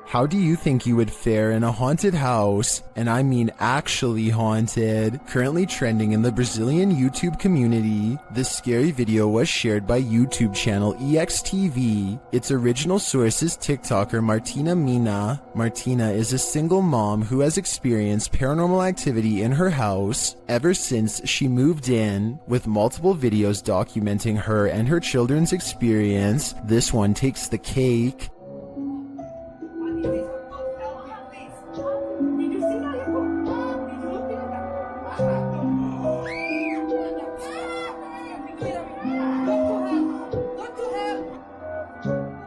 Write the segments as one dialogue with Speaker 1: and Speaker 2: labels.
Speaker 1: How do you think you would fare in a haunted house? And I mean actually haunted. Currently trending in the Brazilian YouTube community, this scary video was shared by YouTube channel EXTV. Its original source is TikToker Martina Mina. Martina is a single mom who has experienced paranormal activity in her house ever since she moved in, with multiple videos documenting her and her children's experience. This one takes the cake.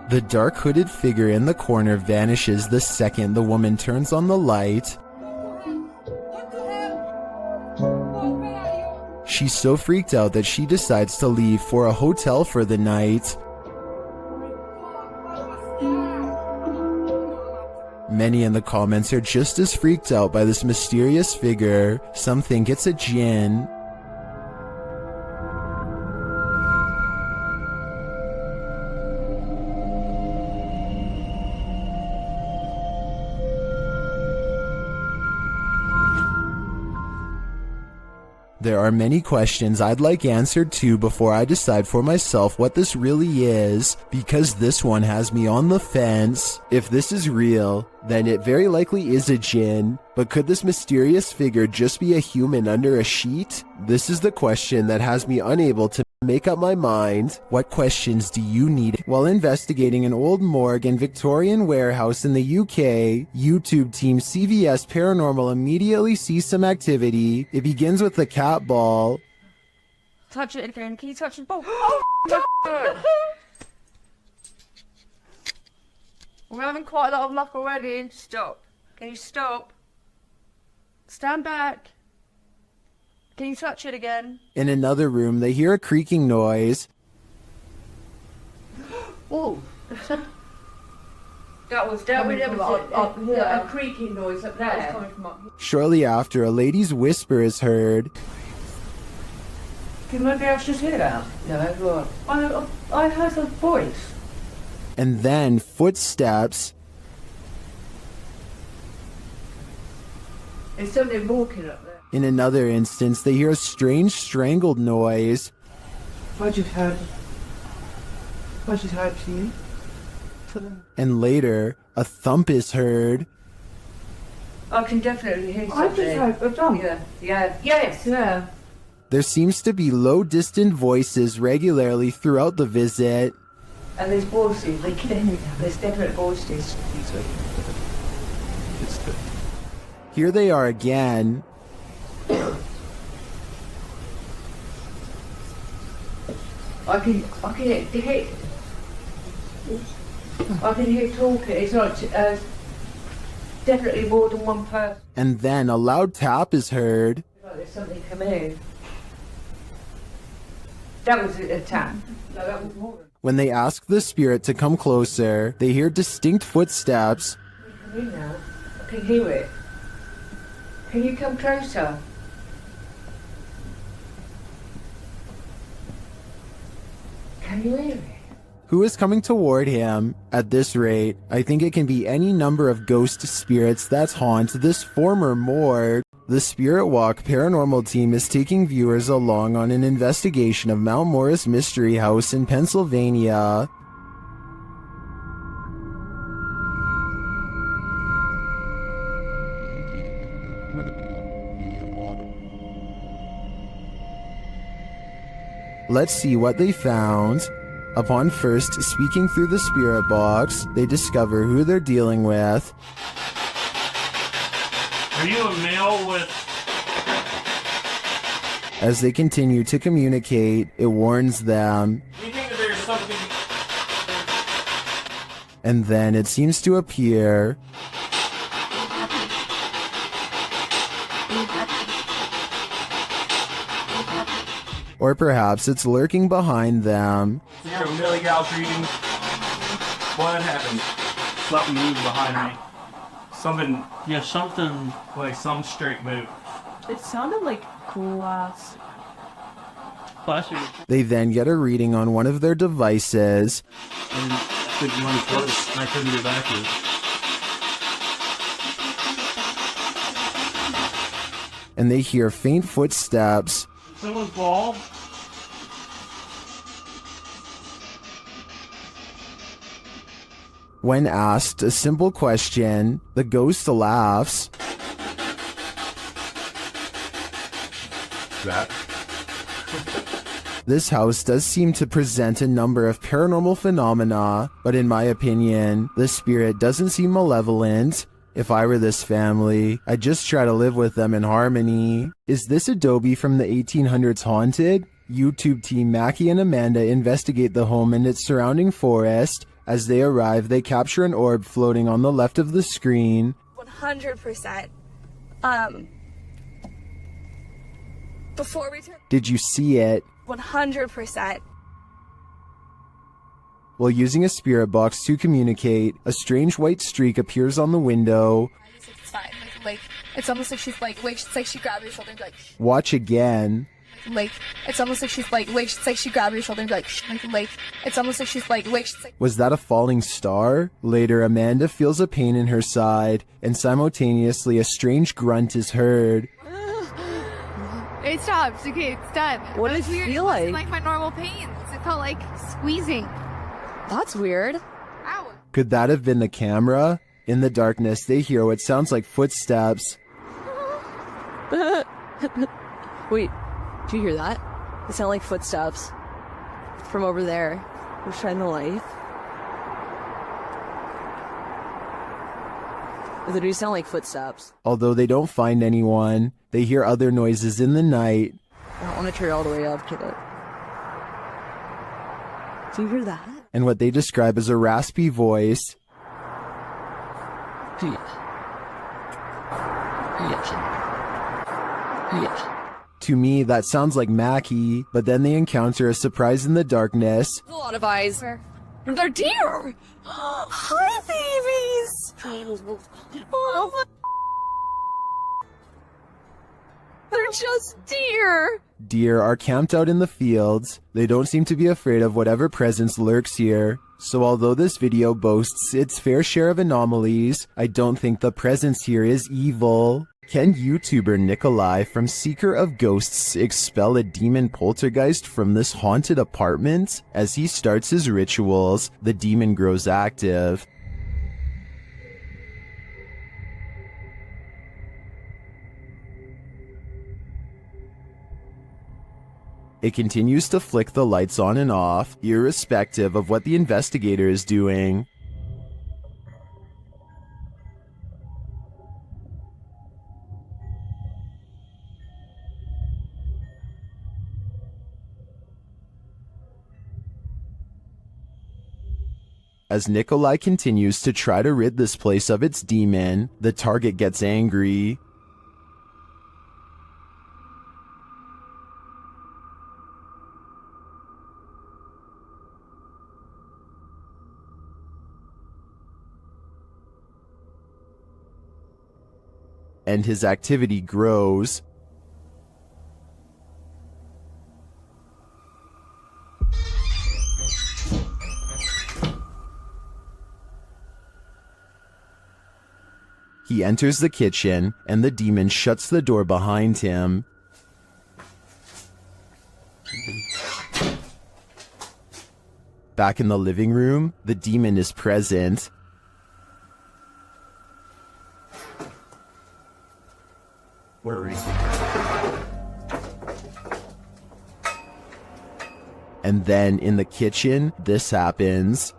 Speaker 1: The dark hooded figure in the corner vanishes the second the woman turns on the light. She's so freaked out that she decides to leave for a hotel for the night. Many in the comments are just as freaked out by this mysterious figure. Some think it's a djinn. There are many questions I'd like answered too before I decide for myself what this really is, because this one has me on the fence. If this is real, then it very likely is a djinn, but could this mysterious figure just be a human under a sheet? This is the question that has me unable to make up my mind. What questions do you need? While investigating an old morgue and Victorian warehouse in the UK, YouTube team CVS Paranormal immediately sees some activity. It begins with the cat ball.
Speaker 2: Touch it again. Can you touch the ball? Oh, we're having quite a lot of luck already. Stop. Can you stop? Stand back. Can you touch it again?
Speaker 1: In another room, they hear a creaking noise.
Speaker 2: Oh, that was a creaking noise up there. That was coming from up here.
Speaker 1: Shortly after, a lady's whisper is heard.
Speaker 2: Can maybe I should hear that? No, I heard a voice.
Speaker 1: And then footsteps.
Speaker 2: There's something walking up there.
Speaker 1: In another instance, they hear a strange strangled noise.
Speaker 2: I just heard to you.
Speaker 1: And later, a thump is heard.
Speaker 2: I can definitely hear something.
Speaker 3: I just heard a thump.
Speaker 2: Yeah.
Speaker 1: There seems to be low, distant voices regularly throughout the visit.
Speaker 2: And there's voices. They can hear that. There's definite voices.
Speaker 1: Here they are again.
Speaker 2: I can hear talking. It's not definitely more than one person.
Speaker 1: And then a loud tap is heard.
Speaker 2: Like there's something coming in. That was a tap. No, that was more.
Speaker 1: When they ask the spirit to come closer, they hear distinct footsteps.
Speaker 2: Come in now. I can hear it. Can you come closer? Can you hear it?
Speaker 1: Who is coming toward him? At this rate, I think it can be any number of ghost spirits that haunt this former morgue. The Spirit Walk Paranormal team is taking viewers along on an investigation of Mount Morris Mystery House in Pennsylvania. Let's see what they found. Upon first speaking through the spirit box, they discover who they're dealing with.
Speaker 4: Are you a male with...
Speaker 1: As they continue to communicate, it warns them.
Speaker 4: You think that there's something...
Speaker 1: And then it seems to appear. Or perhaps it's lurking behind them.
Speaker 4: You're a Millie Gal's reading. What happened? Something moved behind me. Something... Yeah, something... Like some straight move.
Speaker 3: It sounded like glass.
Speaker 1: They then get a reading on one of their devices.
Speaker 4: And I couldn't get back to it.
Speaker 1: and they hear faint footsteps.
Speaker 4: Someone fall?
Speaker 1: When asked a simple question, the ghost laughs.
Speaker 5: That.
Speaker 1: This house does seem to present a number of paranormal phenomena, but in my opinion, the spirit doesn't seem malevolent. If I were this family, I'd just try to live with them in harmony. Is this adobe from the 1800s haunted? YouTube team Mackie and Amanda investigate the home and its surrounding forest. As they arrive, they capture an orb floating on the left of the screen.
Speaker 6: 100%. Before we turn...
Speaker 1: Did you see it?
Speaker 6: 100%.
Speaker 1: While using a spirit box to communicate, a strange white streak appears on the window.
Speaker 6: It's fine. Like, it's almost like she's like, wait, it's like she grabbed your shoulder and be like,
Speaker 1: Watch again.
Speaker 6: like, it's almost like she's like, wait, it's like she grabbed your shoulder and be like, it's almost like she's like, wait, it's like...
Speaker 1: Was that a falling star? Later, Amanda feels a pain in her side, and simultaneously a strange grunt is heard.
Speaker 2: It stops. Okay, it's done.
Speaker 3: What did it feel like?
Speaker 2: It wasn't like my normal pains. It felt like squeezing.
Speaker 3: That's weird.
Speaker 2: Ow.
Speaker 1: Could that have been the camera? In the darkness, they hear what sounds like footsteps.
Speaker 3: Wait, do you hear that? It sound like footsteps from over there. We're shining the light. They do sound like footsteps.
Speaker 1: Although they don't find anyone, they hear other noises in the night.
Speaker 3: I don't want to turn all the way up, kid. Do you hear that?
Speaker 1: And what they describe as a raspy voice. To me, that sounds like Mackie, but then they encounter a surprise in the darkness.
Speaker 3: A lot of eyes.
Speaker 2: Where?
Speaker 3: They're deer! Hi, babies! Oh my... They're just deer!
Speaker 1: Deer are camped out in the fields. They don't seem to be afraid of whatever presence lurks here. So although this video boasts its fair share of anomalies, I don't think the presence here is evil. Can YouTuber Nikolai from Seeker of Ghosts expel a demon poltergeist from this haunted apartment? As he starts his rituals, the demon grows active. It continues to flick the lights on and off, irrespective of what the investigator is doing. As Nikolai continues to try to rid this place of its demon, the target gets angry. And his activity grows. He enters the kitchen, and the demon shuts the door behind him. Back in the living room, the demon is present.
Speaker 5: Where is he?
Speaker 1: And then in the kitchen, this happens.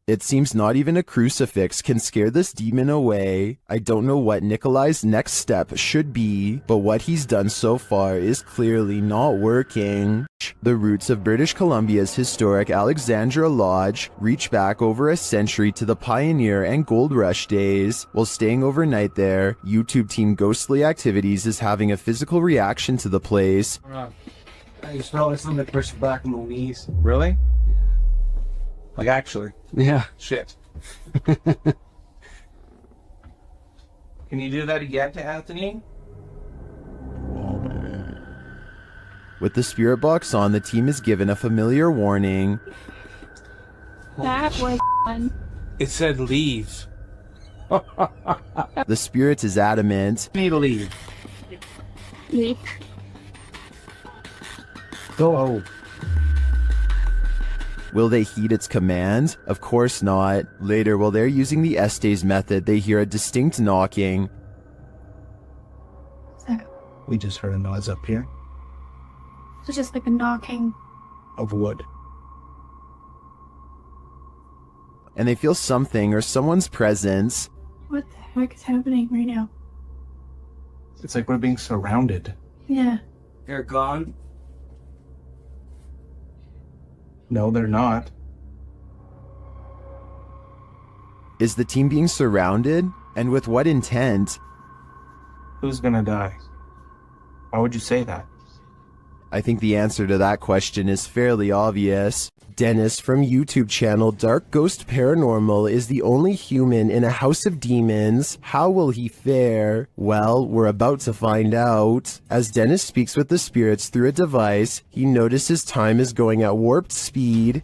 Speaker 1: It seems not even a crucifix can scare this demon away. I don't know what Nikolai's next step should be, but what he's done so far is clearly not working. The roots of British Columbia's historic Alexandra Lodge reach back over a century to the pioneer and gold rush days. While staying overnight there, YouTube team Ghostly Activities is having a physical reaction to the place.
Speaker 5: I just felt like something pushed back on the knees.
Speaker 7: Really? Like actually?
Speaker 5: Yeah.
Speaker 7: Shit. Can you do that again to Anthony?
Speaker 5: Oh, man.
Speaker 1: With the spirit box on, the team is given a familiar warning.
Speaker 6: That was fun.
Speaker 5: It said leave.
Speaker 1: The spirit is adamant.
Speaker 5: Need to leave.
Speaker 6: Leave.
Speaker 5: Go.
Speaker 1: Will they heed its command? Of course not. Later, while they're using the Estes method, they hear a distinct knocking.
Speaker 7: We just heard a noise up here
Speaker 6: So just like a knocking.
Speaker 7: of wood.
Speaker 1: And they feel something or someone's presence.
Speaker 6: What the heck is happening right now?
Speaker 5: It's like we're being surrounded.
Speaker 6: Yeah.
Speaker 5: They're gone? No, they're not.
Speaker 1: Is the team being surrounded? And with what intent?
Speaker 5: Who's gonna die? Why would you say that?
Speaker 1: I think the answer to that question is fairly obvious. Dennis from YouTube channel Dark Ghost Paranormal is the only human in a house of demons. How will he fare? Well, we're about to find out. As Dennis speaks with the spirits through a device, he notices time is going at warped speed.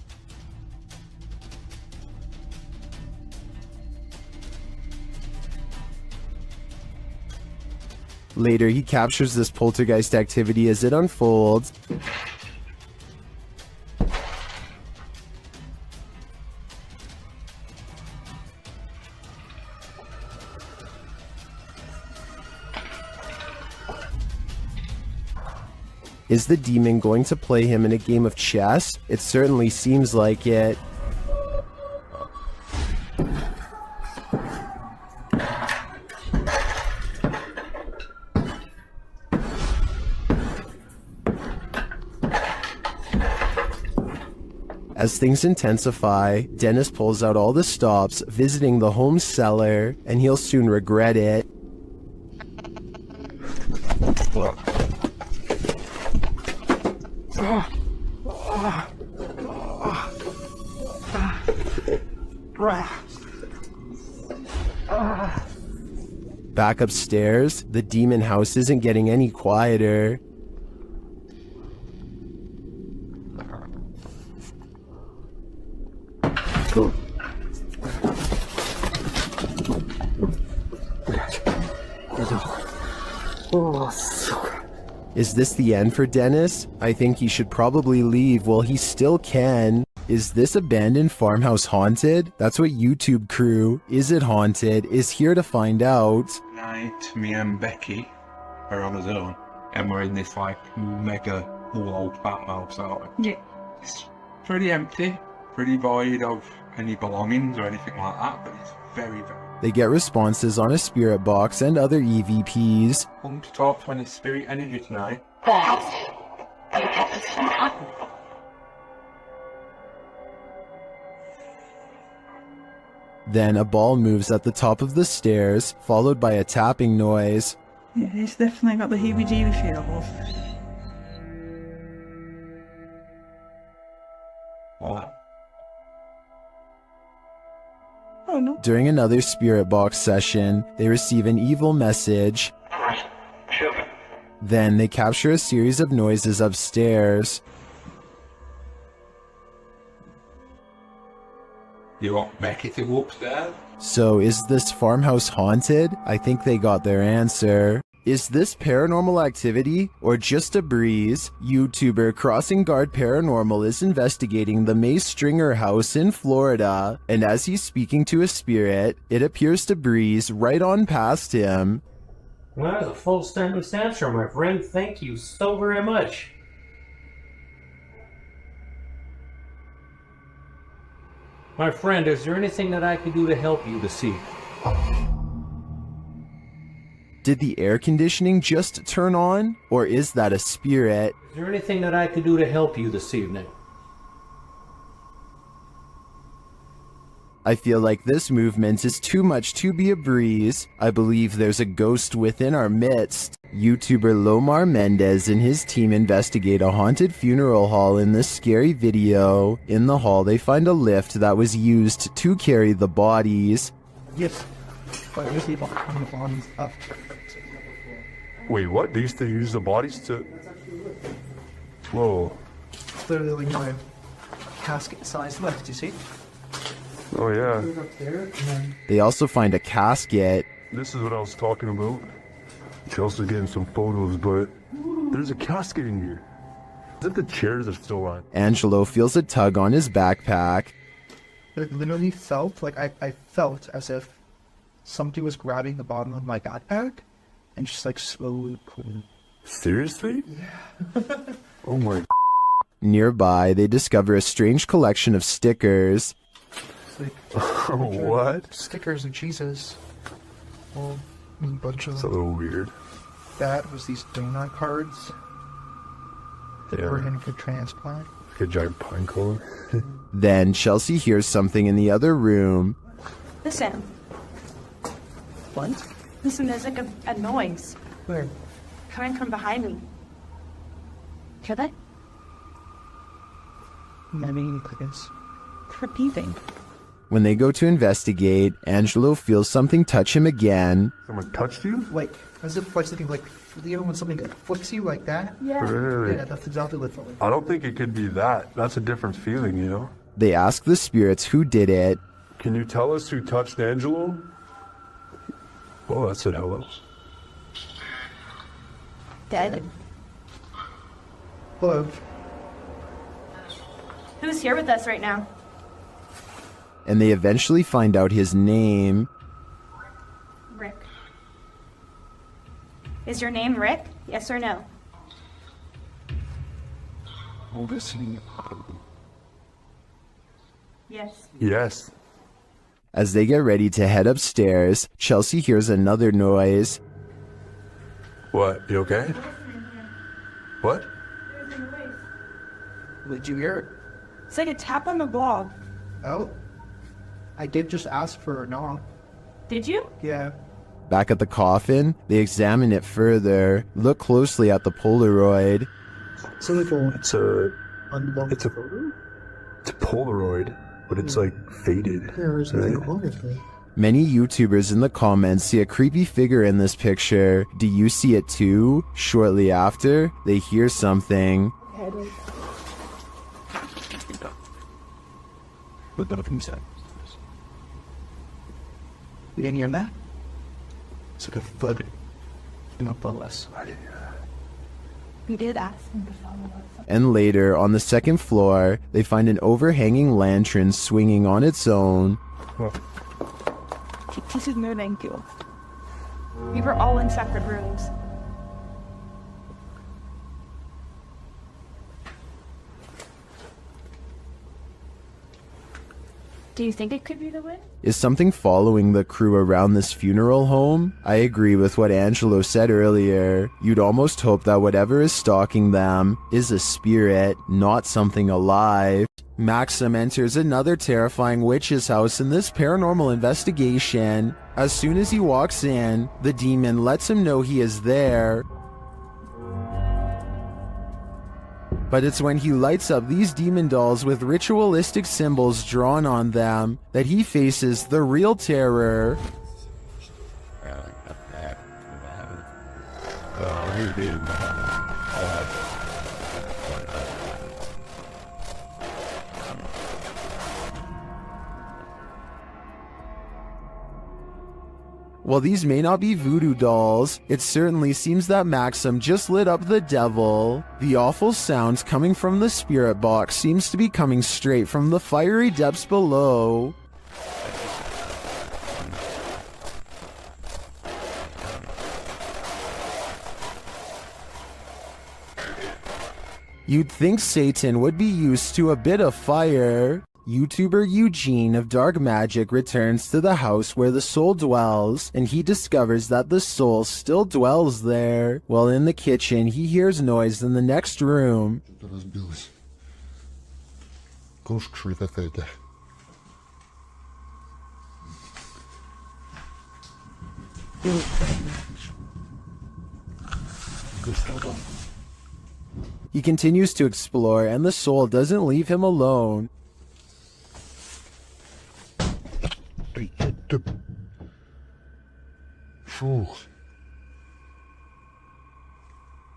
Speaker 1: Later, he captures this poltergeist activity as it unfolds. Is the demon going to play him in a game of chess? It certainly seems like it. As things intensify, Dennis pulls out all the stops, visiting the home cellar, and he'll soon regret it. Back upstairs, the demon house isn't getting any quieter. Is this the end for Dennis? I think he should probably leave while he still can. Is this abandoned farmhouse haunted? That's what YouTube crew, Is It Haunted, is here to find out.
Speaker 8: Tonight, me and Becky are on our own, and we're in this like mega cool old farmhouse, aren't we?
Speaker 6: Yeah.
Speaker 8: It's pretty empty, pretty void of any belongings or anything like that, but it's very, very...
Speaker 1: They get responses on a spirit box and other EVPs.
Speaker 8: Come to talk to any spirit energy tonight.
Speaker 1: Then a ball moves at the top of the stairs, followed by a tapping noise.
Speaker 9: Yeah, it's definitely got the heebie-jeebie feels.
Speaker 8: What?
Speaker 9: Oh no.
Speaker 1: During another spirit box session, they receive an evil message. Then they capture a series of noises upstairs.
Speaker 8: You want Becky to go upstairs?
Speaker 1: So is this farmhouse haunted? I think they got their answer. Is this paranormal activity or just a breeze? YouTuber Crossing Guard Paranormal is investigating the May Stringer house in Florida, and as he's speaking to a spirit, it appears to breeze right on past him.
Speaker 10: Well, that was a full sentence answer, my friend. Thank you so very much. My friend, is there anything that I can do to help you this evening?
Speaker 1: Did the air conditioning just turn on? Or is that a spirit?
Speaker 10: Is there anything that I can do to help you this evening?
Speaker 1: I feel like this movement is too much to be a breeze. I believe there's a ghost within our midst. YouTuber Lomar Mendez and his team investigate a haunted funeral hall in this scary video. In the hall, they find a lift that was used to carry the bodies.
Speaker 5: Yes. But we see behind the bodies up.
Speaker 11: Wait, what? They used to use the bodies to... Whoa.
Speaker 5: Clearly only a casket size left, you see?
Speaker 11: Oh, yeah.
Speaker 5: Up there, and then
Speaker 1: They also find a casket.
Speaker 11: This is what I was talking about. Chelsea's getting some photos, but there's a casket in here. Is it the chairs are still on?
Speaker 1: Angelo feels a tug on his backpack.
Speaker 5: it literally felt like I felt as if somebody was grabbing the bottom of my backpack and just like slowly pulling.
Speaker 11: Seriously? Yeah. Oh my.
Speaker 1: Nearby, they discover a strange collection of stickers.
Speaker 5: Like,
Speaker 11: What?
Speaker 5: stickers of Jesus. Well, a bunch of
Speaker 11: It's a little weird.
Speaker 5: that was these donut cards that
Speaker 11: Yeah.
Speaker 5: were in for transplant.
Speaker 11: Like a giant pine cone.
Speaker 1: Then Chelsea hears something in the other room.
Speaker 2: Listen.
Speaker 5: What?
Speaker 2: Listen, there's like a noise
Speaker 5: Where?
Speaker 2: coming from behind me. Hear that?
Speaker 5: I mean, I guess.
Speaker 2: Repeating.
Speaker 1: When they go to investigate, Angelo feels something touch him again.
Speaker 11: Someone touched you?
Speaker 5: Like, as if like something like, you know when something flicks you like that?
Speaker 11: Really?
Speaker 5: Yeah, that's exactly what it felt like.
Speaker 11: I don't think it could be that. That's a different feeling, you know?
Speaker 1: They ask the spirits who did it.
Speaker 11: Can you tell us who touched Angelo? Well, that said hello.
Speaker 2: Dead.
Speaker 5: Hello.
Speaker 2: Who's here with us right now?
Speaker 1: And they eventually find out his name.
Speaker 2: Rick. Is your name Rick? Yes or no?
Speaker 11: Listening.
Speaker 2: Yes.
Speaker 11: Yes.
Speaker 1: As they get ready to head upstairs, Chelsea hears another noise.
Speaker 11: What? You okay? What?
Speaker 5: Did you hear it?
Speaker 2: It's like a tap on the blog.
Speaker 5: Oh. I did just ask for a knock.
Speaker 2: Did you?
Speaker 5: Yeah.
Speaker 1: Back at the coffin, they examine it further, look closely at the Polaroid.
Speaker 5: So like a
Speaker 11: It's a
Speaker 5: unlocked
Speaker 11: It's a-
Speaker 5: photo?
Speaker 11: it's a Polaroid, but it's like faded.
Speaker 5: There's
Speaker 11: Right?
Speaker 5: nothing wrong with it.
Speaker 1: Many YouTubers in the comments see a creepy figure in this picture. Do you see it too? Shortly after, they hear something.
Speaker 5: But nothing said. You didn't hear that? It's like a foot. Not less.
Speaker 2: We did ask him to follow us.
Speaker 1: And later, on the second floor, they find an overhanging lantern swinging on its own.
Speaker 2: This is no thank you. We were all in separate rooms. Do you think it could be the wind?
Speaker 1: Is something following the crew around this funeral home? I agree with what Angelo said earlier. You'd almost hope that whatever is stalking them is a spirit, not something alive. Maxim enters another terrifying witch's house in this paranormal investigation. As soon as he walks in, the demon lets him know he is there. But it's when he lights up these demon dolls with ritualistic symbols drawn on them that he faces the real terror. While these may not be voodoo dolls, it certainly seems that Maxim just lit up the devil. The awful sounds coming from the spirit box seems to be coming straight from the fiery depths below. You'd think Satan would be used to a bit of fire. YouTuber Eugene of Dark Magic returns to the house where the soul dwells, and he discovers that the soul still dwells there. While in the kitchen, he hears noise in the next room. He continues to explore, and the soul doesn't leave him alone.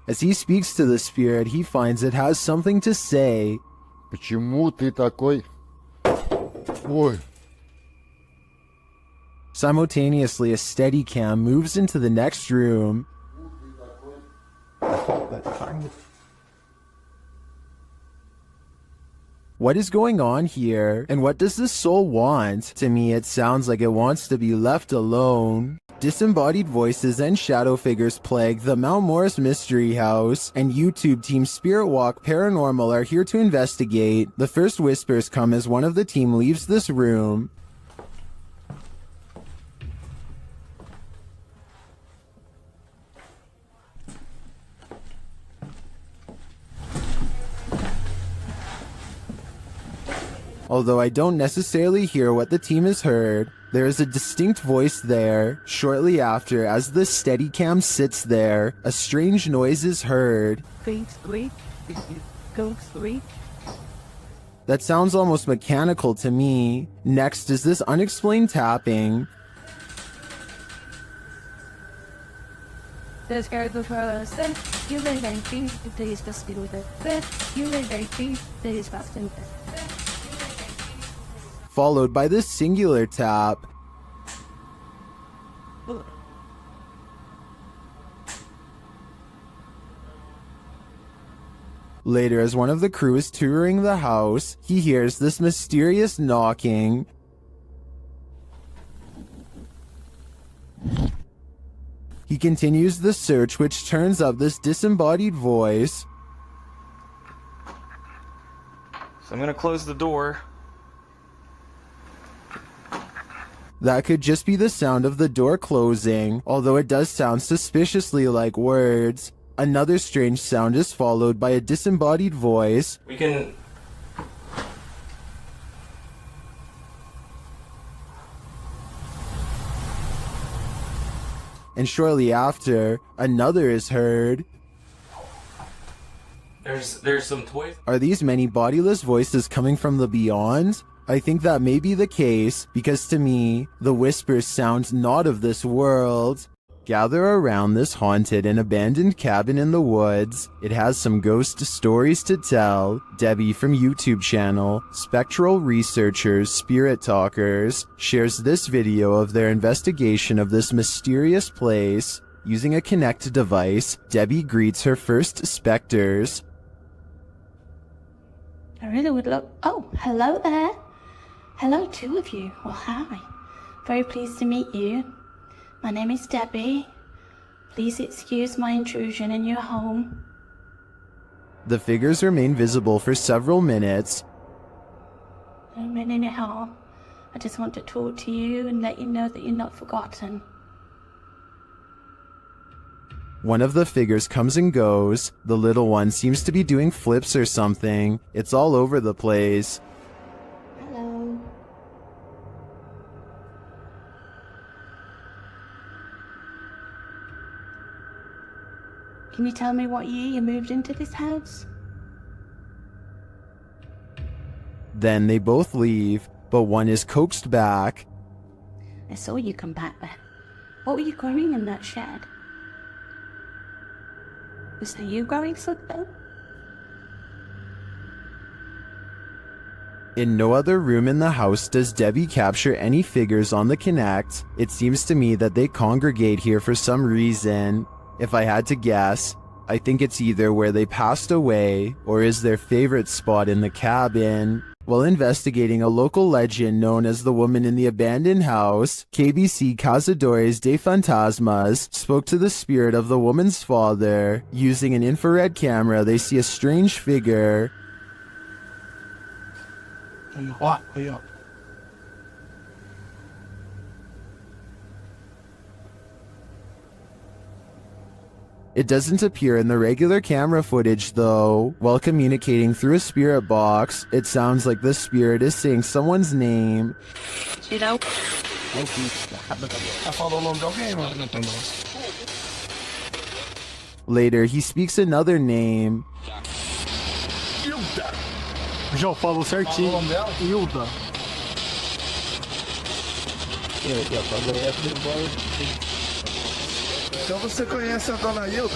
Speaker 1: As he speaks to the spirit, he finds it has something to say.
Speaker 11: Почему ты такой? Ой.
Speaker 1: Simultaneously, a Steadicam moves into the next room. What is going on here? And what does this soul want? To me, it sounds like it wants to be left alone. Disembodied voices and shadow figures plague the Mount Morris Mystery House, and YouTube team Spirit Walk Paranormal are here to investigate. The first whispers come as one of the team leaves this room. Although I don't necessarily hear what the team has heard, there is a distinct voice there. Shortly after, as the Steadicam sits there, a strange noise is heard. That sounds almost mechanical to me. Next is this unexplained tapping. Followed by this singular tap. Later, as one of the crew is touring the house, he hears this mysterious knocking. He continues the search, which turns up this disembodied voice.
Speaker 12: So I'm gonna close the door.
Speaker 1: That could just be the sound of the door closing, although it does sound suspiciously like words. Another strange sound is followed by a disembodied voice.
Speaker 12: We can...
Speaker 1: And shortly after, another is heard.
Speaker 12: There's some toys.
Speaker 1: Are these many bodiless voices coming from the beyond? I think that may be the case, because to me, the whispers sound not of this world. Gather around this haunted and abandoned cabin in the woods. It has some ghost stories to tell. Debbie from YouTube channel, Spectral Researchers, Spirit Talkers, shares this video of their investigation of this mysterious place. Using a Kinect device, Debbie greets her first specters.
Speaker 13: I really would love... Oh, hello there. Hello, two of you. Well, hi. Very pleased to meet you. My name is Debbie. Please excuse my intrusion in your home.
Speaker 1: The figures remain visible for several minutes.
Speaker 13: A minute at all. I just want to talk to you and let you know that you're not forgotten.
Speaker 1: One of the figures comes and goes. The little one seems to be doing flips or something. It's all over the place.
Speaker 13: Hello. Can you tell me what year you moved into this house?
Speaker 1: Then they both leave, but one is coaxed back.
Speaker 13: I saw you come back there. What were you growing in that shed? Was that you growing something?
Speaker 1: In no other room in the house does Debbie capture any figures on the Kinect. It seems to me that they congregate here for some reason. If I had to guess, I think it's either where they passed away or is their favorite spot in the cabin. While investigating a local legend known as the woman in the abandoned house, KBC Cazadores de Fantasmas spoke to the spirit of the woman's father. Using an infrared camera, they see a strange figure. It doesn't appear in the regular camera footage though. While communicating through a spirit box, it sounds like the spirit is saying someone's name.
Speaker 13: You know?
Speaker 1: Later, he speaks another name.
Speaker 4: Já falou certinho. Hilda.
Speaker 5: Então você conhece a dona Hilda?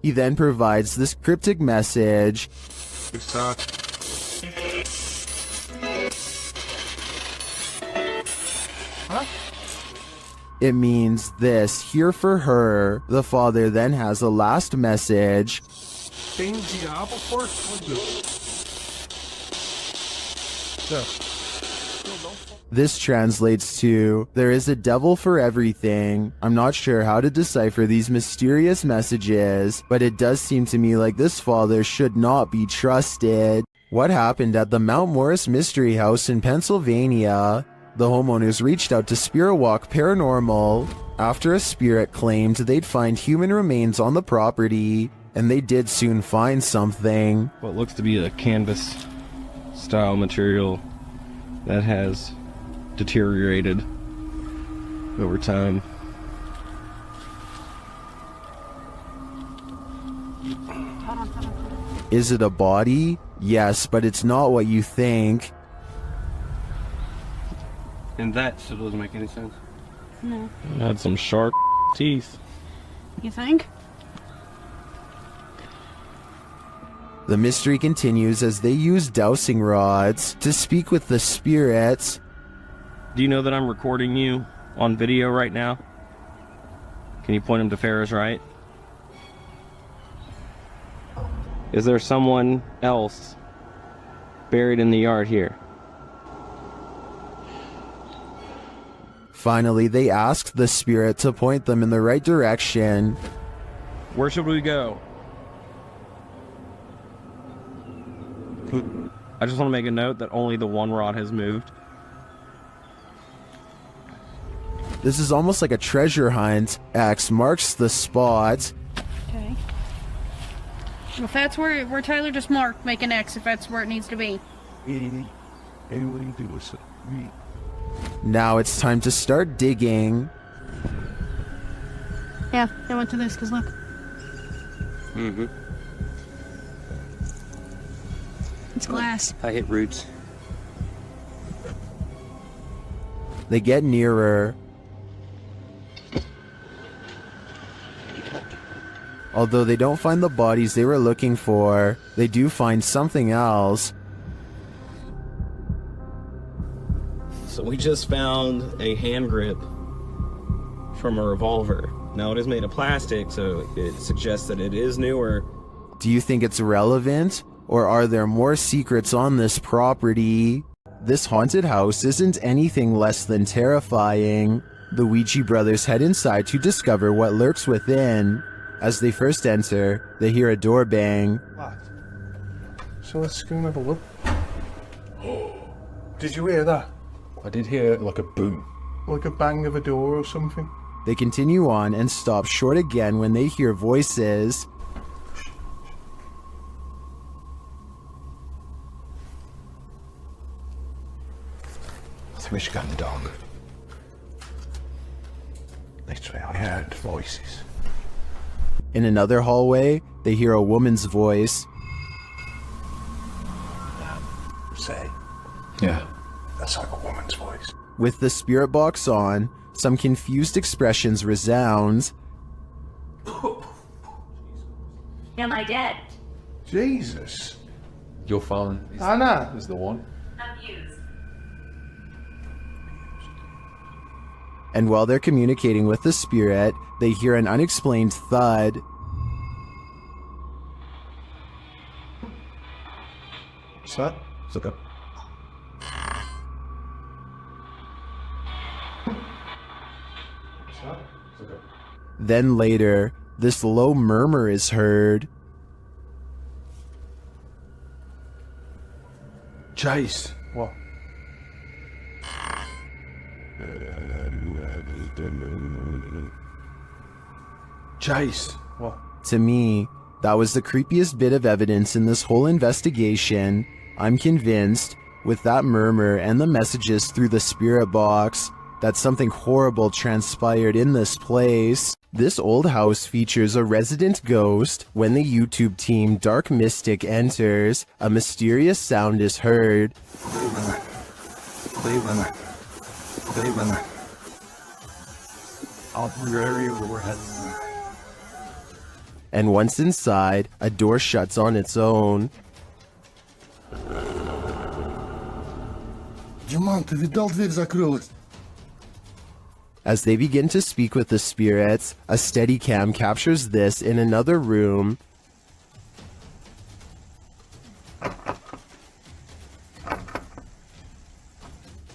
Speaker 1: He then provides this cryptic message. It means this, here for her. The father then has a last message. This translates to, there is a devil for everything. I'm not sure how to decipher these mysterious messages, but it does seem to me like this father should not be trusted. What happened at the Mount Morris Mystery House in Pennsylvania? The homeowners reached out to Spirit Walk Paranormal after a spirit claimed they'd find human remains on the property, and they did soon find something.
Speaker 14: What looks to be a canvas style material that has deteriorated over time.
Speaker 1: Is it a body? Yes, but it's not what you think.
Speaker 14: And that still doesn't make any sense.
Speaker 9: No.
Speaker 14: It had some sharp teeth.
Speaker 9: You think?
Speaker 1: The mystery continues as they use dowsing rods to speak with the spirits.
Speaker 14: Do you know that I'm recording you on video right now? Can you point him to Farrah's right? Is there someone else buried in the yard here?
Speaker 1: Finally, they asked the spirit to point them in the right direction.
Speaker 14: Where should we go? I just want to make a note that only the one rod has moved.
Speaker 1: This is almost like a treasure hunt. X marks the spot.
Speaker 9: Okay. Well, if that's where Tyler just marked, make an X if that's where it needs to be.
Speaker 1: Now it's time to start digging.
Speaker 9: Yeah, I went to this because look.
Speaker 10: Mm-hmm.
Speaker 9: It's glass.
Speaker 10: I hit roots.
Speaker 1: They get nearer. Although they don't find the bodies they were looking for, they do find something else.
Speaker 14: So we just found a hand grip from a revolver. Now it is made of plastic, so it suggests that it is newer.
Speaker 1: Do you think it's relevant? Or are there more secrets on this property? This haunted house isn't anything less than terrifying. The Ouija brothers head inside to discover what lurks within. As they first enter, they hear a door bang.
Speaker 5: What? So let's go and have a look. Did you hear that?
Speaker 7: I did hear like a boom.
Speaker 5: Like a bang of a door or something.
Speaker 1: They continue on and stop short again when they hear voices.
Speaker 7: I think we should go in the dog. Literally, I heard voices.
Speaker 1: In another hallway, they hear a woman's voice.
Speaker 7: Say. Yeah. That's like a woman's voice.
Speaker 1: With the spirit box on, some confused expressions resound.
Speaker 13: Am I dead?
Speaker 7: Jesus.
Speaker 8: Your phone
Speaker 5: Anna
Speaker 8: is the one.
Speaker 13: Abused.
Speaker 1: And while they're communicating with the spirit, they hear an unexplained thud.
Speaker 5: What's that?
Speaker 7: It's like a...
Speaker 1: Then later, this low murmur is heard.
Speaker 7: Chase.
Speaker 5: What?
Speaker 7: Chase.
Speaker 5: What?
Speaker 1: To me, that was the creepiest bit of evidence in this whole investigation. I'm convinced, with that murmur and the messages through the spirit box, that something horrible transpired in this place. This old house features a resident ghost. When the YouTube team Dark Mystic enters, a mysterious sound is heard.
Speaker 7: Cleveland. I'll be very overhead.
Speaker 1: and once inside, a door shuts on its own.
Speaker 11: Диман, ты видал, дверь закрылась?
Speaker 1: As they begin to speak with the spirits, a Steadicam captures this in another room.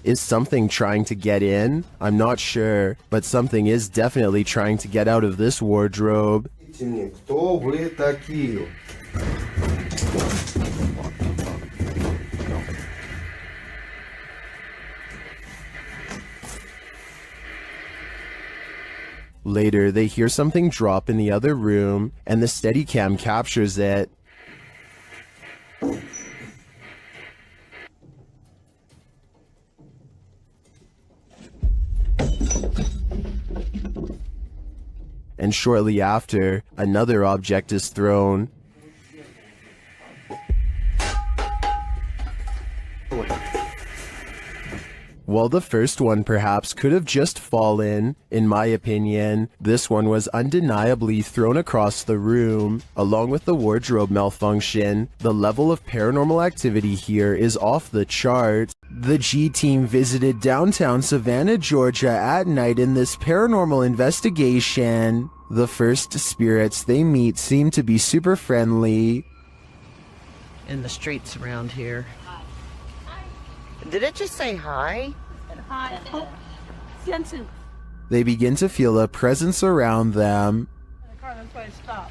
Speaker 1: Is something trying to get in? I'm not sure, but something is definitely trying to get out of this wardrobe.
Speaker 11: Кто вы такие?
Speaker 1: Later, they hear something drop in the other room, and the Steadicam captures it. And shortly after, another object is thrown. While the first one perhaps could have just fallen, in my opinion, this one was undeniably thrown across the room. Along with the wardrobe malfunction, the level of paranormal activity here is off the charts. The G team visited downtown Savannah, Georgia at night in this paranormal investigation. The first spirits they meet seem to be super friendly.
Speaker 15: In the streets around here. Did it just say hi?
Speaker 13: Hi.
Speaker 1: They begin to feel a presence around them.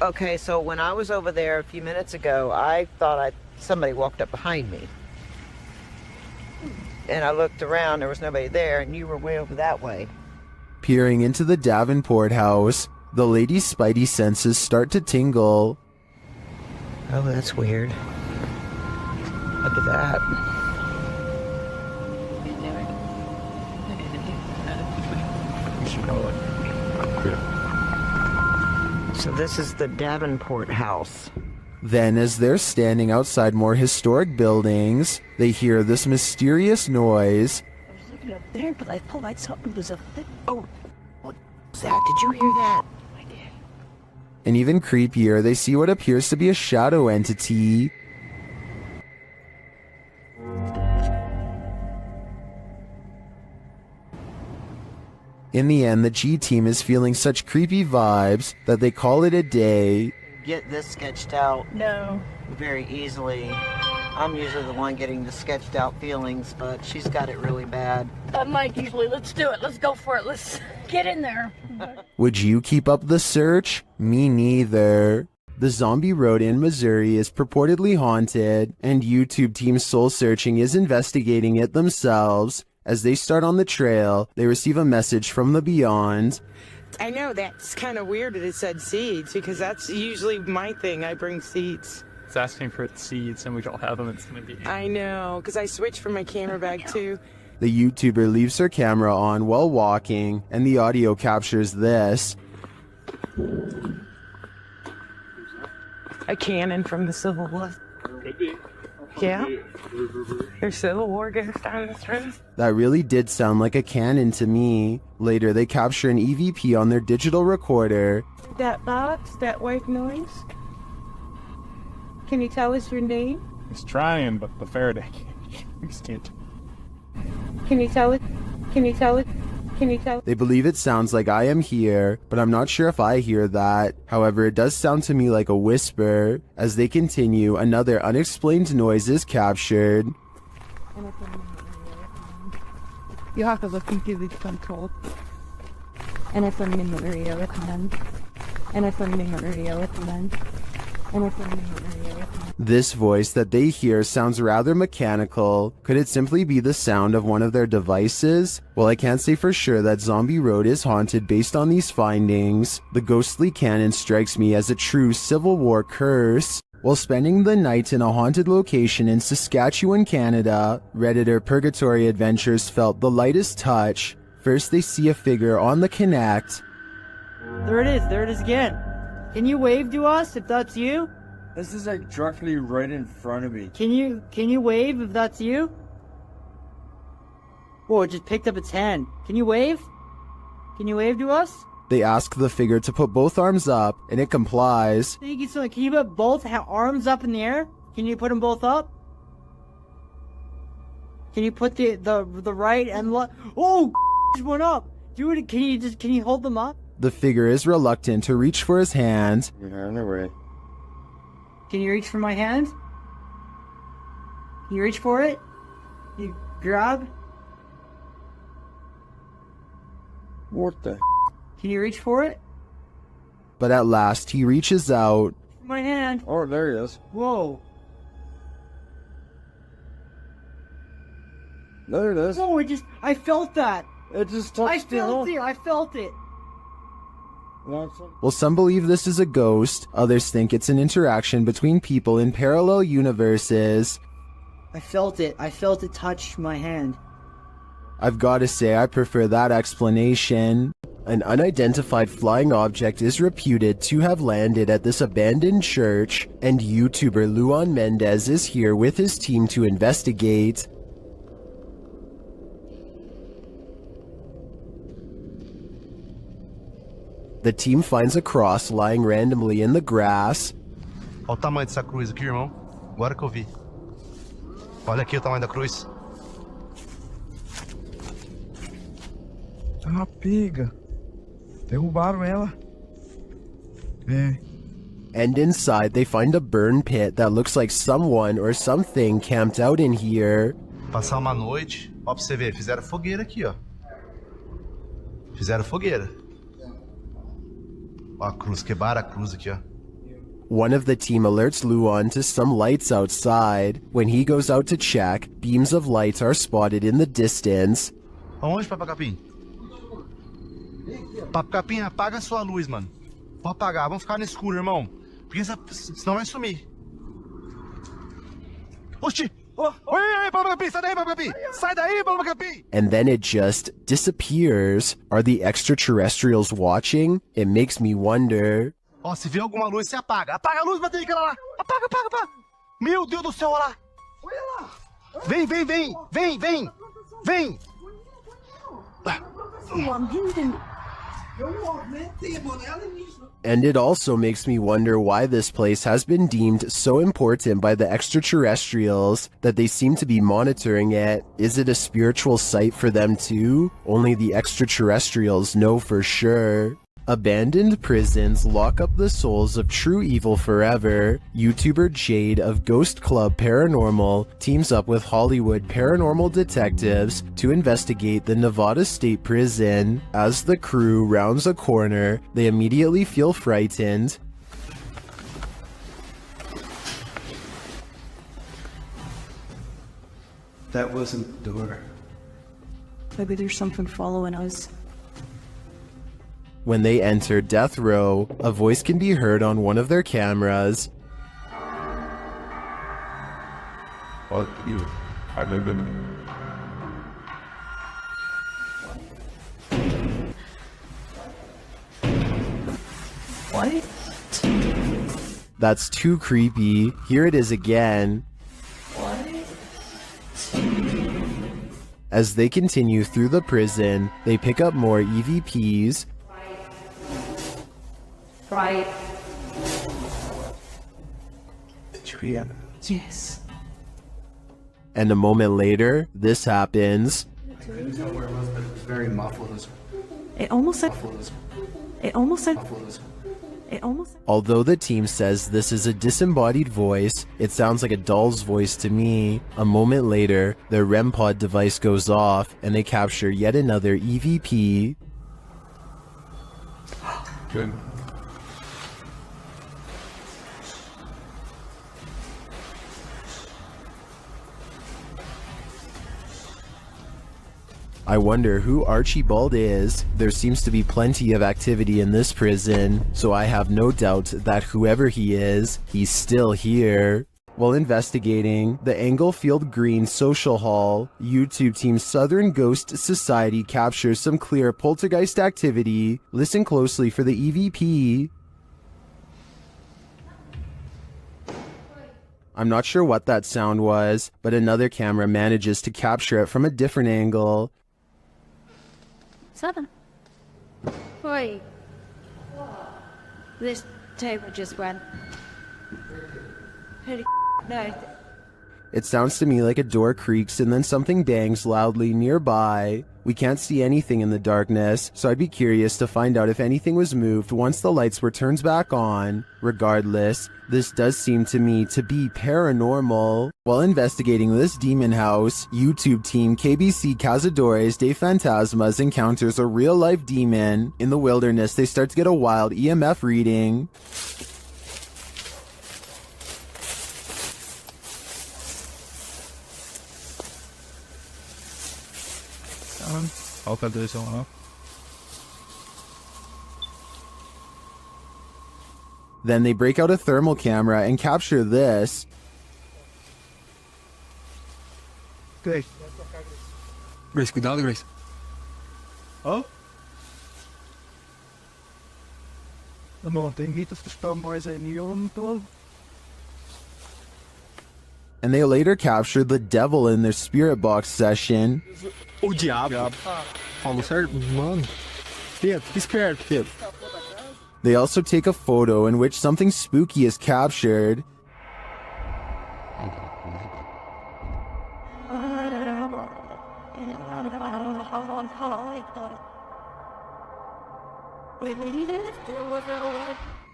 Speaker 15: Okay, so when I was over there a few minutes ago, I thought somebody walked up behind me. And I looked around, there was nobody there, and you were way over that way.
Speaker 1: Peering into the Davenport house, the lady's spidey senses start to tingle.
Speaker 15: Oh, that's weird. Look at that. So this is the Davenport house.
Speaker 1: Then, as they're standing outside more historic buildings, they hear this mysterious noise.
Speaker 15: I was looking up there, but I thought I something was a thing. Oh, what's that? Did you hear that? I did.
Speaker 1: And even creepier, they see what appears to be a shadow entity. In the end, the G team is feeling such creepy vibes that they call it a day.
Speaker 15: Get this sketched out.
Speaker 6: No.
Speaker 15: Very easily. I'm usually the one getting the sketched out feelings, but she's got it really bad.
Speaker 6: I'm like, usually, let's do it. Let's go for it. Let's get in there.
Speaker 1: Would you keep up the search? Me neither. The Zombie Road in Missouri is purportedly haunted, and YouTube Team Soul Searching is investigating it themselves. As they start on the trail, they receive a message from the beyond.
Speaker 16: I know that's kind of weird that it said seeds, because that's usually my thing. I bring seeds.
Speaker 4: It's asking for seeds, and we don't have them. It's going to be.
Speaker 16: I know, because I switched from my camera bag too.
Speaker 1: The YouTuber leaves her camera on while walking, and the audio captures this.
Speaker 16: A cannon from the Civil War.
Speaker 4: Could be.
Speaker 16: Yeah. There's Civil War goes down this road.
Speaker 1: That really did sound like a cannon to me. Later, they capture an EVP on their digital recorder.
Speaker 16: That box, that white noise. Can you tell us your name?
Speaker 4: He's trying, but the Faraday can't.
Speaker 16: Can you tell it? Can you tell it? Can you tell?
Speaker 1: They believe it sounds like I am here, but I'm not sure if I hear that. However, it does sound to me like a whisper. As they continue, another unexplained noise is captured.
Speaker 16: You have to look into the control. And it's running in the area recommend. And it's running in the area recommend. And it's running in the area recommend.
Speaker 1: This voice that they hear sounds rather mechanical. Could it simply be the sound of one of their devices? Well, I can't say for sure that Zombie Road is haunted based on these findings. The ghostly cannon strikes me as a true Civil War curse. While spending the night in a haunted location in Saskatchewan, Canada, Redditor Purgatory Adventures felt the lightest touch. First, they see a figure on the Connect.
Speaker 17: There it is again. Can you wave to us if that's you?
Speaker 18: This is like directly right in front of me.
Speaker 17: Can you wave if that's you? Whoa, it just picked up its hand. Can you wave? Can you wave to us?
Speaker 1: They ask the figure to put both arms up, and it complies.
Speaker 17: Thank you so much. Can you put both arms up in the air? Can you put them both up? Can you put the right and left? Oh, just went up. Dude, can you hold them up?
Speaker 1: The figure is reluctant to reach for his hand.
Speaker 18: You're on their way.
Speaker 17: Can you reach for my hand? Can you reach for it? You grab?
Speaker 18: What the?
Speaker 17: Can you reach for it?
Speaker 1: But at last he reaches out.
Speaker 17: My hand.
Speaker 18: Oh, there he is.
Speaker 17: Whoa.
Speaker 18: There it is.
Speaker 17: No, I felt that.
Speaker 18: It just touched
Speaker 17: I felt it.
Speaker 1: Well, some believe this is a ghost, others think it's an interaction between people in parallel universes.
Speaker 17: I felt it. I felt it touch my hand.
Speaker 1: I've got to say, I prefer that explanation. An unidentified flying object is reputed to have landed at this abandoned church, and YouTuber Luan Mendez is here with his team to investigate. The team finds a cross lying randomly in the grass.
Speaker 19: Olha o tamanho dessa cruz aqui, irmão. Agora que eu vi. Olha aqui o tamanho da cruz.
Speaker 5: Ah, pega. Derrubaram ela. É.
Speaker 1: And inside they find a burn pit that looks like someone or something camped out in here.
Speaker 19: Passar uma noite. Ó, pra você ver, fizeram fogueira aqui, ó. Fizeram fogueira. Ó, a cruz, quebraram a cruz aqui, ó.
Speaker 1: One of the team alerts Luan to some lights outside. When he goes out to check, beams of light are spotted in the distance.
Speaker 19: Aonde, Papa Capim? Papa Capim, apaga a sua luz, mano. Vou apagar, vamos ficar no escuro, irmão. Porque senão vai sumir. Oxi! Oi, Papa Capim, sai daí, Papa Capim! Sai daí, Papa Capim!
Speaker 1: And then it just disappears. Are the extraterrestrials watching? It makes me wonder.
Speaker 19: Ó, se vê alguma luz, você apaga. Apaga a luz, bater aquela lá. Apaga, apaga, apaga. Meu Deus do céu, olha lá. Olha lá. Vem, vem, vem. Vem, vem. Vem.
Speaker 1: And it also makes me wonder why this place has been deemed so important by the extraterrestrials that they seem to be monitoring it. Is it a spiritual site for them too? Only the extraterrestrials know for sure. Abandoned prisons lock up the souls of true evil forever. YouTuber Jade of Ghost Club Paranormal teams up with Hollywood paranormal detectives to investigate the Nevada State Prison. As the crew rounds a corner, they immediately feel frightened.
Speaker 7: That wasn't the door.
Speaker 16: Maybe there's something following us.
Speaker 1: When they enter death row, a voice can be heard on one of their cameras.
Speaker 11: Fuck you. I live in.
Speaker 16: What?
Speaker 1: That's too creepy. Here it is again. As they continue through the prison, they pick up more EVPs.
Speaker 16: Right.
Speaker 7: Did you hear?
Speaker 16: Yes.
Speaker 1: And a moment later, this happens.
Speaker 7: I couldn't tell where it was, but it was very muffled.
Speaker 16: It almost said. It almost said. It almost.
Speaker 1: Although the team says this is a disembodied voice, it sounds like a doll's voice to me. A moment later, their REM pod device goes off and they capture yet another EVP.
Speaker 11: Good.
Speaker 1: I wonder who Archibald is. There seems to be plenty of activity in this prison, so I have no doubt that whoever he is, he's still here. While investigating the Englefield Green Social Hall, YouTube team Southern Ghost Society captures some clear poltergeist activity. Listen closely for the EVP. I'm not sure what that sound was, but another camera manages to capture it from a different angle.
Speaker 6: 7.
Speaker 2: Oi,
Speaker 17: This table just went. No.
Speaker 1: It sounds to me like a door creaks and then something bangs loudly nearby. We can't see anything in the darkness, so I'd be curious to find out if anything was moved once the lights were turned back on. Regardless, this does seem to me to be paranormal. While investigating this demon house, YouTube team KBC Cazadores de Fantasmas encounters a real-life demon. In the wilderness, they start to get a wild EMF reading.
Speaker 5: Ook al dus al.
Speaker 1: Then they break out a thermal camera and capture this.
Speaker 5: Grace.
Speaker 19: Grace, cuidado, Grace.
Speaker 5: Oh? Dan momenteel niet of verstaanbaar zijn hier om te.
Speaker 1: And they later captured the devil in their spirit box session.
Speaker 19: O diabo. Falou certo? Mano. Fica esperto, Pedro.
Speaker 1: They also take a photo in which something spooky is captured.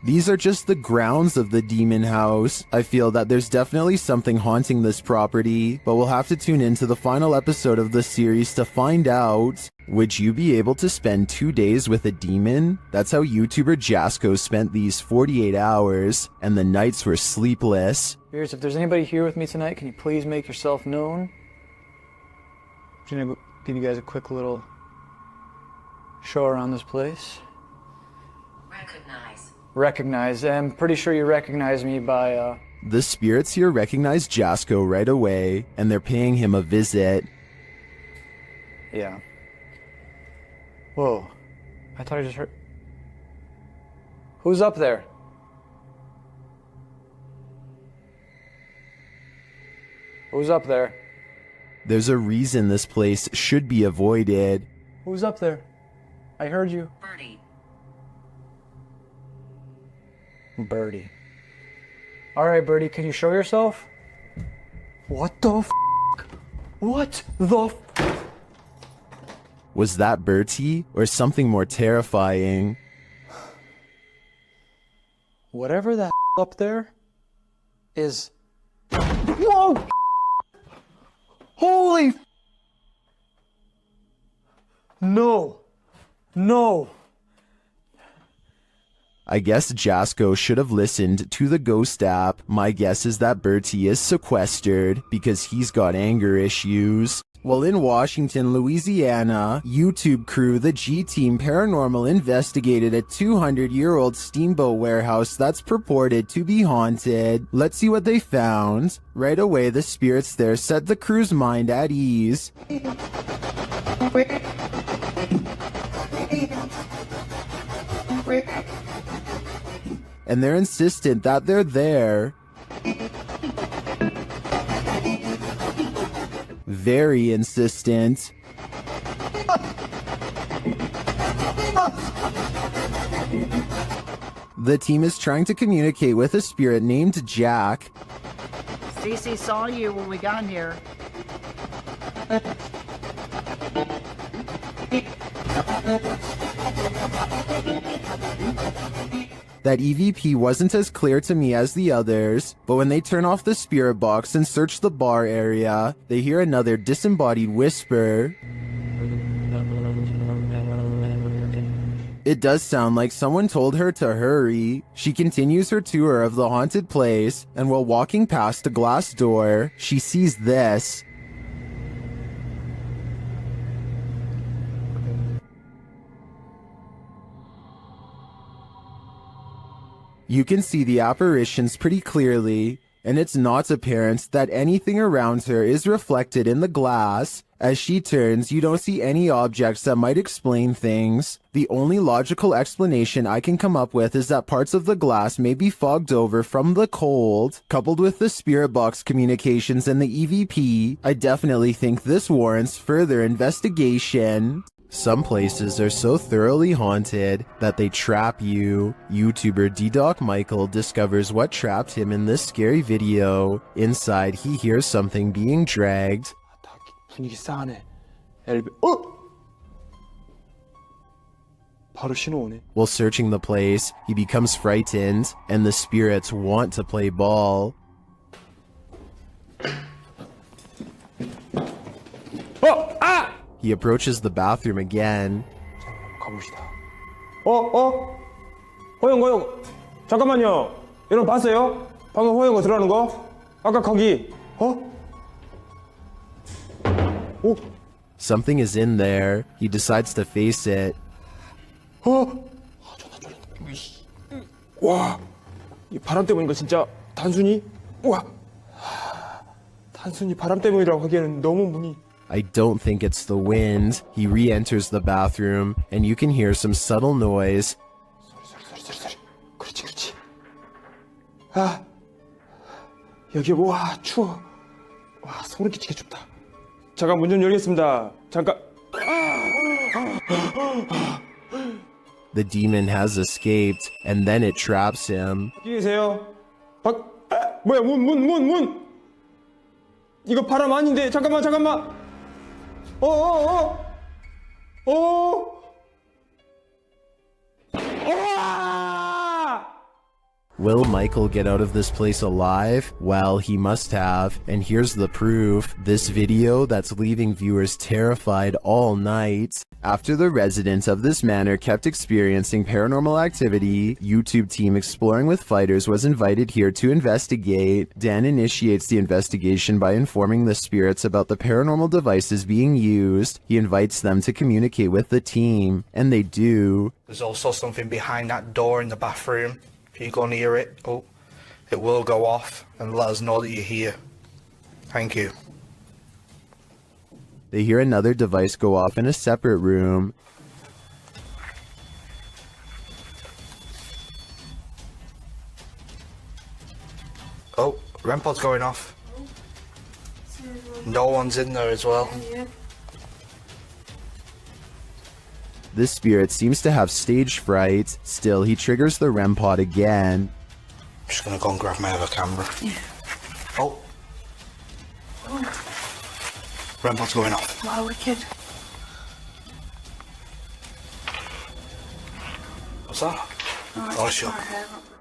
Speaker 1: These are just the grounds of the demon house. I feel that there's definitely something haunting this property, but we'll have to tune into the final episode of the series to find out. Would you be able to spend 2 days with a demon? That's how YouTuber Jasko spent these 48 hours, and the nights were sleepless.
Speaker 20: If there's anybody here with me tonight, can you please make yourself known? I'm gonna give you guys a quick little show around this place. Recognize. I'm pretty sure you recognize me by,
Speaker 1: The spirits here recognize Jasko right away, and they're paying him a visit.
Speaker 20: Yeah. Whoa. I thought I just heard... Who's up there? Who's up there?
Speaker 1: There's a reason this place should be avoided.
Speaker 20: Who's up there? I heard you. Birdie. Alright, Birdie, can you show yourself? What the f***? What the f***?
Speaker 1: Was that Bertie, or something more terrifying?
Speaker 20: Whatever that up there is... Whoa! Holy f***! No. No.
Speaker 1: I guess Jasko should have listened to the ghost app. My guess is that Bertie is sequestered because he's got anger issues. While in Washington, Louisiana, YouTube crew the G-Team Paranormal investigated a 200-year-old steamboat warehouse that's purported to be haunted. Let's see what they found. Right away, the spirits there set the crew's mind at ease. And they're insistent that they're there. Very insistent. The team is trying to communicate with a spirit named Jack.
Speaker 15: Cece saw you when we got here.
Speaker 1: That EVP wasn't as clear to me as the others, but when they turn off the spirit box and search the bar area, they hear another disembodied whisper. It does sound like someone told her to hurry. She continues her tour of the haunted place, and while walking past a glass door, she sees this. You can see the apparitions pretty clearly, and it's not apparent that anything around her is reflected in the glass. As she turns, you don't see any objects that might explain things. The only logical explanation I can come up with is that parts of the glass may be fogged over from the cold. Coupled with the spirit box communications and the EVP, I definitely think this warrants further investigation. Some places are so thoroughly haunted that they trap you. YouTuber D-Doc Michael discovers what trapped him in this scary video. Inside, he hears something being dragged.
Speaker 20: 분위기 싸하네. 바로 신호 오네.
Speaker 1: While searching the place, he becomes frightened, and the spirits want to play ball. He approaches the bathroom again.
Speaker 20: 가봅시다. 허영. 잠깐만요. 여러분 봤어요? 방금 허영거 들어가는 거? 아까 거기.
Speaker 1: Something is in there. He decides to face it.
Speaker 20: 와, 이 바람 때문인가 진짜 단순히? 와, 단순히 바람 때문이라고 하기에는 너무 문이.
Speaker 1: I don't think it's the wind. He re-enters the bathroom, and you can hear some subtle noise.
Speaker 20: 소리. 그렇지. 아, 여기 와 추워. 와 소름 끼치게 춥다. 잠깐 문 좀 열겠습니다. 잠깐.
Speaker 1: The demon has escaped, and then it traps him.
Speaker 20: 여기 계세요. 뭐야 문. 이거 바람 아닌데 잠깐만.
Speaker 1: Will Michael get out of this place alive? Well, he must have. And here's the proof. This video that's leaving viewers terrified all night. After the residents of this manor kept experiencing paranormal activity, YouTube team Exploring with Fighters was invited here to investigate. Dan initiates the investigation by informing the spirits about the paranormal devices being used. He invites them to communicate with the team, and they do.
Speaker 19: There's also something behind that door in the bathroom. If you go near it, it will go off and let us know that you're here. Thank you.
Speaker 1: They hear another device go off in a separate room.
Speaker 19: Oh, REM pod's going off. No one's in there as well.
Speaker 1: This spirit seems to have stage fright. Still, he triggers the REM pod again.
Speaker 19: I'm just gonna go and grab my other camera.
Speaker 6: Yeah.
Speaker 19: Oh. REM pod's going off.
Speaker 6: Wow, wicked.
Speaker 19: What's that? Oh, sure.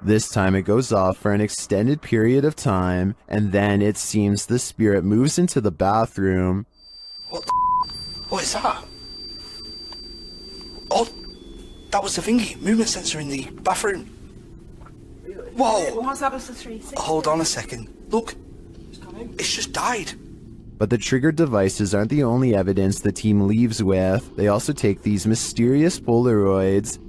Speaker 1: This time it goes off for an extended period of time, and then it seems the spirit moves into the bathroom.
Speaker 19: What the What is that? Oh, that was the thingy, movement sensor in the bathroom. Whoa!
Speaker 6: What's that with the 360?
Speaker 19: Hold on a second. Look, it's just died.
Speaker 1: But the triggered devices aren't the only evidence the team leaves with. They also take these mysterious Polaroids.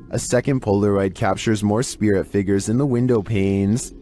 Speaker 1: A second Polaroid captures more spirit figures in the window panes.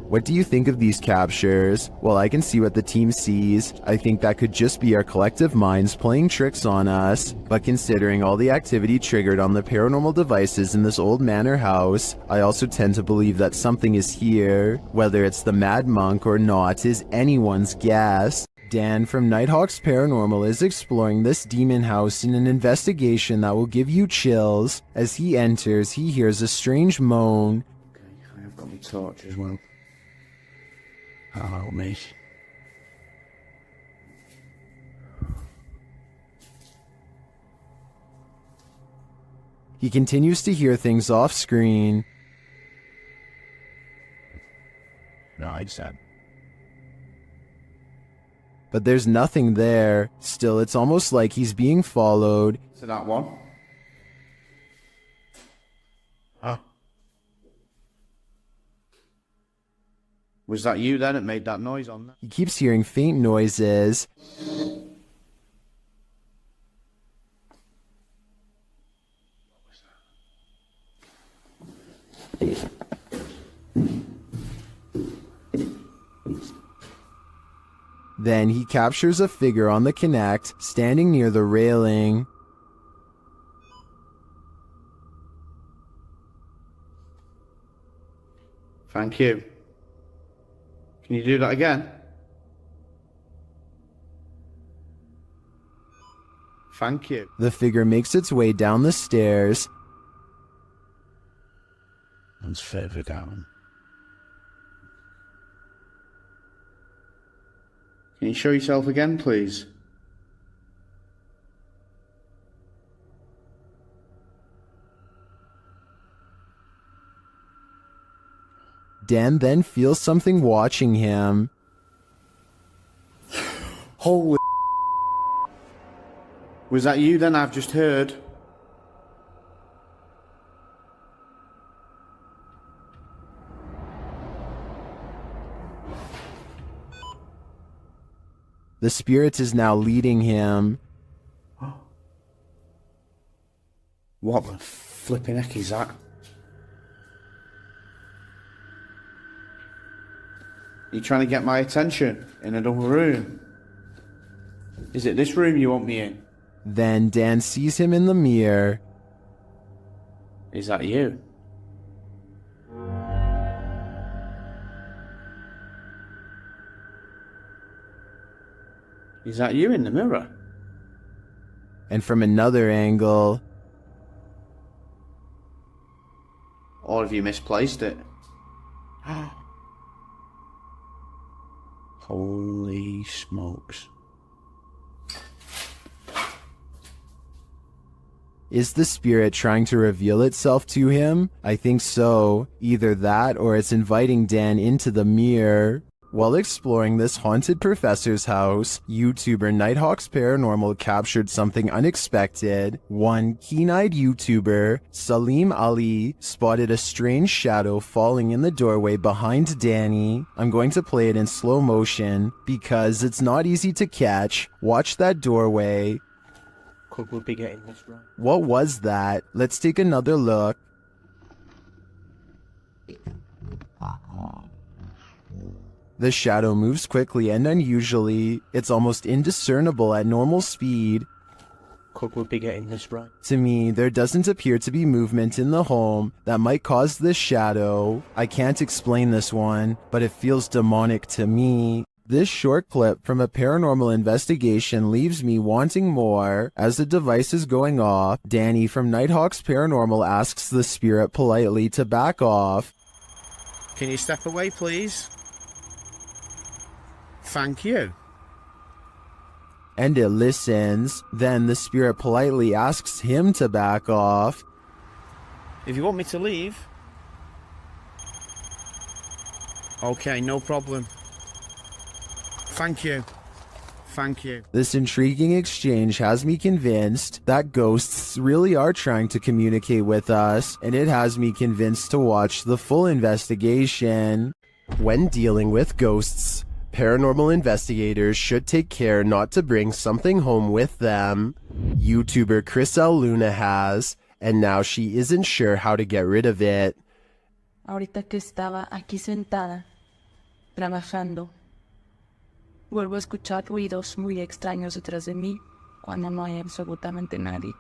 Speaker 1: What do you think of these captures? Well, I can see what the team sees. I think that could just be our collective minds playing tricks on us. But considering all the activity triggered on the paranormal devices in this old manor house, I also tend to believe that something is here. Whether it's the Mad Monk or not is anyone's guess. Dan from Nighthawk's Paranormal is exploring this demon house in an investigation that will give you chills. As he enters, he hears a strange moan.
Speaker 7: Okay, I've got my torch as well. That'll help me.
Speaker 1: He continues to hear things off screen.
Speaker 7: No, I just had.
Speaker 1: But there's nothing there. Still, it's almost like he's being followed.
Speaker 7: So that one? Huh? Was that you then that made that noise on that?
Speaker 1: He keeps hearing faint noises. Then he captures a figure on the Kinect standing near the railing.
Speaker 21: Thank you. Can you do that again? Thank you.
Speaker 1: The figure makes its way down the stairs.
Speaker 7: And further down.
Speaker 21: Can you show yourself again, please?
Speaker 1: Dan then feels something watching him.
Speaker 21: Holy. Was that you then? I've just heard.
Speaker 1: The spirit is now leading him.
Speaker 21: What the flipping heck is that? You trying to get my attention in another room? Is it this room you want me in?
Speaker 1: Then Dan sees him in the mirror.
Speaker 21: Is that you? Is that you in the mirror?
Speaker 1: And from another angle.
Speaker 21: Or have you misplaced it?
Speaker 7: Holy smokes.
Speaker 1: Is the spirit trying to reveal itself to him? I think so. Either that or it's inviting Dan into the mirror. While exploring this haunted professor's house, YouTuber Nighthawk's Paranormal captured something unexpected. One keen-eyed YouTuber, Salim Ali, spotted a strange shadow falling in the doorway behind Danny. I'm going to play it in slow motion because it's not easy to catch. Watch that doorway.
Speaker 10: Could we be getting this right?
Speaker 1: What was that? Let's take another look. The shadow moves quickly and unusually. It's almost indiscernible at normal speed.
Speaker 10: Could we be getting this right?
Speaker 1: To me, there doesn't appear to be movement in the home that might cause this shadow. I can't explain this one, but it feels demonic to me. This short clip from a paranormal investigation leaves me wanting more. As the device is going off, Danny from Nighthawk's Paranormal asks the spirit politely to back off.
Speaker 21: Can you step away, please? Thank you.
Speaker 1: And it listens. Then the spirit politely asks him to back off.
Speaker 21: If you want me to leave. Okay, no problem. Thank you. Thank you.
Speaker 1: This intriguing exchange has me convinced that ghosts really are trying to communicate with us, and it has me convinced to watch the full investigation. When dealing with ghosts, paranormal investigators should take care not to bring something home with them. YouTuber Chris L. Luna has, and now she isn't sure how to get rid of it.
Speaker 16: Ahorita que estaba aquí sentada, trabajando, vuelvo a escuchar ruidos muy extraños detrás de mí cuando no hay absolutamente nadie.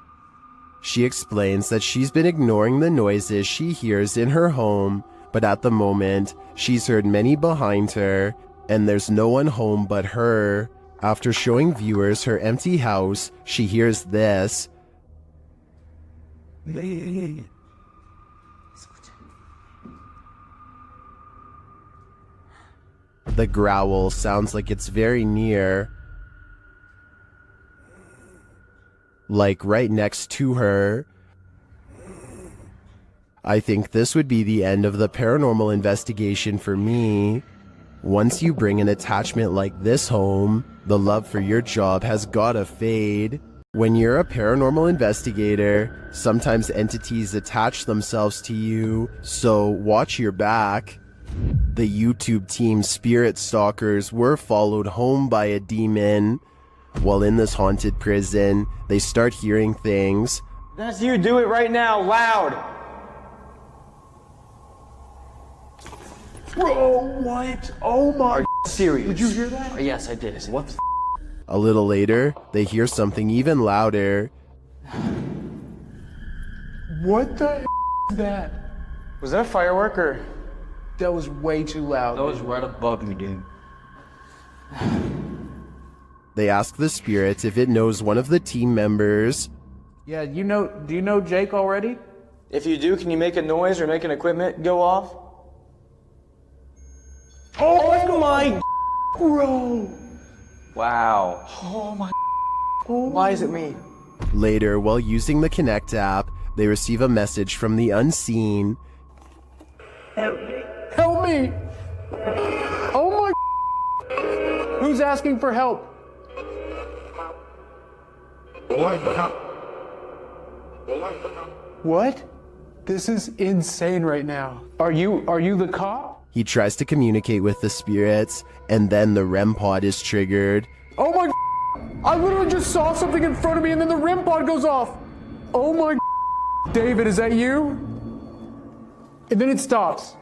Speaker 1: She explains that she's been ignoring the noises she hears in her home, but at the moment, she's heard many behind her, and there's no one home but her. After showing viewers her empty house, she hears this. The growl sounds like it's very near, like right next to her. I think this would be the end of the paranormal investigation for me. Once you bring an attachment like this home, the love for your job has gotta fade. When you're a paranormal investigator, sometimes entities attach themselves to you, so watch your back. The YouTube team Spirit Stalkers were followed home by a demon. While in this haunted prison, they start hearing things.
Speaker 17: That's you, do it right now, loud!
Speaker 11: Bro, what? Oh my
Speaker 20: serious.
Speaker 10: Did you hear that?
Speaker 20: Yes, I did. What the
Speaker 1: A little later, they hear something even louder.
Speaker 20: What the is that? Was that a firework or? That was way too loud.
Speaker 10: That was right above me, dude.
Speaker 1: They ask the spirit if it knows one of the team members.
Speaker 20: Yeah, do you know Jake already? If you do, can you make a noise or make an equipment go off? Oh my bro!
Speaker 14: Wow.
Speaker 20: Oh my Why is it me?
Speaker 1: Later, while using the Connect app, they receive a message from the unseen.
Speaker 20: Help me! Oh my Who's asking for help? What? This is insane right now. Are you the cop?
Speaker 1: He tries to communicate with the spirits, and then the REM pod is triggered.
Speaker 20: Oh my I literally just saw something in front of me and then the REM pod goes off. Oh my David, is that you? And then it stops.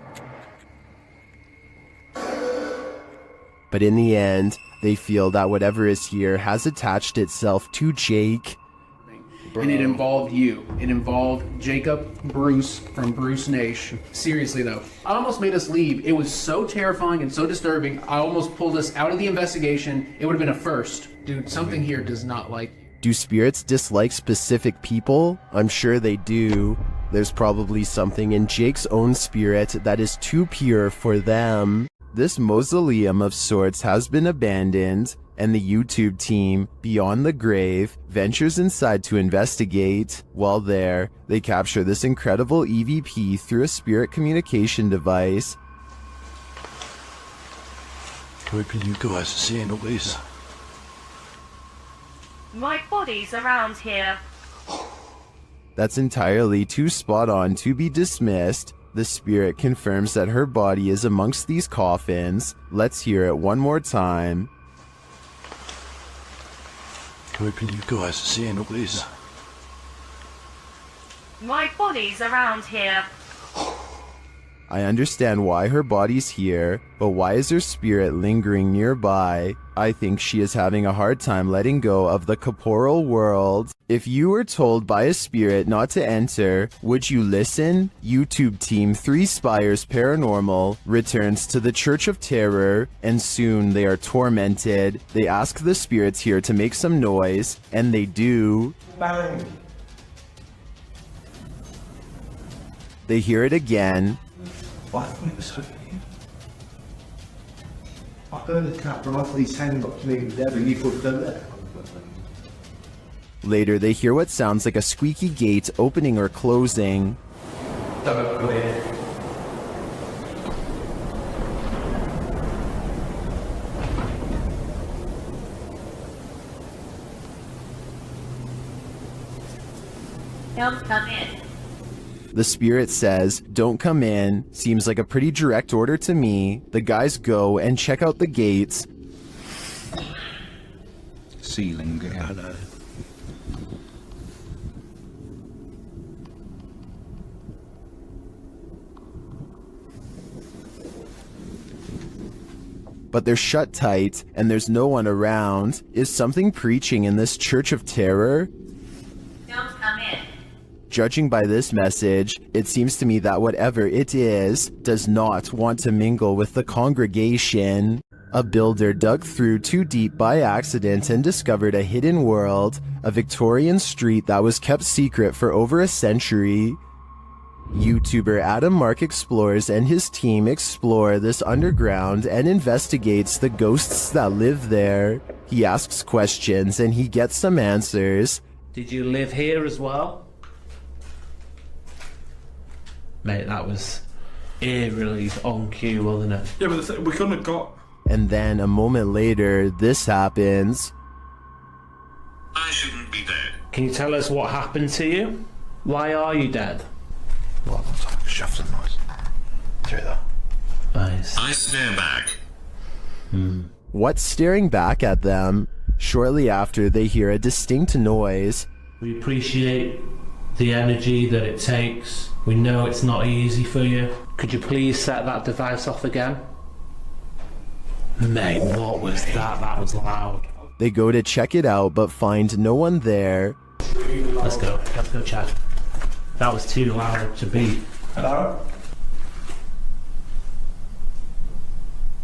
Speaker 1: But in the end, they feel that whatever is here has attached itself to Jake.
Speaker 3: And it involved you. It involved Jacob Bruce from Bruce Nation. Seriously though, I almost made us leave. It was so terrifying and so disturbing. I almost pulled us out of the investigation. It would have been a first. Dude, something here does not like you.
Speaker 1: Do spirits dislike specific people? I'm sure they do. There's probably something in Jake's own spirit that is too pure for them. This mausoleum of sorts has been abandoned, and the YouTube team, Beyond the Grave, ventures inside to investigate. While there, they capture this incredible EVP through a spirit communication device.
Speaker 7: Where can you guys see a noise?
Speaker 22: My body's around here.
Speaker 1: That's entirely too spot on to be dismissed. The spirit confirms that her body is amongst these coffins. Let's hear it one more time.
Speaker 7: Where can you guys see a noise?
Speaker 22: My body's around here.
Speaker 1: I understand why her body's here, but why is her spirit lingering nearby? I think she is having a hard time letting go of the corporal world. If you were told by a spirit not to enter, would you listen? YouTube team 3 Spires Paranormal returns to the Church of Terror, and soon they are tormented. They ask the spirits here to make some noise, and they do.
Speaker 20: Bang.
Speaker 1: They hear it again.
Speaker 19: I heard the cat run off with his hand up to me and Debbie, you put them there.
Speaker 1: Later, they hear what sounds like a squeaky gate opening or closing.
Speaker 19: Don't go here.
Speaker 22: Don't come in.
Speaker 1: The spirit says, "Don't come in." Seems like a pretty direct order to me. The guys go and check out the gates.
Speaker 7: Ceiling, hello.
Speaker 1: But they're shut tight, and there's no one around. Is something preaching in this Church of Terror?
Speaker 22: Don't come in.
Speaker 1: Judging by this message, it seems to me that whatever it is does not want to mingle with the congregation. A builder dug through too deep by accident and discovered a hidden world, a Victorian street that was kept secret for over a century. YouTuber Adam Mark Explores and his team explore this underground and investigates the ghosts that live there. He asks questions and he gets some answers.
Speaker 10: Did you live here as well? Mate, that was eerily on cue, wasn't it?
Speaker 4: Yeah, but we couldn't have got...
Speaker 1: And then a moment later, this happens.
Speaker 10: I shouldn't be dead. Can you tell us what happened to you? Why are you dead?
Speaker 7: Well, that's like a shuffling noise. Through there.
Speaker 10: Nice.
Speaker 12: I stare back.
Speaker 1: What's staring back at them? Shortly after, they hear a distinct noise.
Speaker 10: We appreciate the energy that it takes. We know it's not easy for you. Could you please set that device off again? Mate, what was that? That was loud.
Speaker 1: They go to check it out but find no one there.
Speaker 10: Let's go, Chad. That was too loud to beat. That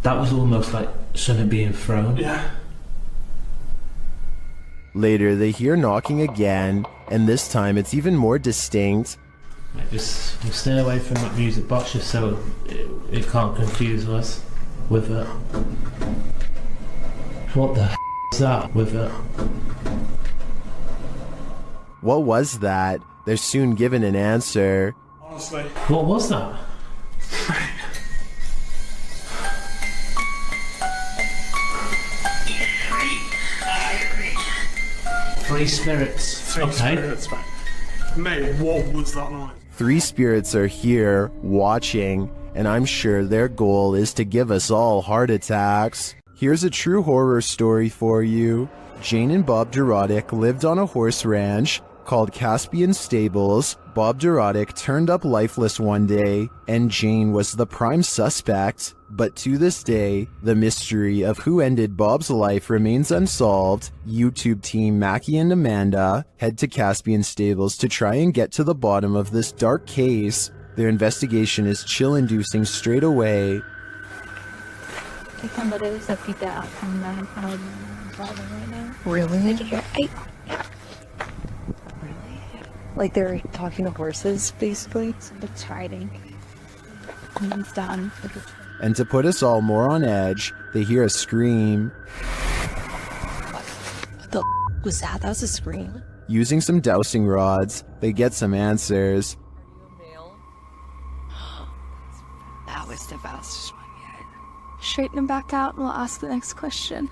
Speaker 10: was almost like something being thrown.
Speaker 4: Yeah.
Speaker 1: Later, they hear knocking again, and this time it's even more distinct.
Speaker 10: Mate, just stay away from that music box just so it can't confuse us with it. What the is that with it?
Speaker 1: What was that? They're soon given an answer.
Speaker 4: Honestly.
Speaker 10: What was that? Three spirits.
Speaker 4: Three spirits, man. Mate, what was that noise?
Speaker 1: 3 spirits are here, watching, and I'm sure their goal is to give us all heart attacks. Here's a true horror story for you. Jane and Bob Dorodic lived on a horse ranch called Caspian Stables. Bob Dorodic turned up lifeless one day, and Jane was the prime suspect. But to this day, the mystery of who ended Bob's life remains unsolved. YouTube team Mackie and Amanda head to Caspian Stables to try and get to the bottom of this dark case. Their investigation is chill-inducing straight away.
Speaker 16: Really? Like they're talking to horses, basically. It's hiding. It's done.
Speaker 1: And to put us all more on edge, they hear a scream.
Speaker 16: What the was that? That was a scream.
Speaker 1: Using some dowsing rods, they get some answers.
Speaker 16: That was the fastest one yet.
Speaker 6: Straighten him back out and we'll ask the next question.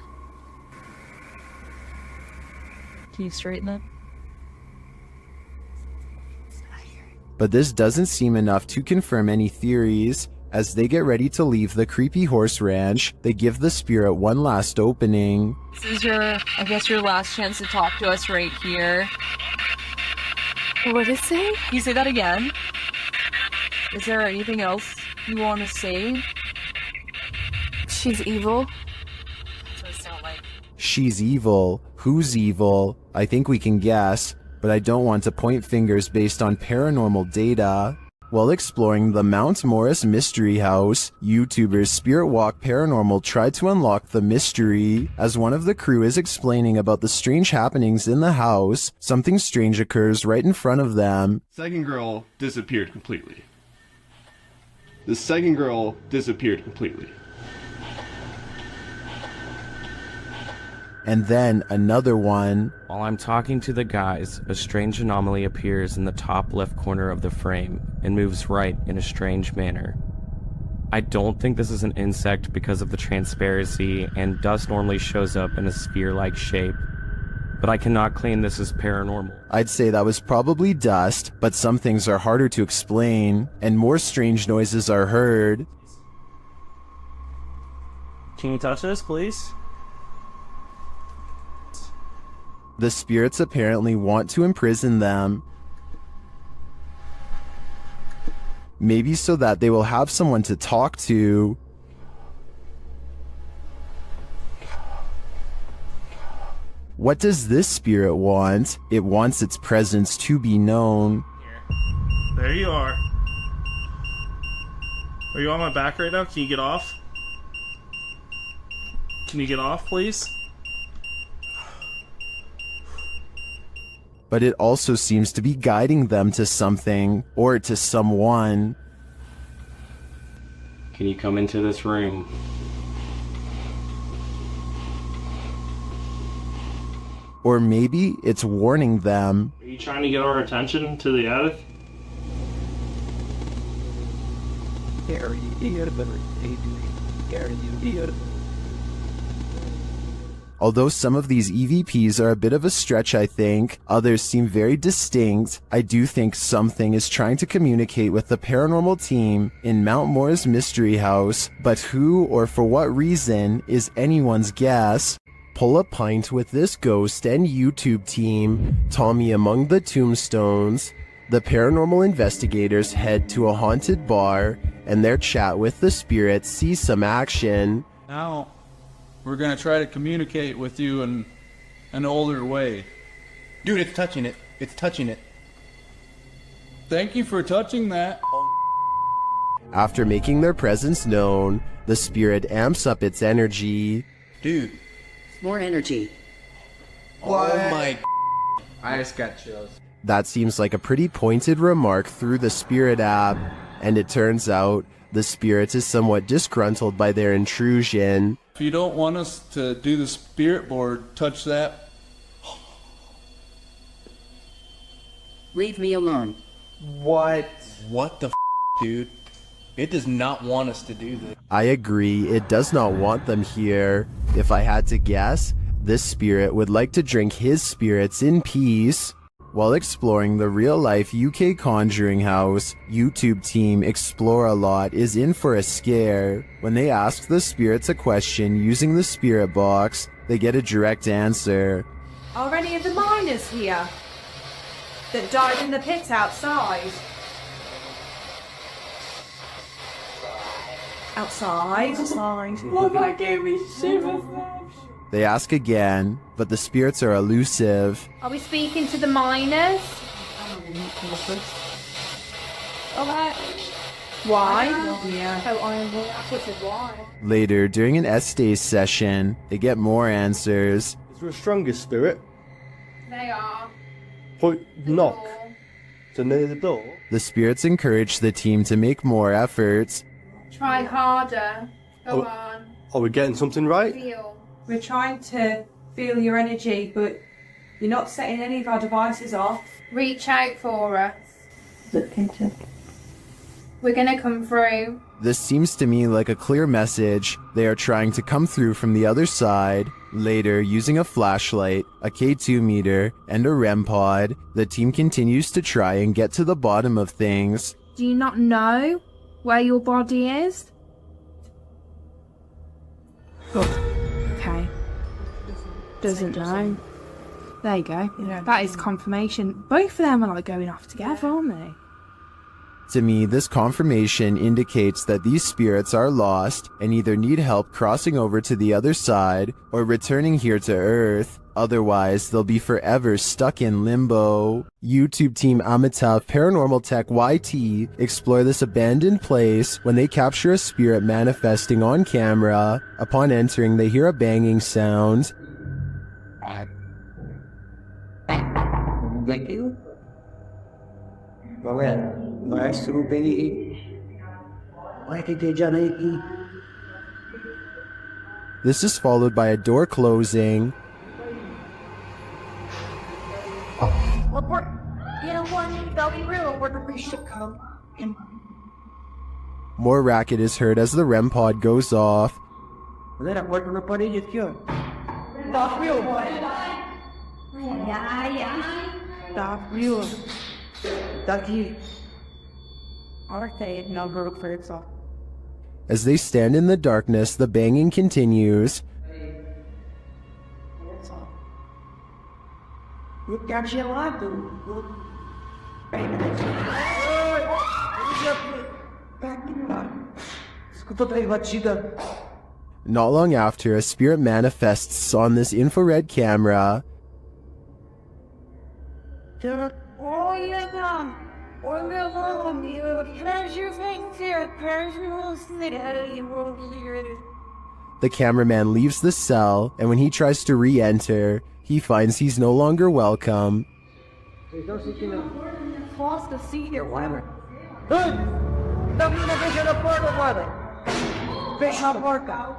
Speaker 16: Can you straighten it?
Speaker 1: But this doesn't seem enough to confirm any theories. As they get ready to leave the creepy horse ranch, they give the spirit one last opening.
Speaker 16: This is I guess your last chance to talk to us right here.
Speaker 6: What did it say?
Speaker 16: Can you say that again? Is there anything else you want to say?
Speaker 6: She's evil.
Speaker 16: That's what it sounds like.
Speaker 1: She's evil. Who's evil? I think we can guess, but I don't want to point fingers based on paranormal data. While exploring the Mount Morris Mystery House, YouTubers Spirit Walk Paranormal tried to unlock the mystery. As one of the crew is explaining about the strange happenings in the house, something strange occurs right in front of them.
Speaker 8: Second girl disappeared completely. The second girl disappeared completely.
Speaker 1: And then another one.
Speaker 12: While I'm talking to the guys, a strange anomaly appears in the top left corner of the frame and moves right in a strange manner. I don't think this is an insect because of the transparency, and dust normally shows up in a sphere-like shape, but I cannot claim this is paranormal.
Speaker 1: I'd say that was probably dust, but some things are harder to explain, and more strange noises are heard.
Speaker 4: Can you touch this, please?
Speaker 1: The spirits apparently want to imprison them. Maybe so that they will have someone to talk to. What does this spirit want? It wants its presence to be known.
Speaker 4: There you are. Are you on my back right now? Can you get off? Can you get off, please?
Speaker 1: But it also seems to be guiding them to something, or to someone.
Speaker 12: Can you come into this room?
Speaker 1: Or maybe it's warning them.
Speaker 4: Are you trying to get our attention to the attic?
Speaker 1: Although some of these EVPs are a bit of a stretch, I think, others seem very distinct, I do think something is trying to communicate with the paranormal team in Mount Morris Mystery House, but who or for what reason is anyone's guess. Pull a pint with this ghost and YouTube team, Tommy among the tombstones. The paranormal investigators head to a haunted bar, and their chat with the spirits sees some action.
Speaker 4: Now,
Speaker 9: We're gonna try to communicate with you in an older way.
Speaker 19: Dude, it's touching it. It's touching it.
Speaker 9: Thank you for touching that.
Speaker 1: After making their presence known, the spirit amps up its energy.
Speaker 19: Dude.
Speaker 13: More energy.
Speaker 19: What? Oh my. I just got chills.
Speaker 1: That seems like a pretty pointed remark through the spirit app, and it turns out the spirit is somewhat disgruntled by their intrusion.
Speaker 9: If you don't want us to do the spirit board, touch that.
Speaker 13: Leave me alone.
Speaker 19: What? What the dude? It does not want us to do this.
Speaker 1: I agree, it does not want them here. If I had to guess, this spirit would like to drink his spirits in peace. While exploring the real-life UK Conjuring House, YouTube team Explore a Lot is in for a scare. When they ask the spirits a question using the spirit box, they get a direct answer.
Speaker 2: Are any of the miners here that died in the pit outside? Outside?
Speaker 17: Well, that gave me shivers.
Speaker 1: They ask again, but the spirits are elusive.
Speaker 2: Are we speaking to the miners? Okay. Why? Yeah. Oh, I said why.
Speaker 1: Later, during an Estays session, they get more answers.
Speaker 18: Is there a strongest spirit?
Speaker 2: They are.
Speaker 18: Point knock. To near the door.
Speaker 1: The spirits encourage the team to make more efforts.
Speaker 2: Try harder. Go on.
Speaker 18: Are we getting something right?
Speaker 2: Feel. We're trying to feel your energy, but you're not setting any of our devices off. Reach out for us. Look into. We're gonna come through.
Speaker 1: This seems to me like a clear message. They are trying to come through from the other side. Later, using a flashlight, a K2 meter, and a REM pod, the team continues to try and get to the bottom of things.
Speaker 2: Do you not know where your body is? Okay. Doesn't know. There you go. That is confirmation. Both of them are like going off together, aren't they?
Speaker 1: To me, this confirmation indicates that these spirits are lost and either need help crossing over to the other side or returning here to Earth. Otherwise, they'll be forever stuck in limbo. YouTube team Amitav Paranormal Tech YT explore this abandoned place when they capture a spirit manifesting on camera. Upon entering, they hear a banging sound.
Speaker 13: Thank you.
Speaker 1: This is followed by a door closing.
Speaker 13: Report. They'll be real. We should come.
Speaker 1: More racket is heard as the REM pod goes off.
Speaker 13: Stop real.
Speaker 1: As they stand in the darkness, the banging continues. Not long after, a spirit manifests on this infrared camera. The cameraman leaves the cell, and when he tries to re-enter, he finds he's no longer welcome.
Speaker 13: Cross the sea here, whatever. Fecha a porta, brother. Fecha a porta.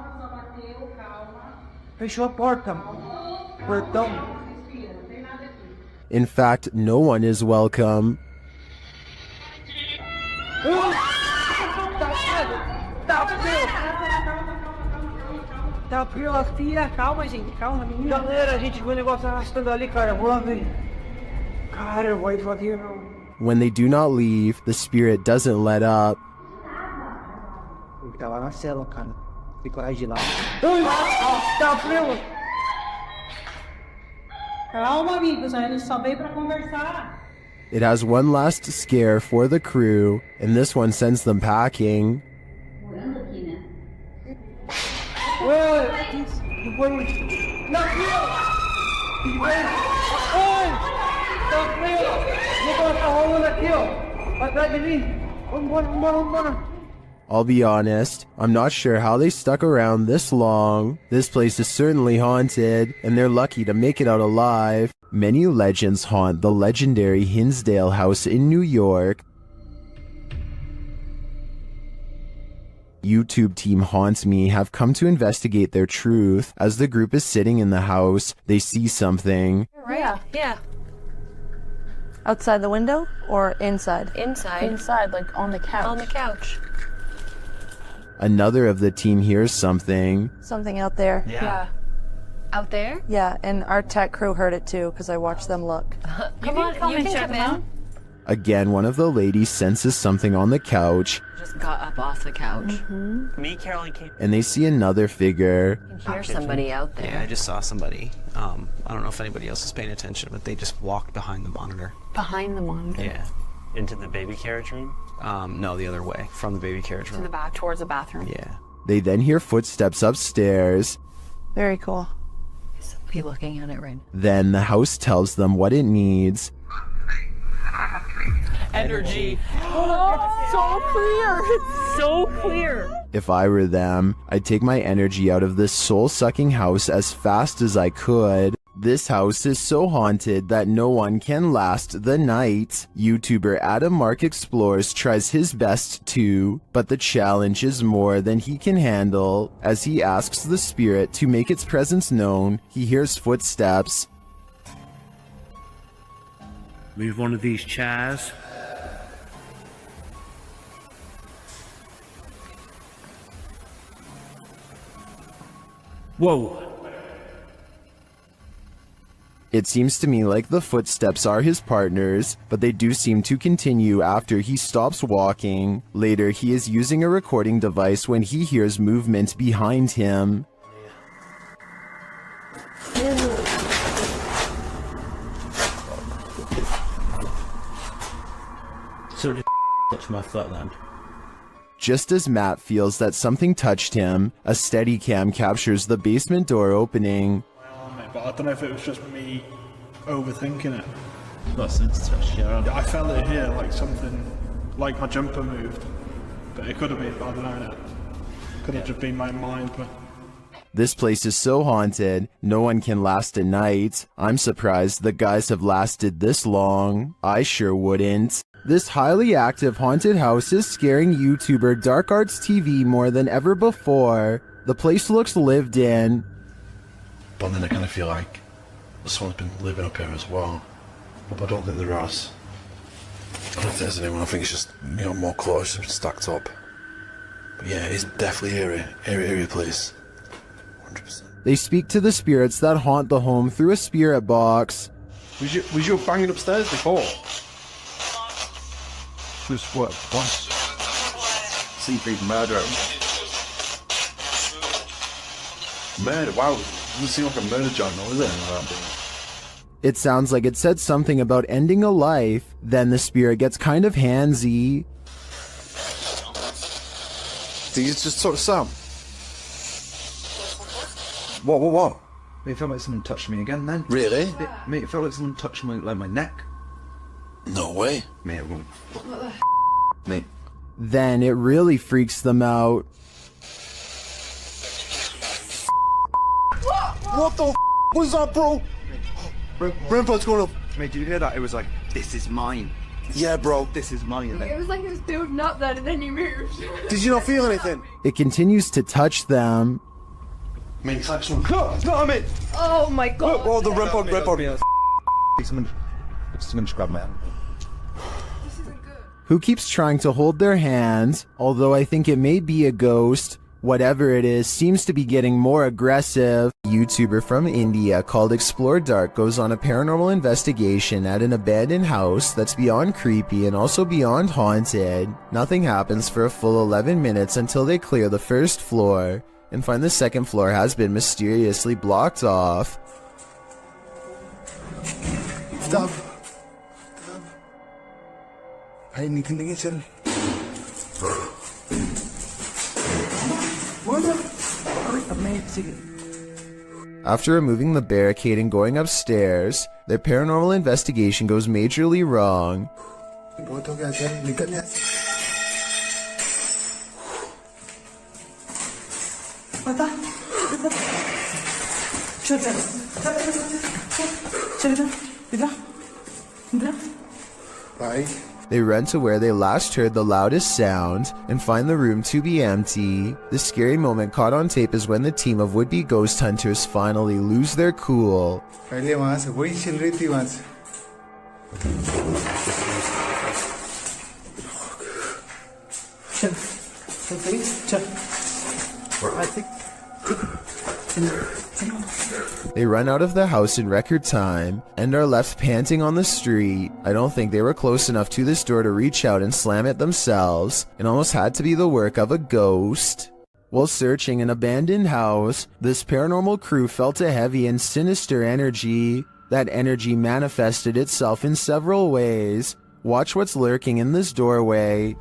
Speaker 13: Fechou a porta. Portão.
Speaker 1: In fact, no one is welcome.
Speaker 17: Tá frio, filha. Calma, gente. Calma, menina. Galera, a gente viu o negócio arrastando ali, cara. Vamos lá ver. Cara, vai aqui, não.
Speaker 1: When they do not leave, the spirit doesn't let up.
Speaker 17: Ele tá lá na cela, cara. Fica lá de lá. Tá frio. Calma, amigos. A gente só veio pra conversar.
Speaker 1: It has one last scare for the crew, and this one sends them packing.
Speaker 17: Macleod! Ay! Macleod! Lupa sa hole aqui, ó. Atrás de mim. Vambora.
Speaker 1: I'll be honest, I'm not sure how they stuck around this long. This place is certainly haunted, and they're lucky to make it out alive. Many legends haunt the legendary Hinsdale House in New York. YouTube team Haunts Me have come to investigate their truth. As the group is sitting in the house, they see something.
Speaker 16: Yeah. Outside the window or inside?
Speaker 5: Inside.
Speaker 16: Inside, like on the couch.
Speaker 5: On the couch.
Speaker 1: Another of the team hears something.
Speaker 16: Something out there.
Speaker 5: Yeah. Out there?
Speaker 16: Yeah, and our tech crew heard it too because I watched them look.
Speaker 5: Come on, you can come in.
Speaker 1: Again, one of the ladies senses something on the couch.
Speaker 5: Just got up off the couch.
Speaker 4: Me, Caroline came.
Speaker 1: And they see another figure.
Speaker 5: You can hear somebody out there.
Speaker 14: Yeah, I just saw somebody. I don't know if anybody else is paying attention, but they just walked behind the monitor.
Speaker 5: Behind the monitor?
Speaker 14: Yeah.
Speaker 4: Into the baby carriage room?
Speaker 14: No, the other way, from the baby carriage room.
Speaker 5: To the back, towards the bathroom.
Speaker 14: Yeah.
Speaker 1: They then hear footsteps upstairs.
Speaker 16: Very cool.
Speaker 5: Is somebody looking at it right now?
Speaker 1: Then the house tells them what it needs.
Speaker 4: Energy.
Speaker 16: So clear! It's so clear!
Speaker 1: If I were them, I'd take my energy out of this soul-sucking house as fast as I could. This house is so haunted that no one can last the night. YouTuber Adam Mark Explores tries his best too, but the challenge is more than he can handle. As he asks the spirit to make its presence known, he hears footsteps.
Speaker 10: Move one of these chairs. Whoa.
Speaker 1: It seems to me like the footsteps are his partners, but they do seem to continue after he stops walking. Later, he is using a recording device when he hears movement behind him.
Speaker 10: So did touch my foot then?
Speaker 1: Just as Matt feels that something touched him, a Steadicam captures the basement door opening.
Speaker 9: But I don't know if it was just me overthinking it.
Speaker 10: Got something to touch your arm.
Speaker 9: Yeah, I felt it here, like something, like my jumper moved. But it could have been, I don't know. Could have just been my mind, but...
Speaker 1: This place is so haunted, no one can last a night. I'm surprised the guys have lasted this long. I sure wouldn't. This highly active haunted house is scaring YouTuber Dark Arts TV more than ever before. The place looks lived in.
Speaker 7: But then I kind of feel like someone's been living up here as well. But I don't think there is. I don't think there's anyone. I think it's just, you know, more clothes stacked up. But yeah, it's definitely eerie place. 100%.
Speaker 1: They speak to the spirits that haunt the home through a spirit box.
Speaker 7: Was you banging upstairs before?
Speaker 11: Just what?
Speaker 7: Seafood murder. Murder? Wow. Doesn't seem like a murder joint, though, is it?
Speaker 1: It sounds like it said something about ending a life. Then the spirit gets kind of handsy.
Speaker 7: Did you just sort of sound? What?
Speaker 15: It felt like someone touched me again then.
Speaker 7: Really?
Speaker 15: Mate, it felt like someone touched like my neck.
Speaker 7: No way.
Speaker 15: Mate, it won't. Mate.
Speaker 1: Then it really freaks them out.
Speaker 7: What the was that, bro? Brainpod's going up.
Speaker 15: Mate, did you hear that? It was like, this is mine.
Speaker 7: Yeah, bro.
Speaker 15: This is mine.
Speaker 6: It was like it was building up then and then you moved.
Speaker 7: Did you not feel anything?
Speaker 1: It continues to touch them.
Speaker 7: Mate, it's like someone... No, it's not me!
Speaker 6: Oh my god.
Speaker 7: Oh, the Brainpod.
Speaker 15: Someone just grabbed my hand.
Speaker 1: Who keeps trying to hold their hand, although I think it may be a ghost. Whatever it is, seems to be getting more aggressive. A YouTuber from India called Explore Dark goes on a paranormal investigation at an abandoned house that's beyond creepy and also beyond haunted. Nothing happens for a full 11 minutes until they clear the first floor and find the second floor has been mysteriously blocked off.
Speaker 7: Stop. Hay anything to get in?
Speaker 1: After removing the barricade and going upstairs, their paranormal investigation goes majorly wrong. They run to where they last heard the loudest sound and find the room to be empty. The scary moment caught on tape is when the team of would-be ghost hunters finally lose their cool. They run out of the house in record time and are left panting on the street. I don't think they were close enough to this door to reach out and slam it themselves. It almost had to be the work of a ghost. While searching an abandoned house, this paranormal crew felt a heavy and sinister energy. That energy manifested itself in several ways. Watch what's lurking in this doorway.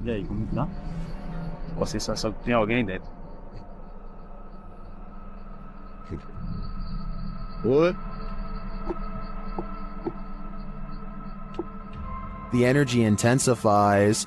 Speaker 4: E aí, como tá? Qual a sensação que tem alguém dentro?
Speaker 1: What? The energy intensifies.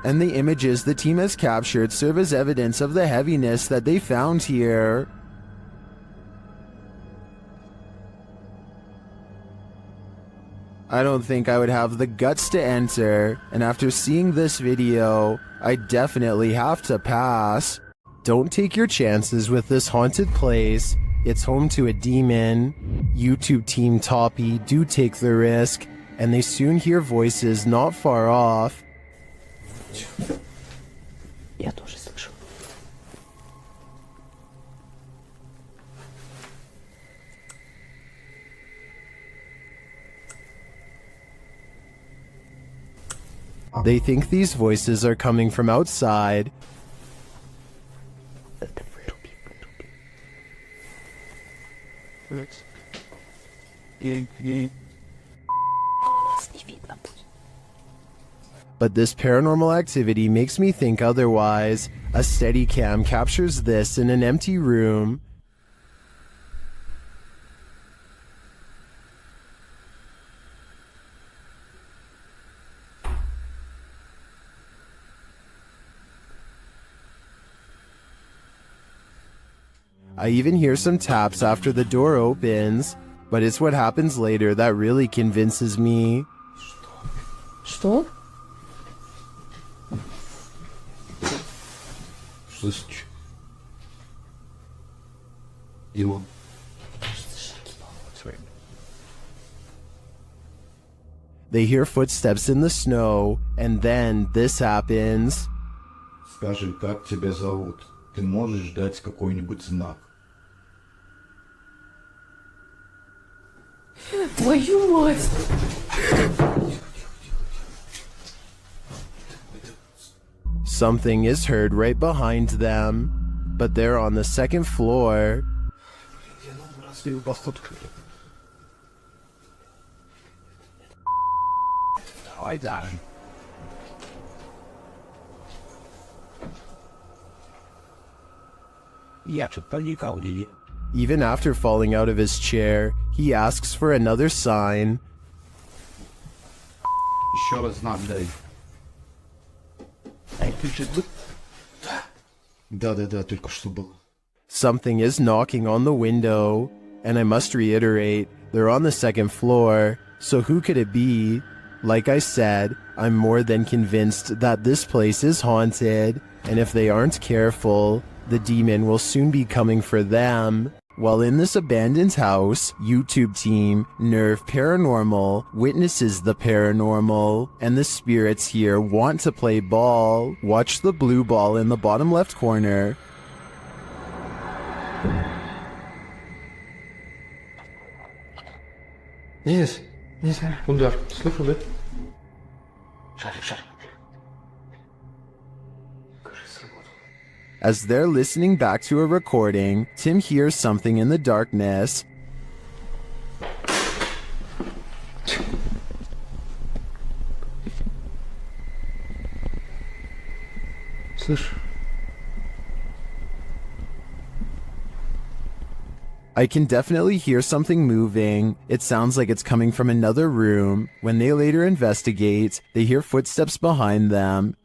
Speaker 1: And the images the team has captured serve as evidence of the heaviness that they found here. I don't think I would have the guts to enter, and after seeing this video, I definitely have to pass. Don't take your chances with this haunted place. It's home to a demon. YouTube team Toppy do take the risk, and they soon hear voices not far off.
Speaker 5: Я тоже слышу.
Speaker 1: They think these voices are coming from outside. But this paranormal activity makes me think otherwise. A steady cam captures this in an empty room. I even hear some taps after the door opens, but it's what happens later that really convinces me.
Speaker 16: Что?
Speaker 7: Слышишь? Его.
Speaker 1: They hear footsteps in the snow, and then this happens.
Speaker 15: Скажи, как тебя зовут? Ты можешь дать какой-нибудь знак?
Speaker 16: Твою мать!
Speaker 1: Something is heard right behind them, but they're on the second floor. Even after falling out of his chair, he asks for another sign.
Speaker 15: Еще раз знак дай. Да, только что было.
Speaker 1: Something is knocking on the window, and I must reiterate, they're on the second floor, so who could it be? Like I said, I'm more than convinced that this place is haunted, and if they aren't careful, the demon will soon be coming for them. While in this abandoned house, YouTube team Nerve Paranormal witnesses the paranormal, and the spirits here want to play ball. Watch the blue ball in the bottom left corner.
Speaker 7: Yes, kom daar. Sluffel dit.
Speaker 1: As they're listening back to a recording, Tim hears something in the darkness. I can definitely hear something moving. It sounds like it's coming from another room. When they later investigate, they hear footsteps behind them.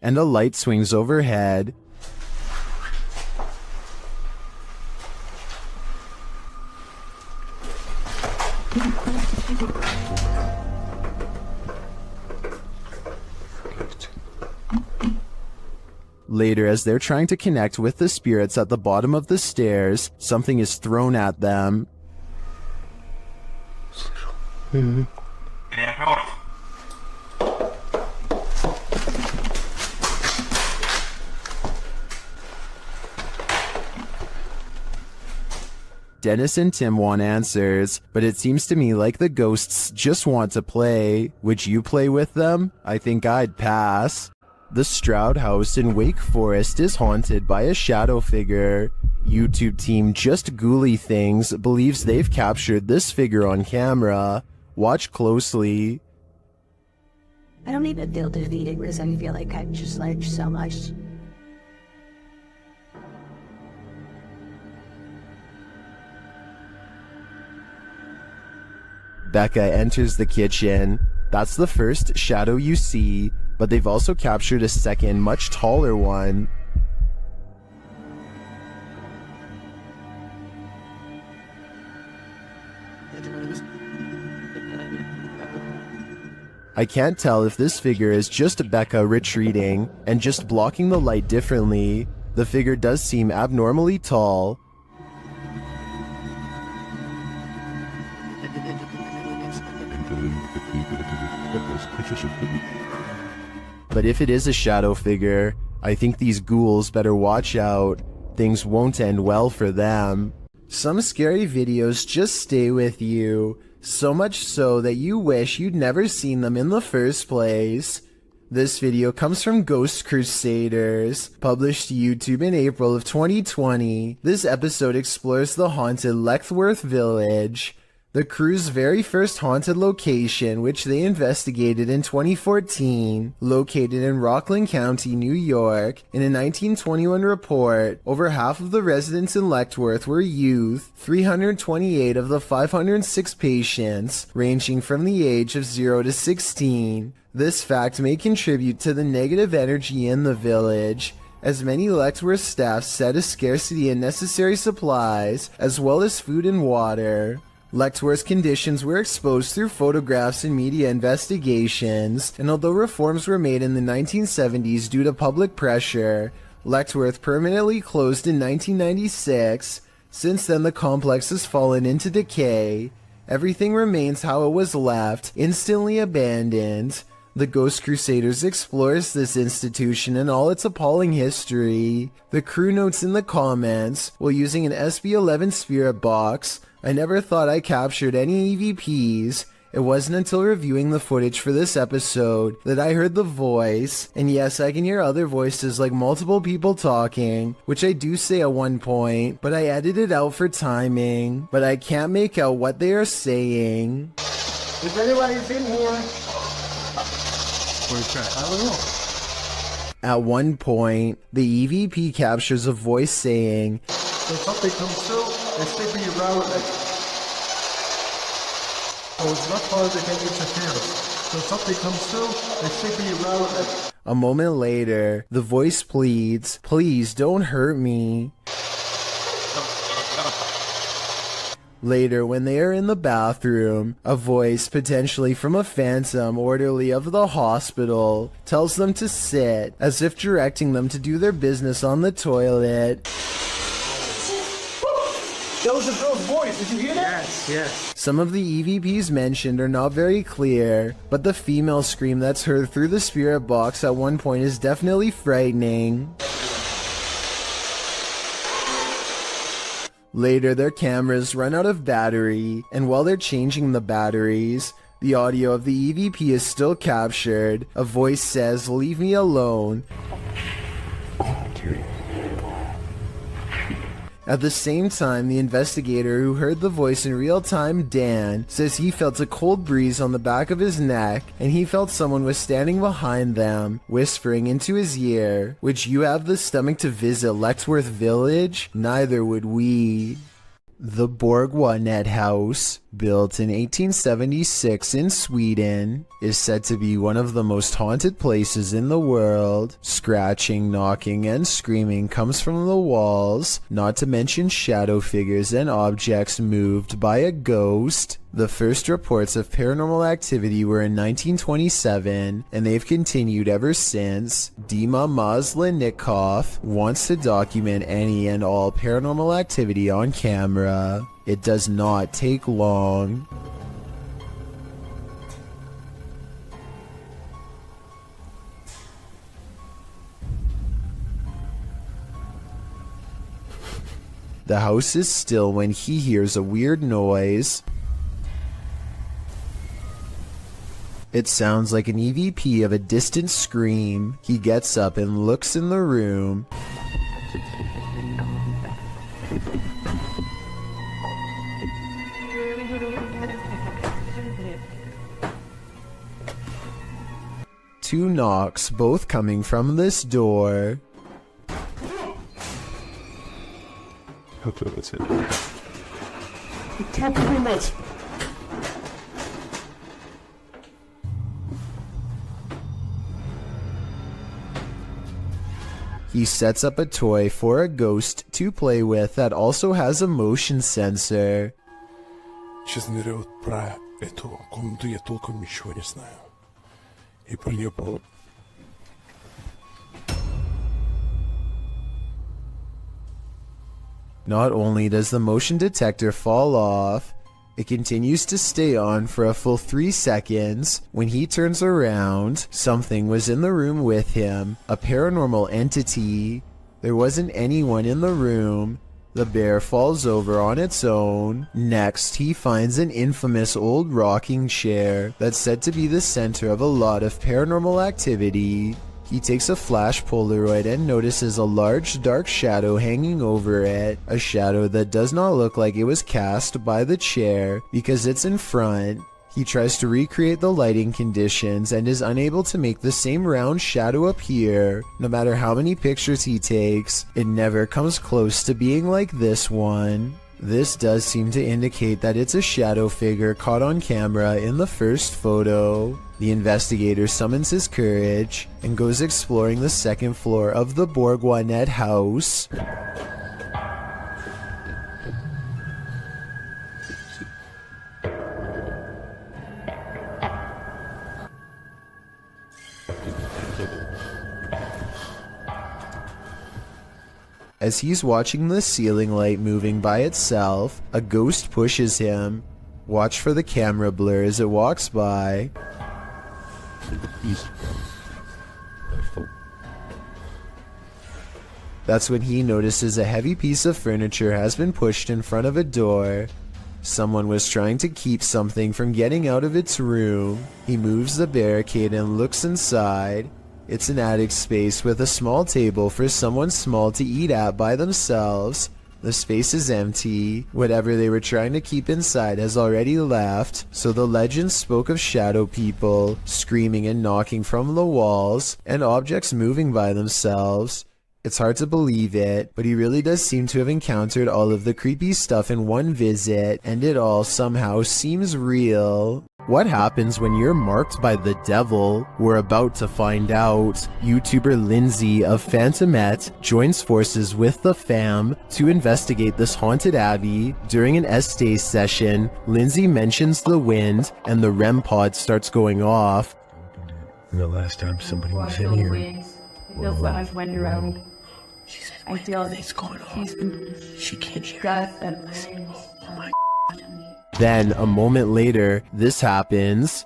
Speaker 1: And a light swings overhead. Later, as they're trying to connect with the spirits at the bottom of the stairs, something is thrown at them. Dennis and Tim want answers, but it seems to me like the ghosts just want to play. Would you play with them? I think I'd pass. The Stroud House in Wake Forest is haunted by a shadow figure. YouTube team Just Ghouly Things believes they've captured this figure on camera. Watch closely.
Speaker 3: I don't even feel defeated because I feel like I've just learned so much.
Speaker 1: Becca enters the kitchen. That's the first shadow you see, but they've also captured a second, much taller one. I can't tell if this figure is just Becca retreating and just blocking the light differently. The figure does seem abnormally tall. But if it is a shadow figure, I think these ghouls better watch out. Things won't end well for them. Some scary videos just stay with you, so much so that you wish you'd never seen them in the first place. This video comes from Ghost Crusaders, published to YouTube in April of 2020. This episode explores the haunted Leckworth Village, the crew's very first haunted location, which they investigated in 2014, located in Rockland County, New York. In a 1921 report, over half of the residents in Leckworth were youth, 328 of the 506 patients, ranging from the age of 0 to 16. This fact may contribute to the negative energy in the village, as many Leckworth staff said a scarcity in necessary supplies, as well as food and water. Leckworth's conditions were exposed through photographs and media investigations, and although reforms were made in the 1970s due to public pressure, Leckworth permanently closed in 1996. Since then, the complex has fallen into decay. Everything remains how it was left, instantly abandoned. The Ghost Crusaders explores this institution and all its appalling history. The crew notes in the comments, while using an SB11 spirit box, I never thought I captured any EVPs. It wasn't until reviewing the footage for this episode that I heard the voice, and yes, I can hear other voices like multiple people talking, which I do say at one point, but I edited out for timing, but I can't make out what they are saying.
Speaker 19: If anybody's in here, I don't know.
Speaker 1: At one point, the EVP captures a voice saying,
Speaker 19: When something comes through, it's sleeping around it. So it's not part of the game interference. When something comes through, it's sleeping around it.
Speaker 1: A moment later, the voice pleads, "Please don't hurt me." Later, when they are in the bathroom, a voice, potentially from a phantom orderly of the hospital, tells them to sit, as if directing them to do their business on the toilet.
Speaker 19: That was a girl's voice, did you hear that?
Speaker 4: Yes.
Speaker 1: Some of the EVPs mentioned are not very clear, but the female scream that's heard through the spirit box at one point is definitely frightening. Later, their cameras run out of battery, and while they're changing the batteries, the audio of the EVP is still captured. A voice says, "Leave me alone." At the same time, the investigator who heard the voice in real time, Dan, says he felt a cold breeze on the back of his neck and he felt someone was standing behind them, whispering into his ear, "Would you have the stomach to visit Lexworth Village? Neither would we." The Borgwanet House, built in 1876 in Sweden, is said to be one of the most haunted places in the world. Scratching, knocking, and screaming comes from the walls, not to mention shadow figures and objects moved by a ghost. The first reports of paranormal activity were in 1927, and they've continued ever since. Dima Maslenikov wants to document any and all paranormal activity on camera. It does not take long. The house is still when he hears a weird noise. It sounds like an EVP of a distant scream. He gets up and looks in the room. Two knocks, both coming from this door. He sets up a toy for a ghost to play with that also has a motion sensor.
Speaker 11: Честно говоря, вот про эту комнату я толком ничего не знаю. И про нее
Speaker 1: Not only does the motion detector fall off, it continues to stay on for a full 3 seconds. When he turns around, something was in the room with him, a paranormal entity. There wasn't anyone in the room. The bear falls over on its own. Next, he finds an infamous old rocking chair that's said to be the center of a lot of paranormal activity. He takes a flash Polaroid and notices a large dark shadow hanging over it, a shadow that does not look like it was cast by the chair because it's in front. He tries to recreate the lighting conditions and is unable to make the same round shadow appear. No matter how many pictures he takes, it never comes close to being like this one. This does seem to indicate that it's a shadow figure caught on camera in the first photo. The investigator summons his courage and goes exploring the second floor of the Borgwanet house. As he's watching the ceiling light moving by itself, a ghost pushes him. Watch for the camera blur as it walks by. That's when he notices a heavy piece of furniture has been pushed in front of a door. Someone was trying to keep something from getting out of its room. He moves the barricade and looks inside. It's an attic space with a small table for someone small to eat at by themselves. The space is empty. Whatever they were trying to keep inside has already left, so the legend spoke of shadow people, screaming and knocking from the walls, and objects moving by themselves. It's hard to believe it, but he really does seem to have encountered all of the creepy stuff in one visit, and it all somehow seems real. What happens when you're marked by the devil? We're about to find out. YouTuber Lindsay of Phantomette joins forces with the fam to investigate this haunted abbey. During an Estee session, Lindsay mentions the wind and the REM pod starts going off.
Speaker 11: The last time somebody was in here.
Speaker 16: It feels like I've went around. I feel it's
Speaker 11: going on. She can't hear.
Speaker 16: Oh my.
Speaker 1: Then, a moment later, this happens.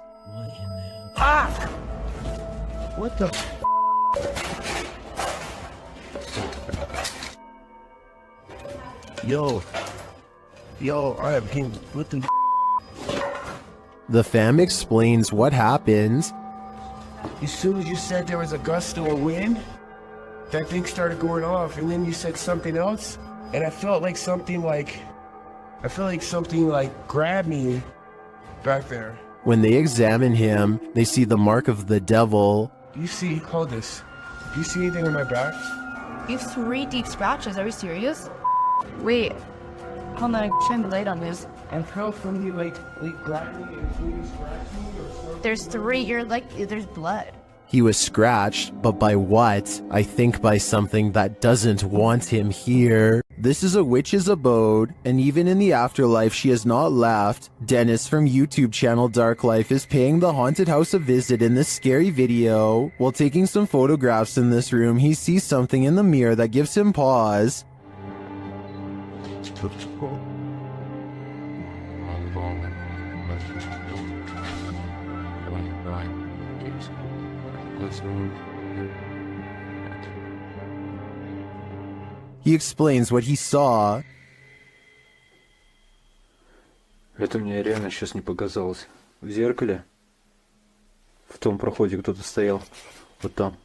Speaker 11: Ah! What the Yo,
Speaker 18: Yo, alright, what the
Speaker 1: The fam explains what happened.
Speaker 20: As soon as you said there was a gust of wind, that thing started going off, and then you said something else, and I felt like something grabbed me back there.
Speaker 1: When they examine him, they see the mark of the devil.
Speaker 20: Do you see, hold this, do you see anything on my back?
Speaker 6: You have 3 deep scratches. Are you serious? Wait. Hold on, shine the light on this.
Speaker 20: And how from you like grabbed me and you scratched me or something?
Speaker 6: There's 3. You're like, there's blood.
Speaker 1: He was scratched, but by what? I think by something that doesn't want him here. This is a witch's abode, and even in the afterlife she has not left. Dennis from YouTube channel Dark Life is paying the haunted house a visit in this scary video. While taking some photographs in this room, he sees something in the mirror that gives him pause. He explains what he saw.
Speaker 21: Это мне реально сейчас не показалось. В зеркале, в том проходе кто-то стоял. Вот там.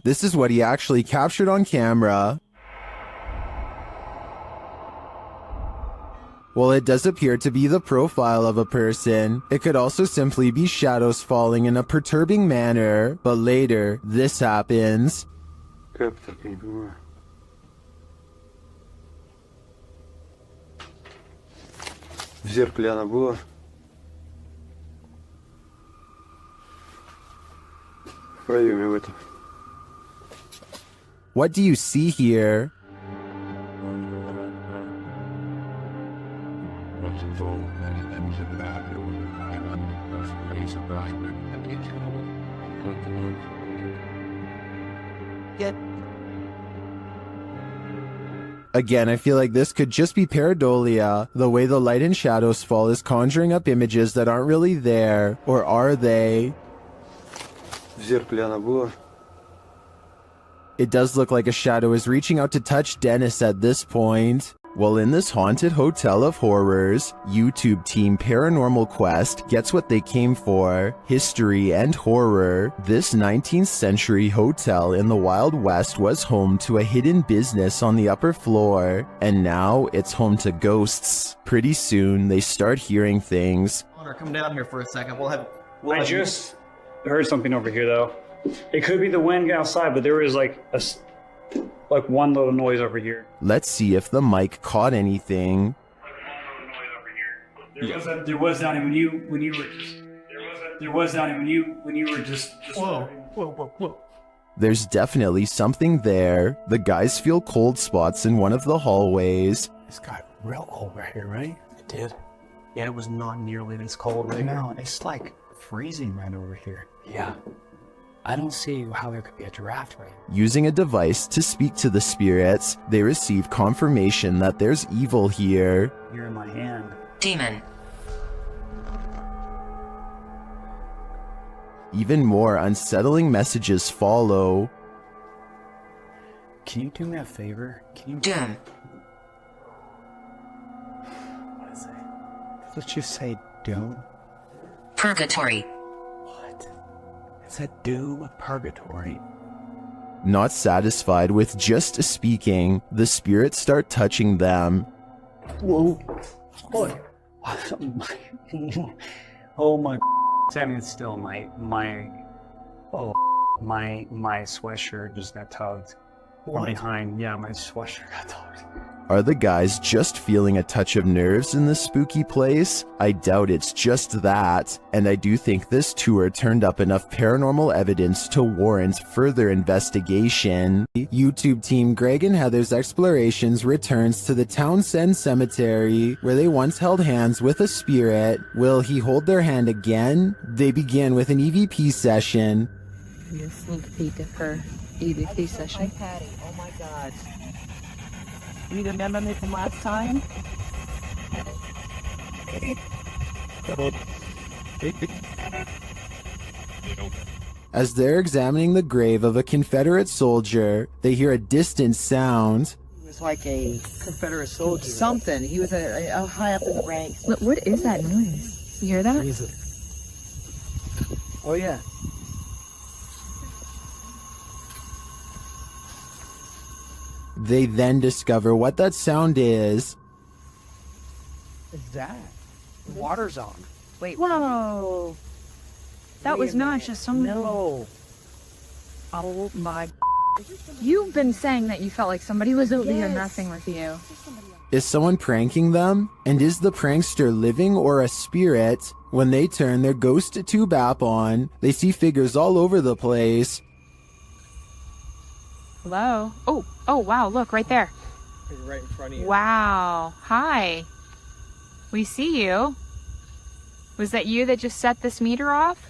Speaker 1: This is what he actually captured on camera. While it does appear to be the profile of a person, it could also simply be shadows falling in a perturbing manner. But later, this happens.
Speaker 21: Как так, я не понимаю. В зеркале она была. В проеме в этом.
Speaker 1: What do you see here? Again, I feel like this could just be pareidolia. The way the light and shadows fall is conjuring up images that aren't really there. Or are they?
Speaker 21: В зеркале она была.
Speaker 1: It does look like a shadow is reaching out to touch Dennis at this point. Well, in this haunted hotel of horrors, YouTube team Paranormal Quest gets what they came for: history and horror. This 19th century hotel in the Wild West was home to a hidden business on the upper floor, and now it's home to ghosts. Pretty soon, they start hearing things.
Speaker 23: Come down here for a second.
Speaker 24: I just heard something over here, though. It could be the wind outside, but there was like one little noise over here.
Speaker 1: Let's see if the mic caught anything.
Speaker 24: There was down when you were just. Whoa.
Speaker 1: There's definitely something there. The guys feel cold spots in one of the hallways.
Speaker 23: It's got real cold right here, right? It did. Yeah, it was not nearly this cold right now. It's like freezing right over here. Yeah. I don't see how there could be a draft right now.
Speaker 1: Using a device to speak to the spirits, they receive confirmation that there's evil here.
Speaker 24: You're in my hand.
Speaker 22: Demon.
Speaker 1: Even more unsettling messages follow.
Speaker 23: Can you do me a favor? Can you...
Speaker 22: Doom.
Speaker 23: What is it? Let's just say doom.
Speaker 22: Purgatory.
Speaker 23: It's a doom purgatory.
Speaker 1: Not satisfied with just speaking, the spirits start touching them.
Speaker 24: Whoa. Oh my standing still, my sweatshirt just got tugged. From behind, yeah, my sweatshirt got tugged.
Speaker 1: Are the guys just feeling a touch of nerves in this spooky place? I doubt it's just that, and I do think this tour turned up enough paranormal evidence to warrant further investigation. YouTube team Greg and Heather's Explorations returns to the Townsend Cemetery, where they once held hands with a spirit. Will he hold their hand again? They begin with an EVP session.
Speaker 16: A sneak peek of her EVP session.
Speaker 17: Hi, Patty. Oh my God. You remember me from last time?
Speaker 1: As they're examining the grave of a Confederate soldier, they hear a distant sound.
Speaker 17: He was like a Confederate soldier. Something. He was a high up in the ranks.
Speaker 6: What is that noise? You hear that?
Speaker 17: Oh yeah.
Speaker 1: They then discover what that sound is.
Speaker 17: What's that? The water's on.
Speaker 16: Wait. Whoa. That was not just some.
Speaker 17: No. Oh my.
Speaker 6: You've been saying that you felt like somebody was over here messing with you.
Speaker 1: Is someone pranking them? And is the prankster living or a spirit? When they turn their ghost tube app on, they see figures all over the place.
Speaker 6: Hello? Oh, wow, look, right there.
Speaker 17: Right in front of you.
Speaker 6: Wow. Hi. We see you. Was that you that just set this meter off?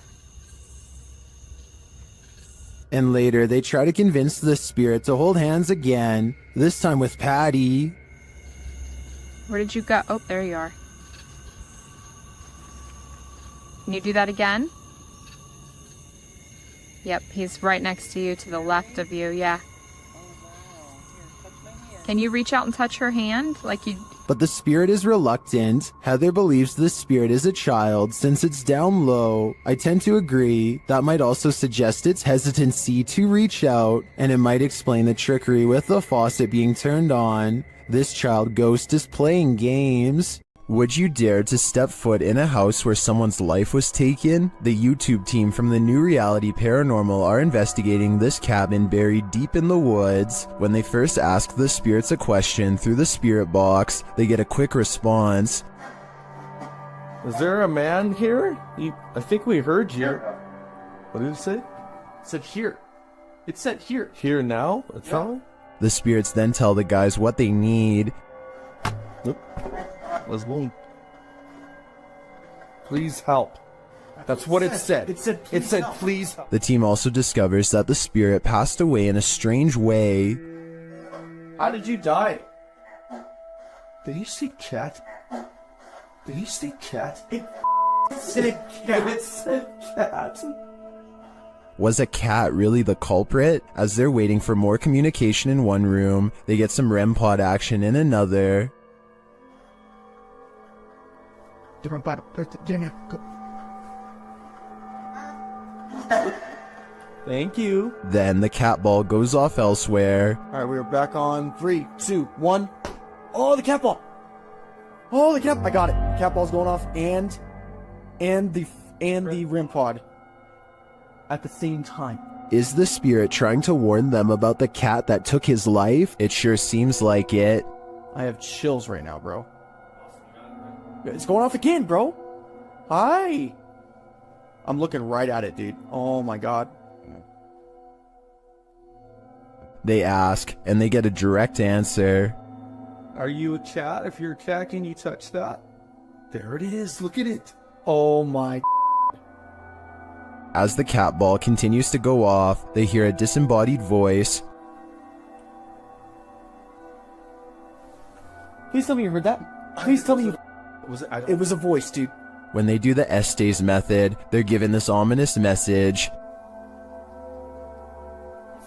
Speaker 1: And later, they try to convince the spirit to hold hands again, this time with Patty.
Speaker 6: Where did you go? Oh, there you are. Can you do that again? Yep, he's right next to you, to the left of you, yeah. Can you reach out and touch her hand? Like you...
Speaker 1: But the spirit is reluctant. Heather believes the spirit is a child since it's down low. I tend to agree. That might also suggest its hesitancy to reach out, and it might explain the trickery with the faucet being turned on. This child ghost is playing games. Would you dare to step foot in a house where someone's life was taken? The YouTube team from the New Reality Paranormal are investigating this cabin buried deep in the woods. When they first ask the spirits a question through the spirit box, they get a quick response.
Speaker 18: Is there a man here? I think we heard you. What did it say? It
Speaker 4: said here. It said here.
Speaker 18: Here now? It's on?
Speaker 1: The spirits then tell the guys what they need.
Speaker 18: Was one. Please help. That's what it said. It said please help.
Speaker 1: The team also discovers that the spirit passed away in a strange way.
Speaker 18: How did you die? Did you see cat? Did you see cat? It said cat. It said cat.
Speaker 1: Was a cat really the culprit? As they're waiting for more communication in one room, they get some REM pod action in another.
Speaker 18: Thank you.
Speaker 1: Then the cat ball goes off elsewhere.
Speaker 19: Alright, we're back on 3, 2, 1. Oh, the cat ball! Oh, the cat! I got it. The cat ball's going off, and the REM pod at the same time.
Speaker 1: Is the spirit trying to warn them about the cat that took his life? It sure seems like it.
Speaker 19: I have chills right now, bro. It's going off again, bro. Hi. I'm looking right at it, dude. Oh my god.
Speaker 1: They ask, and they get a direct answer.
Speaker 18: Are you a cat? If you're a cat, can you touch that? There it is. Look at it. Oh my.
Speaker 1: As the cat ball continues to go off, they hear a disembodied voice.
Speaker 19: Please tell me you heard that. Please tell me you... It was a voice, dude.
Speaker 1: When they do the Estes method, they're given this ominous message.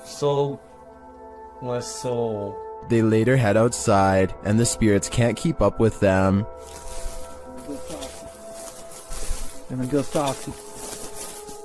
Speaker 18: So, my soul.
Speaker 1: They later head outside, and the spirits can't keep up with them.
Speaker 19: And go talk.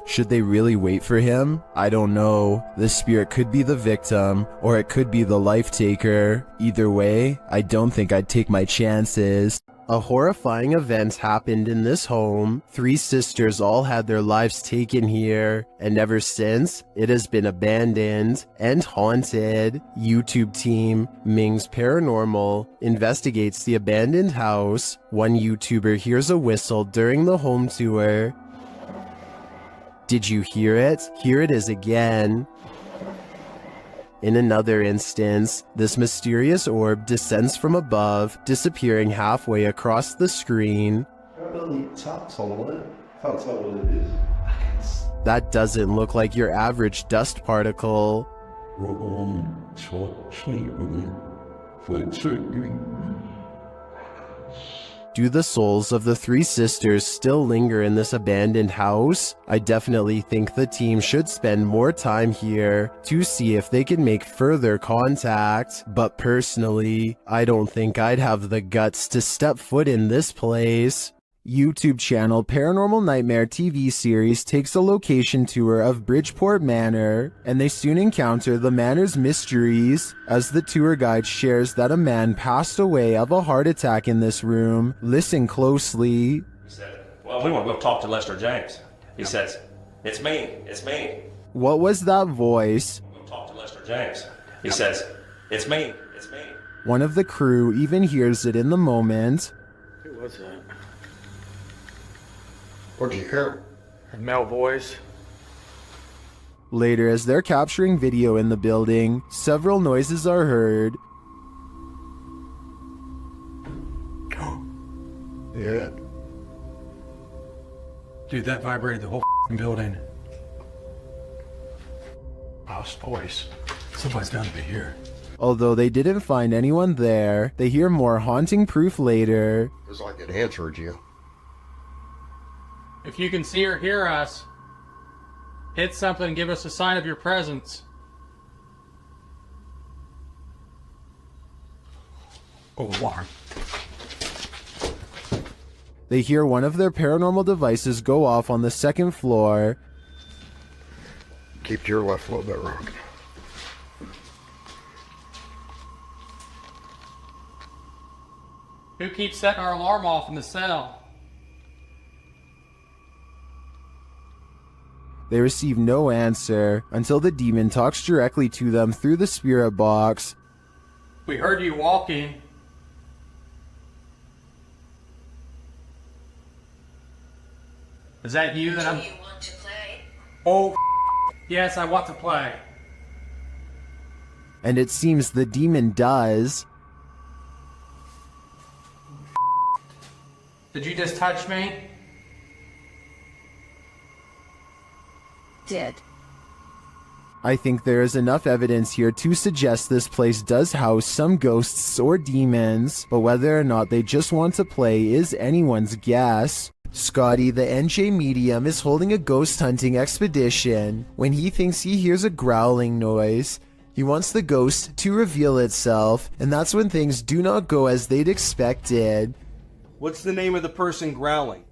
Speaker 1: Should they really wait for him? I don't know. This spirit could be the victim, or it could be the life taker. Either way, I don't think I'd take my chances. A horrifying event happened in this home. 3 sisters all had their lives taken here, and ever since, it has been abandoned and haunted. YouTube team Ming's Paranormal investigates the abandoned house. One YouTuber hears a whistle during the home tour. Did you hear it? Here it is again. In another instance, this mysterious orb descends from above, disappearing halfway across the screen. That doesn't look like your average dust particle. Do the souls of the three sisters still linger in this abandoned house? I definitely think the team should spend more time here to see if they can make further contact, but personally, I don't think I'd have the guts to step foot in this place. YouTube channel Paranormal Nightmare TV series takes a location tour of Bridgeport Manor, and they soon encounter the manor's mysteries as the tour guide shares that a man passed away of a heart attack in this room. Listen closely.
Speaker 2: He said, well, we want to go talk to Lester James. He says, it's me.
Speaker 1: What was that voice?
Speaker 2: We'll talk to Lester James. He says, it's me.
Speaker 1: One of the crew even hears it in the moment.
Speaker 23: Who was that?
Speaker 15: What'd you hear?
Speaker 23: A male voice.
Speaker 1: Later, as they're capturing video in the building, several noises are heard.
Speaker 15: Yeah.
Speaker 23: Dude, that vibrated the whole building. House voice. Somebody's got to be here.
Speaker 1: Although they didn't find anyone there, they hear more haunting proof later.
Speaker 15: It was like it answered you.
Speaker 4: If you can see or hear us, hit something and give us a sign of your presence.
Speaker 23: Alarm.
Speaker 1: They hear one of their paranormal devices go off on the second floor.
Speaker 15: Keep to your left a little bit, Rock.
Speaker 4: Who keeps setting our alarm off in the cell?
Speaker 1: They receive no answer until the demon talks directly to them through the spirit box.
Speaker 4: We heard you walking. Is that you that I'm...
Speaker 22: Do you want to play?
Speaker 4: Oh, yes, I want to play.
Speaker 1: And it seems the demon does.
Speaker 4: Did you just touch me?
Speaker 3: Did.
Speaker 1: I think there is enough evidence here to suggest this place does house some ghosts or demons, but whether or not they just want to play is anyone's guess. Scotty, the NJ medium, is holding a ghost hunting expedition when he thinks he hears a growling noise. He wants the ghost to reveal itself, and that's when things do not go as they'd expected.
Speaker 8: What's the name of the person growling?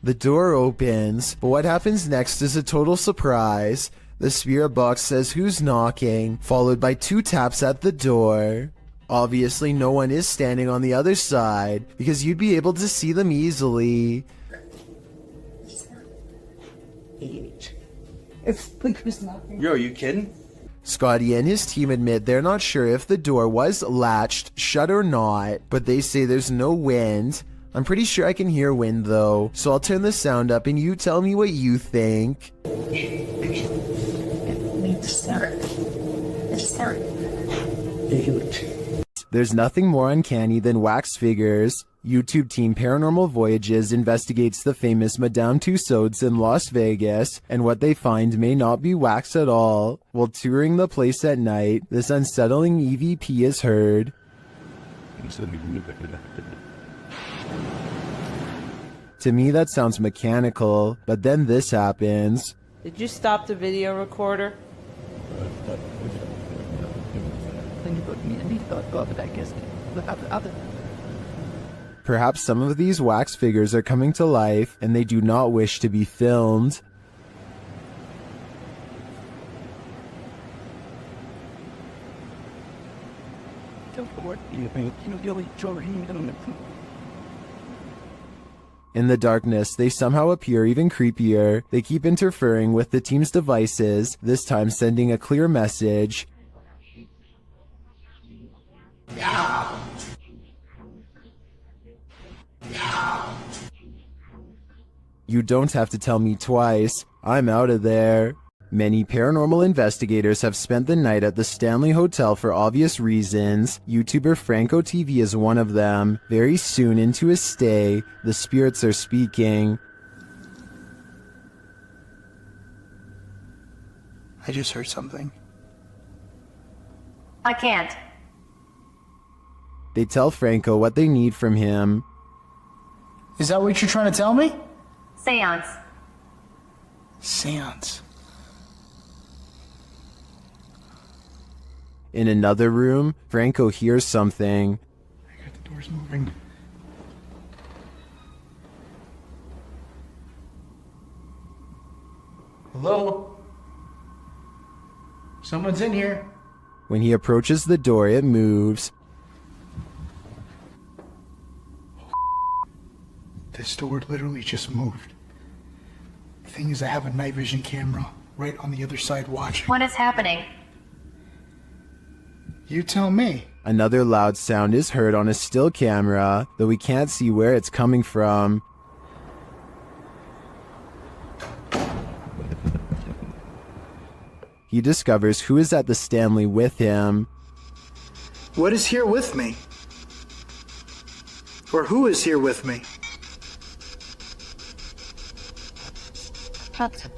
Speaker 1: The door opens, but what happens next is a total surprise. The spirit box says who's knocking, followed by 2 taps at the door. Obviously, no one is standing on the other side, because you'd be able to see them easily.
Speaker 8: Yo, are you kidding?
Speaker 1: Scotty and his team admit they're not sure if the door was latched shut or not, but they say there's no wind. I'm pretty sure I can hear wind though, so I'll turn the sound up and you tell me what you think. There's nothing more uncanny than wax figures. YouTube team Paranormal Voyages investigates the famous Madame Tussauds in Las Vegas, and what they find may not be wax at all. While touring the place at night, this unsettling EVP is heard. To me, that sounds mechanical, but then this happens.
Speaker 5: Did you stop the video recorder?
Speaker 1: Perhaps some of these wax figures are coming to life, and they do not wish to be filmed. In the darkness, they somehow appear even creepier. They keep interfering with the team's devices, this time sending a clear message. You don't have to tell me twice. I'm out of there. Many paranormal investigators have spent the night at the Stanley Hotel for obvious reasons. YouTuber Franco TV is one of them. Very soon into his stay, the spirits are speaking.
Speaker 18: I just heard something.
Speaker 22: I can't.
Speaker 1: They tell Franco what they need from him.
Speaker 18: Is that what you're trying to tell me?
Speaker 22: Seance.
Speaker 18: Seance.
Speaker 1: In another room, Franco hears something.
Speaker 18: The door's moving. Hello? Someone's in here.
Speaker 1: When he approaches the door, it moves.
Speaker 18: This door literally just moved. The thing is, I have a night vision camera right on the other side watching.
Speaker 22: What is happening?
Speaker 18: You tell me.
Speaker 1: Another loud sound is heard on a still camera, though we can't see where it's coming from. He discovers who is at the Stanley with him.
Speaker 18: What is here with me? Or who is here with me? It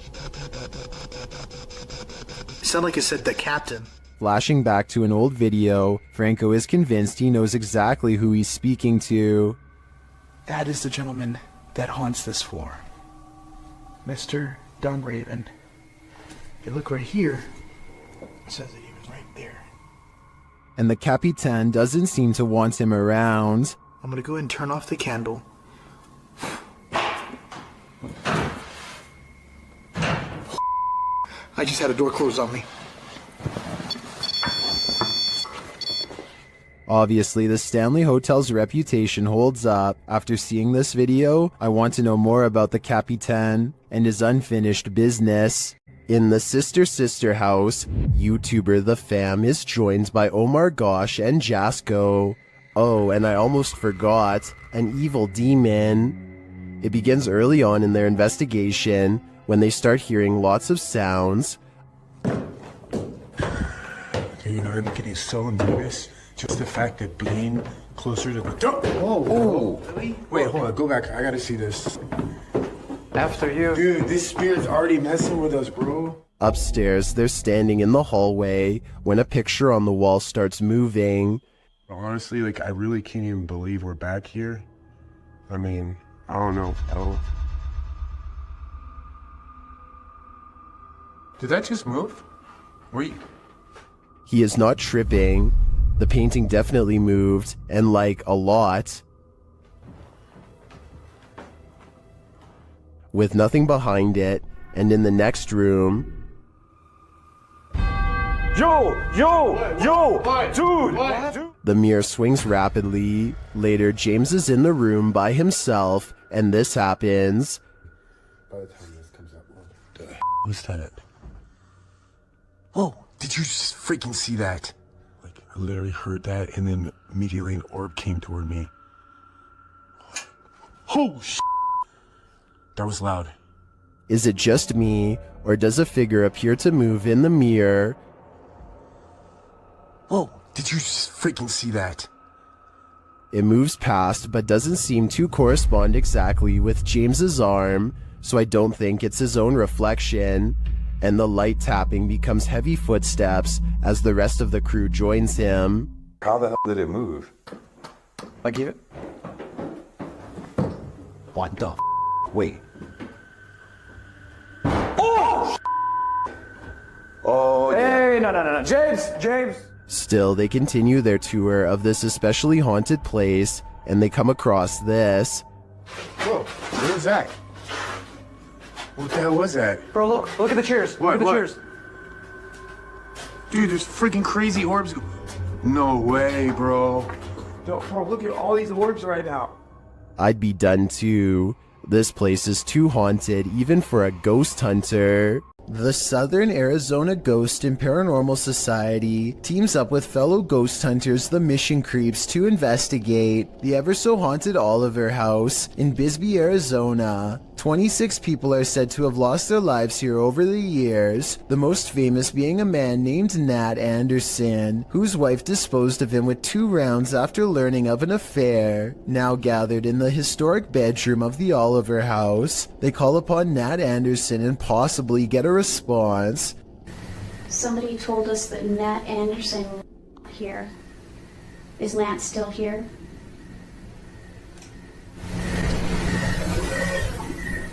Speaker 18: sounded like it said the captain.
Speaker 1: Flashing back to an old video, Franco is convinced he knows exactly who he's speaking to.
Speaker 18: That is the gentleman that haunts this floor. Mr. Dunraven. If you look right here, it says that he was right there.
Speaker 1: And the Capitan doesn't seem to want him around.
Speaker 18: I'm gonna go ahead and turn off the candle. I just had a door closed on me.
Speaker 1: Obviously, the Stanley Hotel's reputation holds up. After seeing this video, I want to know more about the Capitan and his unfinished business. In the Sister house, YouTuber The Fam is joined by Omar Gosh and Jasko. Oh, and I almost forgot, an evil demon. It begins early on in their investigation, when they start hearing lots of sounds.
Speaker 10: You know, I'm getting so nervous. Just the fact that being closer to the door.
Speaker 20: Whoa.
Speaker 10: Really? Wait, hold on. Go back. I gotta see this.
Speaker 20: After you.
Speaker 10: Dude, this spirit's already messing with us, bro.
Speaker 1: Upstairs, they're standing in the hallway when a picture on the wall starts moving.
Speaker 11: Honestly, like, I really can't even believe we're back here. I mean, I don't know.
Speaker 10: Did that just move? Wait.
Speaker 1: He is not tripping. The painting definitely moved, and like a lot. With nothing behind it, and in the next room...
Speaker 2: Dude!
Speaker 1: The mirror swings rapidly. Later, James is in the room by himself, and this happens.
Speaker 10: By the time this comes out, what the was that? Oh, did you just freaking see that? Like, I literally heard that, and then immediately an orb came toward me. Oh, shit. That was loud.
Speaker 1: Is it just me, or does a figure appear to move in the mirror?
Speaker 10: Oh, did you just freaking see that?
Speaker 1: It moves past, but doesn't seem to correspond exactly with James's arm, so I don't think it's his own reflection. And the light tapping becomes heavy footsteps as the rest of the crew joins him.
Speaker 12: How the hell did it move?
Speaker 19: I give it.
Speaker 12: What the Wait. Oh,
Speaker 19: Hey, no. James!
Speaker 1: Still, they continue their tour of this especially haunted place, and they come across this.
Speaker 10: Whoa, what was that? What the hell was that?
Speaker 19: Bro, look at the chairs.
Speaker 10: What?
Speaker 19: Look at the chairs.
Speaker 10: Dude, there's freaking crazy orbs. No way, bro.
Speaker 19: Bro, look at all these orbs right now.
Speaker 1: I'd be done too. This place is too haunted even for a ghost hunter. The Southern Arizona Ghost and Paranormal Society teams up with fellow ghost hunters, the Mission Creeps, to investigate the ever-so-haunted Oliver House in Bisbee, Arizona. 26 people are said to have lost their lives here over the years, the most famous being a man named Nat Anderson, whose wife disposed of him with 2 rounds after learning of an affair. Now gathered in the historic bedroom of the Oliver House, they call upon Nat Anderson and possibly get a response.
Speaker 3: Somebody told us that Nat Anderson was here. Is Lance still here?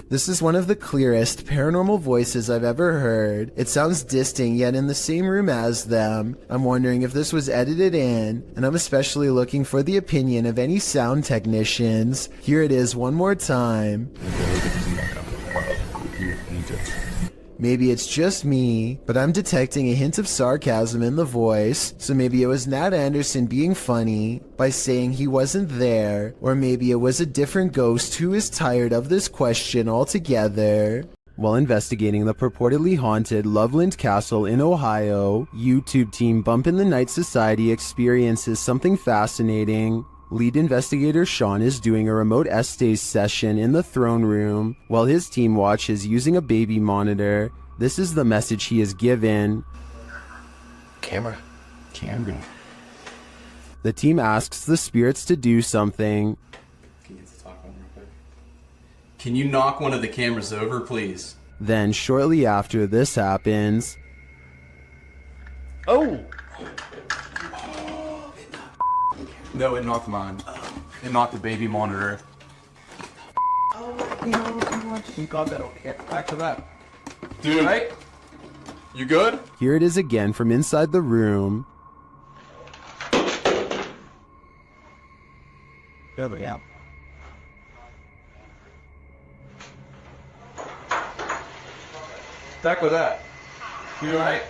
Speaker 1: This is one of the clearest paranormal voices I've ever heard. It sounds distant, yet in the same room as them. I'm wondering if this was edited in, and I'm especially looking for the opinion of any sound technicians. Here it is one more time. Maybe it's just me, but I'm detecting a hint of sarcasm in the voice, so maybe it was Nat Anderson being funny by saying he wasn't there, or maybe it was a different ghost who is tired of this question altogether. While investigating the purportedly haunted Loveland Castle in Ohio, YouTube team Bump in the Night Society experiences something fascinating. Lead investigator Sean is doing a remote Estes session in the throne room while his team watches using a baby monitor. This is the message he is given.
Speaker 12: Camera.
Speaker 1: The team asks the spirits to do something.
Speaker 7: Can you knock one of the cameras over, please?
Speaker 1: Then shortly after this happens,
Speaker 19: Oh! No, it knocked mine. It knocked the baby monitor. Oh, you got that okay. Back to that. Dude, right? You good?
Speaker 1: here it is again from inside the room.
Speaker 19: Yeah. Back with that. You alright?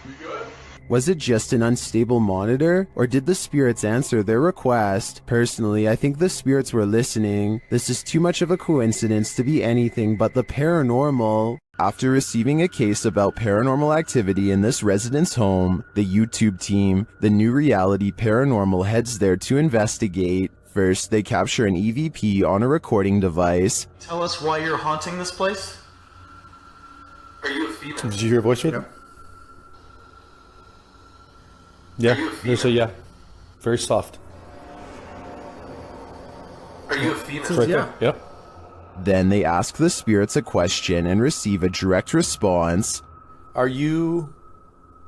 Speaker 19: You good?
Speaker 1: Was it just an unstable monitor, or did the spirits answer their request? Personally, I think the spirits were listening. This is too much of a coincidence to be anything but the paranormal. After receiving a case about paranormal activity in this resident's home, the YouTube team, the New Reality Paranormal, heads there to investigate. First, they capture an EVP on a recording device.
Speaker 9: Tell us why you're haunting this place? Are you a female?
Speaker 13: Did you hear a voice read? Yeah, there's a yeah. Very soft.
Speaker 9: Are you a female?
Speaker 13: It's right there. Yep.
Speaker 1: Then they ask the spirits a question and receive a direct response.
Speaker 13: Are you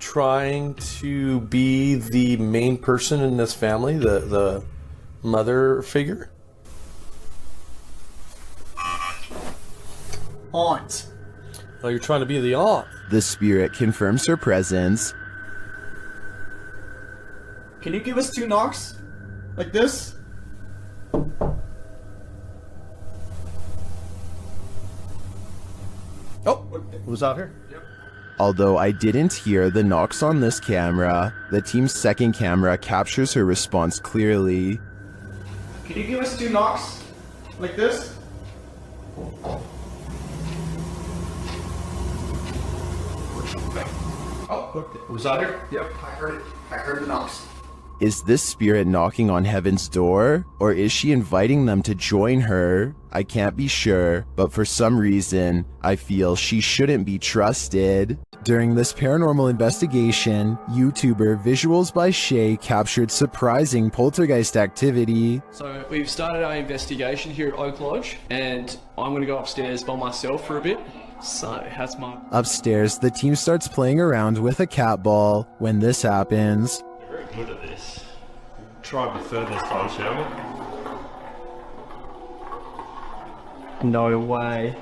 Speaker 13: trying to be the main person in this family, the mother figure?
Speaker 9: Aunt.
Speaker 13: Oh, you're trying to be the aunt.
Speaker 1: The spirit confirms her presence.
Speaker 19: Can you give us 2 knocks? Like this? Oh,
Speaker 13: was out here?
Speaker 19: Yep.
Speaker 1: Although I didn't hear the knocks on this camera, the team's second camera captures her response clearly.
Speaker 19: Can you give us 2 knocks? Like this? Oh,
Speaker 13: was out here?
Speaker 19: Yep, I heard it. I heard the knocks.
Speaker 1: Is this spirit knocking on heaven's door, or is she inviting them to join her? I can't be sure, but for some reason, I feel she shouldn't be trusted. During this paranormal investigation, YouTuber Visuals by Shay captured surprising poltergeist activity.
Speaker 14: So we've started our investigation here at Oak Lodge, and I'm going to go upstairs by myself for a bit. So, how's my...
Speaker 1: Upstairs, the team starts playing around with a cat ball. When this happens,
Speaker 2: You're very good at this. Try a bit further this time, shall we?
Speaker 4: No way.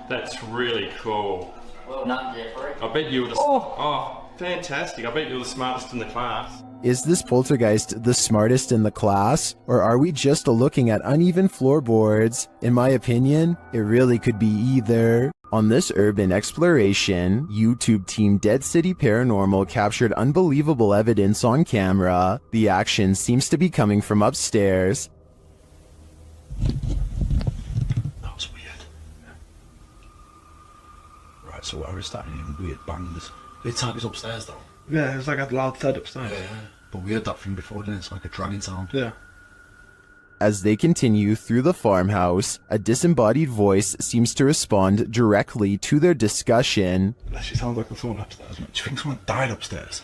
Speaker 2: That's really cool.
Speaker 9: Well done, Jeffrey.
Speaker 2: I bet you were the... Oh, fantastic. I bet you were the smartest in the class.
Speaker 1: is this poltergeist the smartest in the class, or are we just looking at uneven floorboards? In my opinion, it really could be either. On this urban exploration, YouTube team Dead City Paranormal captured unbelievable evidence on camera. The action seems to be coming from upstairs.
Speaker 15: That was weird. Right, so I was starting hearing weird bangs. It's like it's upstairs though.
Speaker 18: Yeah, it's like a loud thud upstairs.
Speaker 15: Yeah, but we heard that thing before, didn't it? It's like a dragging sound.
Speaker 18: Yeah.
Speaker 1: As they continue through the farmhouse, a disembodied voice seems to respond directly to their discussion.
Speaker 18: That actually sounds like someone upstairs.
Speaker 15: Do you think someone died upstairs?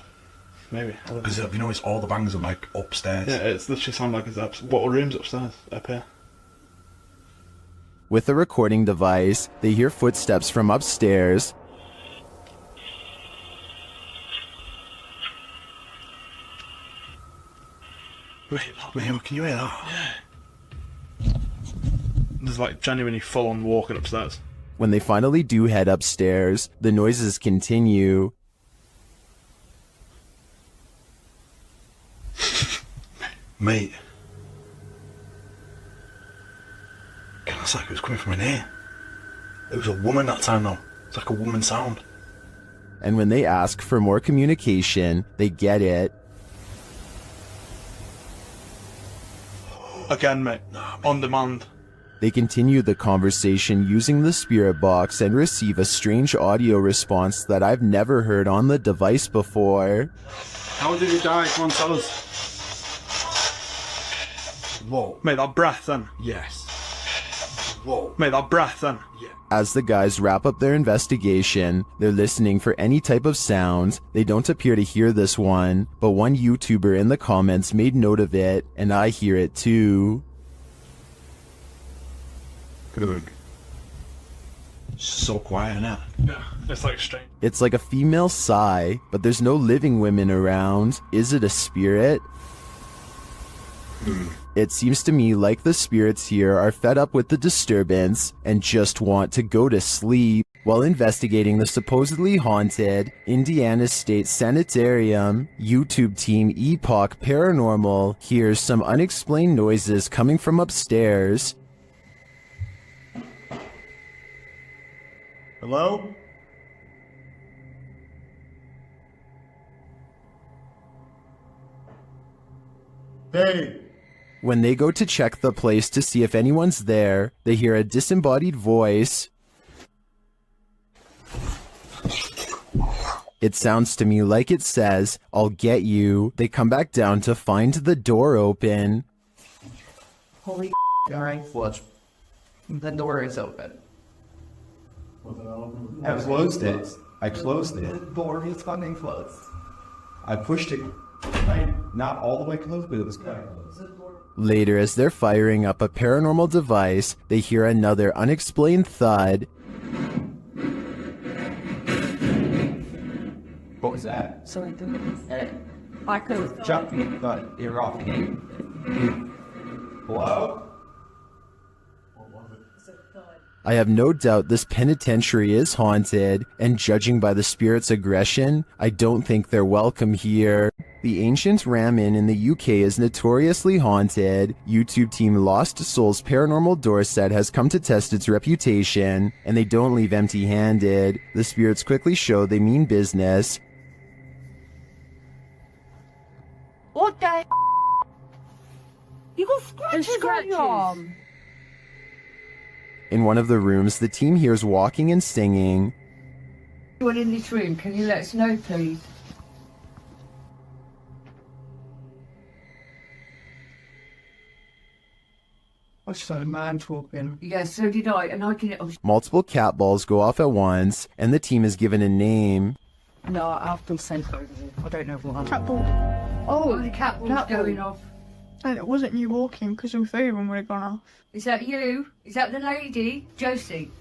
Speaker 18: Maybe.
Speaker 15: Because you know, it's all the bangs are like upstairs.
Speaker 18: Yeah, it's literally sound like it's what room's upstairs up here.
Speaker 1: With a recording device, they hear footsteps from upstairs.
Speaker 4: Wait, man, can you hear that? Yeah. There's like genuinely full-on walking upstairs.
Speaker 1: When they finally do head upstairs, the noises continue.
Speaker 10: Mate. It's like it was coming from in here. It was a woman that time though. It's like a woman sound.
Speaker 1: And when they ask for more communication, they get it.
Speaker 4: Again, mate. On demand.
Speaker 1: They continue the conversation using the spirit box and receive a strange audio response that I've never heard on the device before.
Speaker 4: How did he die? Come on, tell us.
Speaker 18: Whoa.
Speaker 4: Mate, that breath then.
Speaker 18: Yes. Whoa.
Speaker 4: Mate, that breath then.
Speaker 18: Yeah.
Speaker 1: As the guys wrap up their investigation, they're listening for any type of sound. They don't appear to hear this one, but one YouTuber in the comments made note of it, and I hear it too.
Speaker 10: Good. So quiet now.
Speaker 4: Yeah, it's like strange.
Speaker 1: It's like a female sigh, but there's no living women around. Is it a spirit? It seems to me like the spirits here are fed up with the disturbance and just want to go to sleep. While investigating the supposedly haunted Indiana State Sanitarium, YouTube team Epoch Paranormal hears some unexplained noises coming from upstairs.
Speaker 18: Hello? Hey!
Speaker 1: When they go to check the place to see if anyone's there, they hear a disembodied voice. It sounds to me like it says, "I'll get you." They come back down to find the door open.
Speaker 16: Holy alright, watch. The door is open.
Speaker 15: I closed it. I closed
Speaker 16: The
Speaker 15: it.
Speaker 16: door is fucking closed.
Speaker 15: I pushed it. Not all the way closed, but it was quite close.
Speaker 1: Later, as they're firing up a paranormal device, they hear another unexplained thud.
Speaker 15: What was that?
Speaker 16: Sorry, I could.
Speaker 15: Chuck, you're off. Hello?
Speaker 1: I have no doubt this penitentiary is haunted, and judging by the spirit's aggression, I don't think they're welcome here. The ancient Ram Inn in the UK is notoriously haunted. YouTube team Lost Souls Paranormal Dorset has come to test its reputation, and they don't leave empty-handed. The spirits quickly show they mean business.
Speaker 3: What the? You got scratches on your arm.
Speaker 1: In one of the rooms, the team hears walking and singing.
Speaker 3: Anyone in this room, can you let us know, please?
Speaker 16: I saw a man talking.
Speaker 3: Yeah, so did I, and I can...
Speaker 1: Multiple cat balls go off at once, and the team is given a name.
Speaker 16: No, I've been sent over here. I don't know what.
Speaker 17: Cat ball.
Speaker 3: Oh, the cat ball's going off.
Speaker 17: And it wasn't you walking because all three of them would have gone off.
Speaker 3: Is that you? Is that the lady? Josie.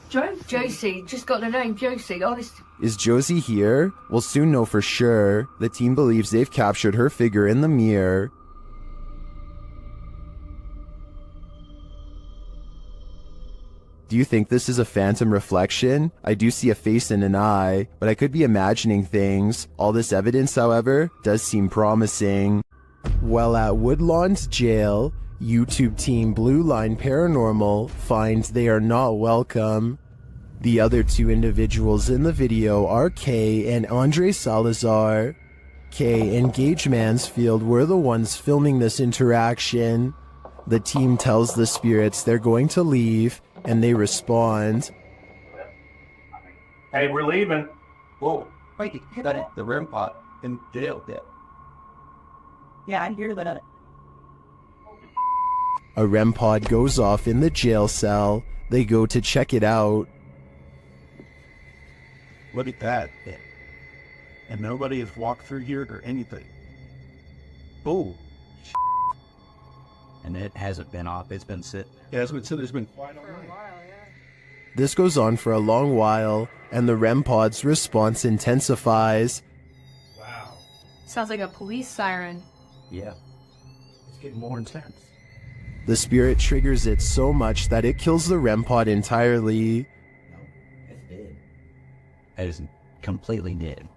Speaker 3: Josie, just got the name Josie, honest.
Speaker 1: Is Josie here? We'll soon know for sure. The team believes they've captured her figure in the mirror. Do you think this is a phantom reflection? I do see a face and an eye, but I could be imagining things. All this evidence, however, does seem promising. While at Woodlawn's jail, YouTube team Blue Line Paranormal finds they are not welcome. The other two individuals in the video are Kay and Andre Salazar. Kay and Gage Mansfield were the ones filming this interaction. The team tells the spirits they're going to leave, and they respond.
Speaker 4: Hey, we're leaving.
Speaker 18: Whoa. Wait, that the REM pod in jail. Yeah.
Speaker 16: Yeah, I hear that.
Speaker 1: A REM pod goes off in the jail cell. They go to check it out.
Speaker 18: Look at that. And nobody has walked through here or anything. Oh.
Speaker 21: And it hasn't been off. It's been sitting.
Speaker 18: Yeah, that's what it said. There's been quite a while.
Speaker 1: This goes on for a long while, and the REM pod's response intensifies.
Speaker 6: Sounds like a police siren.
Speaker 21: Yeah.
Speaker 18: getting more intense.
Speaker 1: The spirit triggers it so much that it kills the REM pod entirely.
Speaker 21: It's dead. It is completely dead.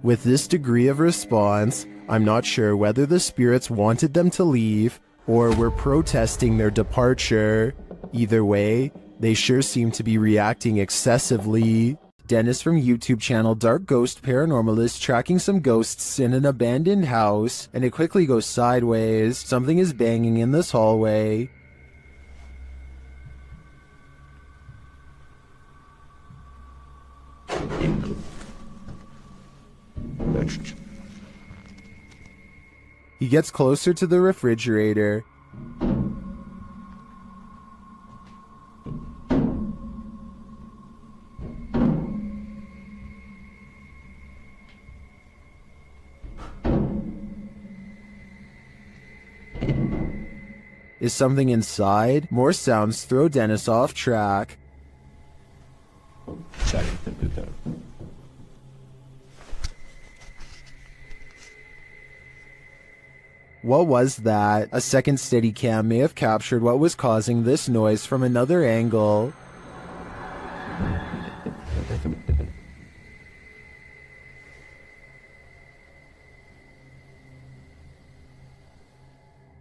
Speaker 1: With this degree of response, I'm not sure whether the spirits wanted them to leave or were protesting their departure. Either way, they sure seem to be reacting excessively. Dennis from YouTube channel Dark Ghost Paranormal is tracking some ghosts in an abandoned house, and it quickly goes sideways. Something is banging in this hallway. He gets closer to the refrigerator. Is something inside? More sounds throw Dennis off track. What was that? A second Steadicam may have captured what was causing this noise from another angle.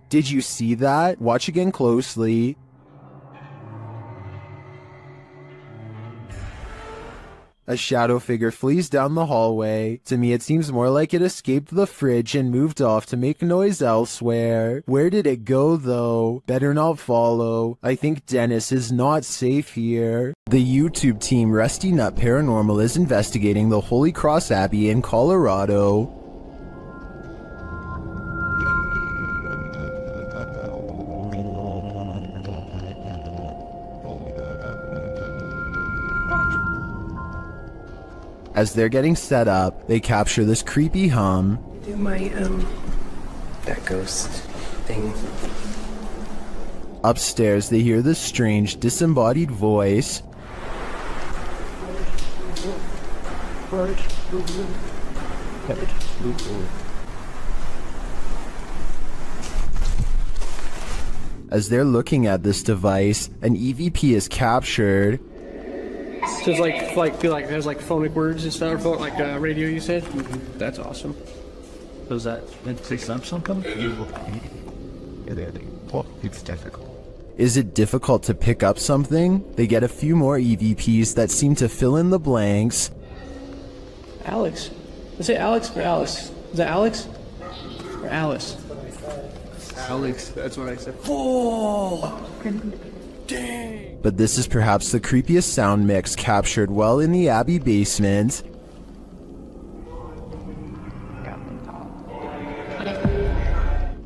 Speaker 1: Did you see that? Watch again closely. A shadow figure flees down the hallway. To me, it seems more like it escaped the fridge and moved off to make noise elsewhere. Where did it go, though? Better not follow. I think Dennis is not safe here. The YouTube team Rusty Nut Paranormal is investigating the Holy Cross Abbey in Colorado. As they're getting set up, they capture this creepy hum.
Speaker 5: Do my, that ghost thing.
Speaker 1: Upstairs, they hear this strange, disembodied voice. As they're looking at this device, an EVP is captured.
Speaker 14: So it's like there's like phonic words and stuff, like radio you said? That's awesome.
Speaker 21: So is that meant to say something? It's difficult.
Speaker 1: Is it difficult to pick up something? They get a few more EVPs that seem to fill in the blanks.
Speaker 14: Alex. Is it Alex or Alice? Is that Alex? Or Alice? Alex, that's what I said. Oh! Dang!
Speaker 1: But this is perhaps the creepiest sound mix captured well in the Abbey basement.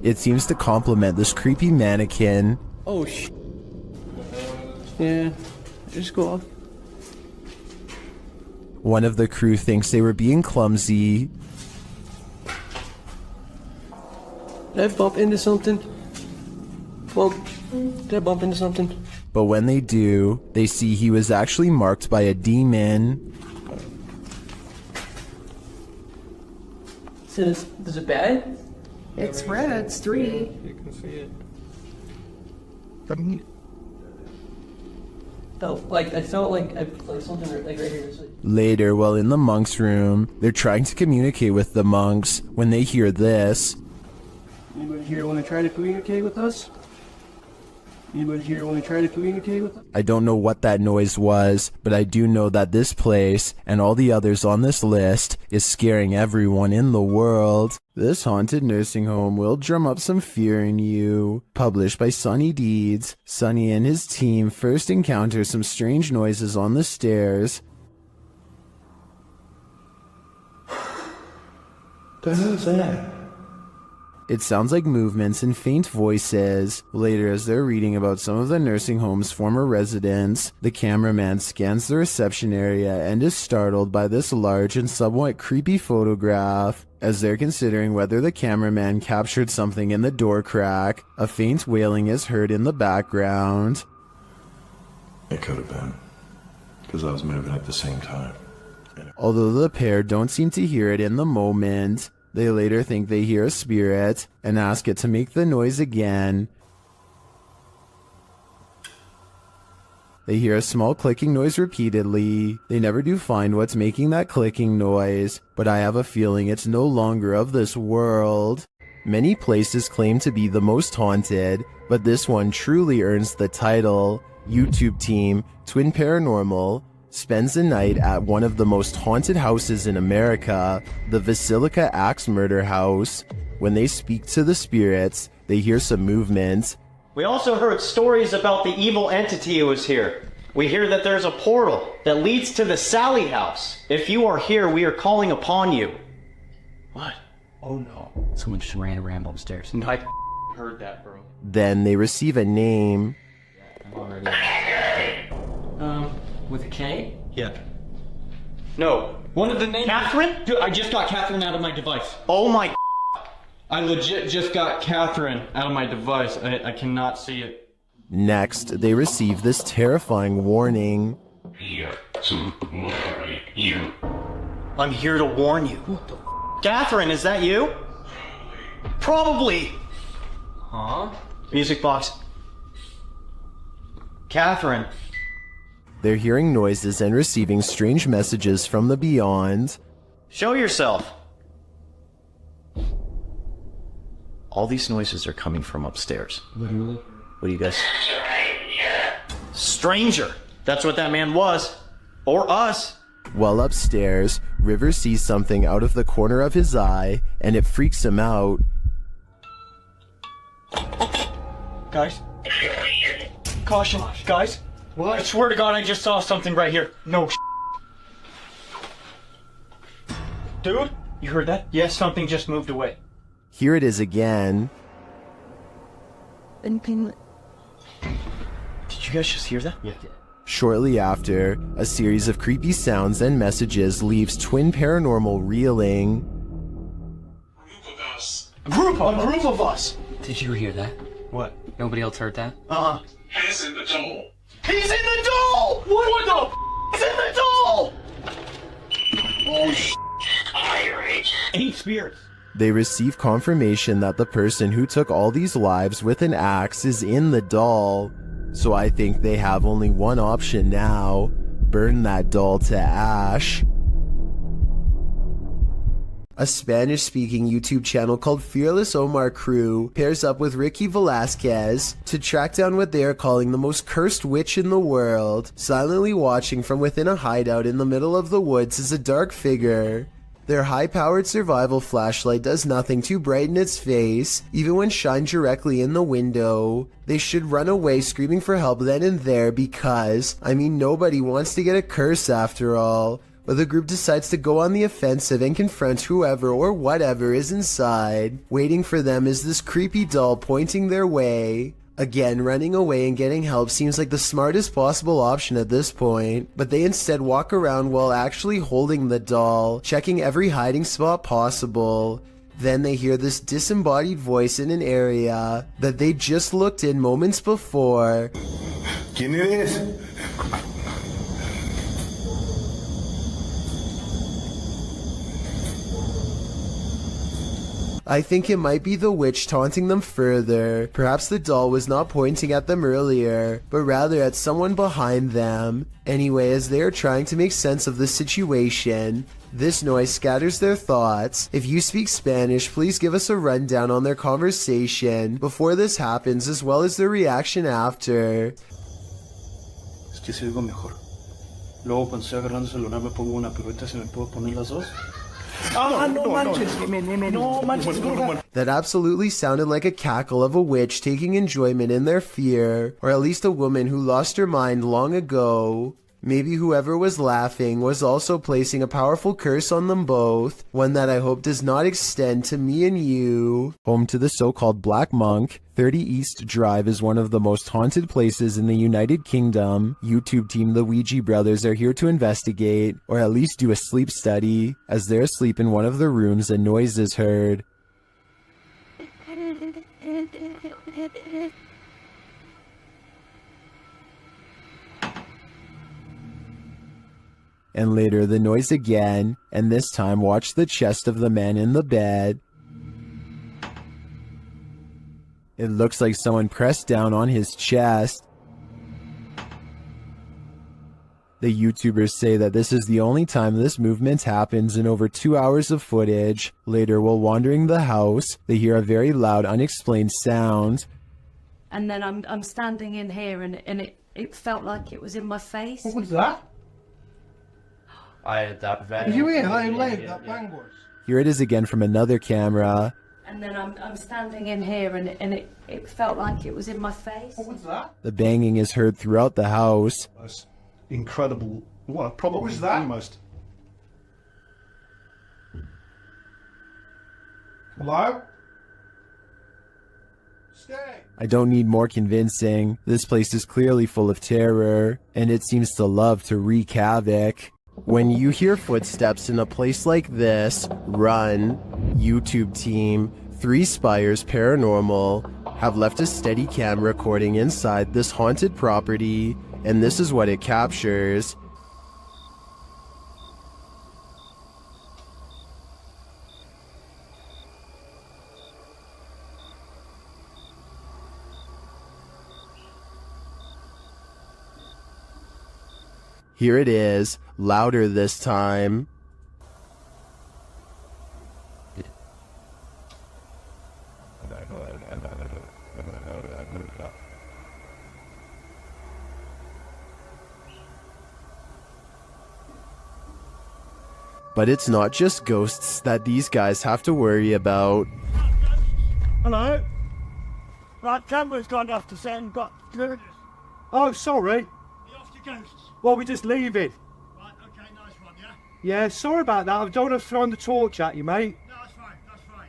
Speaker 1: It seems to complement this creepy mannequin.
Speaker 14: Oh, yeah, just go off.
Speaker 1: One of the crew thinks they were being clumsy.
Speaker 14: Did I bump into something? Did I bump into something?
Speaker 1: But when they do, they see he was actually marked by a demon.
Speaker 14: So is it bad?
Speaker 5: It's red, it's 3.
Speaker 14: You can see it. I felt like something like right here.
Speaker 1: Later, while in the monks' room, they're trying to communicate with the monks when they hear this.
Speaker 14: Anybody here want to try to communicate with us? Anybody here want to try to communicate with us?
Speaker 1: I don't know what that noise was, but I do know that this place, and all the others on this list, is scaring everyone in the world. This haunted nursing home will drum up some fear in you. Published by Sonny Deeds, Sonny and his team first encounter some strange noises on the stairs.
Speaker 15: The hell's that?
Speaker 1: It sounds like movements and faint voices. Later, as they're reading about some of the nursing home's former residents, the cameraman scans the reception area and is startled by this large and somewhat creepy photograph. As they're considering whether the cameraman captured something in the door crack, a faint wailing is heard in the background.
Speaker 11: It could have been, because I was moving at the same time.
Speaker 1: Although the pair don't seem to hear it in the moment, They later think they hear a spirit and ask it to make the noise again. They hear a small clicking noise repeatedly. They never do find what's making that clicking noise, but I have a feeling it's no longer of this world. Many places claim to be the most haunted, but this one truly earns the title. YouTube team Twin Paranormal spends a night at one of the most haunted houses in America, the Basilica Axe Murder House. When they speak to the spirits, they hear some movement.
Speaker 8: We also heard stories about the evil entity who is here. We hear that there's a portal that leads to the Sally house. If you are here, we are calling upon you. What? Oh no.
Speaker 21: Someone just ran a ramble upstairs.
Speaker 8: No, I heard that, bro.
Speaker 1: Then they receive a name.
Speaker 21: I'm already... with a K?
Speaker 8: Yeah. No.
Speaker 14: One of the names.
Speaker 8: Catherine?
Speaker 14: Dude, I just got Catherine out of my device.
Speaker 8: Oh my.
Speaker 14: I legit just got Catherine out of my device. I cannot see it.
Speaker 1: Next, they receive this terrifying warning.
Speaker 8: I'm here to warn you. Catherine, is that you? Probably.
Speaker 14: Huh?
Speaker 8: Music box. Catherine.
Speaker 1: They're hearing noises and receiving strange messages from the beyond.
Speaker 8: Show yourself. All these noises are coming from upstairs.
Speaker 21: Literally?
Speaker 8: What do you guys... Stranger! That's what that man was. Or us.
Speaker 1: While upstairs, River sees something out of the corner of his eye, and it freaks him out.
Speaker 8: Guys. Caution. Guys. What? I swear to God, I just saw something right here. No Dude, you heard that? Yes, something just moved away.
Speaker 1: Here it is again.
Speaker 8: Did you guys just hear that? Yeah.
Speaker 1: Shortly after, a series of creepy sounds and messages leaves Twin Paranormal reeling.
Speaker 8: A group of us!
Speaker 21: Did you hear that?
Speaker 8: What?
Speaker 21: Nobody else heard that?
Speaker 8: Uh-huh. He's in the doll! He's in the doll! What the He's in the doll! Oh, Eight spirits.
Speaker 1: They receive confirmation that the person who took all these lives with an axe is in the doll. So I think they have only one option now. Burn that doll to ash. A Spanish-speaking YouTube channel called Fearless Omar Crew pairs up with Ricky Velasquez to track down what they are calling the most cursed witch in the world. Silently watching from within a hideout in the middle of the woods is a dark figure. Their high-powered survival flashlight does nothing to brighten its face, even when shined directly in the window. They should run away screaming for help then and there because, I mean, nobody wants to get a curse after all. But the group decides to go on the offensive and confront whoever or whatever is inside. Waiting for them is this creepy doll pointing their way. Again, running away and getting help seems like the smartest possible option at this point, but they instead walk around while actually holding the doll, checking every hiding spot possible. Then they hear this disembodied voice in an area that they just looked in moments before.
Speaker 11: ¿Quién eres?
Speaker 1: I think it might be the witch taunting them further. Perhaps the doll was not pointing at them earlier, but rather at someone behind them. Anyway, as they are trying to make sense of the situation, this noise scatters their thoughts. If you speak Spanish, please give us a rundown on their conversation before this happens, as well as their reaction after.
Speaker 14: Es que se oigo mejor. Luego cuando estoy agarrando el celular me pongo una pirueta, ¿se me puedo poner las dos?
Speaker 1: That absolutely sounded like a cackle of a witch taking enjoyment in their fear, or at least a woman who lost her mind long ago. Maybe whoever was laughing was also placing a powerful curse on them both, one that I hope does not extend to me and you. Home to the so-called Black Monk, 30 East Drive is one of the most haunted places in the United Kingdom. YouTube team The Ouija Brothers are here to investigate, or at least do a sleep study. As they're asleep in one of the rooms, a noise is heard. And later the noise again, and this time watch the chest of the man in the bed. It looks like someone pressed down on his chest. The YouTubers say that this is the only time this movement happens in over 2 hours of footage. Later, while wandering the house, they hear a very loud, unexplained sound.
Speaker 20: And then I'm standing in here and it felt like it was in my face.
Speaker 18: What was that?
Speaker 8: I had that van.
Speaker 18: You hear how loud that bang was?
Speaker 1: Here it is again from another camera.
Speaker 20: And then I'm standing in here and it felt like it was in my face.
Speaker 18: What was that?
Speaker 1: The banging is heard throughout the house.
Speaker 18: That's incredible. What? Probably what was that? Almost. Hello? Stay.
Speaker 1: I don't need more convincing. This place is clearly full of terror, and it seems to love to wreak havoc. When you hear footsteps in a place like this, run. YouTube team, 3 Spires Paranormal, have left a steady cam recording inside this haunted property, and this is what it captures. Here it is, louder this time. But it's not just ghosts that these guys have to worry about.
Speaker 18: Hello? Right, camera's gone off the set and got... Oh, sorry.
Speaker 22: You're off to ghosts.
Speaker 18: Well, we're just leaving.
Speaker 22: Right, okay, nice one, yeah?
Speaker 18: Yeah, sorry about that. I don't want to throw the torch at you, mate.
Speaker 22: No, that's fine, that's fine.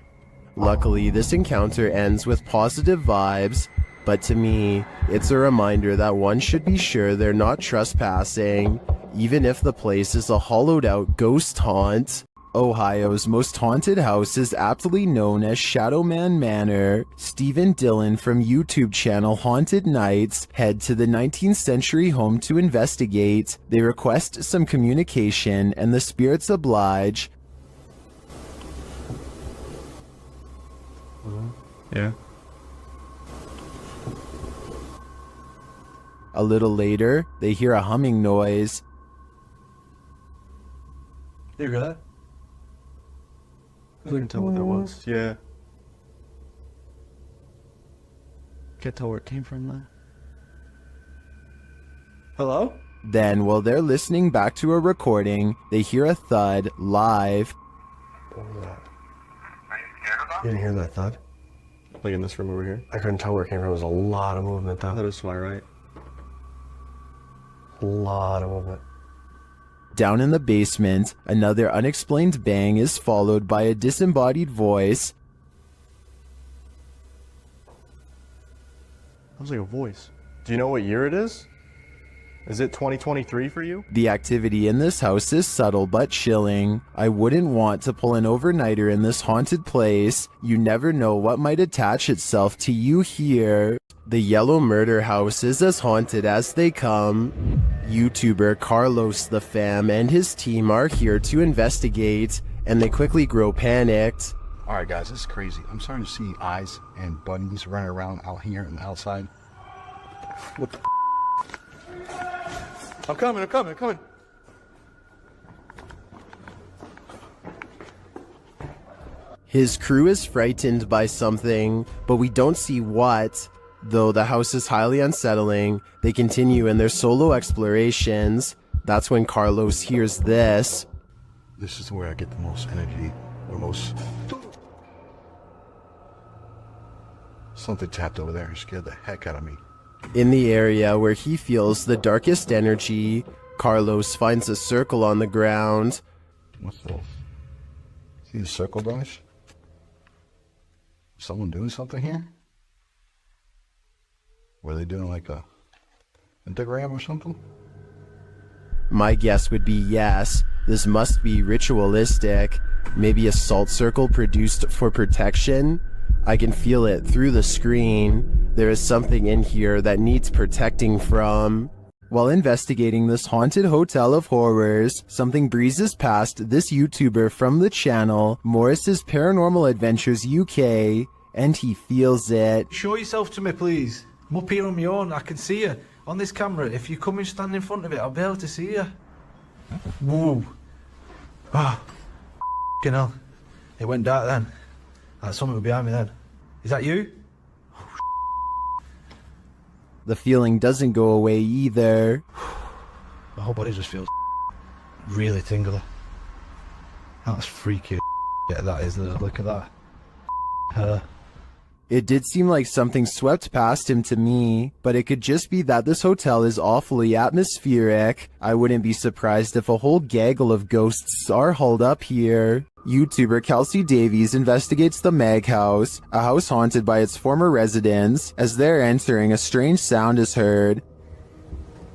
Speaker 1: Luckily, this encounter ends with positive vibes, but to me, it's a reminder that one should be sure they're not trespassing, even if the place is a hollowed-out ghost haunt. Ohio's most haunted house is aptly known as Shadowman Manor. Stephen Dillon from YouTube channel Haunted Nights head to the 19th century home to investigate. They request some communication, and the spirits oblige.
Speaker 4: Yeah.
Speaker 1: A little later, they hear a humming noise.
Speaker 4: You hear that? I couldn't tell what that was. Yeah.
Speaker 19: Can't tell where it came from though. Hello?
Speaker 1: Then, while they're listening back to a recording, they hear a thud live.
Speaker 4: What was that? You didn't hear that thud? Like in this room over here? I couldn't tell where it came from. There was a lot of movement though. That is why, right? A lot of movement.
Speaker 1: Down in the basement, another unexplained bang is followed by a disembodied voice.
Speaker 4: That was like a voice. Do you know what year it is? Is it 2023 for you?
Speaker 1: The activity in this house is subtle but chilling. I wouldn't want to pull an overnighter in this haunted place. You never know what might attach itself to you here. The Yellow Murder House is as haunted as they come. YouTuber Carlos the Fam and his team are here to investigate, and they quickly grow panicked.
Speaker 15: Alright guys, this is crazy. I'm starting to see eyes and bunnies running around out here and outside.
Speaker 4: What the I'm coming.
Speaker 1: His crew is frightened by something, but we don't see what. Though the house is highly unsettling, they continue in their solo explorations. That's when Carlos hears this.
Speaker 15: This is where I get the most energy, or most... Something tapped over there and scared the heck out of me.
Speaker 1: In the area where he feels the darkest energy, Carlos finds a circle on the ground.
Speaker 15: What's this? See the circle, guys? Someone doing something here? Were they doing like a pentagram or something?
Speaker 1: My guess would be yes. This must be ritualistic. Maybe a salt circle produced for protection? I can feel it through the screen. There is something in here that needs protecting from. While investigating this haunted hotel of horrors, something breezes past this YouTuber from the channel, Morris's Paranormal Adventures UK, and he feels it.
Speaker 18: Show yourself to me, please. I'm up here on my own. I can see you on this camera. If you come and stand in front of it, I'll be able to see you. Whoa. Ah. F***ing hell. It went dark then. That's something behind me then. Is that you?
Speaker 1: The feeling doesn't go away either.
Speaker 18: My whole body just feels really tingly. That's freaky. Yeah, that is. Look at that. Her.
Speaker 1: It did seem like something swept past him to me, but it could just be that this hotel is awfully atmospheric. I wouldn't be surprised if a whole gaggle of ghosts are hauled up here. YouTuber Kelsey Davies investigates the Mag House, a house haunted by its former residents. As they're entering, a strange sound is heard.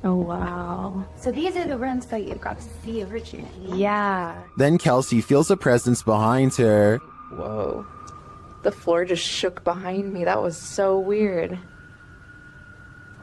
Speaker 7: Oh, wow. So these are the rooms that you got to see originally? Yeah.
Speaker 1: Then Kelsey feels a presence behind her.
Speaker 7: Whoa. The floor just shook behind me. That was so weird.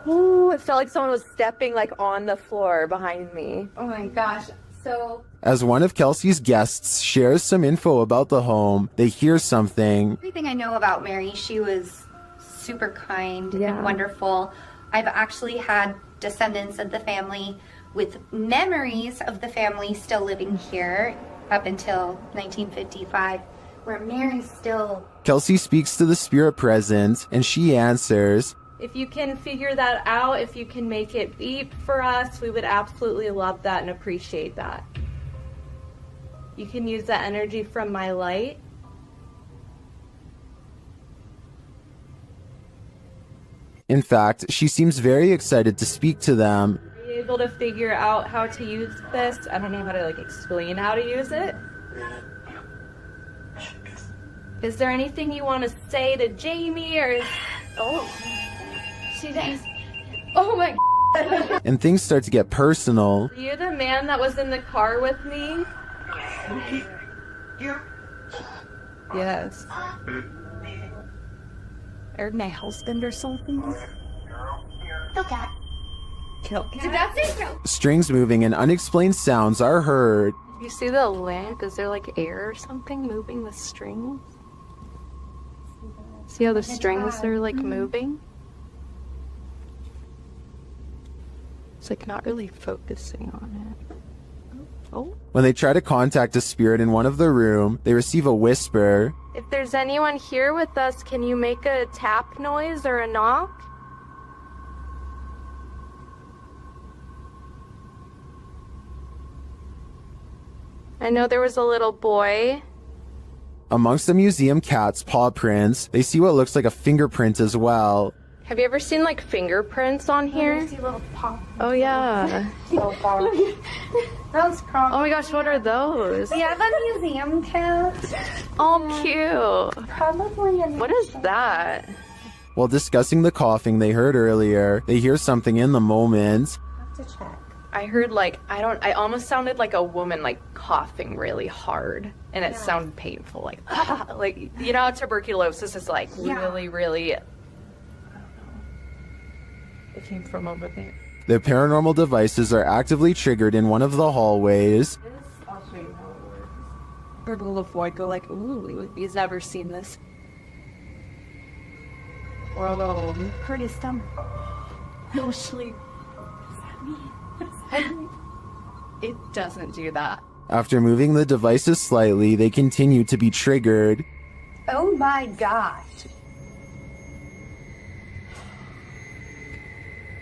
Speaker 7: Ooh, it felt like someone was stepping like on the floor behind me. Oh my gosh. So
Speaker 1: As one of Kelsey's guests shares some info about the home, they hear something.
Speaker 12: Everything I know about Mary, she was super kind and wonderful. I've actually had descendants of the family with memories of the family still living here up until 1955, where Mary's still...
Speaker 1: Kelsey speaks to the spirit present, and she answers.
Speaker 20: If you can figure that out, if you can make it beep for us, we would absolutely love that and appreciate that. You can use that energy from my light.
Speaker 1: In fact, she seems very excited to speak to them.
Speaker 20: Are you able to figure out how to use this? I don't know how to explain how to use it. Is there anything you want to say to Jamie or... Oh, she does. Oh my God.
Speaker 1: And things start to get personal.
Speaker 20: Are you the man that was in the car with me? Yes. Or my husband or something?
Speaker 12: Kill cat.
Speaker 20: Kill cat.
Speaker 12: Did that say kill?
Speaker 1: Strings moving and unexplained sounds are heard.
Speaker 7: you see the lamp? Is there like air or something moving the strings? See how the strings are like moving? It's like not really focusing on it. Oh.
Speaker 1: When they try to contact a spirit in one of the room, they receive a whisper.
Speaker 20: If there's anyone here with us, can you make a tap noise or a knock? I know there was a little boy.
Speaker 1: Amongst the museum cat's paw prints, they see what looks like a fingerprint as well.
Speaker 20: Have you ever seen like fingerprints on here? Oh yeah.
Speaker 12: So far. Those
Speaker 20: Oh my gosh, what are those?
Speaker 12: We have a museum cat.
Speaker 20: Oh, cute.
Speaker 12: Probably in
Speaker 20: What is that?
Speaker 1: While discussing the coughing they heard earlier, they hear something in the moment.
Speaker 12: have to check.
Speaker 7: I heard like, I almost sounded like a woman like coughing really hard. And it sounded painful, like, like, you know how tuberculosis is like really, it came from over there.
Speaker 1: Their paranormal devices are actively triggered in one of the hallways.
Speaker 7: Heard a boy go like, ooh, he's never seen this. Or although
Speaker 12: Hurt his stomach.
Speaker 7: he'll sleep. It doesn't do that.
Speaker 1: After moving the devices slightly, they continue to be triggered.
Speaker 12: Oh my gosh.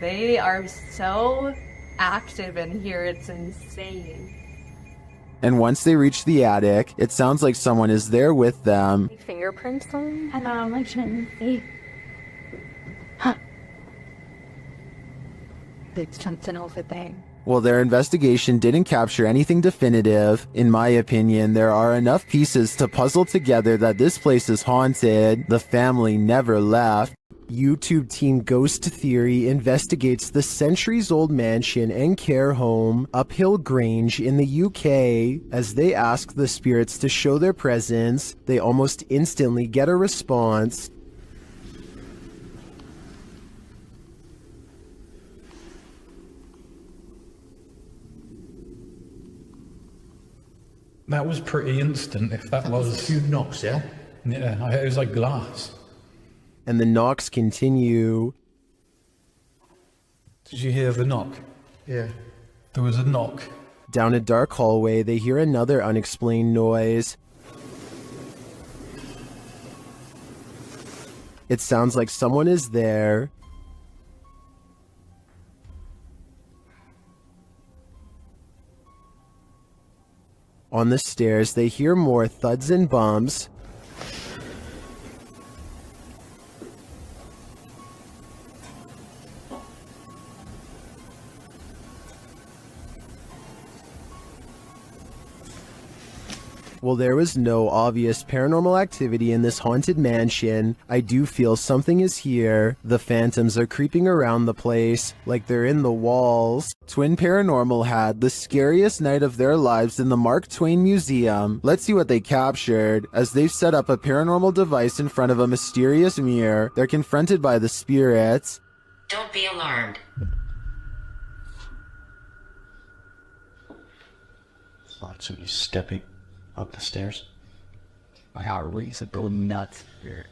Speaker 20: They are so active in here, it's insane.
Speaker 1: And once they reach the attic, it sounds like someone is there with them.
Speaker 7: Fingerprints on?
Speaker 12: I don't know, like,
Speaker 7: Huh. There's something over there.
Speaker 1: While their investigation didn't capture anything definitive, in my opinion, there are enough pieces to puzzle together that this place is haunted. The family never left. YouTube team Ghost Theory investigates the centuries-old mansion and care home, Uphill Grange in the UK. As they ask the spirits to show their presence, they almost instantly get a response.
Speaker 9: That was pretty instant, if that was... A few knocks, yeah? Yeah, it was like glass.
Speaker 1: And the knocks continue.
Speaker 9: Did you hear the knock?
Speaker 18: Yeah.
Speaker 9: There was a knock.
Speaker 1: Down a dark hallway, they hear another unexplained noise. It sounds like someone is there. On the stairs, they hear more thuds and bumps. While there was no obvious paranormal activity in this haunted mansion, I do feel something is here. The phantoms are creeping around the place, like they're in the walls. Twin Paranormal had the scariest night of their lives in the Mark Twain Museum. Let's see what they captured. As they've set up a paranormal device in front of a mysterious mirror, they're confronted by the spirits.
Speaker 13: Don't be alarmed.
Speaker 8: Thought somebody stepping up the stairs.
Speaker 21: My heart races go nuts here.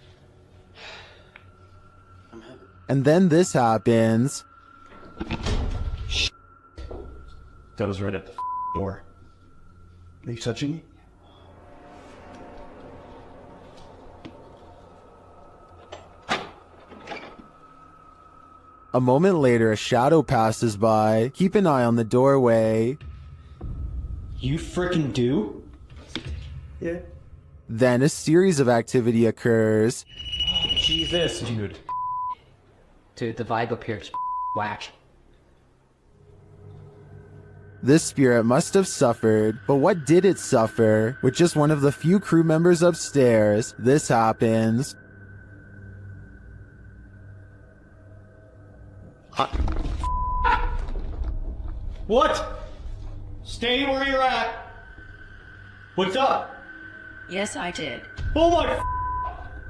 Speaker 1: And then this happens.
Speaker 8: That was right at the door. Are you touching me?
Speaker 1: A moment later, a shadow passes by. Keep an eye on the doorway.
Speaker 8: You frickin' do?
Speaker 18: Yeah.
Speaker 1: Then a series of activity occurs.
Speaker 8: Jesus, dude.
Speaker 21: Dude, the vibe up here is whack.
Speaker 1: This spirit must have suffered, but what did it suffer? With just one of the few crew members upstairs, this happens.
Speaker 8: What? Stay where you're at. What's up?
Speaker 13: Yes, I did.
Speaker 8: Oh my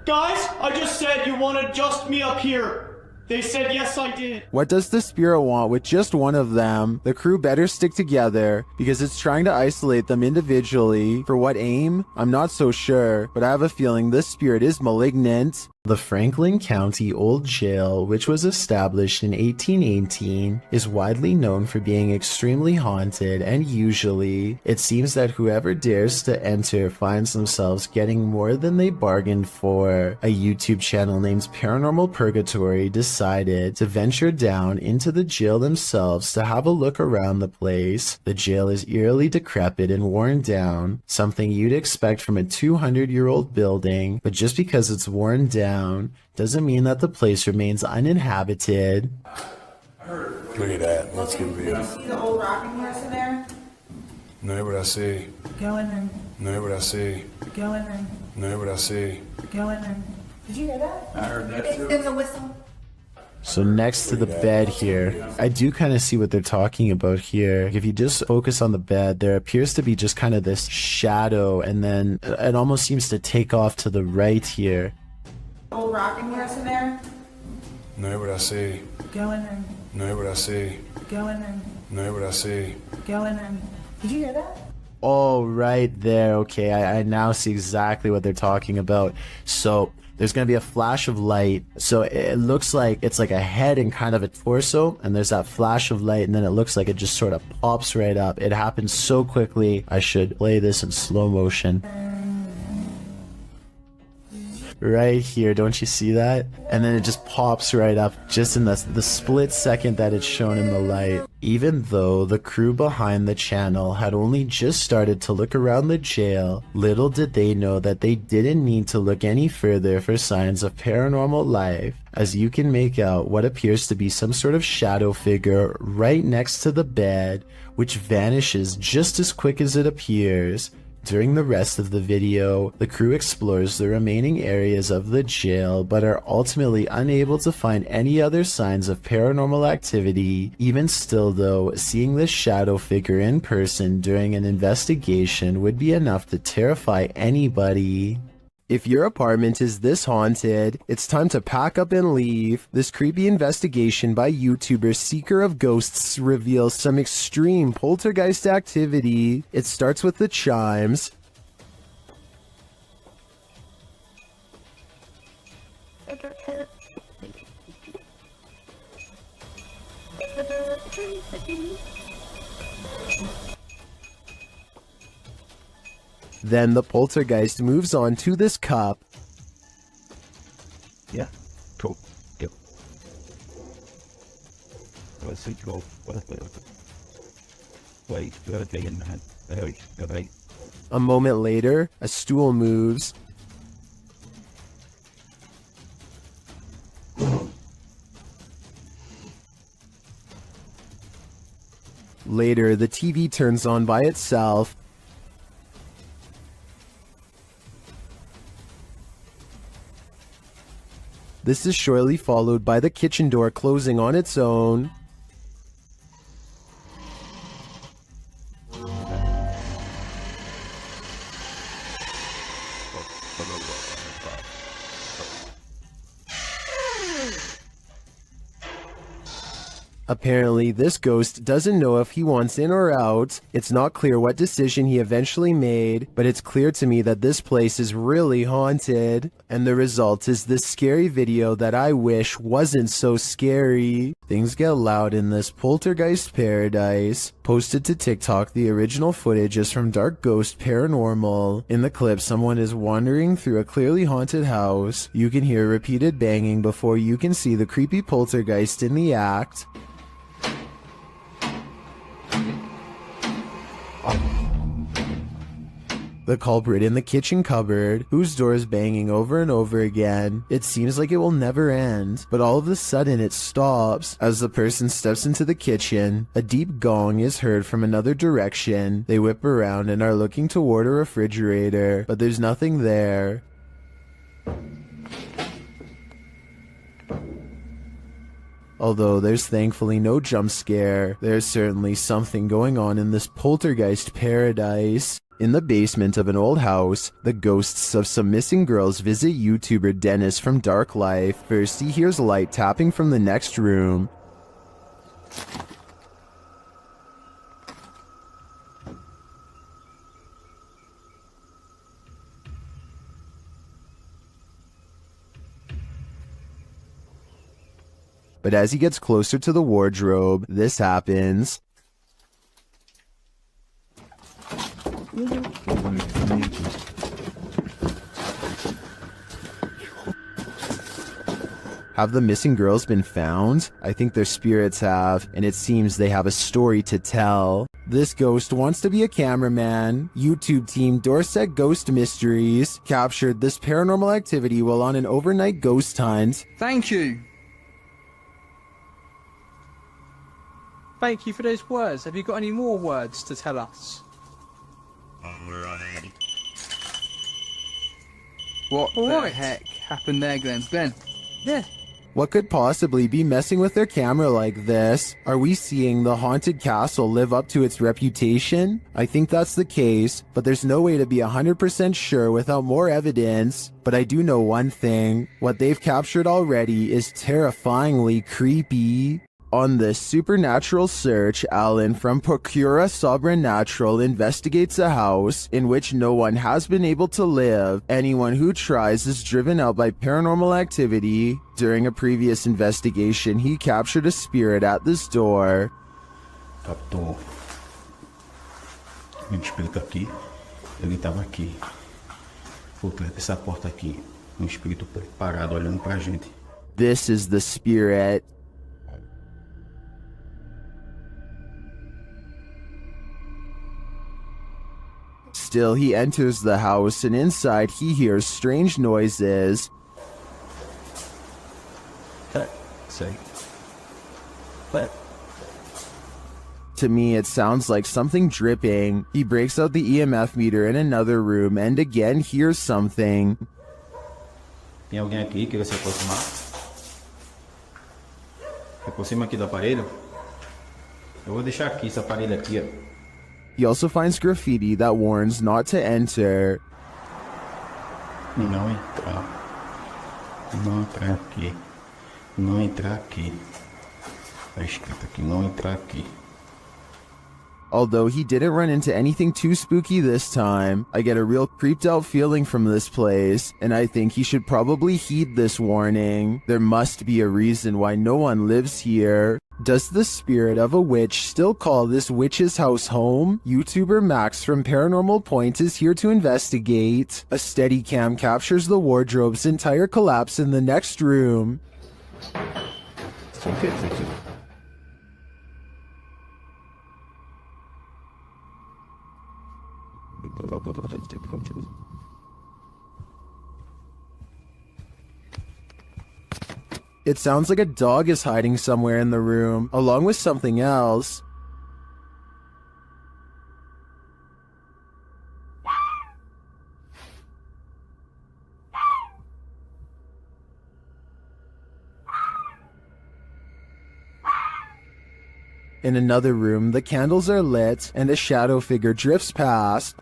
Speaker 8: guys, I just said you wanted just me up here. They said yes, I did.
Speaker 1: What does the spirit want with just one of them? The crew better stick together because it's trying to isolate them individually. For what aim? I'm not so sure, but I have a feeling this spirit is malignant. The Franklin County Old Jail, which was established in 1818, is widely known for being extremely haunted, and usually, it seems that whoever dares to enter finds themselves getting more than they bargained for. A YouTube channel named Paranormal Purgatory decided to venture down into the jail themselves to have a look around the place. The jail is eerily decrepit and worn down, something you'd expect from a 200-year-old building, but just because it's worn down doesn't mean that the place remains uninhabited.
Speaker 11: Look at that. Let's get real.
Speaker 17: See the old rocking horse in there?
Speaker 11: No, what I see.
Speaker 17: Go in there.
Speaker 11: No, what I see.
Speaker 17: Go in there.
Speaker 11: No, what I see.
Speaker 17: Go in there. Did you hear that?
Speaker 11: I heard that too.
Speaker 17: There was a whistle.
Speaker 1: So next to the bed here, I do kind of see what they're talking about here. If you just focus on the bed, there appears to be just kind of this shadow, and then it almost seems to take off to the right here.
Speaker 17: Old rocking horse in there?
Speaker 11: No, what I see.
Speaker 17: Go in there.
Speaker 11: No, what I see.
Speaker 17: Go in there.
Speaker 11: No, what I see.
Speaker 17: Go in there. Did you hear that?
Speaker 1: Oh, right there. Okay, I now see exactly what they're talking about. So there's going to be a flash of light. So it looks like it's like a head and kind of a torso, and there's that flash of light, and then it looks like it just sort of pops right up. It happens so quickly. I should play this in slow motion. Right here, don't you see that? And then it just pops right up just in the split second that it's shown in the light. Even though the crew behind the channel had only just started to look around the jail, little did they know that they didn't need to look any further for signs of paranormal life, as you can make out what appears to be some sort of shadow figure right next to the bed, which vanishes just as quick as it appears. During the rest of the video, the crew explores the remaining areas of the jail, but are ultimately unable to find any other signs of paranormal activity. Even still though, seeing this shadow figure in person during an investigation would be enough to terrify anybody. If your apartment is this haunted, it's time to pack up and leave. This creepy investigation by YouTuber Seeker of Ghosts reveals some extreme poltergeist activity. It starts with the chimes. Then the poltergeist moves on to this cup.
Speaker 15: Yeah, cool. Yep. Let's go. Wait,
Speaker 1: A moment later, a stool moves. Later, the TV turns on by itself. This is shortly followed by the kitchen door closing on its own. Apparently, this ghost doesn't know if he wants in or out. It's not clear what decision he eventually made, but it's clear to me that this place is really haunted. And the result is this scary video that I wish wasn't so scary. Things get loud in this poltergeist paradise. Posted to TikTok, the original footage is from Dark Ghost Paranormal. In the clip, someone is wandering through a clearly haunted house. You can hear repeated banging before you can see the creepy poltergeist in the act. The culprit in the kitchen cupboard, whose door is banging over and over again. It seems like it will never end, but all of a sudden it stops. As the person steps into the kitchen, a deep gong is heard from another direction. They whip around and are looking toward a refrigerator, but there's nothing there. Although there's thankfully no jump scare, there's certainly something going on in this poltergeist paradise. In the basement of an old house, the ghosts of some missing girls visit YouTuber Dennis from Dark Life. First, he hears light tapping from the next room. But as he gets closer to the wardrobe, this happens. Have the missing girls been found? I think their spirits have, and it seems they have a story to tell. This ghost wants to be a cameraman. YouTube team Dorset Ghost Mysteries captured this paranormal activity while on an overnight ghost hunt.
Speaker 14: Thank you. Thank you for those words. Have you got any more words to tell us? What the heck happened there, Glenn? Glenn? Yeah.
Speaker 1: What could possibly be messing with their camera like this? Are we seeing the haunted castle live up to its reputation? I think that's the case, but there's no way to be 100% sure without more evidence. But I do know one thing. What they've captured already is terrifyingly creepy. On this supernatural search, Alan from Procura Sobrenatural investigates a house in which no one has been able to live. Anyone who tries is driven out by paranormal activity. During a previous investigation, he captured a spirit at this door.
Speaker 15: Captou um espírito aqui. Ele estava aqui. Por trás dessa porta aqui. Espírito parado olhando pra gente.
Speaker 1: This is the spirit. Still, he enters the house, and inside he hears strange noises. To me, it sounds like something dripping. He breaks out the EMF meter in another room and again hears something.
Speaker 15: Tem alguém aqui que quer se aproximar? Se aproxima aqui do aparelho. Eu vou deixar aqui esse aparelho aqui, ó.
Speaker 1: He also finds graffiti that warns not to enter.
Speaker 15: Não entrar. Não entrar aqui. Não entrar aqui. Tá escrito aqui, não entrar aqui.
Speaker 1: Although he didn't run into anything too spooky this time, I get a real creeped out feeling from this place, and I think he should probably heed this warning. There must be a reason why no one lives here. Does the spirit of a witch still call this witch's house home? YouTuber Max from Paranormal Point is here to investigate. A Steadicam captures the wardrobe's entire collapse in the next room. It sounds like a dog is hiding somewhere in the room, along with something else. In another room, the candles are lit, and a shadow figure drifts past.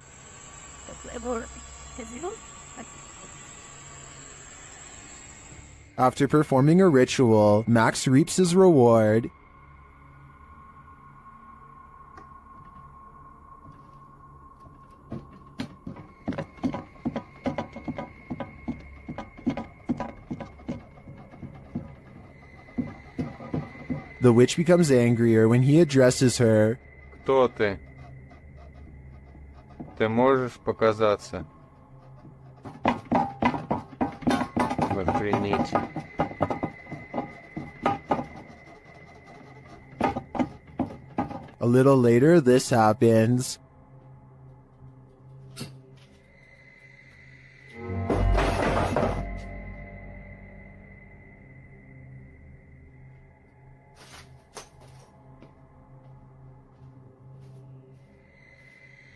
Speaker 1: After performing a ritual, Max reaps his reward. The witch becomes angrier when he addresses her.
Speaker 2: Кто ты? Ты можешь показаться? Охренеть.
Speaker 1: A little later, this happens.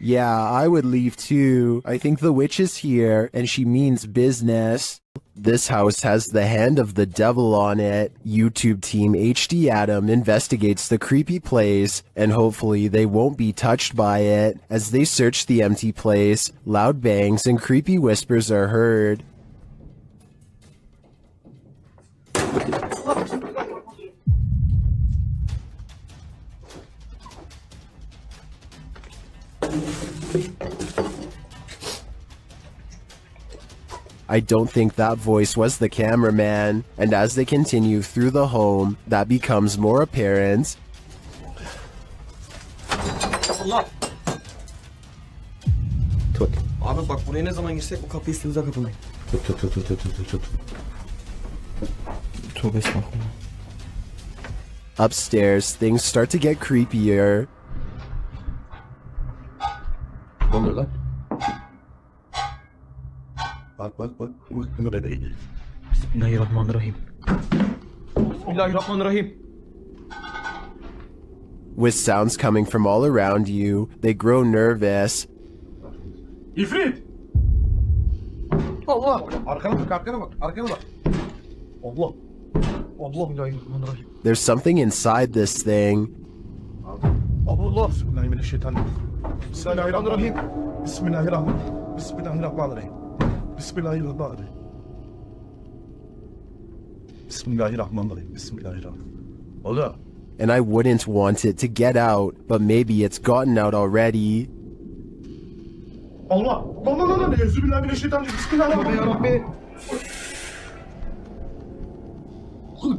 Speaker 1: Yeah, I would leave too. I think the witch is here, and she means business. This house has the hand of the devil on it. YouTube team HD Adam investigates the creepy place, and hopefully they won't be touched by it. As they search the empty place, loud bangs and creepy whispers are heard. I don't think that voice was the cameraman, and as they continue through the home, that becomes more apparent.
Speaker 19: Allah! Tut. Abi bak buraya ne zaman girsek bu kapıyı silahla kapatmayın. Tut. Tövbe estağfurullah.
Speaker 1: Upstairs, things start to get creepier.
Speaker 11: Ne oluyor lan? Bak.
Speaker 19: Bismillahirrahmanirrahim. Bismillahirrahmanirrahim.
Speaker 1: With sounds coming from all around you, they grow nervous.
Speaker 11: İfrit!
Speaker 19: Allah! Arkana bak. Allah! Allah bismillahirrahmanirrahim.
Speaker 1: There's something inside this thing.
Speaker 19: Allah!
Speaker 11: Bismillahirrahmanirrahim. Bismillahirrahmanirrahim. Allah.
Speaker 1: And I wouldn't want it to get out, but maybe it's gotten out already.
Speaker 11: Allah. Lan. Euzubillahimineşşeytanirracim. Bismillahirrahmanirrahim.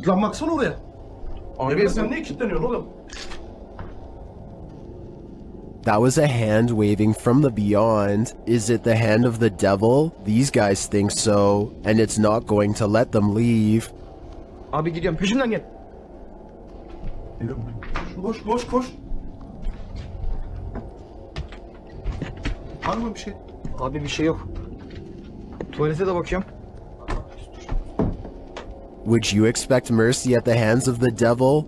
Speaker 11: Lan baksana oraya. Abi sen niye kilitleniyorsun oğlum?
Speaker 1: That was a hand waving from the beyond. Is it the hand of the devil? These guys think so, and it's not going to let them leave.
Speaker 19: Abi gidiyorum peşimden gel.
Speaker 11: Koş. Var mı bir şey?
Speaker 19: Abi bir şey yok. Tuvalete de bakıyorum.
Speaker 1: Would you expect mercy at the hands of the devil?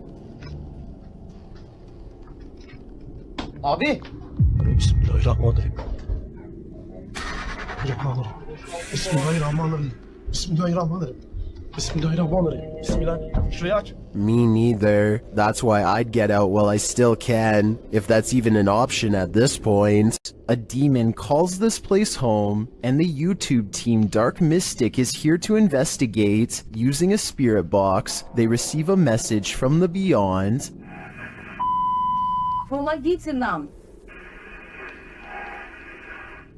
Speaker 19: Abi.
Speaker 11: Bismillahirrahmanirrahim.
Speaker 1: Me neither. That's why I'd get out while I still can, if that's even an option at this point. A demon calls this place home, and the YouTube team Dark Mystic is here to investigate. Using a spirit box, they receive a message from the beyond.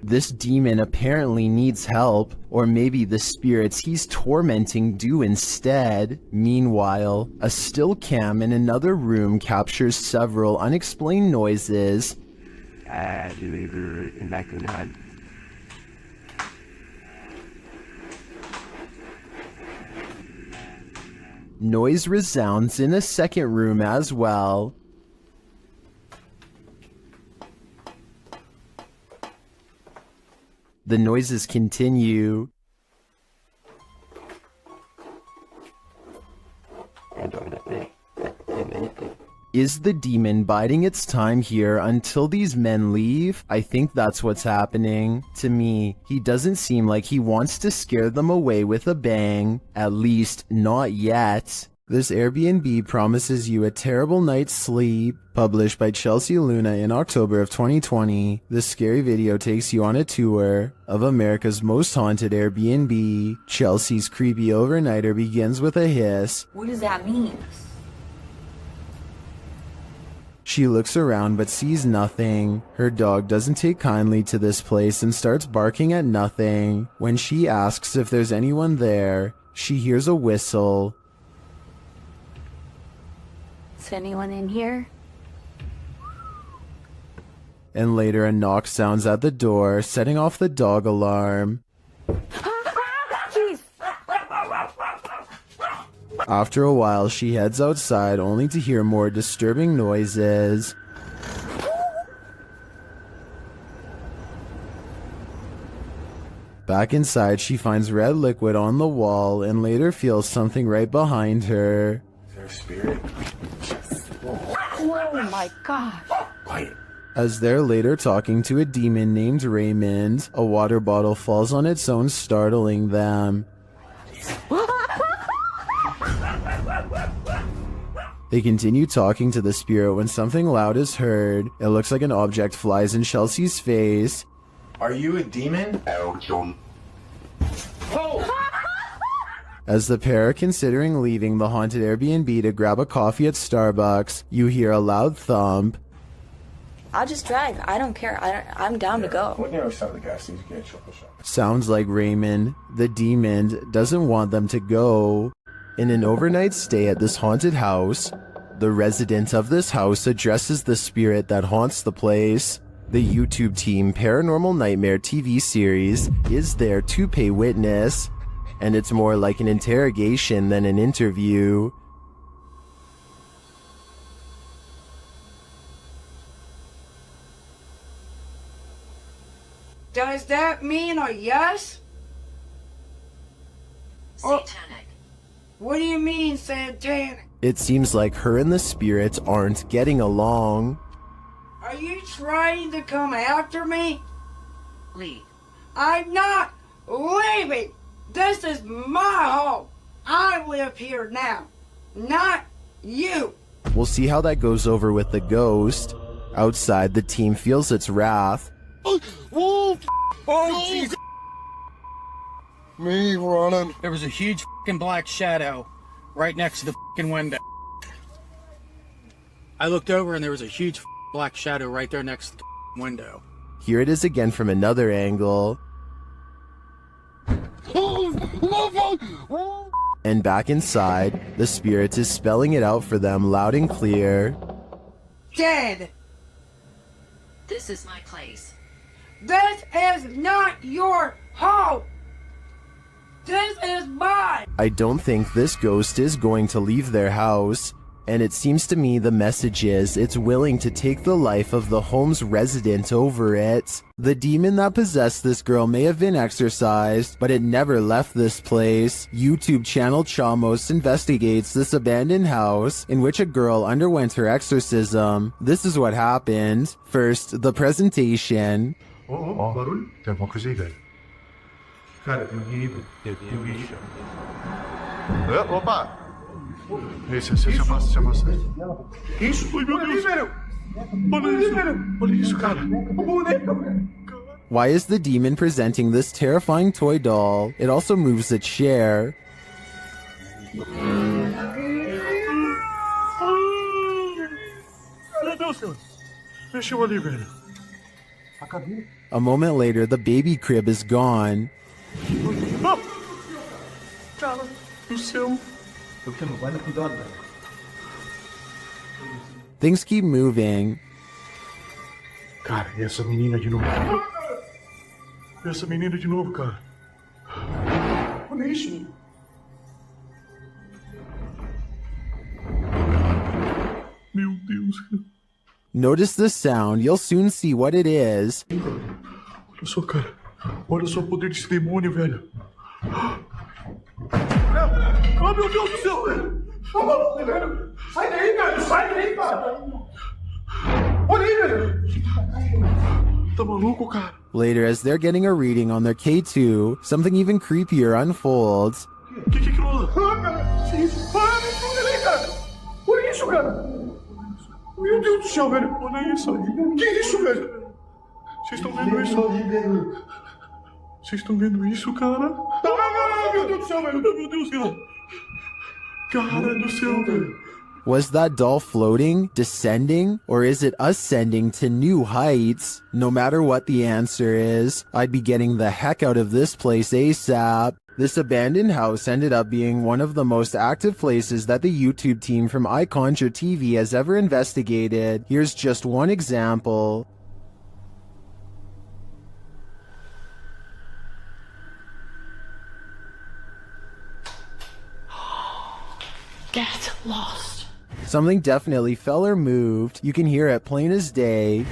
Speaker 1: This demon apparently needs help, or maybe the spirits he's tormenting do instead. Meanwhile, a still cam in another room captures several unexplained noises. Noise resounds in a second room as well. The noises continue. Is the demon biding its time here until these men leave? I think that's what's happening. To me, he doesn't seem like he wants to scare them away with a bang. At least, not yet. This Airbnb promises you a terrible night's sleep. Published by Chelsea Luna in October of 2020, this scary video takes you on a tour of America's most haunted Airbnb. Chelsea's creepy overnighter begins with a hiss.
Speaker 3: What does that mean?
Speaker 1: She looks around but sees nothing. Her dog doesn't take kindly to this place and starts barking at nothing. When she asks if there's anyone there, she hears a whistle.
Speaker 3: Is anyone in here?
Speaker 1: And later a knock sounds at the door, setting off the dog alarm.
Speaker 3: Jeez.
Speaker 1: After a while, she heads outside only to hear more disturbing noises. Back inside, she finds red liquid on the wall and later feels something right behind her.
Speaker 11: Is there a spirit?
Speaker 3: Oh my gosh.
Speaker 11: Quiet.
Speaker 1: As they're later talking to a demon named Raymond, a water bottle falls on its own, startling them. They continue talking to the spirit when something loud is heard. It looks like an object flies in Chelsea's face.
Speaker 10: Are you a demon?
Speaker 1: As the pair are considering leaving the haunted Airbnb to grab a coffee at Starbucks, you hear a loud thump.
Speaker 3: I'll just drive. I don't care. I'm down to go.
Speaker 11: What near side of the gas station get chocolate shop?
Speaker 1: Sounds like Raymond, the demon, doesn't want them to go. In an overnight stay at this haunted house, the resident of this house addresses the spirit that haunts the place. The YouTube team Paranormal Nightmare TV series is there to pay witness, and it's more like an interrogation than an interview.
Speaker 23: Does that mean a yes?
Speaker 13: Satanic.
Speaker 23: What do you mean, satanic?
Speaker 1: It seems like her and the spirit aren't getting along.
Speaker 23: Are you trying to come after me?
Speaker 13: Leave.
Speaker 23: I'm not leaving. This is my home. I live here now, not you.
Speaker 1: We'll see how that goes over with the ghost. Outside, the team feels its wrath.
Speaker 23: Oh, Jesus.
Speaker 24: Me running. There was a huge fucking black shadow right next to the fucking window. I looked over and there was a huge black shadow right there next to the window.
Speaker 1: Here it is again from another angle. And back inside, the spirit is spelling it out for them loud and clear.
Speaker 23: Dead.
Speaker 13: This is my place.
Speaker 23: This is not your home. This is mine.
Speaker 1: I don't think this ghost is going to leave their house, and it seems to me the message is it's willing to take the life of the home's resident over it. The demon that possessed this girl may have been exorcised, but it never left this place. YouTube channel Chamos investigates this abandoned house in which a girl underwent her exorcism. This is what happened. First, the presentation.
Speaker 11: Barulho? Tem alguma coisa aí, velho? Cara, tem alguém aí, velho. Opa! Isso passa. Isso, meu Deus! Olha isso, cara!
Speaker 1: Why is the demon presenting this terrifying toy doll? It also moves a chair.
Speaker 11: Meu Deus, senhor! Mexeu ali, velho.
Speaker 1: A moment later, the baby crib is gone.
Speaker 11: Cara do céu!
Speaker 1: Things keep moving.
Speaker 11: Cara, e essa menina de novo? Essa menina de novo, cara. Olha isso. Meu Deus.
Speaker 1: Notice the sound. You'll soon see what it is.
Speaker 11: Olha só, cara. Olha só o poder desse demônio, velho. Oh, meu Deus do céu, velho. Tá maluco, velho. Sai daí, velho. Sai daí, cara. Olha aí, velho. Tá maluco, cara?
Speaker 1: Later, as they're getting a reading on their K2, something even creepier unfolds.
Speaker 11: Que aquilo? Ah, cara. Que isso? Ah, me ajuda ali, cara. Olha isso, cara. Meu Deus do céu, velho. Olha isso. Que isso, velho? Vocês estão vendo isso? Vocês estão vendo isso, cara? Ah, meu Deus do céu, velho. Meu Deus do céu. Cara do céu, velho.
Speaker 1: Was that doll floating, descending, or is it ascending to new heights? No matter what the answer is, I'd be getting the heck out of this place ASAP. This abandoned house ended up being one of the most active places that the YouTube team from iConjure TV has ever investigated. Here's just one example.
Speaker 5: Get lost.
Speaker 1: Something definitely fell or moved. You can hear it plain as day.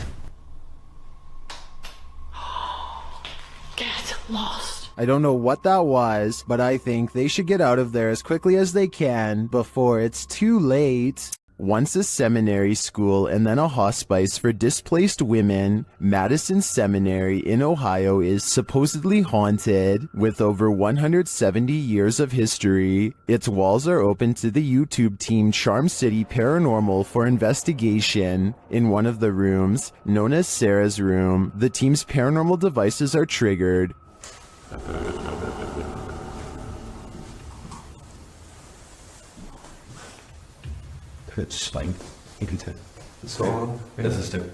Speaker 5: Get lost.
Speaker 1: I don't know what that was, but I think they should get out of there as quickly as they can before it's too late. Once a seminary school and then a hospice for displaced women, Madison Seminary in Ohio is supposedly haunted. With over 170 years of history, its walls are open to the YouTube team Charm City Paranormal for investigation. In one of the rooms, known as Sarah's room, the team's paranormal devices are triggered.
Speaker 15: Spine into so this is too.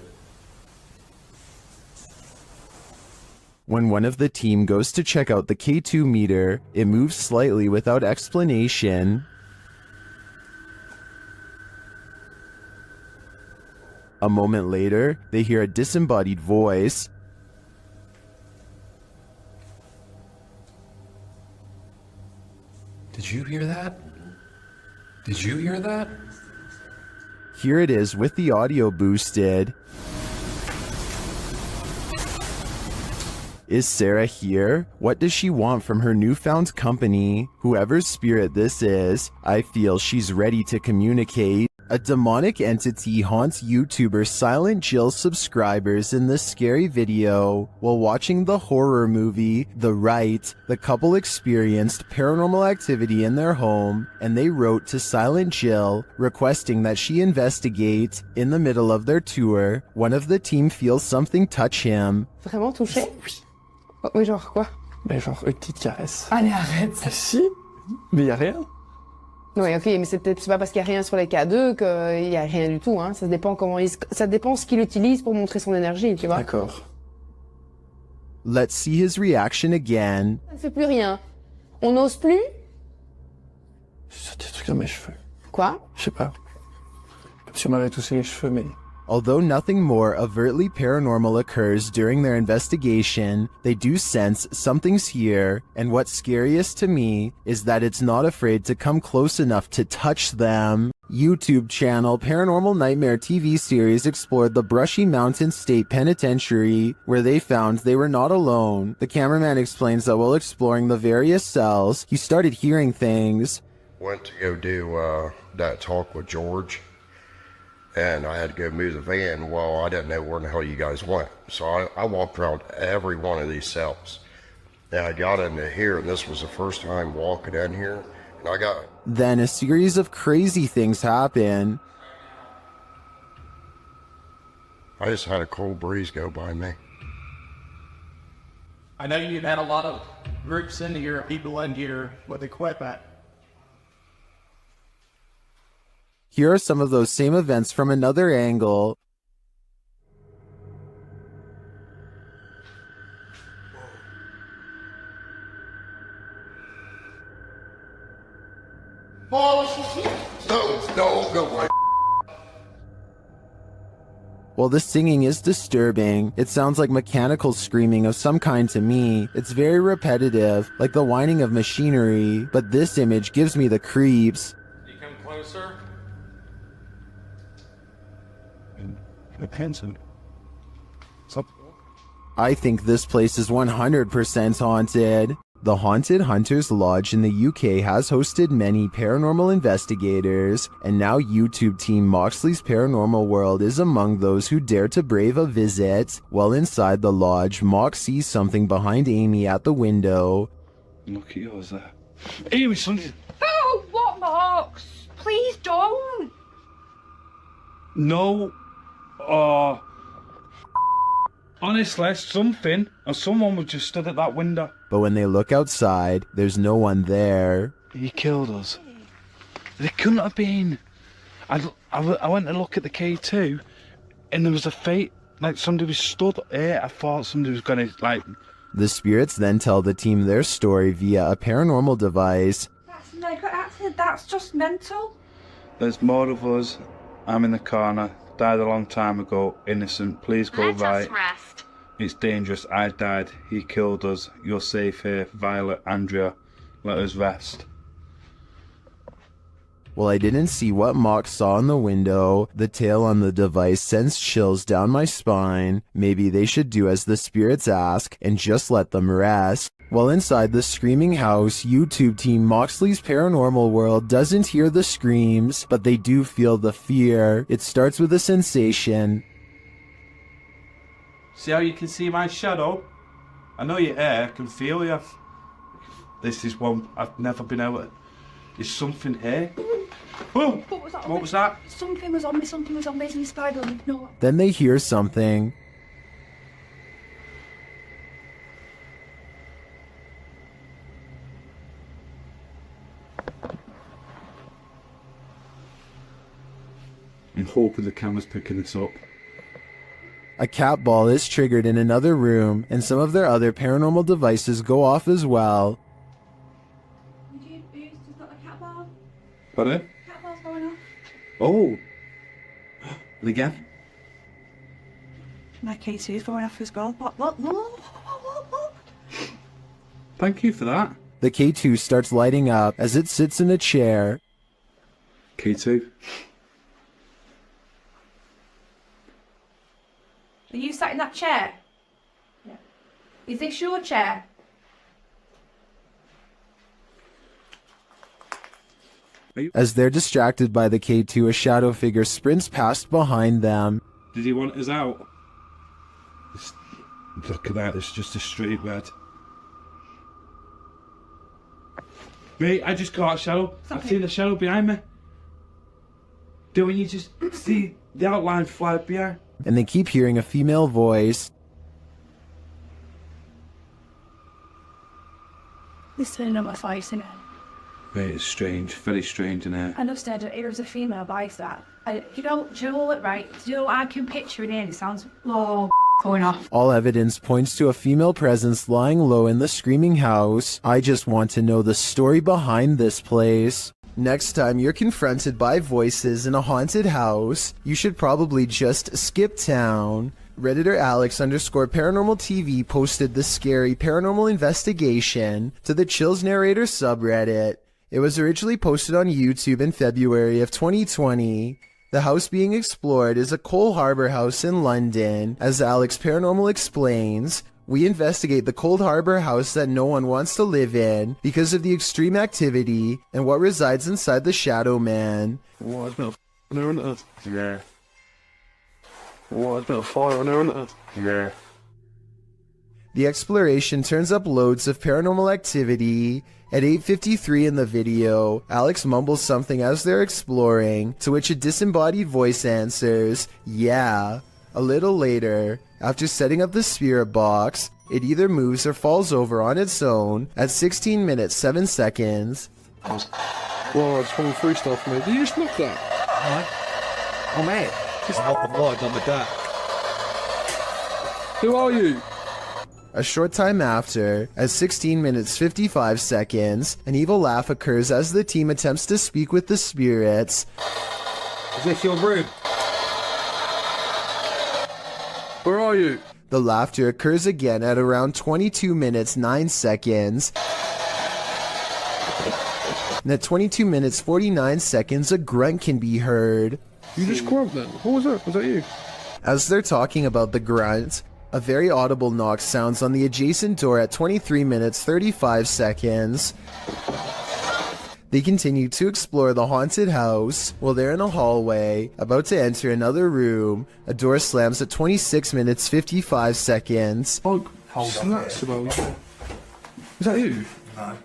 Speaker 1: When one of the team goes to check out the K2 meter, it moves slightly without explanation. A moment later, they hear a disembodied voice.
Speaker 6: Did you hear that? Did you hear that?
Speaker 1: Here it is with the audio boosted. Is Sarah here? What does she want from her newfound company? Whoever's spirit this is, I feel she's ready to communicate. A demonic entity haunts YouTuber Silent Jill subscribers in this scary video. While watching the horror movie The Rite, the couple experienced paranormal activity in their home, and they wrote to Silent Jill requesting that she investigate. In the middle of their tour, one of the team feels something touch him.
Speaker 5: Vraiment touché? Oui, genre quoi?
Speaker 14: Ben genre une petite caresse.
Speaker 5: Allez, arrête.
Speaker 14: Si, mais y a rien.
Speaker 5: Oui, ok, mais c'est pas parce qu'il y a rien sur les K2 qu'il y a rien du tout, hein. Ça dépend ça dépend ce qu'il utilise pour montrer son énergie, tu vois.
Speaker 14: D'accord.
Speaker 1: Let's see his reaction again.
Speaker 5: Ça ne fait plus rien. On n'ose plus?
Speaker 14: C'est des trucs dans mes cheveux.
Speaker 5: Quoi?
Speaker 14: Je sais pas. Comme si on m'avait touché les cheveux, mais...
Speaker 1: Although nothing more overtly paranormal occurs during their investigation, they do sense something's here, and what's scariest to me is that it's not afraid to come close enough to touch them. YouTube channel Paranormal Nightmare TV series explored the Brushy Mountain State Penitentiary, where they found they were not alone. The cameraman explains that while exploring the various cells, he started hearing things.
Speaker 16: Went to go do that talk with George. And I had to go move the van. Well, I didn't know where the hell you guys went. So I walked around every one of these cells. And I got into here, and this was the first time walking in here.
Speaker 1: Then a series of crazy things happen.
Speaker 16: I just had a cold breeze go by me.
Speaker 14: I know you've had a lot of groups in here, people in here with equipment.
Speaker 1: Here are some of those same events from another angle.
Speaker 16: No.
Speaker 1: While the singing is disturbing, it sounds like mechanical screaming of some kind to me. It's very repetitive, like the whining of machinery, but this image gives me the creeps.
Speaker 2: You come closer.
Speaker 1: I think this place is 100% haunted. The Haunted Hunters Lodge in the UK has hosted many paranormal investigators, and now YouTube team Moxley's Paranormal World is among those who dare to brave a visit. While inside the lodge, Mox sees something behind Amy at the window.
Speaker 11: Look at yours there. Amy, something.
Speaker 23: Oh, what, Marks? Please don't.
Speaker 11: No. Honestly, something or someone was just stood at that window.
Speaker 1: But when they look outside, there's no one there.
Speaker 11: He killed us. There couldn't have been. I went to look at the K2, and there was a fate, like somebody was stood here. I thought somebody was gonna, like...
Speaker 1: The spirits then tell the team their story via a paranormal device.
Speaker 23: That's mega accident. That's just mental.
Speaker 11: There's more of us. I'm in the corner. Died a long time ago. Innocent. Please go right.
Speaker 13: Rest.
Speaker 11: It's dangerous. I died. He killed us. You're safe here. Violet, Andrea. Let us rest.
Speaker 1: Well, I didn't see what Mox saw in the window. The tale on the device sends chills down my spine. Maybe they should do as the spirits ask and just let them rest. While inside the screaming house, YouTube team Moxley's Paranormal World doesn't hear the screams, but they do feel the fear. It starts with a sensation.
Speaker 11: See how you can see my shadow? I know you're here. I can feel you. This is one I've never been able to... There's something here. Whoa! What was that?
Speaker 23: Something was on me. Something was on me. Some spider. No.
Speaker 1: Then they hear something.
Speaker 11: I'm hoping the camera's picking this up.
Speaker 1: A cat ball is triggered in another room, and some of their other paranormal devices go off as well.
Speaker 11: Pardon?
Speaker 23: Cat ball's going off.
Speaker 11: Oh! And again?
Speaker 23: My K2 is going off as well. Look.
Speaker 11: Thank you for that.
Speaker 1: The K2 starts lighting up as it sits in a chair.
Speaker 11: K2.
Speaker 23: Are you sat in that chair? Yeah. Is this your chair?
Speaker 1: As they're distracted by the K2, a shadow figure sprints past behind them.
Speaker 11: Did he want us out? Look at that, it's just a straight red. Mate, I just got a shadow. I've seen a shadow behind me. Don't you just see the outline fly behind?
Speaker 1: And they keep hearing a female voice.
Speaker 23: This turning on my face, innit?
Speaker 11: Mate, it's strange, very strange in here.
Speaker 23: I know, said it was a female voice that. You know what, right? You know, I can picture it in. It sounds going off.
Speaker 1: All evidence points to a female presence lying low in the screaming house. I just want to know the story behind this place. Next time you're confronted by voices in a haunted house, you should probably just skip town. Redditor Alex_Paranormal TV posted the scary paranormal investigation to the Chills Narrator subreddit. It was originally posted on YouTube in February of 2020. The house being explored is a Cole Harbour house in London. As Alex Paranormal explains, we investigate the Cold Harbour house that no one wants to live in because of the extreme activity and what resides inside the Shadow Man.
Speaker 11: Oh, it's been a there, isn't it? Yeah. Oh, it's been a fire on there, isn't it? Yeah.
Speaker 1: The exploration turns up loads of paranormal activity. At 8:53 in the video, Alex mumbles something as they're exploring, to which a disembodied voice answers, yeah. A little later, after setting up the spirit box, it either moves or falls over on its own at 16 minutes 7 seconds.
Speaker 14: Whoa, it's 23 stuff, mate. Did you just knock that?
Speaker 19: Oh, mate.
Speaker 14: Just help the Lord on the deck. Who are you?
Speaker 1: A short time after, at 16 minutes 55 seconds, an evil laugh occurs as the team attempts to speak with the spirits.
Speaker 14: Is this your room? Where are you?
Speaker 1: The laughter occurs again at around 22 minutes 9 seconds. And at 22 minutes 49 seconds, a grunt can be heard.
Speaker 14: You just grunt then? What was that? Was that you?
Speaker 1: As they're talking about the grunt, a very audible knock sounds on the adjacent door at 23 minutes 35 seconds. They continue to explore the haunted house. While they're in a hallway, about to enter another room, a door slams at 26 minutes 55 seconds.
Speaker 14: Oh, snaps about. Is that you? No.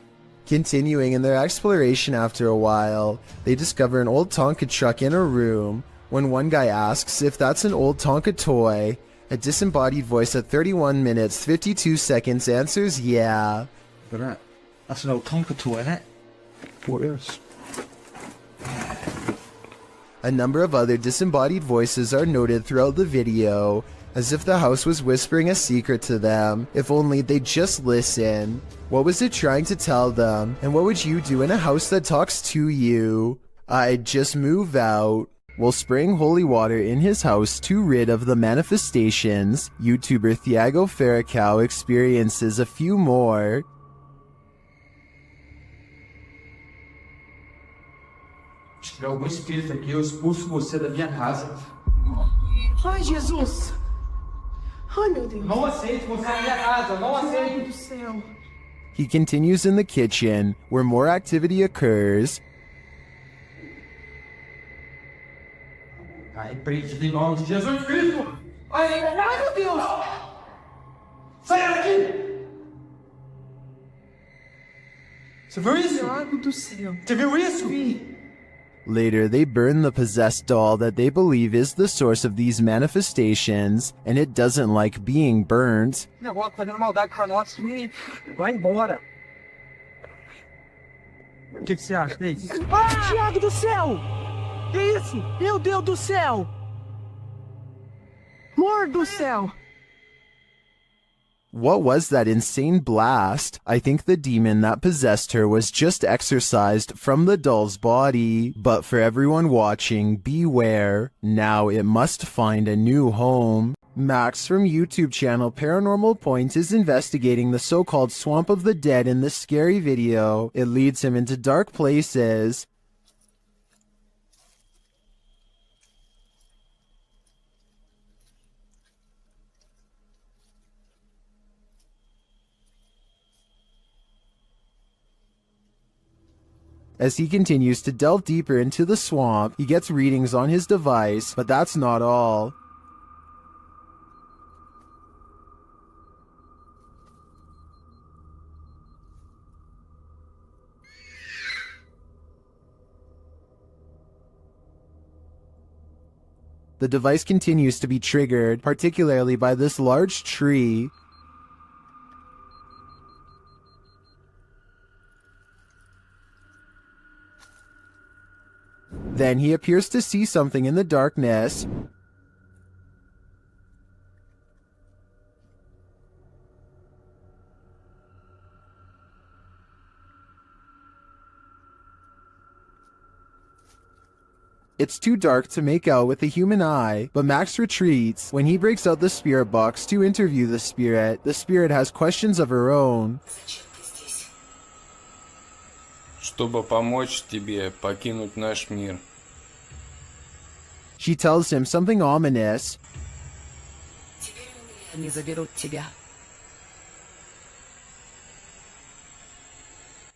Speaker 1: Continuing in their exploration after a while, they discover an old Tonka truck in a room. When one guy asks if that's an old Tonka toy, a disembodied voice at 31 minutes 52 seconds answers yeah.
Speaker 14: Look at that. That's an old Tonka toy, isn't it? What is?
Speaker 1: A number of other disembodied voices are noted throughout the video, as if the house was whispering a secret to them, if only they'd just listen. What was it trying to tell them, and what would you do in a house that talks to you? I'd just move out. While spraying holy water in his house to rid of the manifestations, YouTuber Thiago Ferracão experiences a few more.
Speaker 4: Se tiver algum espírito aqui, eu expulso você da minha casa.
Speaker 23: Ai, Jesus! Ai, meu Deus!
Speaker 4: Não aceito você na minha casa, não aceito!
Speaker 23: Meu Deus do céu!
Speaker 1: He continues in the kitchen, where more activity occurs.
Speaker 4: Ai, preso em nome de Jesus Cristo! Ai, meu Deus! Saia daqui! Você viu isso?
Speaker 23: Meu Deus do céu!
Speaker 4: Você viu isso?
Speaker 1: Later, they burn the possessed doll that they believe is the source of these manifestations, and it doesn't like being burnt.
Speaker 23: O negócio fazendo maldade pra nós, vai embora.
Speaker 4: O que você acha disso?
Speaker 23: Ah, Thiago do céu! Que isso? Meu Deus do céu! Amor do céu!
Speaker 1: What was that insane blast? I think the demon that possessed her was just exorcised from the doll's body. But for everyone watching, beware. Now it must find a new home. Max from YouTube channel Paranormal Point is investigating the so-called Swamp of the Dead in this scary video. It leads him into dark places. As he continues to delve deeper into the swamp, he gets readings on his device, but that's not all. The device continues to be triggered, particularly by this large tree. Then he appears to see something in the darkness. It's too dark to make out with the human eye, but Max retreats. When he breaks out the spirit box to interview the spirit has questions of her own.
Speaker 2: Чтобы помочь тебе покинуть наш мир.
Speaker 1: She tells him something ominous.
Speaker 13: Они заберут тебя.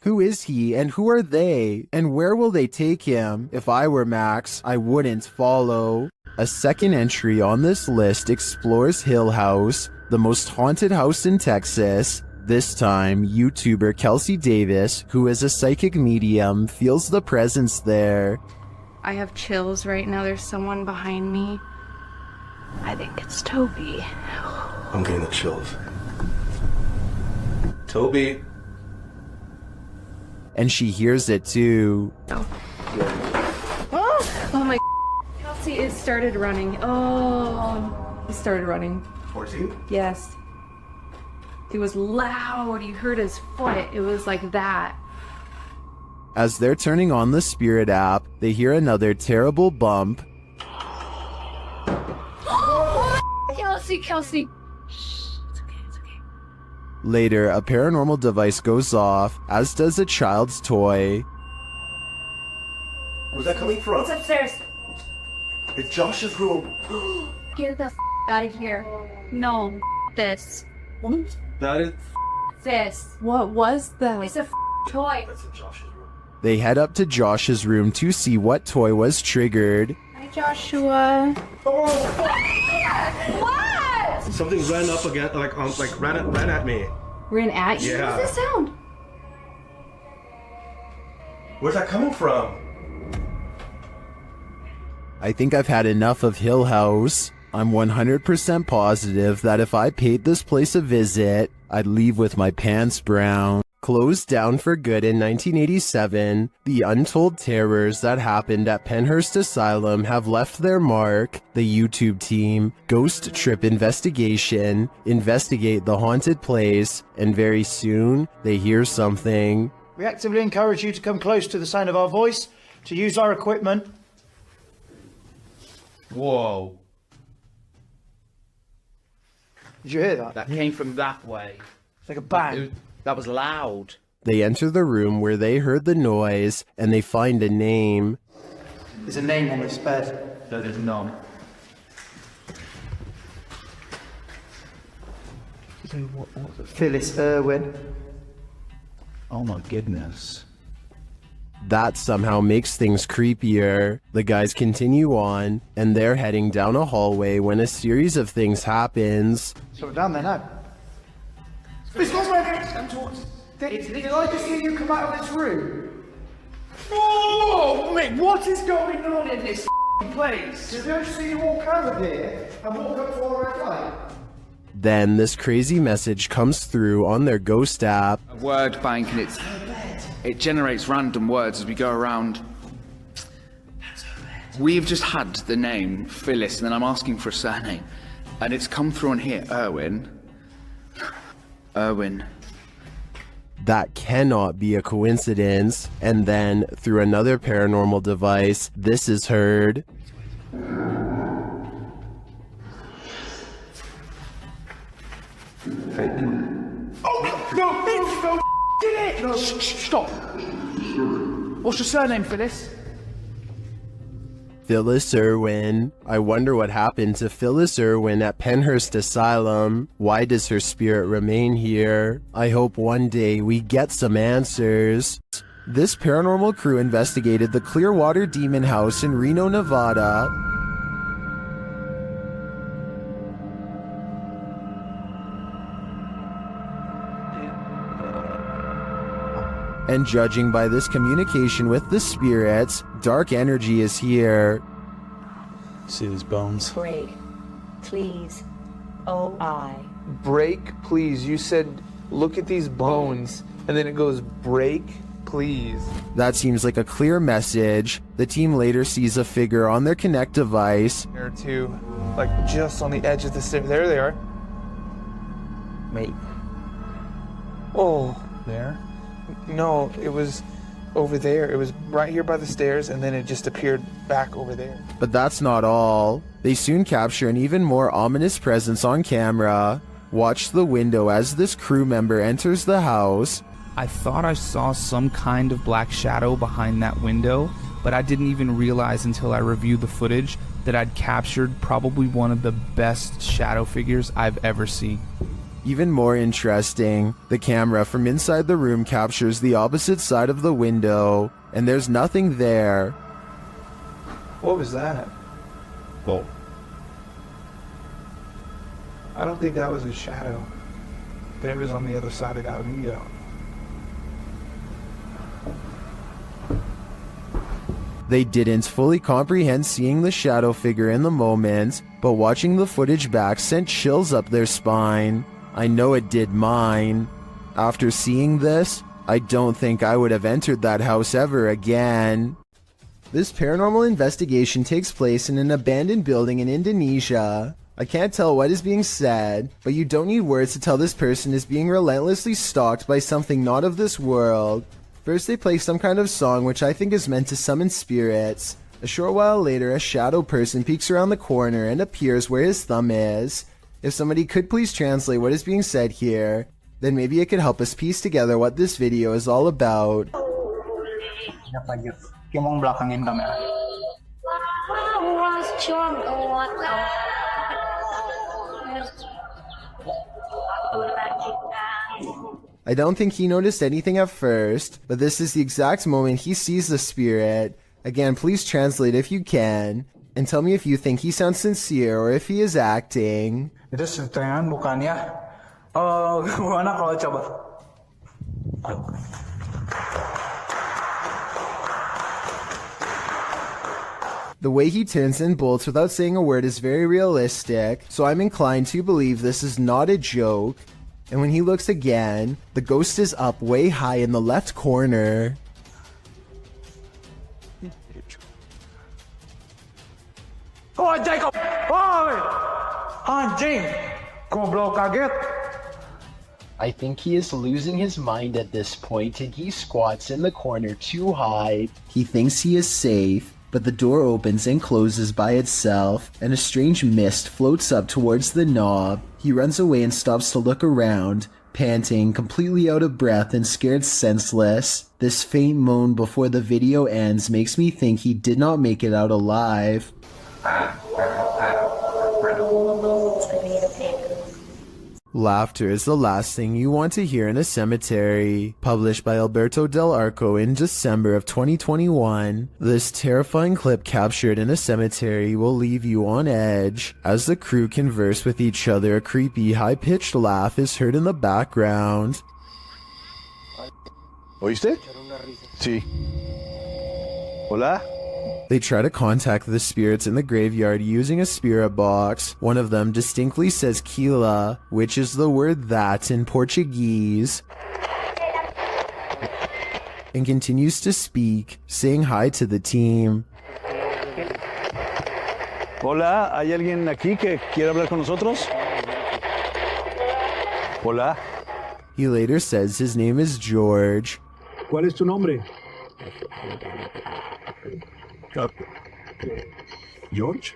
Speaker 1: Who is he and who are they? And where will they take him? If I were Max, I wouldn't follow. A second entry on this list explores Hill House. the most haunted house in Texas. This time, YouTuber Kelsey Davis, who is a psychic medium, feels the presence there.
Speaker 7: I have chills right now. There's someone behind me. I think it's Toby.
Speaker 11: I'm getting the chills. Toby.
Speaker 1: And she hears it too.
Speaker 7: Oh my. Kelsey, it started running. Oh, it started running.
Speaker 11: 14?
Speaker 7: Yes. It was loud. You heard his foot. It was like that.
Speaker 1: As they're turning on the Spirit app, they hear another terrible bump.
Speaker 7: Kelsey.
Speaker 1: Later, a paranormal device goes off, as does a child's toy.
Speaker 11: Where's that coming from?
Speaker 7: It's upstairs.
Speaker 11: It's Josh's room.
Speaker 7: Get the out of here. No, this.
Speaker 11: That is.
Speaker 7: This.
Speaker 5: What was that?
Speaker 7: It's a toy.
Speaker 11: That's in Josh's room.
Speaker 1: They head up to Josh's room to see what toy was triggered.
Speaker 7: Hi, Joshua. What?
Speaker 11: Something ran up again, ran at me.
Speaker 7: Ran at you?
Speaker 11: Yeah.
Speaker 7: What does this sound?
Speaker 11: Where's that coming from?
Speaker 1: I think I've had enough of Hill House. I'm 100% positive that if I paid this place a visit, I'd leave with my pants brown. Closed down for good in 1987, the untold terrors that happened at Penhurst Asylum have left their mark. The YouTube team, Ghost Trip Investigation, investigate the haunted place, and very soon, they hear something.
Speaker 12: We actively encourage you to come close to the sound of our voice, to use our equipment.
Speaker 14: Whoa.
Speaker 12: Did you hear that?
Speaker 14: That came from that way.
Speaker 12: It's like a bang.
Speaker 14: That was loud.
Speaker 1: They enter the room where they heard the noise, and they find a name.
Speaker 12: There's a name on this bed.
Speaker 14: No, there's none.
Speaker 12: Phyllis Irwin.
Speaker 21: Oh my goodness.
Speaker 1: That somehow makes things creepier. The guys continue on, and they're heading down a hallway when a series of things happens.
Speaker 12: So we're down there now. This was my next time towards. Did I just hear you come out of this room? Oh, mate, what is going on in this place? Did I see you walk out of here and walk up to our red light?
Speaker 1: Then this crazy message comes through on their ghost app.
Speaker 20: A word bank, and it generates random words as we go around. We've just had the name Phyllis, and then I'm asking for a surname, and it's come through on here, Irwin.
Speaker 1: That cannot be a coincidence. And then, through another paranormal device, this is heard.
Speaker 12: Oh, no, did it! No, stop. What's your surname, Phyllis?
Speaker 1: Phyllis Irwin. I wonder what happened to Phyllis Irwin at Penhurst Asylum. Why does her spirit remain here? I hope one day we get some answers. This paranormal crew investigated the Clearwater Demon House in Reno, Nevada. And judging by this communication with the spirits, dark energy is here.
Speaker 21: See these bones?
Speaker 13: Break, please. O-I.
Speaker 22: Break, please. You said, look at these bones. And then it goes, break, please.
Speaker 1: That seems like a clear message. The team later sees a figure on their Connect device.
Speaker 22: Or two, like just on the edge of the stairs. There they are.
Speaker 21: Wait.
Speaker 22: Oh.
Speaker 21: There?
Speaker 22: No, it was over there. It was right here by the stairs, and then it just appeared back over there.
Speaker 1: But that's not all. They soon capture an even more ominous presence on camera. Watch the window as this crew member enters the house.
Speaker 25: I thought I saw some kind of black shadow behind that window, but I didn't even realize until I reviewed the footage that I'd captured probably one of the best shadow figures I've ever seen.
Speaker 1: Even more interesting, the camera from inside the room captures the opposite side of the window, and there's nothing there.
Speaker 22: What was that?
Speaker 21: Well,
Speaker 12: I don't think that was a shadow. But it was on the other side of that window.
Speaker 1: They didn't fully comprehend seeing the shadow figure in the moment, but watching the footage back sent chills up their spine. I know it did mine. After seeing this, I don't think I would have entered that house ever again. This paranormal investigation takes place in an abandoned building in Indonesia. I can't tell what is being said, but you don't need words to tell this person is being relentlessly stalked by something not of this world. First they play some kind of song which I think is meant to summon spirits. A short while later, a shadow person peeks around the corner and appears where his thumb is. If somebody could please translate what is being said here, then maybe it could help us piece together what this video is all about. I don't think he noticed anything at first, but this is the exact moment he sees the spirit. Again, please translate if you can, and tell me if you think he sounds sincere or if he is acting.
Speaker 12: Itu setengah bukannya. Gimana kalau coba?
Speaker 1: The way he turns and bolts without saying a word is very realistic, so I'm inclined to believe this is not a joke. And when he looks again, the ghost is up way high in the left corner.
Speaker 12: Oh, Jacob! Oh, anjing! Goblok kaget!
Speaker 1: I think he is losing his mind at this point and he squats in the corner to hide. He thinks he is safe, but the door opens and closes by itself, and a strange mist floats up towards the knob. He runs away and stops to look around, panting, completely out of breath and scared senseless. This faint moan before the video ends makes me think he did not make it out alive. Laughter is the last thing you want to hear in a cemetery. Published by Alberto Del Arco in December of 2021, this terrifying clip captured in a cemetery will leave you on edge. As the crew converse with each other, a creepy, high-pitched laugh is heard in the background.
Speaker 11: ¿Oíste? Sí. Hola?
Speaker 1: They try to contact the spirits in the graveyard using a spirit box. One of them distinctly says Kila, which is the word that in Portuguese, and continues to speak, saying hi to the team.
Speaker 11: Hola, ¿hay alguien aquí que quiere hablar con nosotros? Hola.
Speaker 1: He later says his name is George.
Speaker 11: ¿Cuál es tu nombre? George?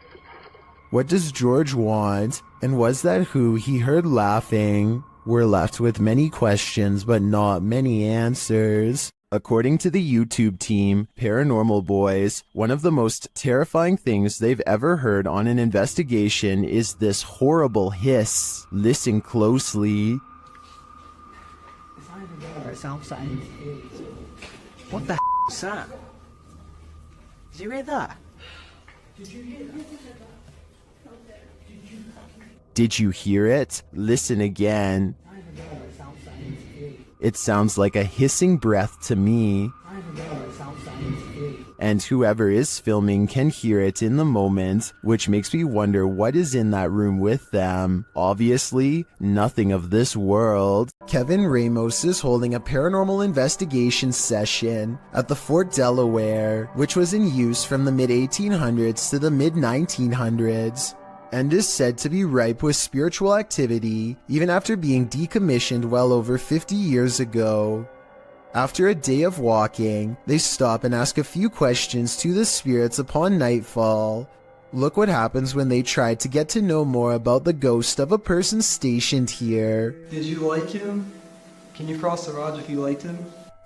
Speaker 1: What does George want? And was that who he heard laughing? We're left with many questions, but not many answers. According to the YouTube team, Paranormal Boys, one of the most terrifying things they've ever heard on an investigation is this horrible hiss. Listen closely.
Speaker 19: What the is that? Did you hear that?
Speaker 1: Did you hear it? Listen again. It sounds like a hissing breath to me. And whoever is filming can hear it in the moment, which makes me wonder what is in that room with them. Obviously, nothing of this world. Kevin Ramos is holding a paranormal investigation session at the Fort Delaware, which was in use from the mid-1800s to the mid-1900s, and is said to be ripe with spiritual activity even after being decommissioned well over 50 years ago. After a day of walking, they stop and ask a few questions to the spirits upon nightfall. Look what happens when they try to get to know more about the ghost of a person stationed here.
Speaker 8: Did you like him? Can you cross the rods if you liked him?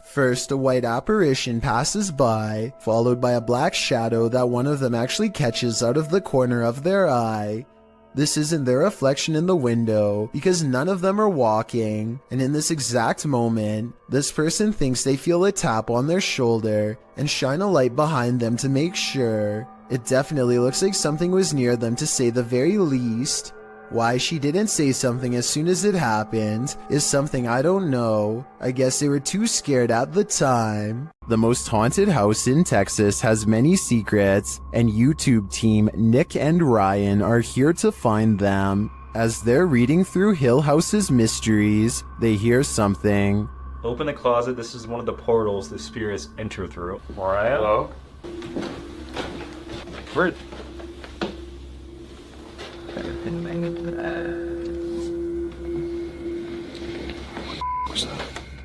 Speaker 1: First, a white apparition passes by, followed by a black shadow that one of them actually catches out of the corner of their eye. This isn't their reflection in the window, because none of them are walking, and in this exact moment, this person thinks they feel a tap on their shoulder and shine a light behind them to make sure. It definitely looks like something was near them to say the very least. Why she didn't say something as soon as it happened is something I don't know. I guess they were too scared at the time. The most haunted house in Texas has many secrets, and YouTube team Nick and Ryan are here to find them. As they're reading through Hill House's mysteries, they hear something.
Speaker 3: Open the closet. This is one of the portals the spirits enter through. Ryan? Hello? Where?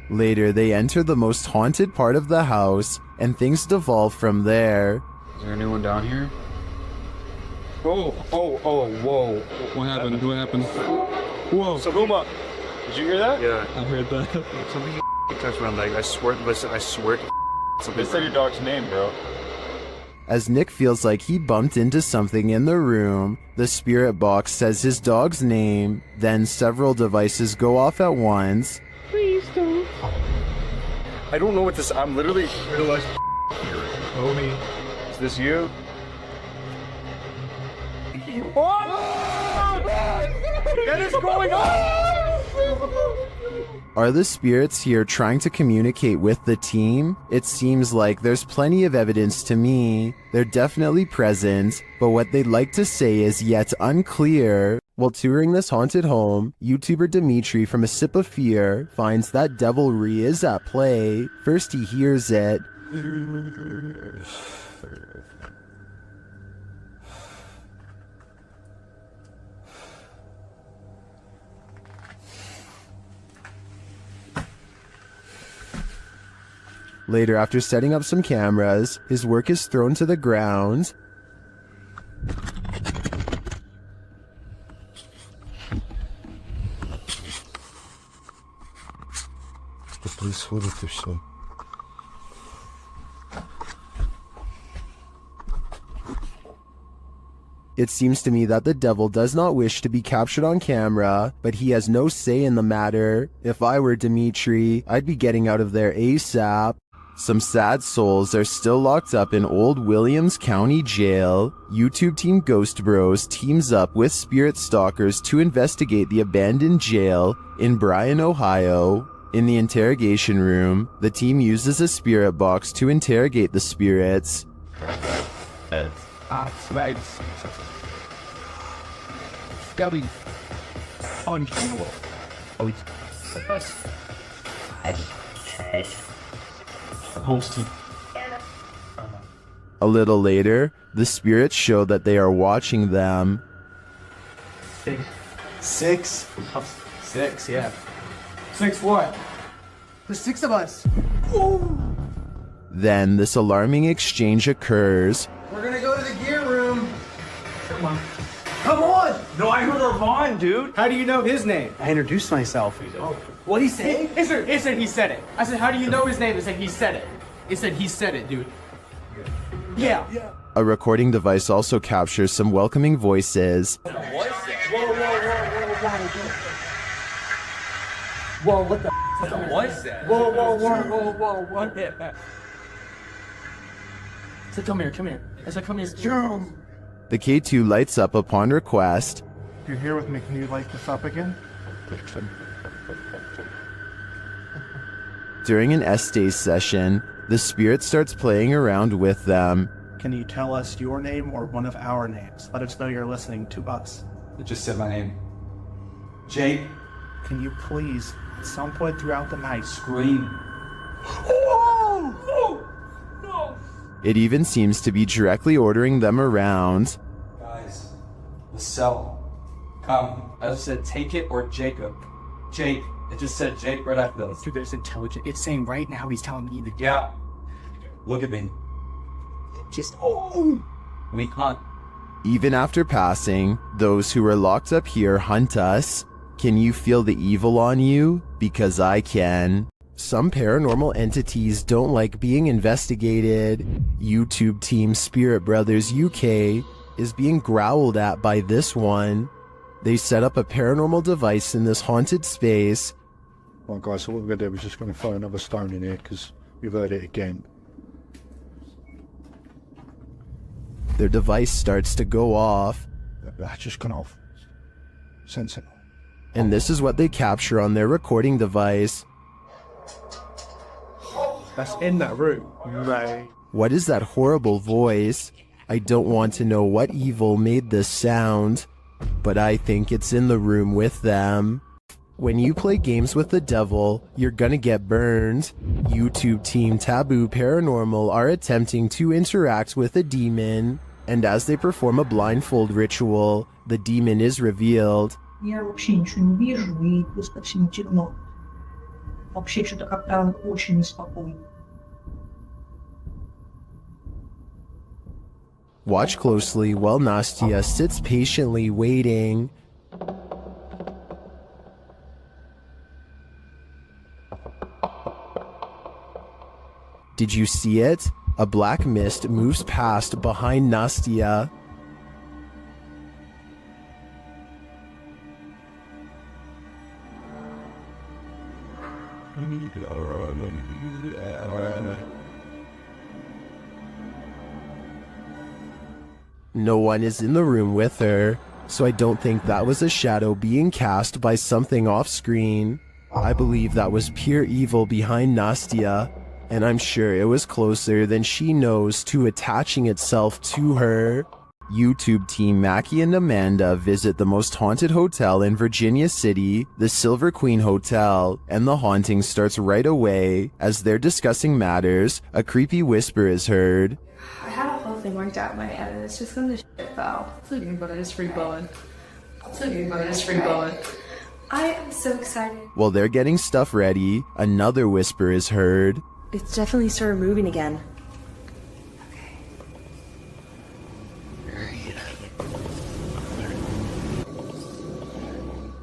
Speaker 1: Later, they enter the most haunted part of the house, and things devolve from there.
Speaker 3: Is there anyone down here? Oh, whoa.
Speaker 9: What happened? What happened? Whoa.
Speaker 3: Sahuma, did you hear that? Yeah.
Speaker 9: I heard that.
Speaker 3: Something touched my leg. I swear to something. They said your dog's name, bro.
Speaker 1: As Nick feels like he bumped into something in the room, the spirit box says his dog's name, then several devices go off at once.
Speaker 3: Please don't. I don't know what this. I'm literally realized. Homie, is this you? What is going on?
Speaker 1: Are the spirits here trying to communicate with the team? It seems like there's plenty of evidence to me. They're definitely present, but what they'd like to say is yet unclear. While touring this haunted home, YouTuber Dimitri from A Sip of Fear finds that devilry is at play. First he hears it. Later, after setting up some cameras, his work is thrown to the ground.
Speaker 16: Что происходит и все?
Speaker 1: It seems to me that the devil does not wish to be captured on camera, but he has no say in the matter. If I were Dimitri, I'd be getting out of there ASAP. Some sad souls are still locked up in Old Williams County Jail. YouTube team Ghost Bros teams up with spirit stalkers to investigate the abandoned jail in Bryan, Ohio. In the interrogation room, the team uses a spirit box to interrogate the spirits.
Speaker 12: Gubby. On camera.
Speaker 1: A little later, the spirits show that they are watching them.
Speaker 12: Six, yeah. 6 what? There's 6 of us. Ooh.
Speaker 1: Then this alarming exchange occurs.
Speaker 12: We're gonna go to the gear room. Come on!
Speaker 14: No, I heard Armand, dude.
Speaker 12: How do you know his name?
Speaker 14: I introduced myself.
Speaker 12: What'd he say? It said he said it. I said, how do you know his name? It said he said it. It said he said it, dude. Yeah.
Speaker 1: A recording device also captures some welcoming voices.
Speaker 12: Whoa, what the
Speaker 14: What was that?
Speaker 12: Whoa, what? I said, come here. I said, come here. Jump.
Speaker 1: The K2 lights up upon request.
Speaker 11: You're here with me. Can you light this up again?
Speaker 1: During an S-Day session, the spirit starts playing around with them.
Speaker 11: Can you tell us your name or one of our names? Let us know you're listening to us.
Speaker 6: It just said my name. Jake.
Speaker 11: Can you please, at some point throughout the night,
Speaker 6: Scream.
Speaker 1: It even seems to be directly ordering them around.
Speaker 6: Guys, the cell. Come. I just said take it or Jacob. Jake. It just said Jake right after this.
Speaker 12: Dude, there's intelligent. It's saying right now he's telling me the.
Speaker 6: Yeah. Look at me.
Speaker 12: Just.
Speaker 6: We hunt.
Speaker 1: Even after passing, those who are locked up here hunt us. Can you feel the evil on you? Because I can. Some paranormal entities don't like being investigated. YouTube team Spirit Brothers UK is being growled at by this one. They set up a paranormal device in this haunted space.
Speaker 11: Right, guys, so what we're going to do is just going to throw another stone in here because we've heard it again.
Speaker 1: Their device starts to go off.
Speaker 11: That's just gone off.
Speaker 10: sensible.
Speaker 1: And this is what they capture on their recording device.
Speaker 19: That's in that room. Right.
Speaker 1: What is that horrible voice? I don't want to know what evil made this sound, but I think it's in the room with them. When you play games with the devil, you're gonna get burned. YouTube team Taboo Paranormal are attempting to interact with a demon, and as they perform a blindfold ritual, the demon is revealed.
Speaker 15: Я вообще ничего не вижу, и достаточно темно. Вообще что-то как-то очень неспокойно.
Speaker 1: Watch closely while Nastya sits patiently waiting. Did you see it? A black mist moves past behind Nastya. No one is in the room with her, so I don't think that was a shadow being cast by something off screen. I believe that was pure evil behind Nastya, and I'm sure it was closer than she knows to attaching itself to her. YouTube team Mackie and Amanda visit the most haunted hotel in Virginia City, the Silver Queen Hotel, and the haunting starts right away. As they're discussing matters, a creepy whisper is heard.
Speaker 7: I had a whole thing worked out in my head and it's just gonna shit fell.
Speaker 5: It's okay, but I just reborn. It's okay, but I just reborn.
Speaker 7: I am so excited.
Speaker 1: While they're getting stuff ready, another whisper is heard.
Speaker 13: It's definitely started moving again.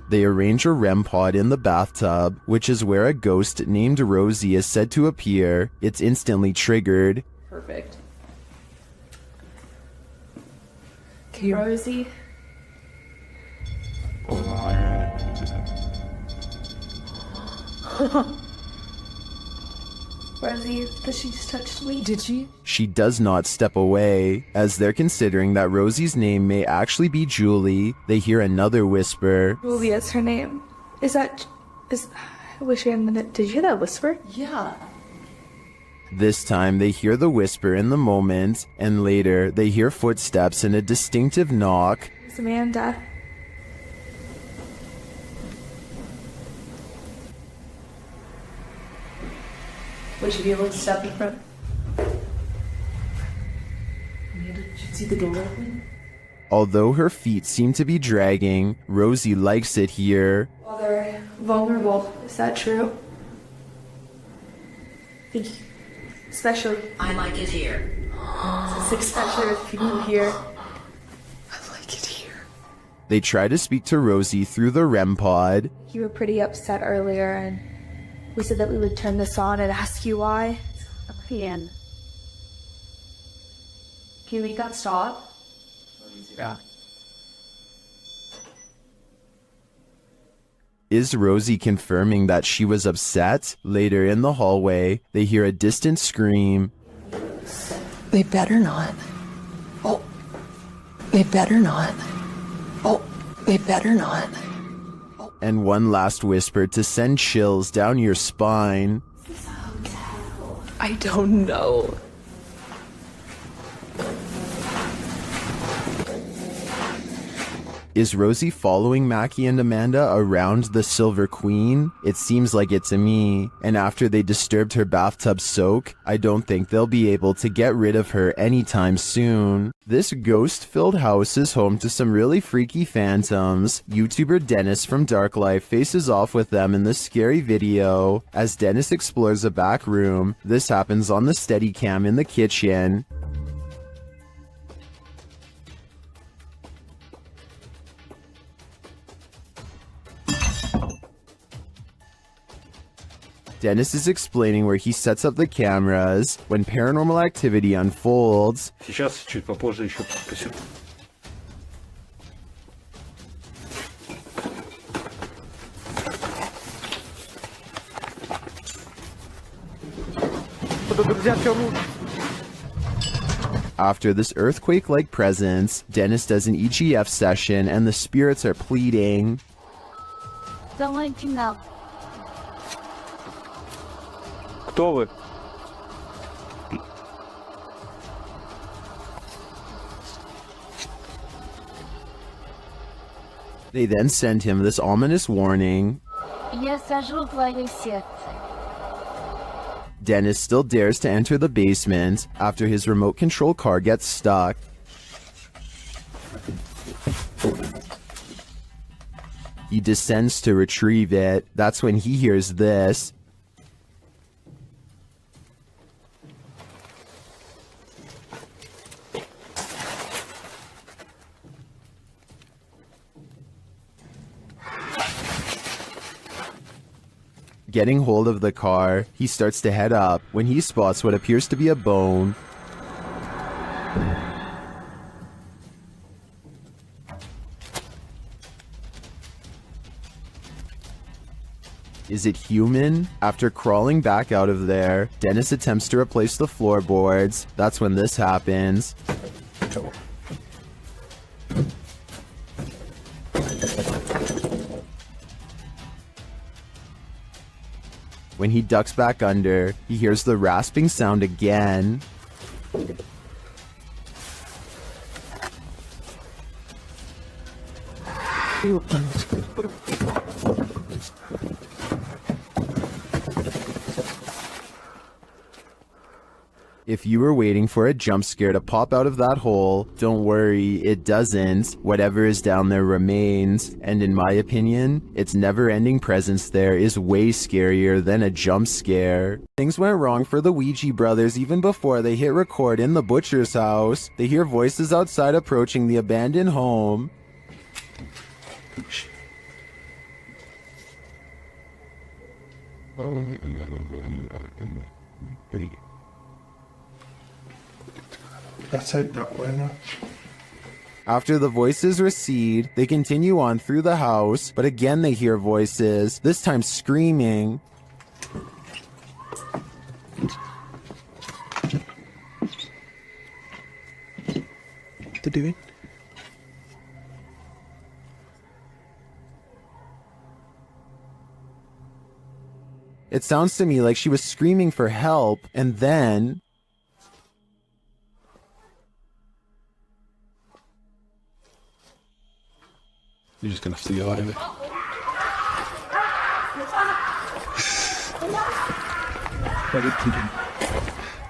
Speaker 1: They arrange a REM pod in the bathtub, which is where a ghost named Rosie is said to appear. It's instantly triggered.
Speaker 5: Perfect.
Speaker 7: Okay, Rosie. Rosie, does she just touch me?
Speaker 5: Did she?
Speaker 1: She does not step away. As they're considering that Rosie's name may actually be Julie, they hear another whisper.
Speaker 7: Julia's her name. I wish we hadn't. Did you hear that whisper?
Speaker 5: Yeah.
Speaker 1: This time they hear the whisper in the moment, and later they hear footsteps and a distinctive knock.
Speaker 7: It's Amanda.
Speaker 5: Would you be able to step in front? Amanda, did you see the door open?
Speaker 1: Although her feet seem to be dragging, Rosie likes it here.
Speaker 7: Well, they're vulnerable. Is that true? Especially.
Speaker 17: I like it here.
Speaker 7: Especially with people here. I like it here.
Speaker 1: They try to speak to Rosie through the REM pod.
Speaker 7: You were pretty upset earlier, and we said that we would turn this on and ask you why.
Speaker 13: Can you make that stop?
Speaker 19: Yeah.
Speaker 1: Is Rosie confirming that she was upset? Later in the hallway, they hear a distant scream.
Speaker 18: They better not. Oh, they better not. Oh, they better not.
Speaker 1: And one last whisper to send chills down your spine.
Speaker 5: I don't know.
Speaker 1: Is Rosie following Mackie and Amanda around the Silver Queen? It seems like it to me. And after they disturbed her bathtub soak, I don't think they'll be able to get rid of her anytime soon. This ghost-filled house is home to some really freaky phantoms. YouTuber Dennis from Dark Life faces off with them in this scary video. As Dennis explores a back room, this happens on the Steadicam in the kitchen. Dennis is explaining where he sets up the cameras when paranormal activity unfolds.
Speaker 3: Сейчас, чуть попозже еще посюда.
Speaker 1: After this earthquake-like presence, Dennis does an EGF session and the spirits are pleading.
Speaker 13: Don't let you know.
Speaker 3: Кто вы?
Speaker 1: They then send him this ominous warning.
Speaker 13: Я сожру твое сердце.
Speaker 1: Dennis still dares to enter the basement after his remote control car gets stuck. He descends to retrieve it. That's when he hears this. Getting hold of the car, he starts to head up when he spots what appears to be a bone. Is it human? After crawling back out of there, Dennis attempts to replace the floorboards. That's when this happens. When he ducks back under, he hears the rasping sound again. If you were waiting for a jump scare to pop out of that hole, don't worry, it doesn't. Whatever is down there remains, and in my opinion, its never-ending presence there is way scarier than a jump scare. Things went wrong for the Ouija brothers even before they hit record in the butcher's house. They hear voices outside approaching the abandoned home.
Speaker 11: That's out that way now.
Speaker 1: After the voices recede, they continue on through the house, but again they hear voices, this time screaming.
Speaker 19: What they doing?
Speaker 1: It sounds to me like she was screaming for help, and then...
Speaker 9: You're just gonna see all of it.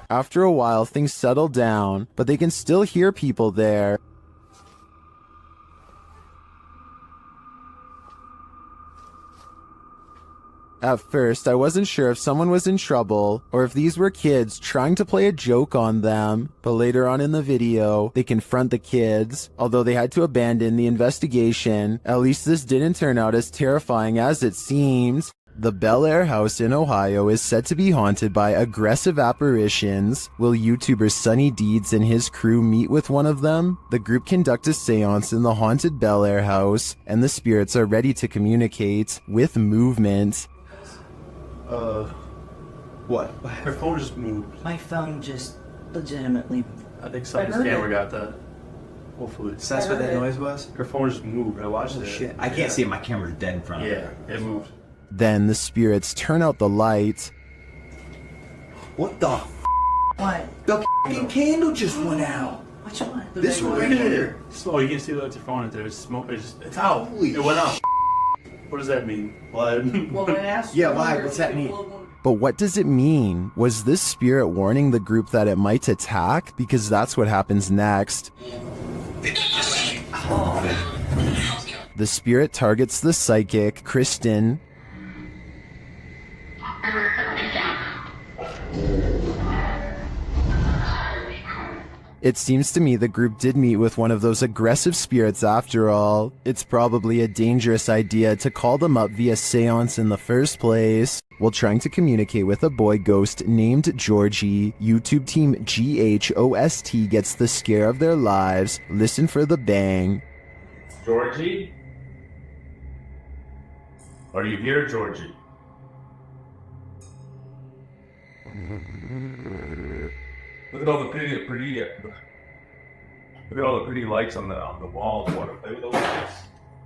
Speaker 1: After a while, things settle down, but they can still hear people there. At first, I wasn't sure if someone was in trouble or if these were kids trying to play a joke on them, but later on in the video, they confront the kids. Although they had to abandon the investigation, at least this didn't turn out as terrifying as it seems. The Bel Air house in Ohio is said to be haunted by aggressive apparitions. Will YouTuber Sunny Deeds and his crew meet with one of them? The group conduct a seance in the haunted Bel Air house, and the spirits are ready to communicate with movement.
Speaker 19: What?
Speaker 11: Her phone just moved.
Speaker 18: My phone just legitimately.
Speaker 11: I think someone's camera got that. Hopefully.
Speaker 19: So that's what that noise was?
Speaker 11: Her phone just moved. I watched it.
Speaker 19: Shit.
Speaker 21: I can't see it. My camera's dead in front of
Speaker 11: Yeah, it moved.
Speaker 1: Then the spirits turn out the light.
Speaker 19: What the f?
Speaker 18: What?
Speaker 19: The f***ing candle just went out.
Speaker 18: Which one?
Speaker 19: This one right here.
Speaker 11: Slow, you can see that your phone out there. It's smoke. It's out.
Speaker 19: Holy
Speaker 11: It went out. What does that mean? Blood.
Speaker 18: Well, when I asked
Speaker 19: Yeah,
Speaker 18: you
Speaker 19: why?
Speaker 18: earlier,
Speaker 19: What's that mean?
Speaker 1: But what does it mean? Was this spirit warning the group that it might attack? Because that's what happens next. The spirit targets the psychic, Kristen. It seems to me the group did meet with one of those aggressive spirits after all. It's probably a dangerous idea to call them up via seance in the first place. While trying to communicate with a boy ghost named Georgie, YouTube team GHOST gets the scare of their lives. Listen for the bang.
Speaker 4: Georgie? Are you here, Georgie?
Speaker 11: Look at all the pretty
Speaker 4: Look at all the pretty lights on the walls. Want to play with the lights?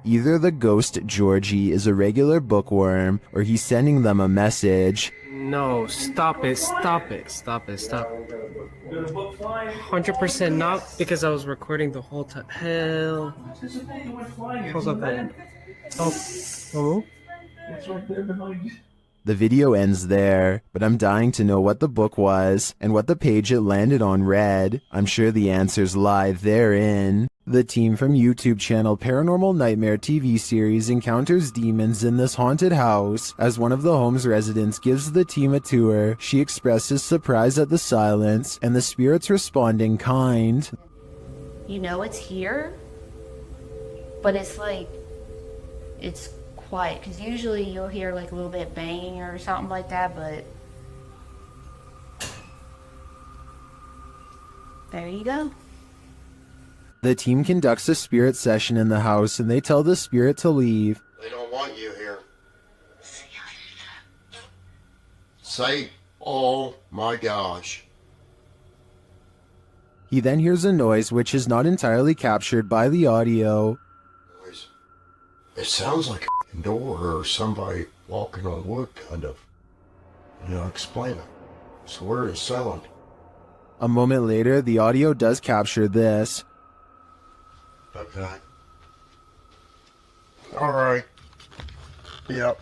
Speaker 1: Either the ghost Georgie is a regular bookworm, or he's sending them a message.
Speaker 14: No, stop it, stop it, stop it, stop. 100% not, because I was recording the whole time. Hell. Hold up. Oh.
Speaker 1: The video ends there, but I'm dying to know what the book was, and what the page it landed on read. I'm sure the answers lie therein. The team from YouTube channel Paranormal Nightmare TV series encounters demons in this haunted house. As one of the home's residents gives the team a tour, she expresses surprise at the silence, and the spirits respond in kind.
Speaker 2: You know it's here, but it's like, it's quiet, because usually you'll hear like a little bit banging or something like that, but there you go.
Speaker 1: The team conducts a spirit session in the house, and they tell the spirit to leave.
Speaker 16: They don't want you here. Say, oh my gosh.
Speaker 1: He then hears a noise which is not entirely captured by the audio.
Speaker 16: It sounds like a door or somebody walking on wood, kind of. Explain it. So where is sound?
Speaker 1: A moment later, the audio does capture this.
Speaker 16: Okay. Alright. Yep.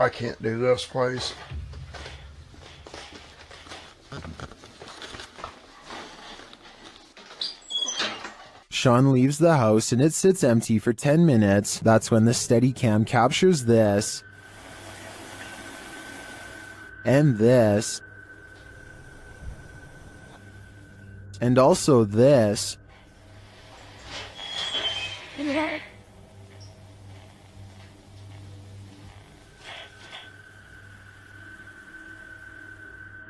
Speaker 16: I can't do this, please.
Speaker 1: Sean leaves the house and it sits empty for 10 minutes. That's when the Steadicam captures this. And this. And also this.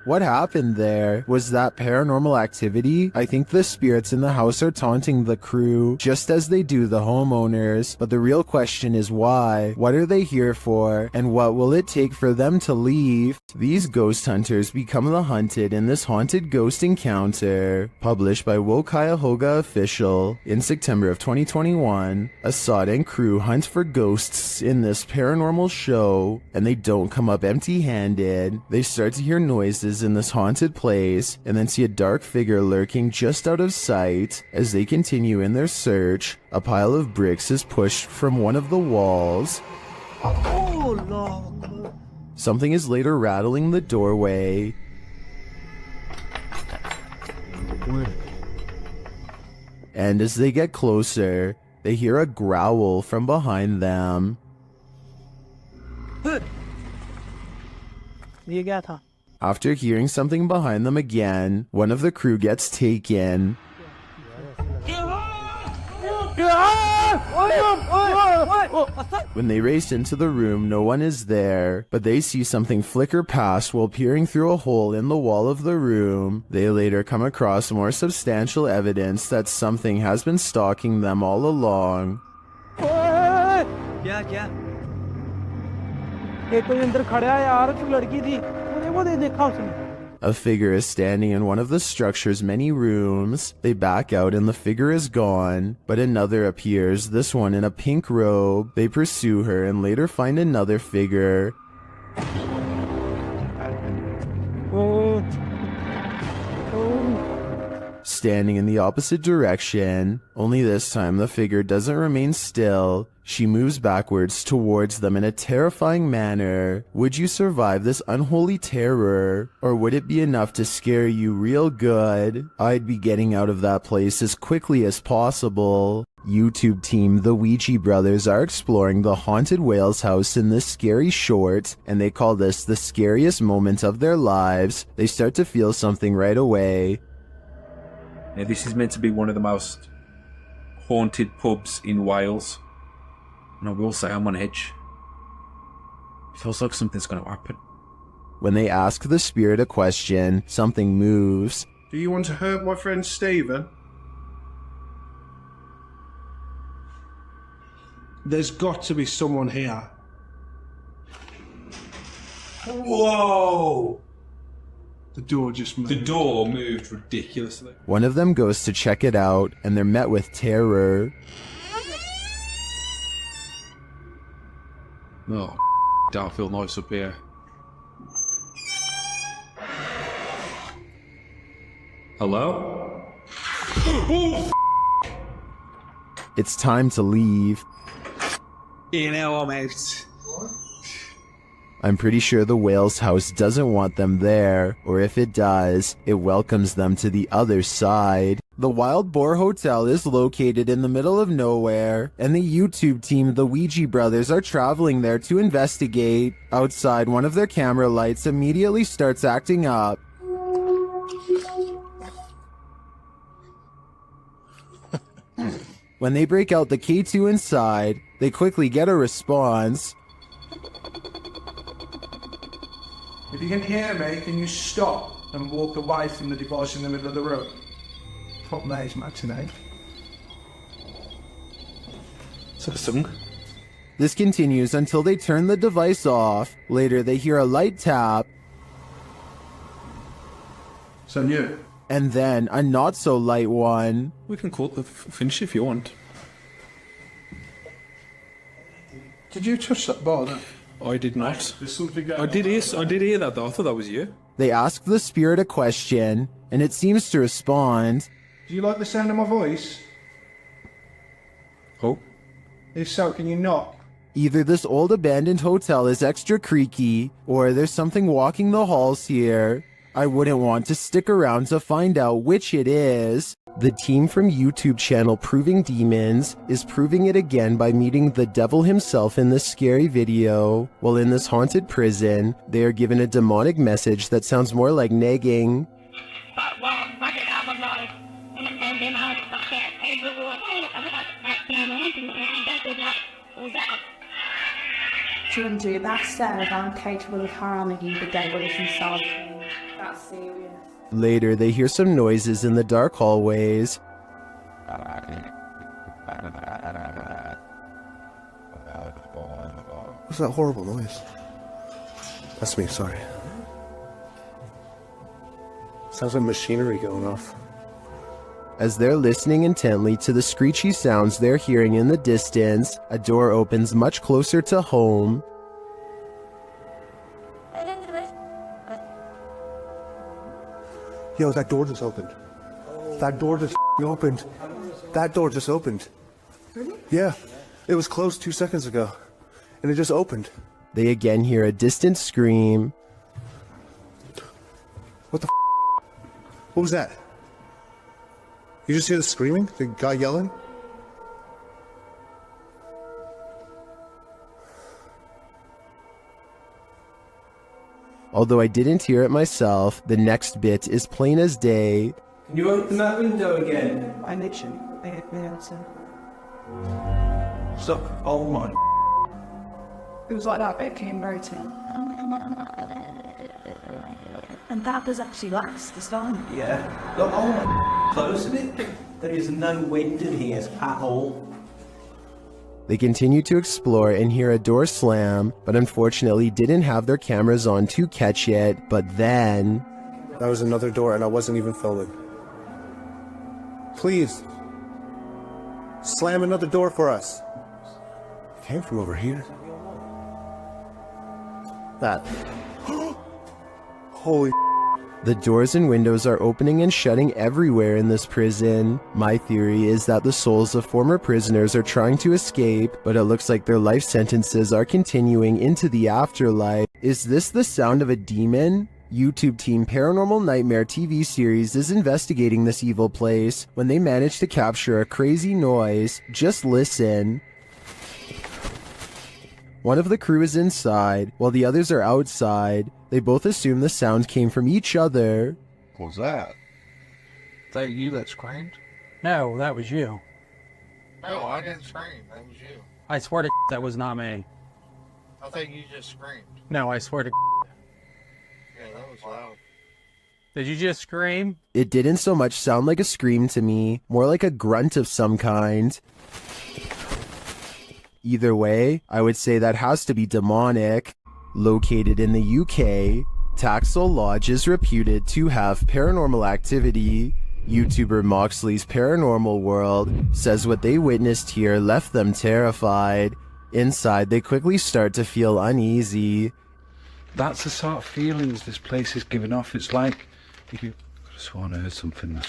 Speaker 1: What happened there? Was that paranormal activity? I think the spirits in the house are taunting the crew, just as they do the homeowners. But the real question is why? What are they here for? And what will it take for them to leave? These ghost hunters become the hunted in this haunted ghost encounter. Published by Wo Cuyahoga Official. In September of 2021, Assad and crew hunt for ghosts in this paranormal show, and they don't come up empty-handed. They start to hear noises in this haunted place, and then see a dark figure lurking just out of sight. As they continue in their search, a pile of bricks is pushed from one of the walls.
Speaker 12: Oh, Lord.
Speaker 1: Something is later rattling the doorway. And as they get closer, they hear a growl from behind them. After hearing something behind them again, one of the crew gets taken. When they race into the room, no one is there, but they see something flicker past while peering through a hole in the wall of the room. They later come across more substantial evidence that something has been stalking them all along. A figure is standing in one of the structure's many rooms. They back out and the figure is gone, but another appears, this one in a pink robe. They pursue her and later find another figure. Standing in the opposite direction, only this time the figure doesn't remain still. She moves backwards towards them in a terrifying manner. Would you survive this unholy terror? Or would it be enough to scare you real good? I'd be getting out of that place as quickly as possible. YouTube team The Ouija Brothers are exploring the haunted Wales house in this scary short, and they call this the scariest moment of their lives. They start to feel something right away.
Speaker 9: Now, this is meant to be one of the most haunted pubs in Wales. And I will say I'm on edge. It feels like something's going to happen.
Speaker 1: When they ask the spirit a question, something moves.
Speaker 11: Do you want to hurt my friend Stephen? There's got to be someone here. Whoa!
Speaker 12: The door just moved.
Speaker 9: The door moved ridiculously.
Speaker 1: One of them goes to check it out, and they're met with terror.
Speaker 9: Oh, don't feel nice up here. Hello?
Speaker 1: It's time to leave.
Speaker 9: You know I'm out.
Speaker 1: I'm pretty sure the whale's house doesn't want them there, or if it does, it welcomes them to the other side. The Wild Boar Hotel is located in the middle of nowhere, and the YouTube team, the Ouija brothers, are traveling there to investigate. Outside, one of their camera lights immediately starts acting up. When they break out the K2 inside, they quickly get a response.
Speaker 12: If you can hear me, can you stop and walk away from the device in the middle of the room? Fuck me, it's matinee.
Speaker 9: Is that a song?
Speaker 1: This continues until they turn the device off. Later, they hear a light tap.
Speaker 12: So you.
Speaker 1: And then a not so light one.
Speaker 9: We can call the finish if you want.
Speaker 12: Did you touch that bar then?
Speaker 9: I did not.
Speaker 12: There's something going
Speaker 9: I did hear that though. I thought that was you.
Speaker 1: They ask the spirit a question, and it seems to respond.
Speaker 12: Do you like the sound of my voice?
Speaker 9: Oh.
Speaker 12: If so, can you knock?
Speaker 1: Either this old abandoned hotel is extra creaky, or there's something walking the halls here. I wouldn't want to stick around to find out which it is. The team from YouTube channel Proving Demons is proving it again by meeting the devil himself in this scary video. While in this haunted prison, they are given a demonic message that sounds more like nagging.
Speaker 10: Shouldn't do that, said I'm capable of harming the devil is inside me. That's serious.
Speaker 1: Later, they hear some noises in the dark hallways.
Speaker 11: What's that horrible noise? That's me, sorry. Sounds like machinery going off.
Speaker 1: As they're listening intently to the screechy sounds they're hearing in the distance, a door opens much closer to home.
Speaker 11: Yo, that door just opened. That door just opened. That door just opened.
Speaker 10: Really?
Speaker 11: Yeah. It was closed 2 seconds ago. And it just opened.
Speaker 1: They again hear a distant scream.
Speaker 11: What the What was that? You just hear the screaming? The guy yelling?
Speaker 1: Although I didn't hear it myself, the next bit is plain as day.
Speaker 8: Can you open that window again?
Speaker 10: I literally answer.
Speaker 8: Stop. Oh my.
Speaker 10: It was like that bit came rotating. And that does actually last this time.
Speaker 8: Yeah. Look, oh my. Closing it. There is no wind in here at all.
Speaker 1: They continue to explore and hear a door slam, but unfortunately didn't have their cameras on to catch it. But then...
Speaker 11: That was another door and I wasn't even filming. Please. Slam another door for us. It came from over here. That. Holy.
Speaker 1: The doors and windows are opening and shutting everywhere in this prison. My theory is that the souls of former prisoners are trying to escape, but it looks like their life sentences are continuing into the afterlife. Is this the sound of a demon? YouTube team Paranormal Nightmare TV series is investigating this evil place. When they manage to capture a crazy noise, just listen. One of the crew is inside, while the others are outside. They both assume the sound came from each other.
Speaker 16: What was that?
Speaker 12: Is that you that screamed?
Speaker 17: No, that was you.
Speaker 12: No, I didn't scream. That was you.
Speaker 17: I swear to that was not me.
Speaker 12: I think you just screamed.
Speaker 17: No, I swear to
Speaker 12: Yeah, that was loud.
Speaker 17: Did you just scream?
Speaker 1: It didn't so much sound like a scream to me, more like a grunt of some kind. Either way, I would say that has to be demonic. Located in the UK, Taxel Lodge is reputed to have paranormal activity. YouTuber Moxley's Paranormal World says what they witnessed here left them terrified. Inside, they quickly start to feel uneasy.
Speaker 9: That's the sort of feelings this place is giving off. It's like if you could have sworn I heard something.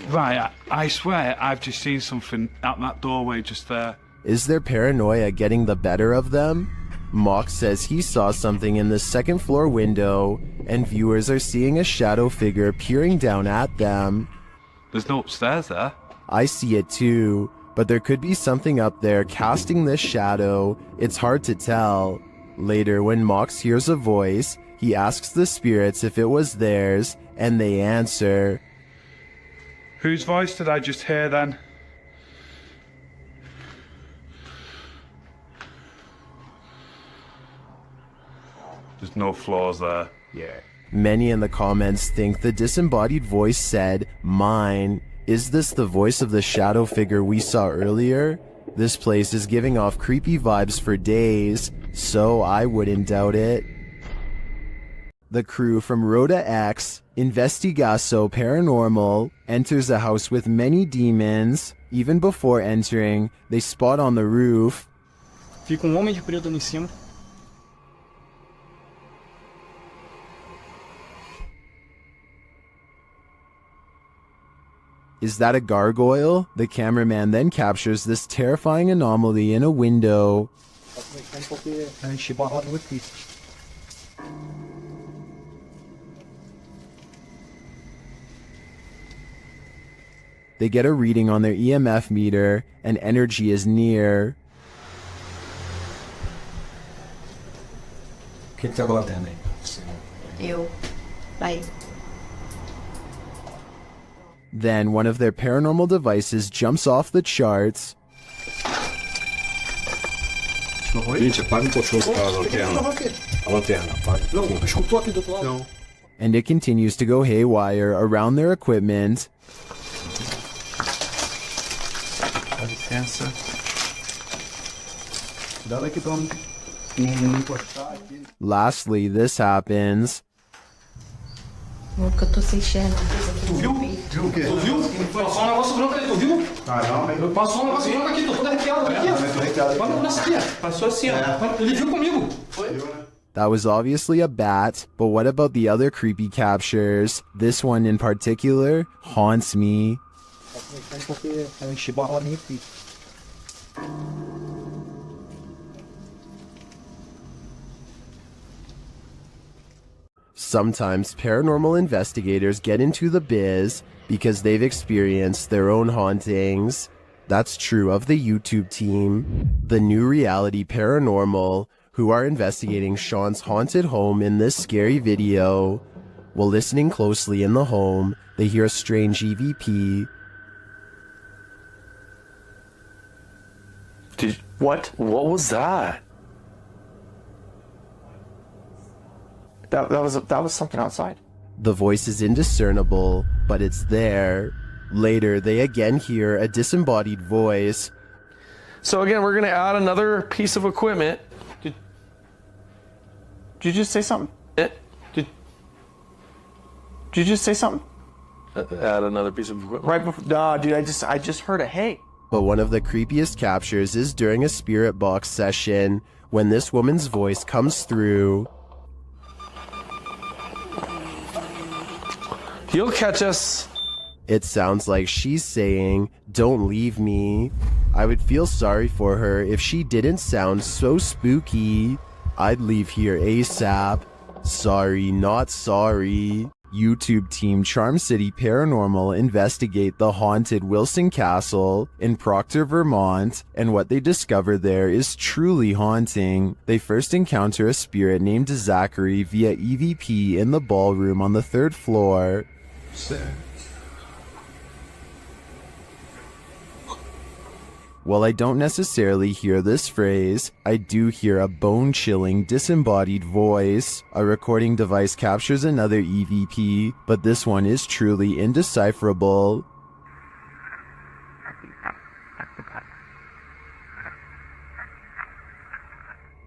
Speaker 9: Right, I swear I've just seen something out that doorway just there.
Speaker 1: Is their paranoia getting the better of them? Mox says he saw something in the second floor window, and viewers are seeing a shadow figure peering down at them.
Speaker 9: There's no upstairs there.
Speaker 1: I see it too, but there could be something up there casting this shadow. It's hard to tell. Later, when Mox hears a voice, he asks the spirits if it was theirs, and they answer.
Speaker 9: Whose voice did I just hear then? There's no floors there. Yeah.
Speaker 1: Many in the comments think the disembodied voice said, "Mine." Is this the voice of the shadow figure we saw earlier? This place is giving off creepy vibes for days, so I wouldn't doubt it. The crew from Rhoda X, Investigaso Paranormal, enters a house with many demons. Even before entering, they spot on the roof.
Speaker 20: Fica homem de preto ali em cima.
Speaker 1: Is that a gargoyle? The cameraman then captures this terrifying anomaly in a window. They get a reading on their EMF meter, and energy is near.
Speaker 8: O que tá acontecendo aí?
Speaker 2: Bye.
Speaker 1: Then one of their paranormal devices jumps off the charts.
Speaker 8: Gente, apaga um pouquinho a lanterna. A lanterna, apaga. Não, escutou aqui do outro lado. Não.
Speaker 1: And it continues to go haywire around their equipment.
Speaker 8: Dá licença. Cuidado aqui pra não encostar aqui.
Speaker 1: Lastly, this happens.
Speaker 2: Louca, eu tô sem enxerga.
Speaker 12: Tu viu? Viu o quê? Tu viu? Passou um negócio branco ali, tu viu? Caramba. Passou um negócio branco aqui, tô todo arrepiado. Aqui, ó. Olha nessa aqui, ó. Passou assim, ó. Ele viu comigo. Foi?
Speaker 1: That was obviously a bat, but what about the other creepy captures? This one in particular haunts me.
Speaker 12: Porque eu enchi bola nem aqui.
Speaker 1: Sometimes paranormal investigators get into the biz because they've experienced their own hauntings. That's true of the YouTube team, the New Reality Paranormal, who are investigating Sean's haunted home in this scary video. While listening closely in the home, they hear a strange EVP.
Speaker 22: What was that? That was something outside.
Speaker 1: The voice is indiscernible, but it's there. Later, they again hear a disembodied voice.
Speaker 22: So again, we're gonna add another piece of equipment. Did you just say something? Did you just say something? Add another piece of equipment. Right before, nah, dude, I just heard a hey.
Speaker 1: But one of the creepiest captures is during a spirit box session when this woman's voice comes through.
Speaker 22: You'll catch us.
Speaker 1: It sounds like she's saying, "Don't leave me." I would feel sorry for her if she didn't sound so spooky. I'd leave here ASAP. Sorry, not sorry. YouTube team Charm City Paranormal investigate the haunted Wilson Castle in Proctor, Vermont, and what they discover there is truly haunting. They first encounter a spirit named Zachary via EVP in the ballroom on the 3rd floor. While I don't necessarily hear this phrase, I do hear a bone-chilling, disembodied voice. A recording device captures another EVP, but this one is truly indecipherable.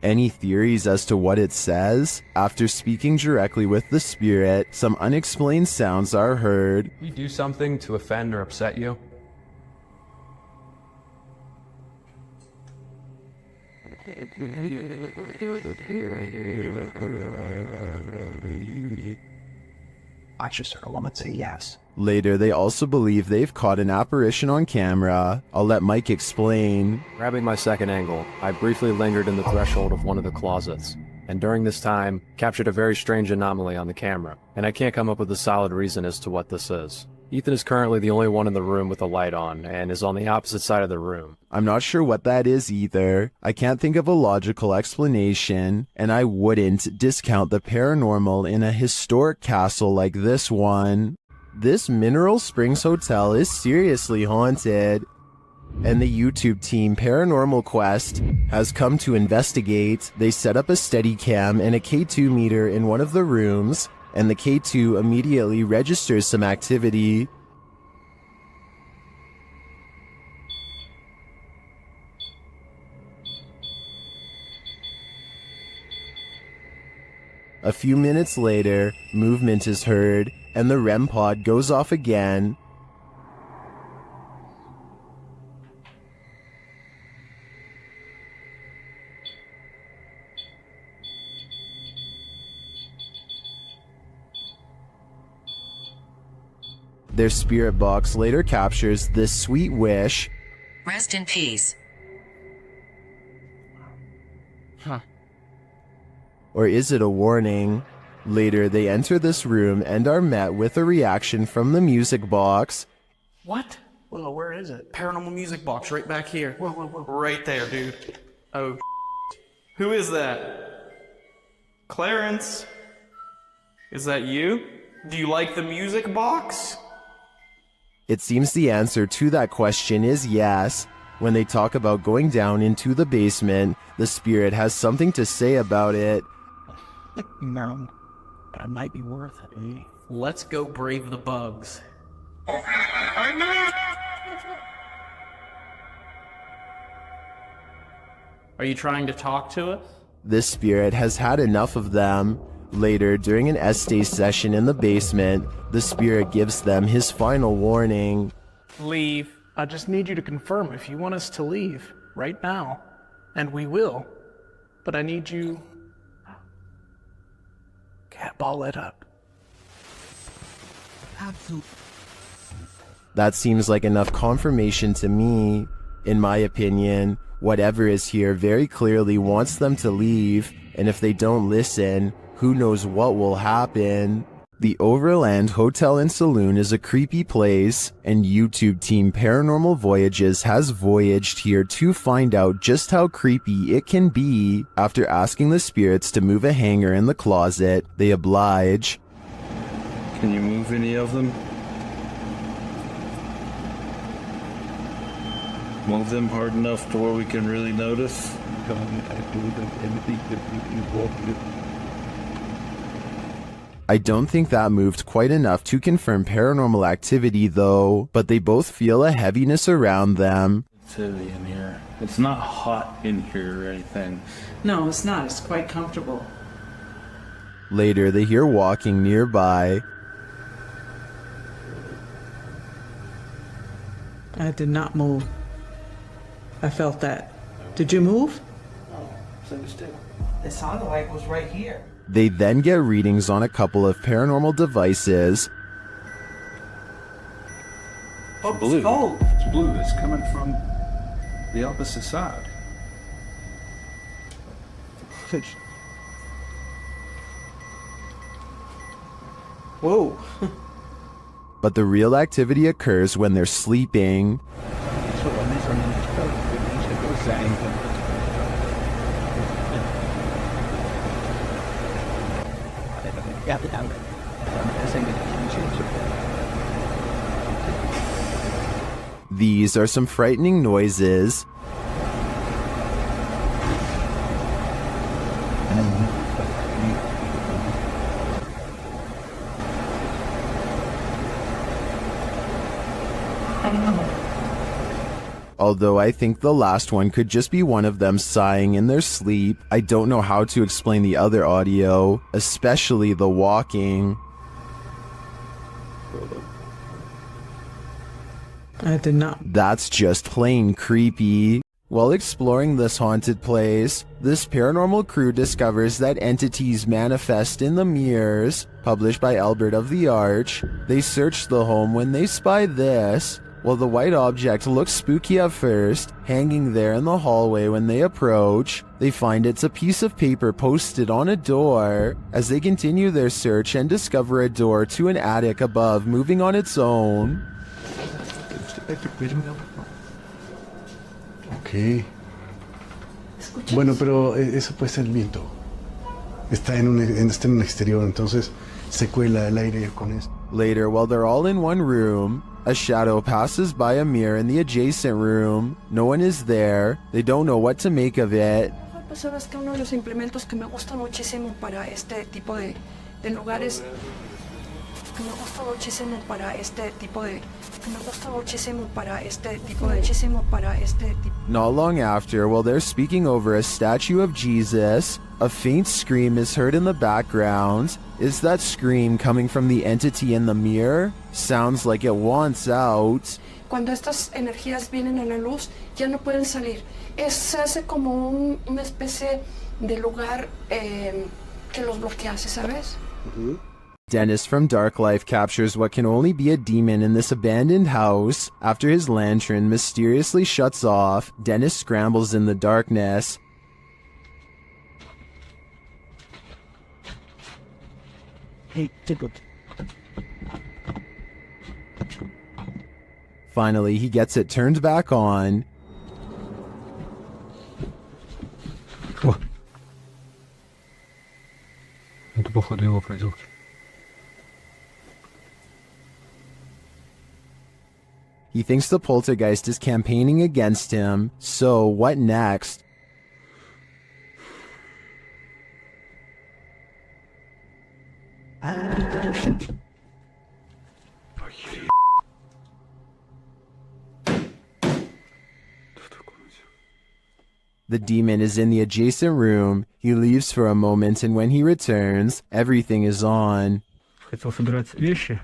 Speaker 1: Any theories as to what it says? After speaking directly with the spirit, some unexplained sounds are heard.
Speaker 6: You do something to offend or upset you?
Speaker 8: I just heard a woman say yes.
Speaker 1: Later, they also believe they've caught an apparition on camera. I'll let Mike explain.
Speaker 15: Grabbing my second angle, I briefly lingered in the threshold of one of the closets, and during this time, captured a very strange anomaly on the camera, and I can't come up with a solid reason as to what this is. Ethan is currently the only one in the room with a light on, and is on the opposite side of the room.
Speaker 1: I'm not sure what that is either. I can't think of a logical explanation, and I wouldn't discount the paranormal in a historic castle like this one. This Mineral Springs Hotel is seriously haunted, and the YouTube team Paranormal Quest has come to investigate. They set up a Steadicam and a K2 meter in one of the rooms, and the K2 immediately registers some activity. A few minutes later, movement is heard, and the REM pod goes off again. Their spirit box later captures this sweet wish.
Speaker 23: Rest in peace.
Speaker 1: Huh. Or is it a warning? Later, they enter this room and are met with a reaction from the music box.
Speaker 12: What? Whoa, where is it? Paranormal music box right back here. Whoa, whoa, whoa. Right there, dude. Oh, who is that? Clarence? Is that you? Do you like the music box?
Speaker 1: It seems the answer to that question is yes. When they talk about going down into the basement, the spirit has something to say about it.
Speaker 12: No, but it might be worth it. Let's go brave the bugs. Are you trying to talk to us?
Speaker 1: This spirit has had enough of them. Later, during an Estee session in the basement, the spirit gives them his final warning.
Speaker 12: Leave. I just need you to confirm if you want us to leave right now. And we will. But I need you... Cat ball it up.
Speaker 1: Absolutely. That seems like enough confirmation to me. In my opinion, whatever is here very clearly wants them to leave, and if they don't listen, who knows what will happen. The Overland Hotel and Saloon is a creepy place, and YouTube team Paranormal Voyages has voyaged here to find out just how creepy it can be. After asking the spirits to move a hanger in the closet, they oblige.
Speaker 24: Can you move any of them? Move them hard enough to where we can really notice?
Speaker 1: I don't think that moved quite enough to confirm paranormal activity though, but they both feel a heaviness around them.
Speaker 24: It's heavy in here. It's not hot in here or anything.
Speaker 18: No, it's not. It's quite comfortable.
Speaker 1: Later, they hear walking nearby.
Speaker 18: I did not move. I felt that. Did you move?
Speaker 8: No, so still. It sounded like it was right here.
Speaker 1: They then get readings on a couple of paranormal devices.
Speaker 24: Oh, blue.
Speaker 8: cold.
Speaker 24: It's blue. It's coming from the opposite side.
Speaker 12: Whoa.
Speaker 1: But the real activity occurs when they're sleeping. These are some frightening noises. Although I think the last one could just be one of them sighing in their sleep. I don't know how to explain the other audio, especially the walking.
Speaker 18: I did not.
Speaker 1: That's just plain creepy. While exploring this haunted place, this paranormal crew discovers that entities manifest in the mirrors, published by Albert of the Arch. They search the home when they spy this. While the white object looks spooky at first, hanging there in the hallway when they approach, they find it's a piece of paper posted on a door. As they continue their search and discover a door to an attic above moving on its own.
Speaker 11: Ok. Bueno, pero eso puede ser el viento. Está en un exterior, entonces se cuela el aire con eso.
Speaker 1: Later, while they're all in one room, a shadow passes by a mirror in the adjacent room. No one is there. They don't know what to make of it.
Speaker 3: Sabes que uno de los implementos que me gusta muchísimo para este tipo de lugares,
Speaker 1: Not long after, while they're speaking over a statue of Jesus, a faint scream is heard in the background. Is that scream coming from the entity in the mirror? Sounds like it wants out.
Speaker 3: Cuando estas energías vienen a la luz, ya no pueden salir. Se hace como una especie de lugar que los bloquea, ¿sabes?
Speaker 1: Dennis from Dark Life captures what can only be a demon in this abandoned house. After his lantern mysteriously shuts off, Dennis scrambles in the darkness.
Speaker 5: Hey, Tickle.
Speaker 1: Finally, he gets it turned back on.
Speaker 6: Это походу его проделки.
Speaker 1: He thinks the poltergeist is campaigning against him, so what next? The demon is in the adjacent room. He leaves for a moment, and when he returns, everything is on.
Speaker 17: Хотел собирать вещи.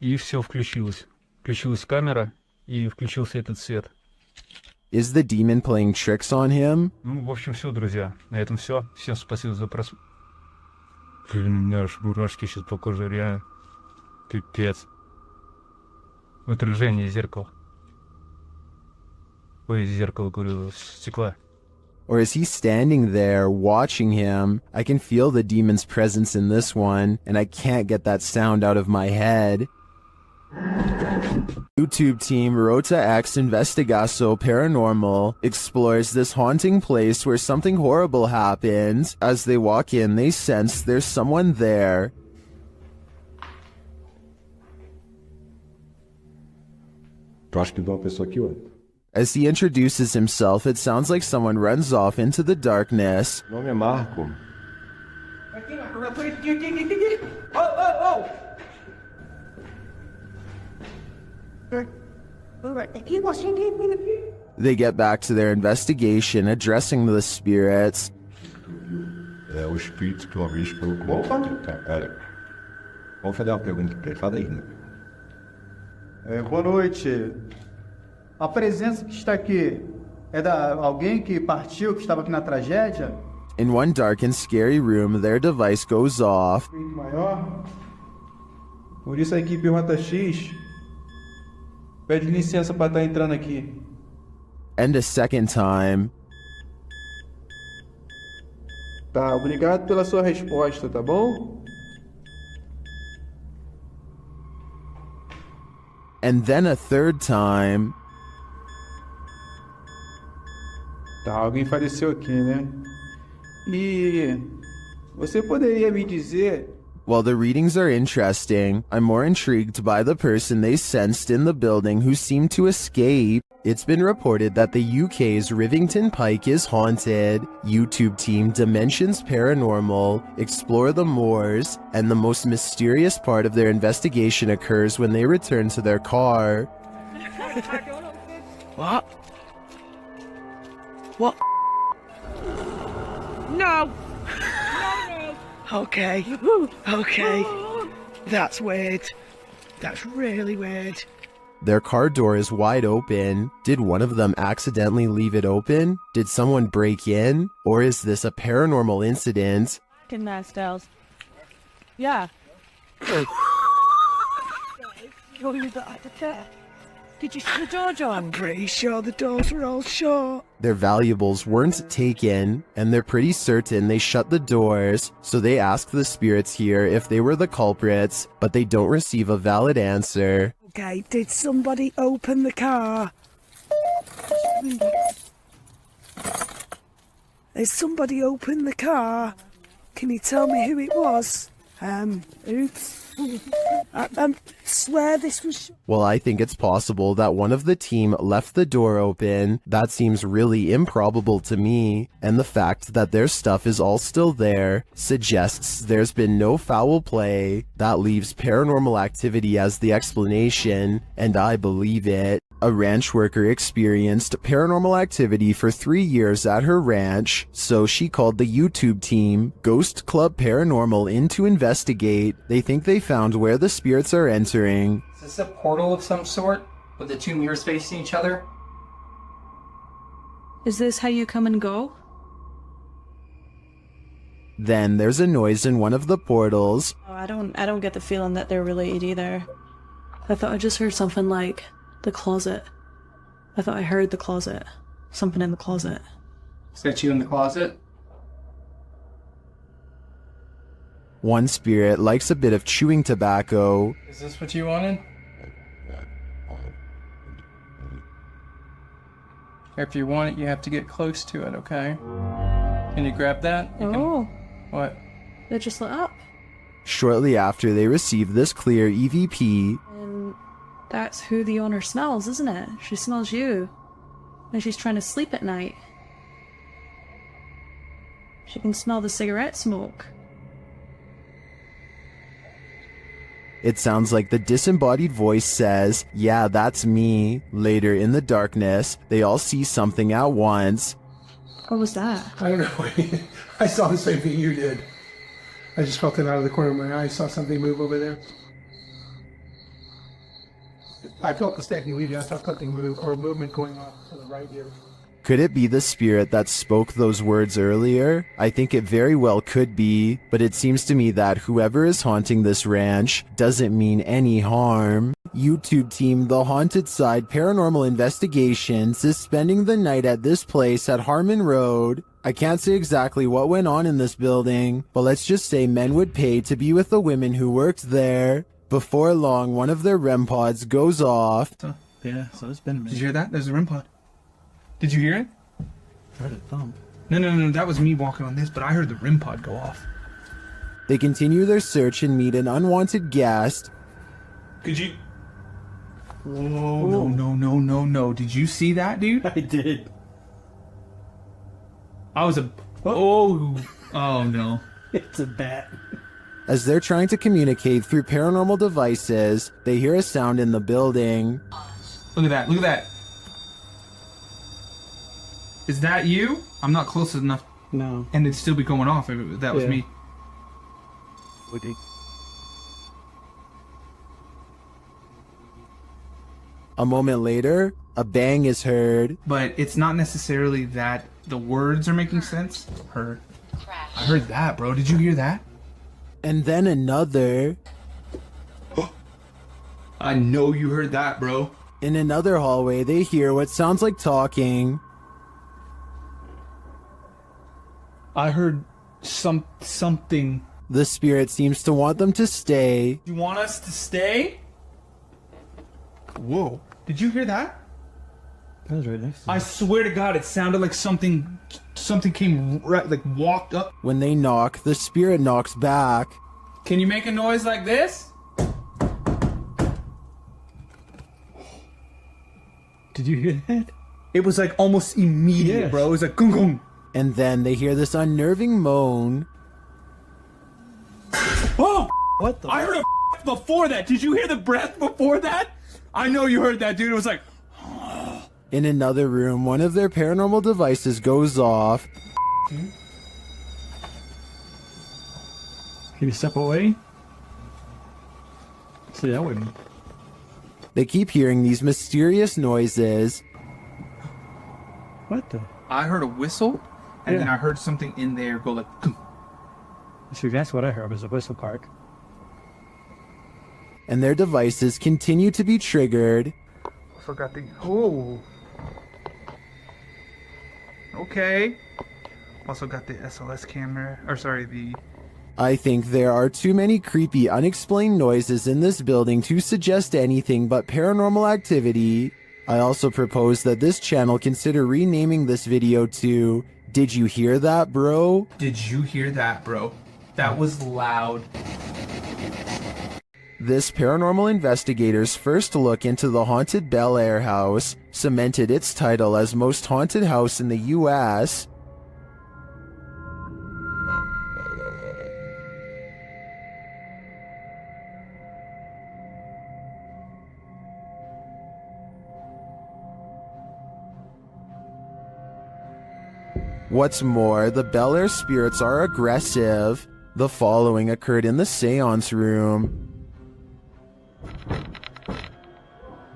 Speaker 17: И все включилось. Включилась камера, и включился этот свет.
Speaker 1: Is the demon playing tricks on him?
Speaker 17: Ну, в общем, все, друзья. На этом все. Всем спасибо за просмотр. Блин, у меня аж мурашки сейчас по коже, реально. Пипец. Отражение зеркала. Ой, зеркало, говорю, стекла.
Speaker 1: Or is he standing there watching him? I can feel the demon's presence in this one, and I can't get that sound out of my head. YouTube team Rota X Investigaso Paranormal explores this haunting place where something horrible happens. As they walk in, they sense there's someone there.
Speaker 11: Tu acha que tem uma pessoa aqui, ué?
Speaker 1: As he introduces himself, it sounds like someone runs off into the darkness.
Speaker 11: Meu nome é Marco.
Speaker 1: They get back to their investigation, addressing the spirits.
Speaker 11: É o espírito que uma vez falou com... Opa, cara. Vamos fazer uma pergunta pra ele. Fala aí, né?
Speaker 7: Boa noite. A presença que está aqui é da alguém que partiu, que estava aqui na tragédia?
Speaker 1: In one dark and scary room, their device goes off.
Speaker 7: Maior.
Speaker 12: Por isso a equipe Rota X pede licença para estar entrando aqui.
Speaker 1: And a second time.
Speaker 12: Tá, obrigado pela sua resposta, tá bom?
Speaker 1: And then a third time.
Speaker 12: Tá, alguém faleceu aqui, né? E você poderia me dizer...
Speaker 1: While the readings are interesting, I'm more intrigued by the person they sensed in the building who seemed to escape. It's been reported that the UK's Rivington Pike is haunted. YouTube team Dimensions Paranormal explore the moors, and the most mysterious part of their investigation occurs when they return to their car.
Speaker 18: What? What? No! No! Okay. Okay. That's weird. That's really weird.
Speaker 1: Their car door is wide open. Did one of them accidentally leave it open? Did someone break in? Or is this a paranormal incident?
Speaker 10: Fucking nice girls. Yeah. Did you see the door, John?
Speaker 18: I'm pretty sure the doors were all shut.
Speaker 1: Their valuables weren't taken, and they're pretty certain they shut the doors, so they ask the spirits here if they were the culprits, but they don't receive a valid answer.
Speaker 18: Okay, did somebody open the car? Did somebody open the car? Can you tell me who it was? Oops. I swear this was...
Speaker 1: Well, I think it's possible that one of the team left the door open. That seems really improbable to me, and the fact that their stuff is all still there suggests there's been no foul play. That leaves paranormal activity as the explanation, and I believe it. A ranch worker experienced paranormal activity for 3 years at her ranch, so she called the YouTube team, Ghost Club Paranormal, in to investigate. They think they found where the spirits are entering.
Speaker 4: Is this a portal of some sort, with the two mirrors facing each other?
Speaker 10: Is this how you come and go?
Speaker 1: Then there's a noise in one of the portals.
Speaker 10: Oh, I don't get the feeling that they're related either. I thought I just heard something like the closet. I thought I heard the closet. Something in the closet.
Speaker 4: Is that you in the closet?
Speaker 1: One spirit likes a bit of chewing tobacco.
Speaker 4: Is this what you wanted? If you want it, you have to get close to it, okay? Can you grab that? What?
Speaker 10: They just lit up.
Speaker 1: Shortly after they receive this clear EVP,
Speaker 10: And that's who the owner smells, isn't it? She smells you. And she's trying to sleep at night. She can smell the cigarette smoke.
Speaker 1: it sounds like the disembodied voice says, "Yeah, that's me." Later in the darkness, they all see something at once.
Speaker 10: What was that?
Speaker 12: I don't know. I saw the same thing you did. I just felt it out of the corner of my eye. I saw something move over there. I felt the stacking leaving. I saw something move, or movement going on to the right here.
Speaker 1: Could it be the spirit that spoke those words earlier? I think it very well could be, but it seems to me that whoever is haunting this ranch doesn't mean any harm. YouTube team The Haunted Side Paranormal Investigations is spending the night at this place at Harmon Road. I can't say exactly what went on in this building, but let's just say men would pay to be with the women who worked there. Before long, one of their REM pods goes off.
Speaker 14: Yeah, so it's been a minute.
Speaker 12: Did you hear that? There's a REM pod. Did you hear it?
Speaker 14: I heard a thump.
Speaker 12: No, that was me walking on this, but I heard the REM pod go off.
Speaker 1: They continue their search and meet an unwanted guest.
Speaker 12: Could you... Whoa, no. Did you see that, dude?
Speaker 14: I did.
Speaker 12: I was a... Oh no.
Speaker 14: It's a bat.
Speaker 1: As they're trying to communicate through paranormal devices, they hear a sound in the building.
Speaker 12: Look at that. Is that you? I'm not close enough.
Speaker 14: No.
Speaker 12: And it'd still be going off if that was me.
Speaker 14: Would it?
Speaker 1: A moment later, a bang is heard.
Speaker 12: But it's not necessarily that the words are making sense. I heard that, bro. Did you hear that?
Speaker 1: And then another.
Speaker 12: I know you heard that, bro.
Speaker 1: In another hallway, they hear what sounds like talking.
Speaker 12: I heard something.
Speaker 1: The spirit seems to want them to stay.
Speaker 12: You want us to stay? Whoa. Did you hear that?
Speaker 14: That was right next to me.
Speaker 12: I swear to God, it sounded like something came right, like walked up.
Speaker 1: When they knock, the spirit knocks back.
Speaker 12: Can you make a noise like this?
Speaker 14: Did you hear that?
Speaker 12: It was like almost immediate,
Speaker 14: Yes.
Speaker 12: bro. It was like gung gung.
Speaker 1: And then they hear this unnerving moan.
Speaker 12: Oh!
Speaker 14: What the?
Speaker 12: I heard a before that. Did you hear the breath before that? I know you heard that, dude. It was like,
Speaker 1: In another room, one of their paranormal devices goes off.
Speaker 20: Can you step away? See, that wouldn't.
Speaker 1: They keep hearing these mysterious noises.
Speaker 20: What the?
Speaker 13: I heard a whistle, and then I heard something in there go like.
Speaker 20: See, that's what I heard was a whistle part.
Speaker 1: And their devices continue to be triggered.
Speaker 13: Also got the. Oh. Okay. Also got the SLS camera. Or sorry, the.
Speaker 1: I think there are too many creepy, unexplained noises in this building to suggest anything but paranormal activity. I also propose that this channel consider renaming this video to Did You Hear That, Bro?
Speaker 13: Did you hear that, bro? That was loud.
Speaker 1: This paranormal investigator's first look into the haunted Bel Air house cemented its title as most haunted house in the US. What's more, the Bel Air spirits are aggressive. The following occurred in the seance room.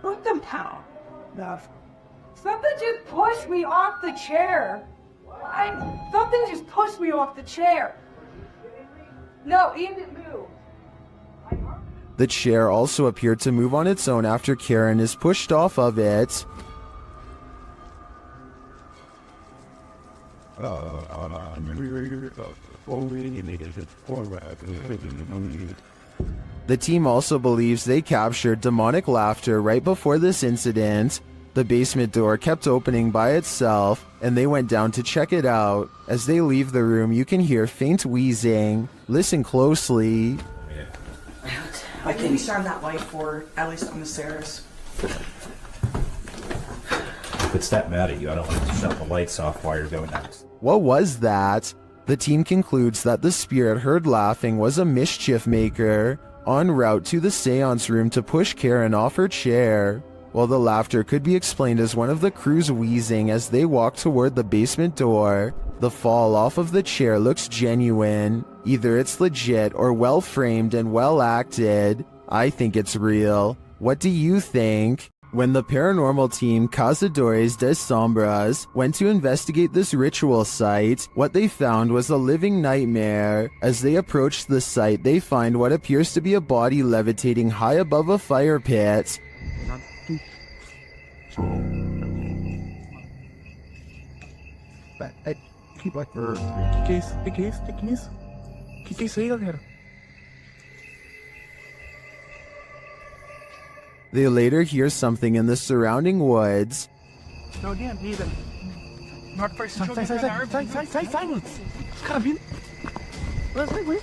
Speaker 16: Put them down. Something just pushed me off the chair. Something just pushed me off the chair. No, Ian didn't move.
Speaker 1: The chair also appeared to move on its own after Karen is pushed off of it. The team also believes they captured demonic laughter right before this incident. The basement door kept opening by itself, and they went down to check it out. As they leave the room, you can hear faint wheezing. Listen closely.
Speaker 19: I can shine that light for at least on the stairs.
Speaker 21: If it's that mad at you, I don't want to shut the lights off while you're doing that.
Speaker 1: What was that? The team concludes that the spirit heard laughing was a mischief maker en route to the seance room to push Karen off her chair. While the laughter could be explained as one of the crew's wheezing as they walk toward the basement door, the fall off of the chair looks genuine. Either it's legit or well framed and well acted. I think it's real. What do you think? When the paranormal team Cazadores de Sombras went to investigate this ritual site, what they found was a living nightmare. As they approached the site, they find what appears to be a body levitating high above a fire pit.
Speaker 11: Que é isso aí, galera?
Speaker 1: They later hear something in the surrounding woods.
Speaker 11: Não, again, neither. Not first. Sai, mano. Os caras vindo. Vai.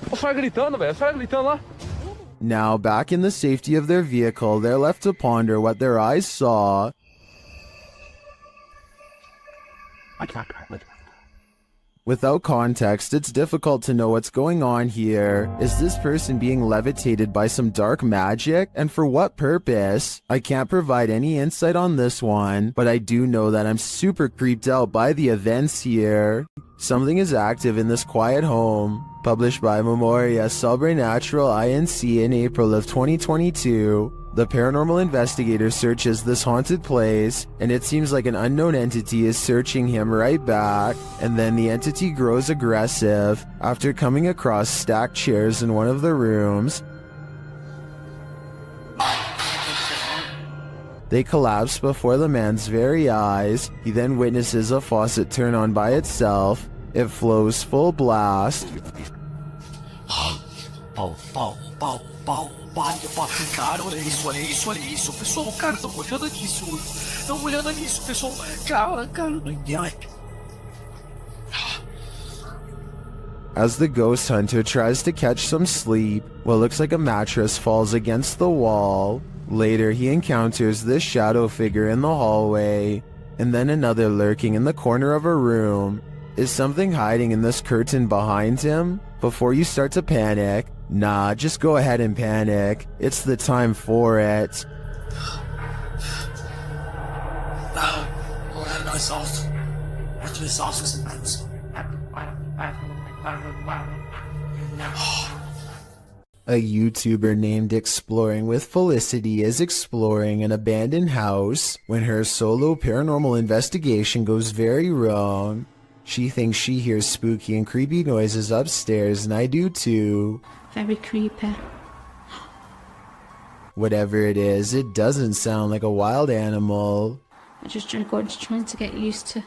Speaker 11: Os caras gritando, velho. Os caras gritando lá.
Speaker 1: Now, back in the safety of their vehicle, they're left to ponder what their eyes saw. Without context, it's difficult to know what's going on here. Is this person being levitated by some dark magic? And for what purpose? I can't provide any insight on this one, but I do know that I'm super creeped out by the events here. Something is active in this quiet home. Published by Memoria Sobrenatural Inc. in April of 2022. The paranormal investigator searches this haunted place, and it seems like an unknown entity is searching him right back, and then the entity grows aggressive after coming across stacked chairs in one of the rooms. They collapse before the man's very eyes. He then witnesses a faucet turn on by itself. It flows full blast.
Speaker 11: Cara, olha isso, pessoal, cara, dá uma olhada nisso, pessoal, cara,
Speaker 1: As the ghost hunter tries to catch some sleep, what looks like a mattress falls against the wall. Later, he encounters this shadow figure in the hallway, and then another lurking in the corner of a room. Is something hiding in this curtain behind him? Before you start to panic, Nah, just go ahead and panic. It's the time for it.
Speaker 2: We'll have no sauce. After the sauce was in house.
Speaker 1: A YouTuber named Exploring with Felicity is exploring an abandoned house when her solo paranormal investigation goes very wrong. She thinks she hears spooky and creepy noises upstairs, and I do too.
Speaker 9: Very creepy.
Speaker 1: Whatever it is, it doesn't sound like a wild animal.
Speaker 9: I just trying to get used to.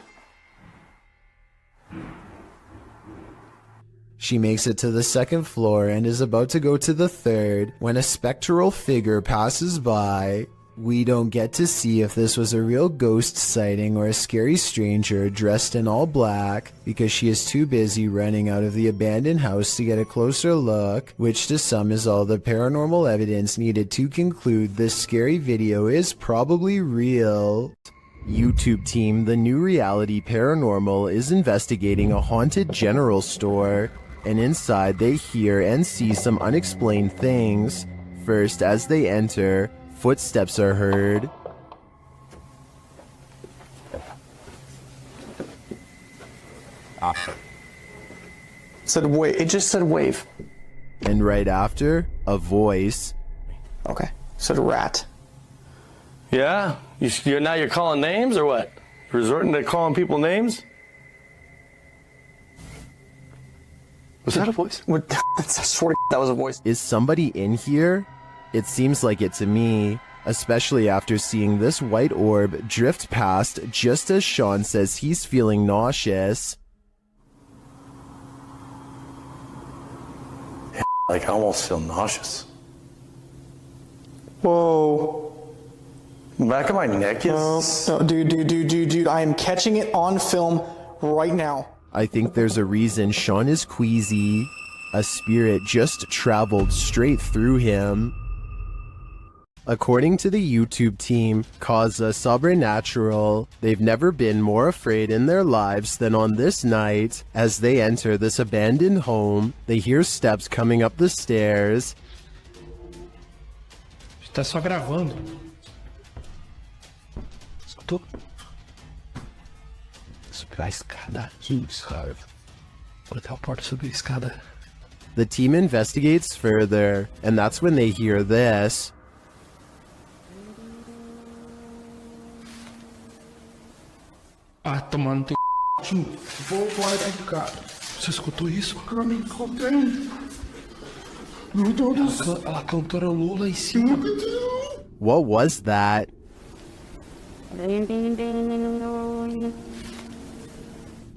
Speaker 1: She makes it to the second floor and is about to go to the third when a spectral figure passes by. We don't get to see if this was a real ghost sighting or a scary stranger dressed in all black because she is too busy running out of the abandoned house to get a closer look, which to some is all the paranormal evidence needed to conclude this scary video is probably real. YouTube team The New Reality Paranormal is investigating a haunted general store, and inside they hear and see some unexplained things. First, as they enter, footsteps are heard.
Speaker 15: Said wave. It just said wave.
Speaker 1: And right after, a voice.
Speaker 15: Okay. Said rat.
Speaker 2: Yeah? Now you're calling names or what? Resorting to calling people names? Was that a voice?
Speaker 15: I swear that was a voice.
Speaker 1: Is somebody in here? It seems like it to me, especially after seeing this white orb drift past just as Sean says he's feeling nauseous.
Speaker 2: Like, I almost feel nauseous.
Speaker 15: Whoa.
Speaker 2: The back of my neck is...
Speaker 15: No, dude, I am catching it on film right now.
Speaker 1: I think there's a reason Sean is queasy. A spirit just traveled straight through him. According to the YouTube team, Causa Sobrenatural, they've never been more afraid in their lives than on this night. As they enter this abandoned home, they hear steps coming up the stairs.
Speaker 14: Tá só gravando.
Speaker 5: Escutou? Subir a escada. Isso, cara. Vou até a porta subir a escada.
Speaker 1: The team investigates further, and that's when they hear this.
Speaker 14: Ah, tomando teu c... Vou guardar de cara. Você escutou isso? Eu me encontrei. Meu Deus do céu. Ela cantou Lula em cima.
Speaker 1: What was that?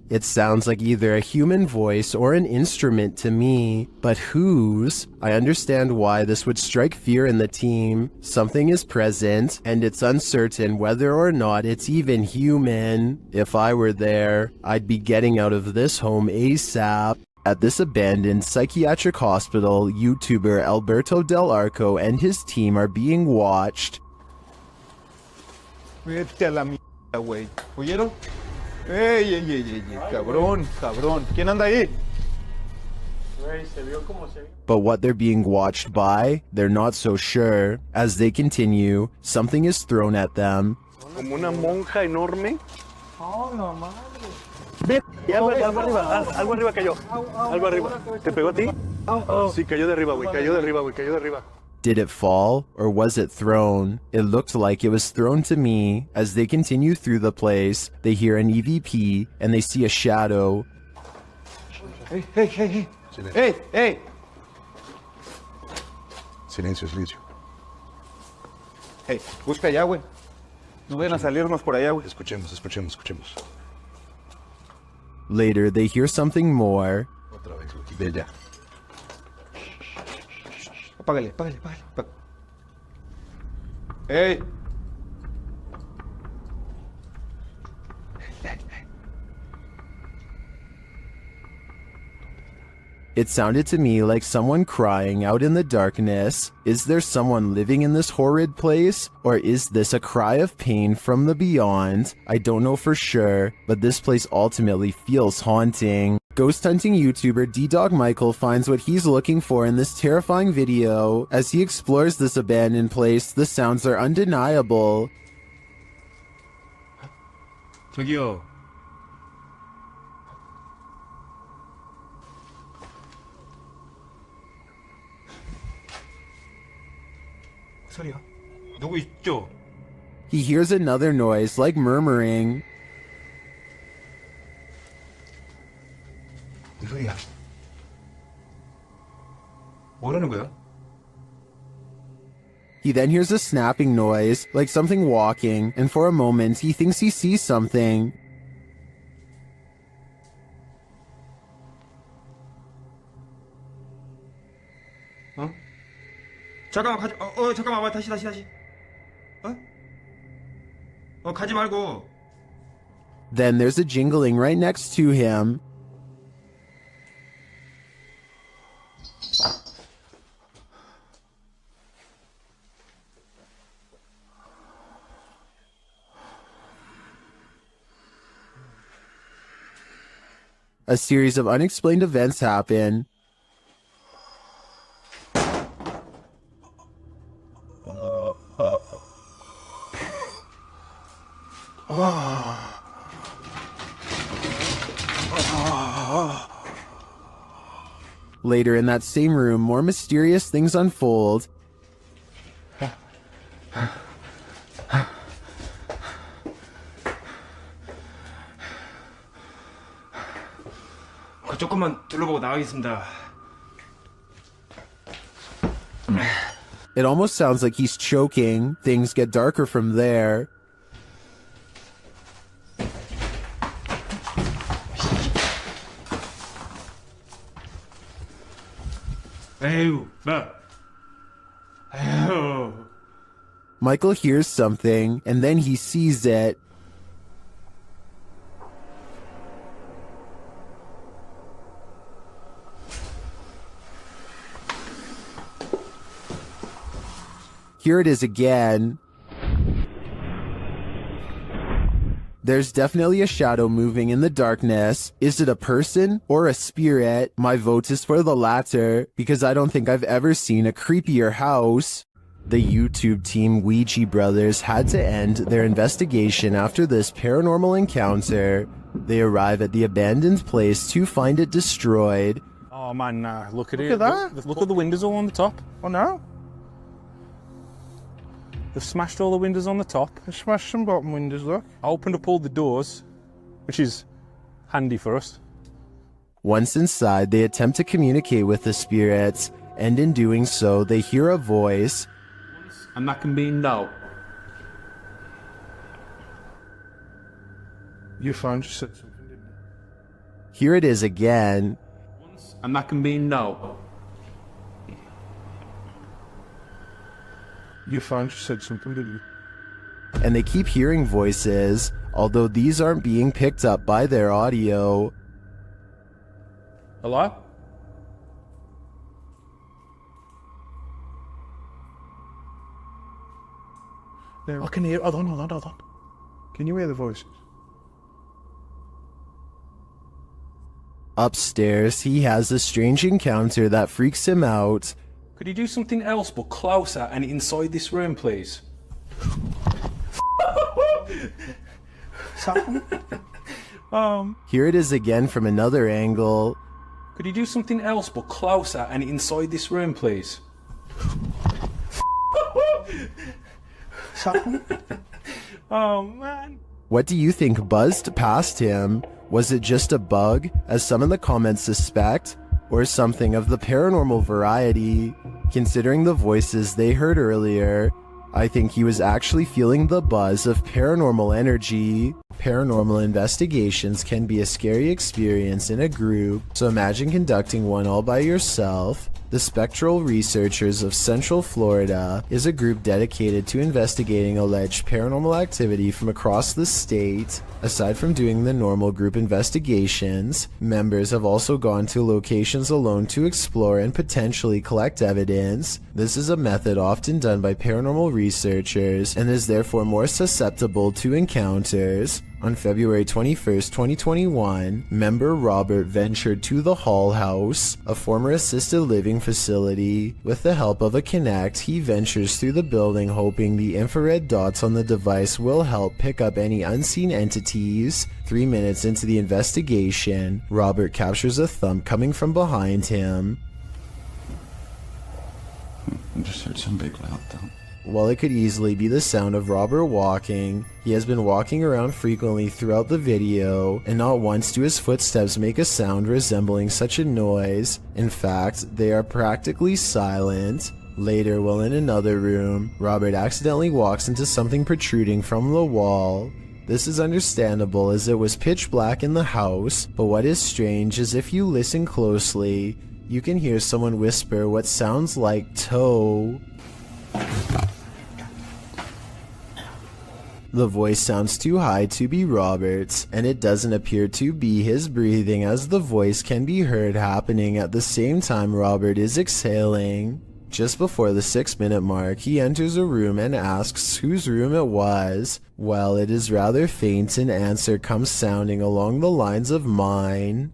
Speaker 1: It sounds like either a human voice or an instrument to me, but whose? I understand why this would strike fear in the team. Something is present, and it's uncertain whether or not it's even human. If I were there, I'd be getting out of this home ASAP. At this abandoned psychiatric hospital, YouTuber Alberto Del Arco and his team are being watched.
Speaker 7: Vete a la mierda, güey. ¿Oyeron? ¡Ey! Cabrón. ¿Quién anda ahí?
Speaker 1: But what they're being watched by, they're not so sure. As they continue, something is thrown at them.
Speaker 2: Como una monja enorme.
Speaker 7: Oh, no madre.
Speaker 2: Algo arriba cayó. Algo arriba. ¿Te pegó a ti? Sí, cayó de arriba, güey. Cayó de arriba.
Speaker 1: Did it fall, or was it thrown? It looked like it was thrown to me. As they continue through the place, they hear an EVP, and they see a shadow.
Speaker 7: Hey!
Speaker 11: Silencio.
Speaker 7: Hey, busca allá, güey. No vayan a salirnos por allá, güey.
Speaker 11: Escuchemos.
Speaker 1: Later, they hear something more.
Speaker 11: Otra vez, ve ya.
Speaker 7: Apágale. ¡Ey!
Speaker 1: It sounded to me like someone crying out in the darkness. Is there someone living in this horrid place? Or is this a cry of pain from the beyond? I don't know for sure, but this place ultimately feels haunting. Ghost hunting YouTuber D-Dog Michael finds what he's looking for in this terrifying video. As he explores this abandoned place, the sounds are undeniable.
Speaker 17: 저기요. 소리야? 누구 있죠?
Speaker 1: He hears another noise, like murmuring.
Speaker 17: 무슨 소리야? 뭐라는 거야?
Speaker 1: He then hears a snapping noise, like something walking, and for a moment he thinks he sees something.
Speaker 17: 어? 잠깐만 가지. 잠깐만 다시. 가지 말고.
Speaker 1: Then there's a jingling right next to him. A series of unexplained events happen. Later in that same room, more mysterious things unfold.
Speaker 17: 조금만 둘러보고 나가겠습니다.
Speaker 1: It almost sounds like he's choking. Things get darker from there.
Speaker 17: 에휴, 에휴.
Speaker 1: Michael hears something, and then he sees it. Here it is again. There's definitely a shadow moving in the darkness. Is it a person or a spirit? My vote is for the latter, because I don't think I've ever seen a creepier house. The YouTube team Ouija Brothers had to end their investigation after this paranormal encounter. They arrive at the abandoned place to find it destroyed.
Speaker 17: Oh man, nah, look at
Speaker 11: Look
Speaker 17: it.
Speaker 11: at that.
Speaker 17: Look at the windows all on the top.
Speaker 11: Oh no?
Speaker 17: They've smashed all the windows on the top.
Speaker 11: They smashed some bottom windows, look.
Speaker 17: I opened up all the doors, which is handy for us.
Speaker 1: Once inside, they attempt to communicate with the spirits, and in doing so, they hear a voice.
Speaker 17: And that can be no.
Speaker 11: Your phone just said something, didn't it?
Speaker 1: Here it is again.
Speaker 17: And that can be no.
Speaker 11: Your phone just said something, didn't it?
Speaker 1: And they keep hearing voices, although these aren't being picked up by their audio.
Speaker 17: Hello?
Speaker 11: I can hear. Hold on. Can you hear the voices?
Speaker 1: Upstairs, he has a strange encounter that freaks him out.
Speaker 17: Could you do something else but closer and inside this room, please?
Speaker 1: Here it is again from another angle.
Speaker 17: Could you do something else but closer and inside this room, please? Oh man.
Speaker 1: What do you think buzzed past him? Was it just a bug, as some in the comments suspect, or something of the paranormal variety? Considering the voices they heard earlier, I think he was actually feeling the buzz of paranormal energy. Paranormal investigations can be a scary experience in a group, so imagine conducting one all by yourself. The Spectral Researchers of Central Florida is a group dedicated to investigating alleged paranormal activity from across the state. Aside from doing the normal group investigations, members have also gone to locations alone to explore and potentially collect evidence. This is a method often done by paranormal researchers and is therefore more susceptible to encounters. On February 21st, 2021, member Robert ventured to the Hall House, a former assisted living facility. With the help of a Kinect, he ventures through the building hoping the infrared dots on the device will help pick up any unseen entities. 3 minutes into the investigation, Robert captures a thump coming from behind him.
Speaker 8: I just heard some big loud thump.
Speaker 1: While it could easily be the sound of Robert walking, he has been walking around frequently throughout the video, and not once do his footsteps make a sound resembling such a noise. In fact, they are practically silent. Later, while in another room, Robert accidentally walks into something protruding from the wall. This is understandable as it was pitch black in the house, but what is strange is if you listen closely, you can hear someone whisper what sounds like toe. The voice sounds too high to be Robert's, and it doesn't appear to be his breathing, as the voice can be heard happening at the same time Robert is exhaling. Just before the 6-minute mark, he enters a room and asks whose room it was. Well, it is rather faint, an answer comes sounding along the lines of mine.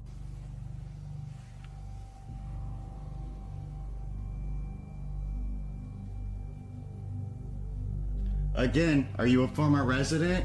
Speaker 22: Again, are you a former resident?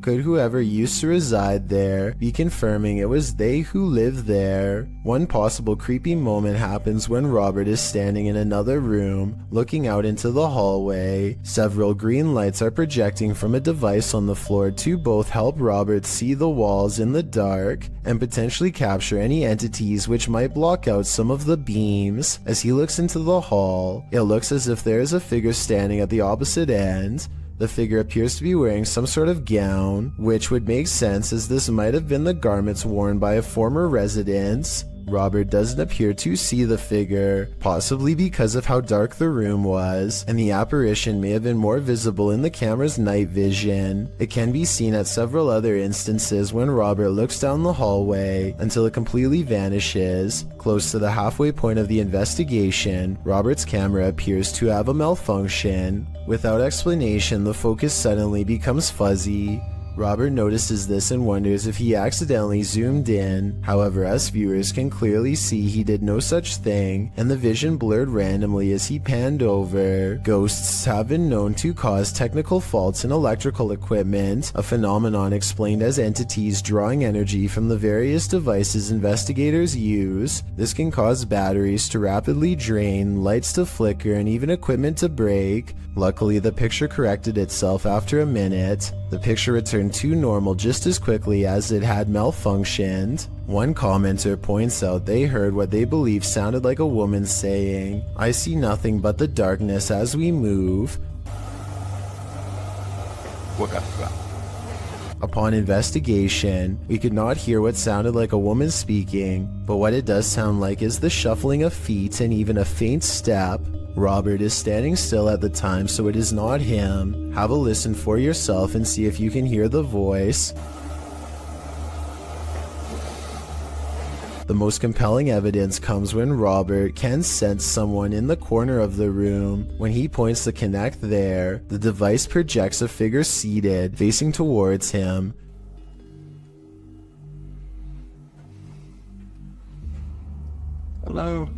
Speaker 1: Could whoever used to reside there be confirming it was they who lived there? One possible creepy moment happens when Robert is standing in another room, looking out into the hallway. Several green lights are projecting from a device on the floor to both help Robert see the walls in the dark and potentially capture any entities which might block out some of the beams. As he looks into the hall, it looks as if there is a figure standing at the opposite end. The figure appears to be wearing some sort of gown, which would make sense as this might have been the garments worn by a former resident. Robert doesn't appear to see the figure, possibly because of how dark the room was, and the apparition may have been more visible in the camera's night vision. It can be seen at several other instances when Robert looks down the hallway until it completely vanishes. Close to the halfway point of the investigation, Robert's camera appears to have a malfunction. Without explanation, the focus suddenly becomes fuzzy. Robert notices this and wonders if he accidentally zoomed in. However, us viewers can clearly see he did no such thing, and the vision blurred randomly as he panned over. Ghosts have been known to cause technical faults in electrical equipment, a phenomenon explained as entities drawing energy from the various devices investigators use. This can cause batteries to rapidly drain, lights to flicker, and even equipment to break. Luckily, the picture corrected itself after a minute. The picture returned to normal just as quickly as it had malfunctioned. One commenter points out they heard what they believe sounded like a woman saying, "I see nothing but the darkness as we move." Upon investigation, we could not hear what sounded like a woman speaking, but what it does sound like is the shuffling of feet and even a faint step. Robert is standing still at the time, so it is not him. Have a listen for yourself and see if you can hear the voice. The most compelling evidence comes when Robert can sense someone in the corner of the room. When he points the Kinect there, the device projects a figure seated, facing towards him.
Speaker 22: Hello?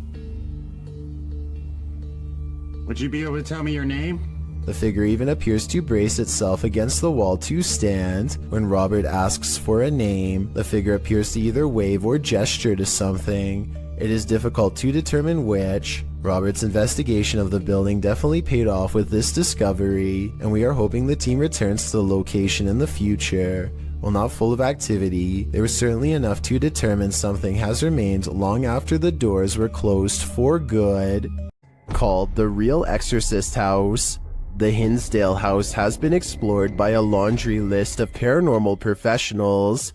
Speaker 22: Would you be able to tell me your name?
Speaker 1: The figure even appears to brace itself against the wall to stand. When Robert asks for a name, the figure appears to either wave or gesture to something. It is difficult to determine which. Robert's investigation of the building definitely paid off with this discovery, and we are hoping the team returns to the location in the future. While not full of activity, there was certainly enough to determine something has remained long after the doors were closed for good. Called the Real Exorcist House, the Hinsdale house has been explored by a laundry list of paranormal professionals.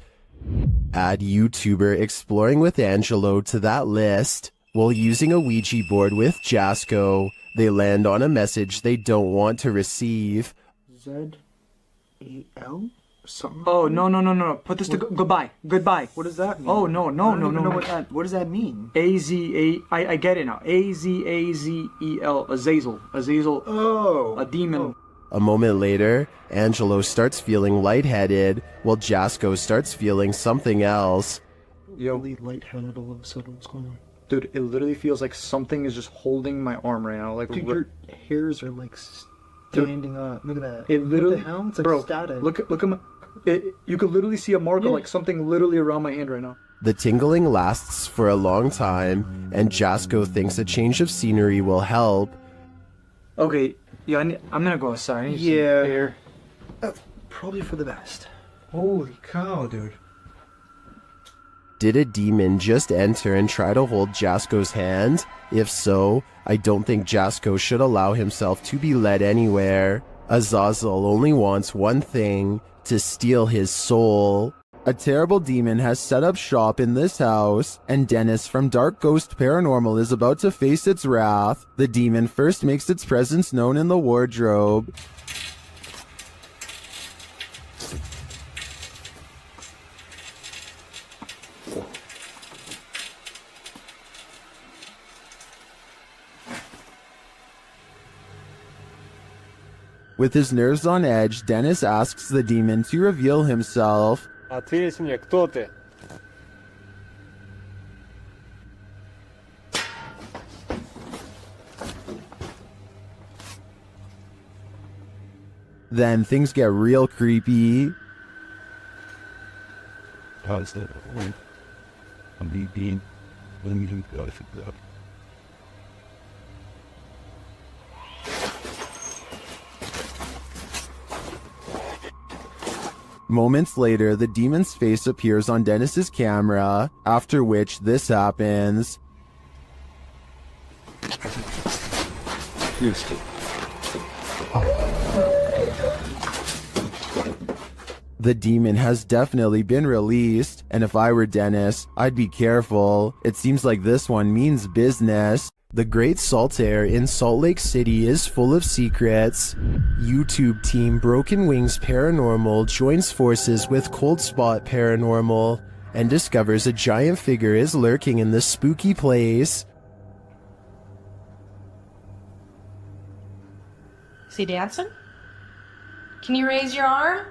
Speaker 1: Add YouTuber Exploring with Angelo to that list. While using a Ouija board with Jasco, they land on a message they don't want to receive.
Speaker 12: Z-E-L? Something. Oh, no. Put this to goodbye. Goodbye. What does that mean? Oh, no. I don't even know what does that mean? A-Z-A... I get it now. A-Z-A-Z-E-L. Azazel. Oh. A demon.
Speaker 1: A moment later, Angelo starts feeling lightheaded, while Jasko starts feeling something else.
Speaker 3: Yo, lightheaded all of a sudden. What's going on? Dude, it literally feels like something is just holding my arm right now. Like, dude, your hairs are like standing up. Look at that. It literally, what the hell? It's like static. Look at my. You could literally see a marker, like something literally around my hand right now.
Speaker 1: The tingling lasts for a long time, and Jasko thinks a change of scenery will help.
Speaker 3: Okay, yeah, I'm gonna go outside. I need some air.
Speaker 14: Probably for the best.
Speaker 3: Holy cow, dude.
Speaker 1: Did a demon just enter and try to hold Jasko's hand? If so, I don't think Jasko should allow himself to be led anywhere. Azazel only wants one thing, to steal his soul. A terrible demon has set up shop in this house, and Dennis from Dark Ghost Paranormal is about to face its wrath. The demon first makes its presence known in the wardrobe. With his nerves on edge, Dennis asks the demon to reveal himself.
Speaker 6: Ответь мне, кто ты?
Speaker 1: Then things get real creepy.
Speaker 5: How's that? I'm being. Let me do that.
Speaker 1: Moments later, the demon's face appears on Dennis's camera, after which this happens. The demon has definitely been released, and if I were Dennis, I'd be careful. It seems like this one means business. The Great Salt Air in Salt Lake City is full of secrets. YouTube team Broken Wings Paranormal joins forces with Cold Spot Paranormal and discovers a giant figure is lurking in this spooky place.
Speaker 23: Is he dancing? Can you raise your arm?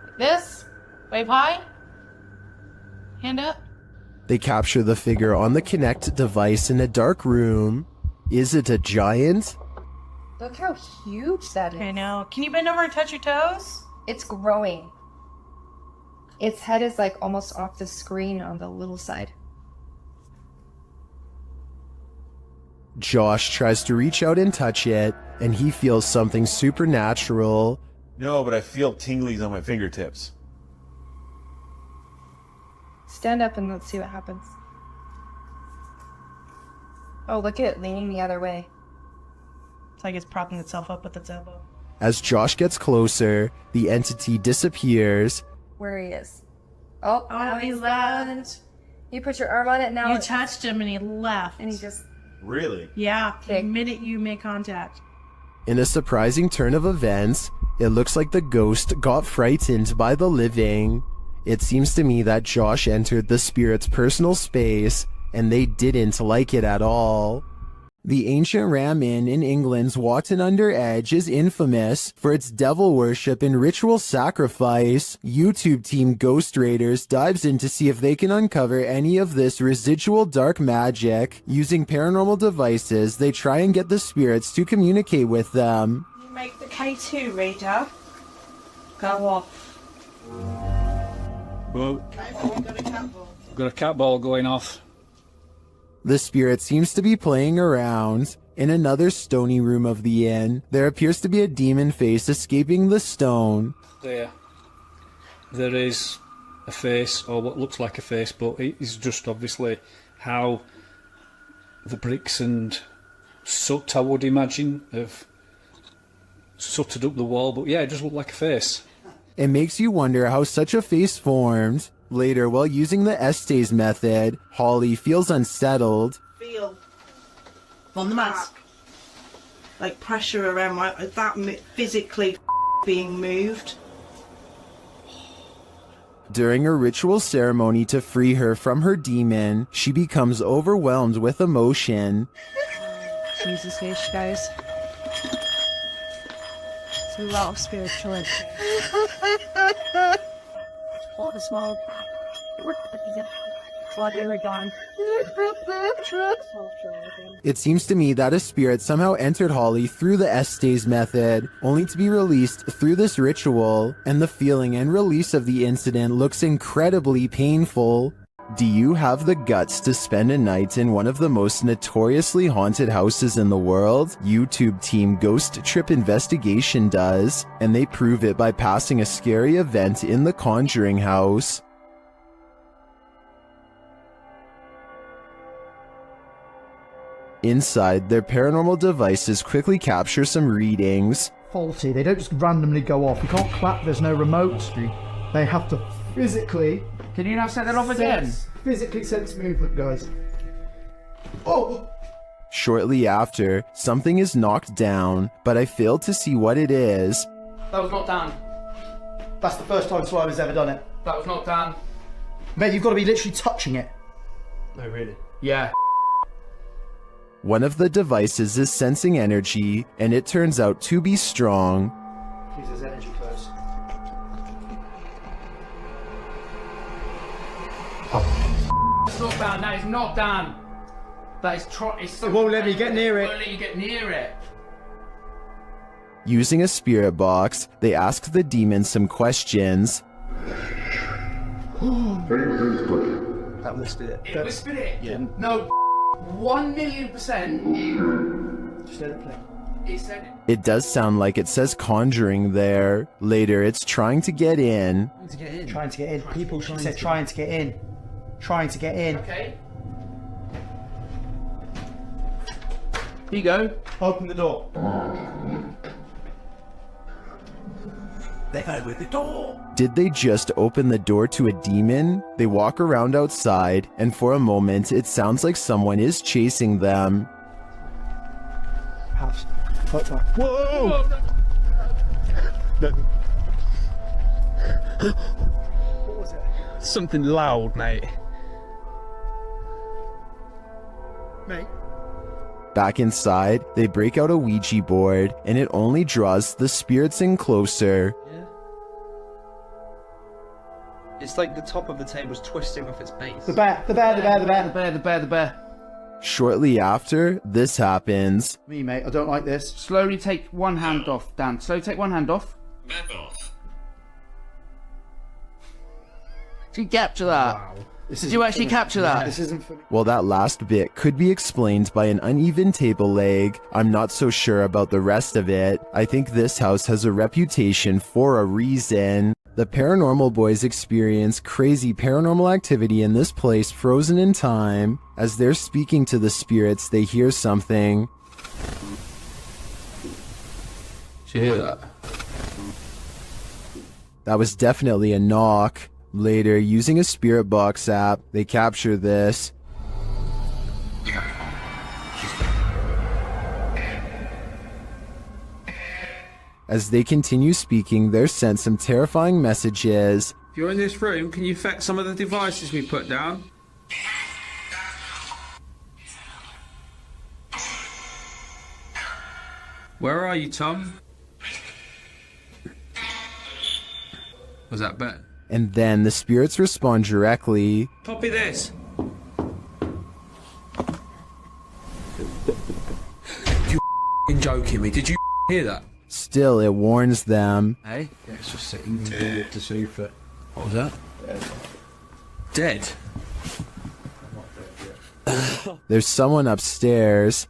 Speaker 23: Like this? Wave high? Hand up?
Speaker 1: They capture the figure on the Kinect device in a dark room. Is it a giant?
Speaker 23: Look how huge that is. I know. Can you bend over and touch your toes? It's growing. Its head is like almost off the screen on the little side.
Speaker 1: Josh tries to reach out and touch it, and he feels something supernatural.
Speaker 24: No, but I feel tinglies on my fingertips.
Speaker 23: Stand up and let's see what happens. Oh, look at it leaning the other way. It's like it's propping itself up with its elbow.
Speaker 1: As Josh gets closer, the entity disappears.
Speaker 23: Where he is. Oh, he's left. You put your arm on it now.
Speaker 25: You touched him and he left.
Speaker 23: And he just...
Speaker 24: Really?
Speaker 25: Yeah, the minute you make contact.
Speaker 1: In a surprising turn of events, it looks like the ghost got frightened by the living. It seems to me that Josh entered the spirit's personal space, and they didn't like it at all. The ancient Ram Inn in England's Watton Under Edge is infamous for its devil worship and ritual sacrifice. YouTube team Ghost Raiders dives in to see if they can uncover any of this residual dark magic. Using paranormal devices, they try and get the spirits to communicate with them.
Speaker 25: You make the K2 reader go off.
Speaker 20: Well, got a cat ball going off.
Speaker 1: The spirit seems to be playing around. In another stony room of the inn, there appears to be a demon face escaping the stone.
Speaker 20: There is a face, or what looks like a face, but it is just obviously how the bricks and soot, I would imagine, have sooted up the wall. But yeah, it does look like a face.
Speaker 1: It makes you wonder how such a face formed. Later, while using the Estes method, Holly feels unsettled.
Speaker 19: Feel on the mat, like pressure around that physically being moved.
Speaker 1: During a ritual ceremony to free her from her demon, she becomes overwhelmed with emotion.
Speaker 23: Jesus H, guys.
Speaker 25: a lot of spiritual energy. All the small. While they were gone.
Speaker 1: It seems to me that a spirit somehow entered Holly through the Estes method, only to be released through this ritual, and the feeling and release of the incident looks incredibly painful. Do you have the guts to spend a night in one of the most notoriously haunted houses in the world? YouTube team Ghost Trip Investigation does, and they prove it by passing a scary event in the Conjuring house. Inside, their paranormal devices quickly capture some readings.
Speaker 7: Faulty. They don't just randomly go off. You can't clap. There's no remote. They have to physically.
Speaker 12: Can you now set that off again?
Speaker 7: Physically sense movement, guys. Oh!
Speaker 1: Shortly after, something is knocked down, but I failed to see what it is.
Speaker 12: That was not down.
Speaker 7: That's the first time Slimer's ever done it.
Speaker 12: That was not down.
Speaker 7: Mate, you've got to be literally touching it.
Speaker 12: No, really? Yeah.
Speaker 1: One of the devices is sensing energy, and it turns out to be strong.
Speaker 7: Please, there's energy close.
Speaker 12: It's not down. That is not down. That is it's
Speaker 7: It won't let me get near it.
Speaker 12: It won't let you get near it.
Speaker 1: Using a spirit box, they ask the demon some questions.
Speaker 7: That whispered it.
Speaker 12: It whispered it?
Speaker 7: Yeah.
Speaker 12: No, 1,000,000%.
Speaker 7: Just let it play.
Speaker 12: It said it.
Speaker 1: It does sound like it says Conjuring there. Later, it's trying to get in.
Speaker 7: Trying to get in. Trying to get in. People said trying to get in. Trying to get in.
Speaker 12: Okay. Here you go.
Speaker 7: Open the door.
Speaker 12: They go with the door.
Speaker 1: Did they just open the door to a demon? They walk around outside, and for a moment, it sounds like someone is chasing them.
Speaker 7: House. Whoa!
Speaker 17: What was it? Something loud, mate.
Speaker 7: Mate.
Speaker 1: Back inside, they break out a Ouija board, and it only draws the spirits in closer.
Speaker 14: Yeah. It's like the top of the table's twisting off its base.
Speaker 7: The bear.
Speaker 12: The bear.
Speaker 1: Shortly after, this happens.
Speaker 7: Me, mate, I don't like this.
Speaker 12: Slowly take one hand off, Dan. Slowly take one hand off.
Speaker 22: Back off.
Speaker 12: Did you capture that?
Speaker 7: Wow.
Speaker 12: Did you actually capture that?
Speaker 7: This isn't funny.
Speaker 1: Well, that last bit could be explained by an uneven table leg. I'm not so sure about the rest of it. I think this house has a reputation for a reason. The Paranormal Boys experience crazy paranormal activity in this place frozen in time. As they're speaking to the spirits, they hear something.
Speaker 14: Did you hear that?
Speaker 1: That was definitely a knock. Later, using a spirit box app, they capture this. As they continue speaking, they're sent some terrifying messages.
Speaker 14: If you're in this room, can you affect some of the devices we put down? Where are you, Tom? Was that better?
Speaker 1: And then the spirits respond directly.
Speaker 14: Copy this. You joking me? Did you hear that?
Speaker 1: Still, it warns them.
Speaker 14: Hey? Yeah, it's just sitting to the sofa. What was that? Dead.
Speaker 1: There's someone upstairs.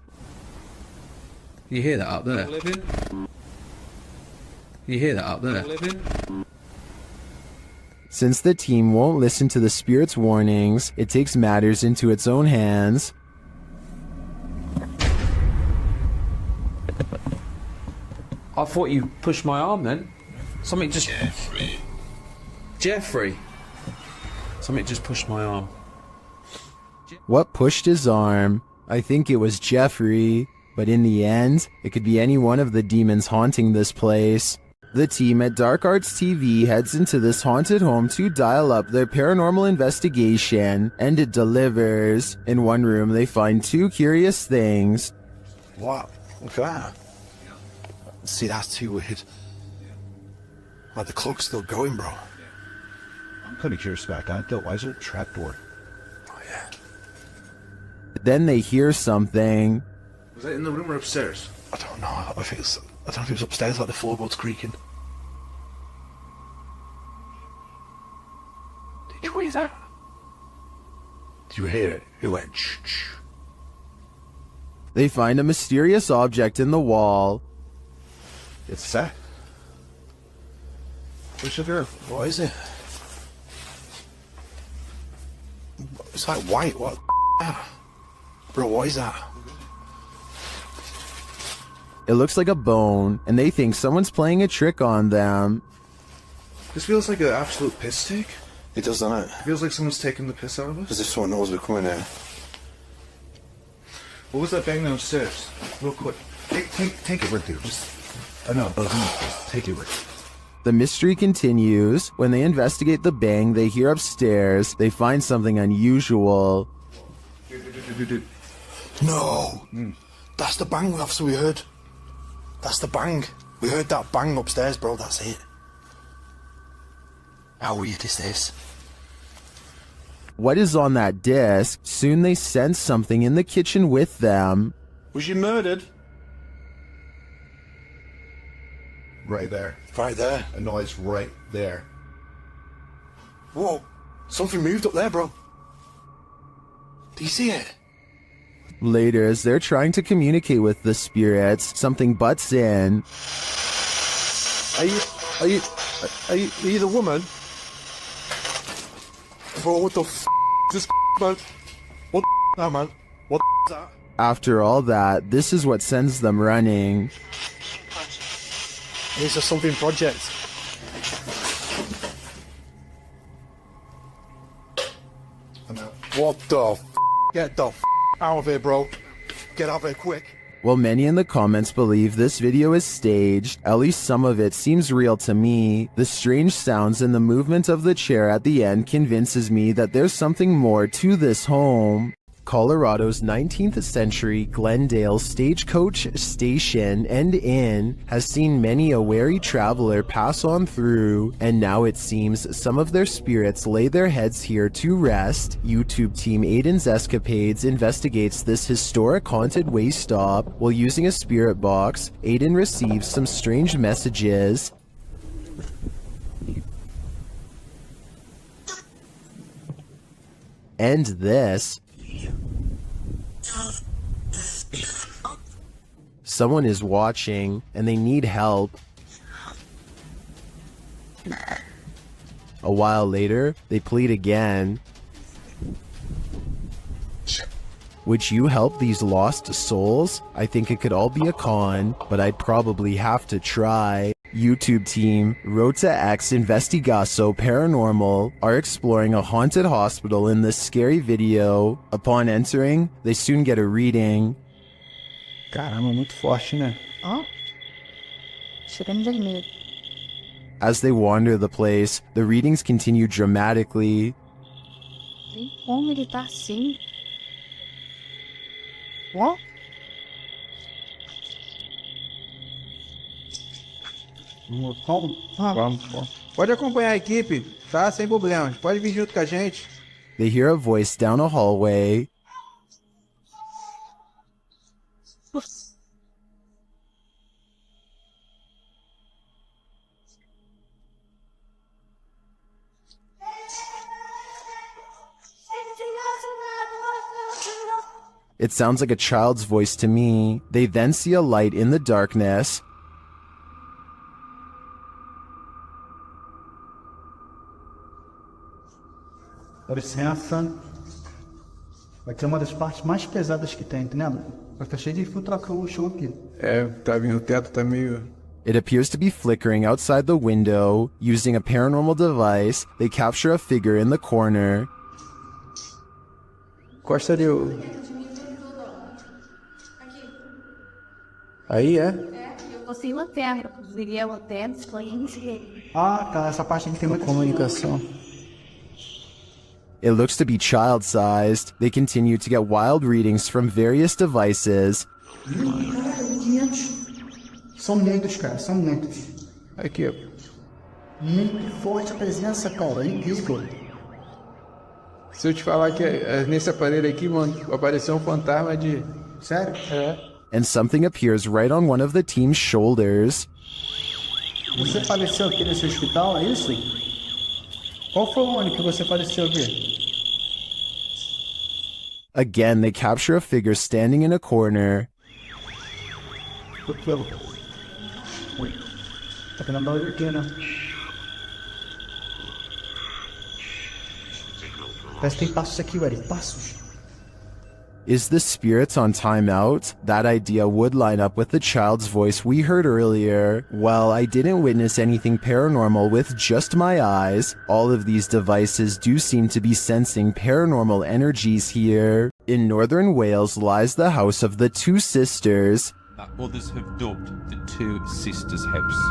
Speaker 14: You hear that up there? You hear that up there?
Speaker 1: Since the team won't listen to the spirit's warnings, it takes matters into its own hands.
Speaker 14: I thought you pushed my arm then. Something just... Jeffrey. Something just pushed my arm.
Speaker 1: What pushed his arm? I think it was Jeffrey, but in the end, it could be any one of the demons haunting this place. The team at Dark Arts TV heads into this haunted home to dial up their paranormal investigation, and it delivers. In one room, they find two curious things.
Speaker 5: Wow, look at that. See, that's too weird. Like the clock's still going, bro. I'm kind of curious about that, though. Why is there a trapdoor? Oh, yeah.
Speaker 1: Then they hear something.
Speaker 5: Was that in the room or upstairs? I don't know. I don't know if it was upstairs, like the floorboards creaking. Did you hear that? Did you hear it? It went shh.
Speaker 1: They find a mysterious object in the wall.
Speaker 5: It's that. What's it? What is it? It's like white. What? Bro, what is that?
Speaker 1: It looks like a bone, and they think someone's playing a trick on them.
Speaker 5: This feels like an absolute piss take.
Speaker 4: It does, doesn't it?
Speaker 5: It feels like someone's taking the piss out of us.
Speaker 4: As if someone knows we're coming there.
Speaker 5: What was that bang downstairs? Real quick. Take it with you. Just... I know, but take it with you.
Speaker 1: The mystery continues. When they investigate the bang they hear upstairs, they find something unusual.
Speaker 5: No! That's the bang, officer, we heard. That's the bang. We heard that bang upstairs, bro. That's it. How weird is this?
Speaker 1: What is on that disc? Soon they sense something in the kitchen with them.
Speaker 5: Was she murdered? Right there. Right there. A noise right there. Whoa. Something moved up there, bro. Do you see it?
Speaker 1: Later, as they're trying to communicate with the spirits, something butts in.
Speaker 5: Are you the woman? Bro, what the f*** is this man? What the f*** man? What the f*** is that?
Speaker 1: After all that, this is what sends them running.
Speaker 5: It's a something project. What the f***? Get the f*** out of here, bro. Get out of here quick.
Speaker 1: While many in the comments believe this video is staged, at least some of it seems real to me. The strange sounds and the movement of the chair at the end convinces me that there's something more to this home. Colorado's 19th century Glendale stagecoach station and inn has seen many a wary traveler pass on through, and now it seems some of their spirits lay their heads here to rest. YouTube team Aiden's Escapades investigates this historic haunted way stop. While using a spirit box, Aiden receives some strange messages. And this. Someone is watching, and they need help. A while later, they plead again. Would you help these lost souls? I think it could all be a con, but I'd probably have to try. YouTube team Rota X Investigaso Paranormal are exploring a haunted hospital in this scary video. Upon entering, they soon get a reading.
Speaker 6: Caramba, muito forte, né?
Speaker 23: Oh. Chegando vermelho.
Speaker 1: As they wander the place, the readings continue dramatically.
Speaker 23: Tem como ele tá assim?
Speaker 6: What? Vamos. Pode acompanhar a equipe, tá? Sem problemas. Pode vir junto com a gente.
Speaker 1: They hear a voice down a hallway. It sounds like a child's voice to me. They then see a light in the darkness.
Speaker 7: Dá licença. Vai ter uma das partes mais pesadas que tem, entendeu? Vai estar cheio de infiltração no chão aqui.
Speaker 6: É, tá vindo o teto, tá meio...
Speaker 1: It appears to be flickering outside the window. Using a paranormal device, they capture a figure in the corner.
Speaker 6: Encosta ali o... Aí, é?
Speaker 23: Eu consigo lanterna. Viria a lanterna,
Speaker 7: Ah, tá. Essa parte aqui tem muita
Speaker 6: comunicação.
Speaker 1: It looks to be child-sized. They continue to get wild readings from various devices.
Speaker 7: São muitos, cara. São muitos.
Speaker 6: Aqui, ó.
Speaker 7: Muito forte a presença, cara. É incrível.
Speaker 6: Se eu te falar que nesse aparelho aqui, mano, apareceu um fantasma de...
Speaker 7: Sério?
Speaker 6: É.
Speaker 1: And something appears right on one of the team's shoulders.
Speaker 7: Você faleceu aqui nesse hospital, é isso? Qual foi o ano que você faleceu aqui?
Speaker 1: Again, they capture a figure standing in a corner.
Speaker 7: Tá aqui na barriga aqui, né? Parece que tem passos aqui, velho. Passos.
Speaker 1: Is the spirit on timeout? That idea would line up with the child's voice we heard earlier. Well, I didn't witness anything paranormal with just my eyes. All of these devices do seem to be sensing paranormal energies here. In northern Wales lies the house of the two sisters.
Speaker 10: That others have dubbed the Two Sisters House.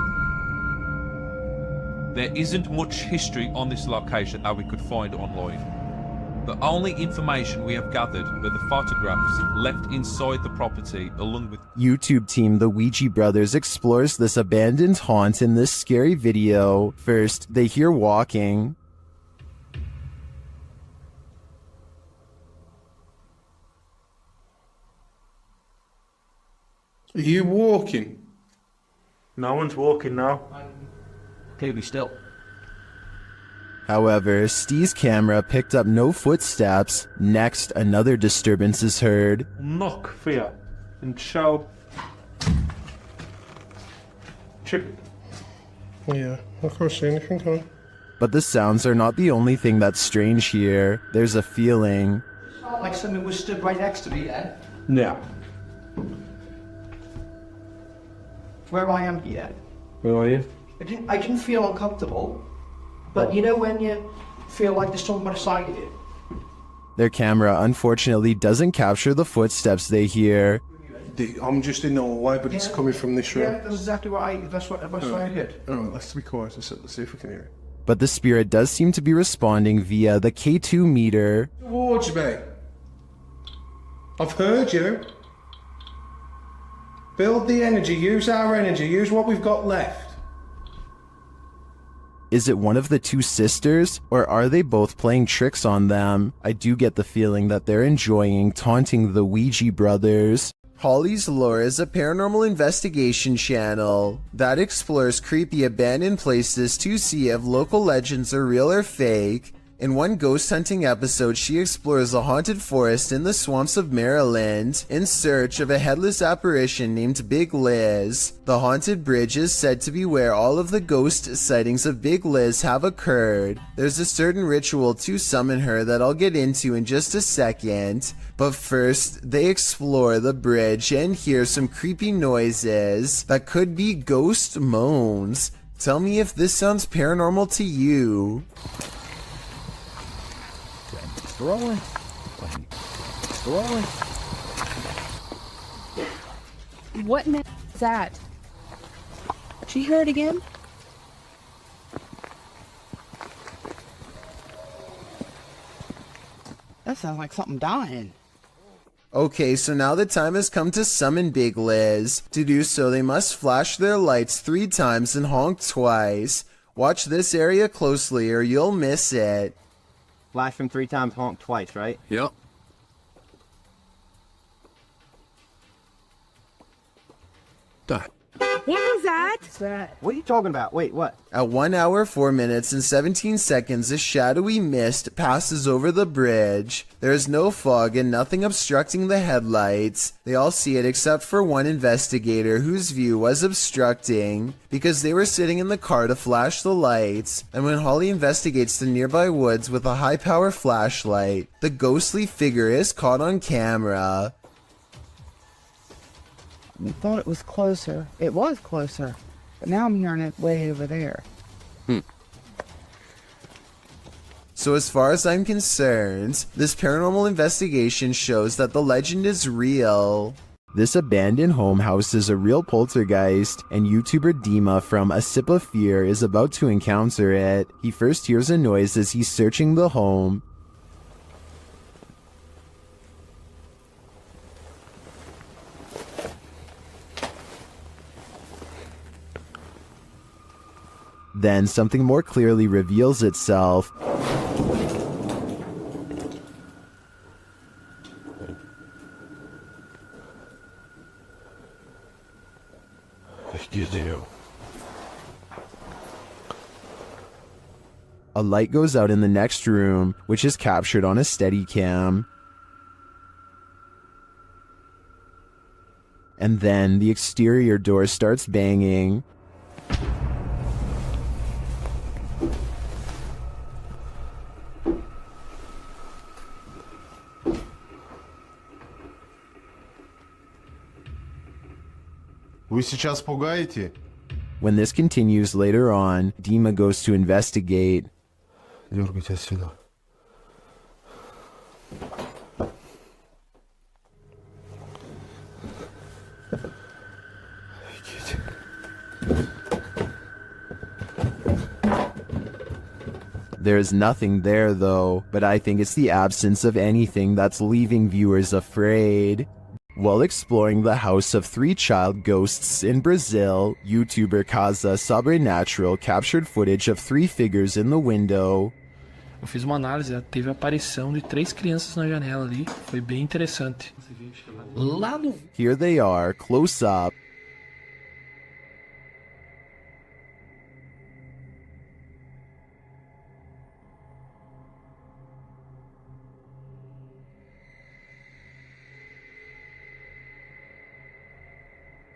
Speaker 10: There isn't much history on this location that we could find online. The only information we have gathered are the photographs left inside the property along with...
Speaker 1: YouTube team The Ouija Brothers explores this abandoned haunt in this scary video. First, they hear walking.
Speaker 6: Are you walking?
Speaker 2: No one's walking now.
Speaker 14: Clearly still.
Speaker 1: However, Steve's camera picked up no footsteps. Next, another disturbance is heard.
Speaker 2: Knock for you and show. Chicken.
Speaker 11: Yeah, I can't see anything, can I?
Speaker 1: But the sounds are not the only thing that's strange here. There's a feeling.
Speaker 12: Like something was stood right next to me then.
Speaker 2: Yeah.
Speaker 12: Where I am here.
Speaker 2: Where are you?
Speaker 12: I didn't feel uncomfortable. But you know when you feel like there's someone beside you?
Speaker 1: Their camera unfortunately doesn't capture the footsteps they hear.
Speaker 11: I'm just in the hallway, but it's coming from this room.
Speaker 12: Yeah, that's exactly what I heard.
Speaker 11: Alright, let's be quiet and let's see if we can hear it.
Speaker 1: But the spirit does seem to be responding via the K2 meter.
Speaker 11: Towards me. I've heard you. Build the energy, use our energy, use what we've got left.
Speaker 1: Is it one of the two sisters, or are they both playing tricks on them? I do get the feeling that they're enjoying taunting the Ouija brothers. Holly's Lore is a paranormal investigation channel that explores creepy abandoned places to see if local legends are real or fake. In one ghost hunting episode, she explores a haunted forest in the swamps of Maryland in search of a headless apparition named Big Liz. The haunted bridge is said to be where all of the ghost sightings of Big Liz have occurred. There's a certain ritual to summon her that I'll get into in just a second. But first, they explore the bridge and hear some creepy noises that could be ghost moans. Tell me if this sounds paranormal to you.
Speaker 14: Rolling. Rolling.
Speaker 23: What is that? Did you hear it again?
Speaker 12: That sounds like something dying.
Speaker 1: Okay, so now the time has come to summon Big Liz. To do so, they must flash their lights 3 times and honk twice. Watch this area closely or you'll miss it.
Speaker 14: Flash him 3 times, honk twice, right?
Speaker 10: Yep.
Speaker 14: Done.
Speaker 23: What was that?
Speaker 12: What's that?
Speaker 14: What are you talking about? Wait, what?
Speaker 1: At 1 hour, 4 minutes, and 17 seconds, a shadowy mist passes over the bridge. There is no fog and nothing obstructing the headlights. They all see it except for one investigator whose view was obstructing because they were sitting in the car to flash the lights. And when Holly investigates the nearby woods with a high-power flashlight, the ghostly figure is caught on camera.
Speaker 12: I thought it was closer. It was closer. But now I'm hearing it way over there.
Speaker 1: So as far as I'm concerned, this paranormal investigation shows that the legend is real. This abandoned home houses a real poltergeist, and YouTuber Dima from A Sip of Fear is about to encounter it. He first hears a noise as he's searching the home. Then something more clearly reveals itself. A light goes out in the next room, which is captured on a Steadicam. And then the exterior door starts banging.
Speaker 5: Вы сейчас пугаете?
Speaker 1: When this continues later on, Dima goes to investigate.
Speaker 5: Дергайте отсюда.
Speaker 1: There is nothing there though, but I think it's the absence of anything that's leaving viewers afraid. While exploring the house of 3 child ghosts in Brazil, YouTuber Casa Sobrenatural captured footage of 3 figures in the window.
Speaker 14: Eu fiz uma análise, teve a aparição de 3 crianças na janela ali, foi bem interessante. Lá no...
Speaker 1: Here they are, close up.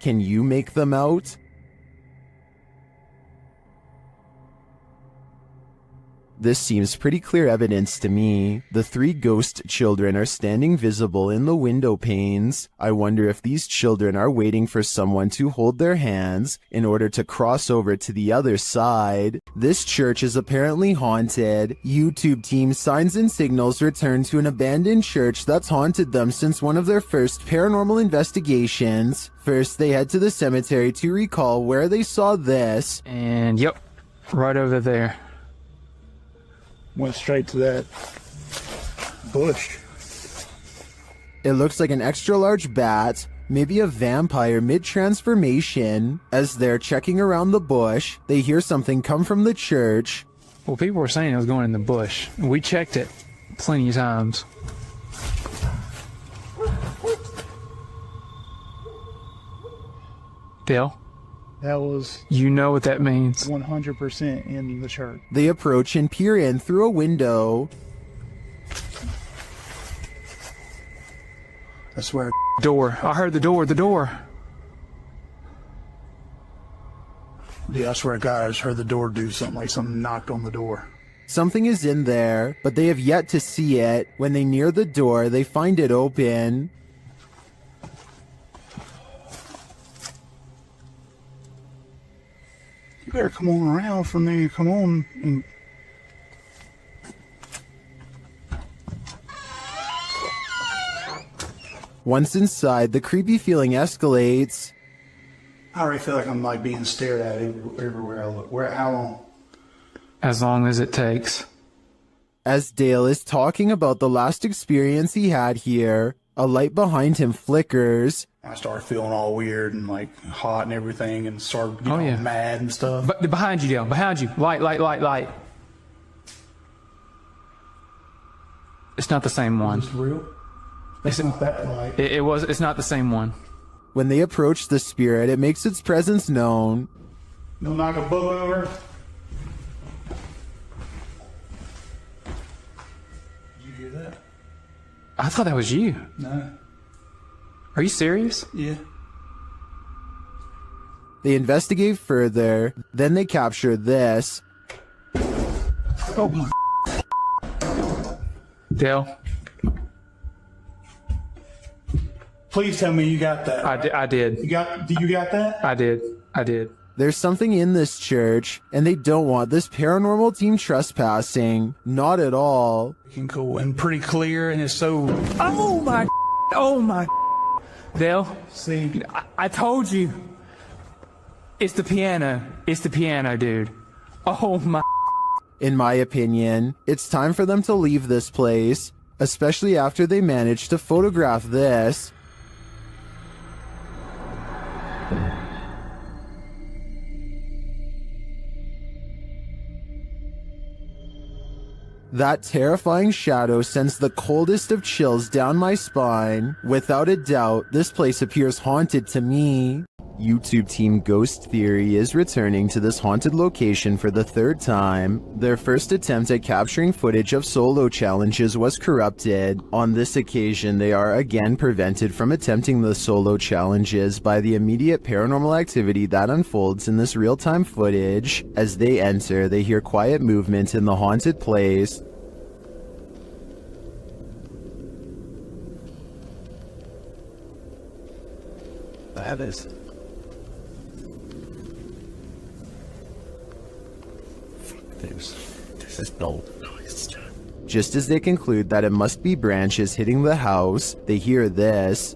Speaker 1: Can you make them out? This seems pretty clear evidence to me. The 3 ghost children are standing visible in the window panes. I wonder if these children are waiting for someone to hold their hands in order to cross over to the other side. This church is apparently haunted. YouTube team Signs and Signals returned to an abandoned church that's haunted them since one of their first paranormal investigations. First, they head to the cemetery to recall where they saw this.
Speaker 14: And yep, right over there.
Speaker 11: Went straight to that bush.
Speaker 1: It looks like an extra large bat, maybe a vampire mid-transformation. As they're checking around the bush, they hear something come from the church.
Speaker 14: Well, people were saying it was going in the bush. We checked it plenty of times. Dale?
Speaker 7: That was...
Speaker 14: You know what that means.
Speaker 7: 100% in the church.
Speaker 1: They approach and peer in through a window.
Speaker 7: I swear.
Speaker 14: Door. I heard the door. The door.
Speaker 7: Yeah, I swear to God, I just heard the door do something, like something knocked on the door.
Speaker 1: Something is in there, but they have yet to see it. When they near the door, they find it open.
Speaker 7: You better come on around from there. Come on. And...
Speaker 1: Once inside, the creepy feeling escalates.
Speaker 7: I already feel like I'm like being stared at everywhere I look. How long?
Speaker 14: As long as it takes.
Speaker 1: As Dale is talking about the last experience he had here, a light behind him flickers.
Speaker 7: I started feeling all weird and like hot and everything, and started getting mad and stuff.
Speaker 14: But behind you, Dale. Behind you. Light. It's not the same one.
Speaker 7: Is this real? It's not that light.
Speaker 14: It's not the same one.
Speaker 1: When they approach the spirit, it makes its presence known.
Speaker 7: No knock a book over. Did you hear that?
Speaker 14: I thought that was you.
Speaker 7: No.
Speaker 14: Are you serious?
Speaker 7: Yeah.
Speaker 1: They investigate further, then they capture this.
Speaker 7: Oh my.
Speaker 14: Dale.
Speaker 7: Please tell me you got that.
Speaker 14: I did.
Speaker 7: You got that?
Speaker 14: I did.
Speaker 1: There's something in this church, and they don't want this paranormal team trespassing. Not at all.
Speaker 7: Cool and pretty clear, and it's so...
Speaker 14: Oh my. Dale,
Speaker 7: see,
Speaker 14: I told you. It's the piano. It's the piano, dude. Oh my.
Speaker 1: In my opinion, it's time for them to leave this place, especially after they managed to photograph this. That terrifying shadow sends the coldest of chills down my spine. Without a doubt, this place appears haunted to me. YouTube team Ghost Theory is returning to this haunted location for the third time. Their first attempt at capturing footage of solo challenges was corrupted. On this occasion, they are again prevented from attempting the solo challenges by the immediate paranormal activity that unfolds in this real-time footage. As they enter, they hear quiet movement in the haunted place.
Speaker 9: That is. This is no noise.
Speaker 1: Just as they conclude that it must be branches hitting the house, they hear this.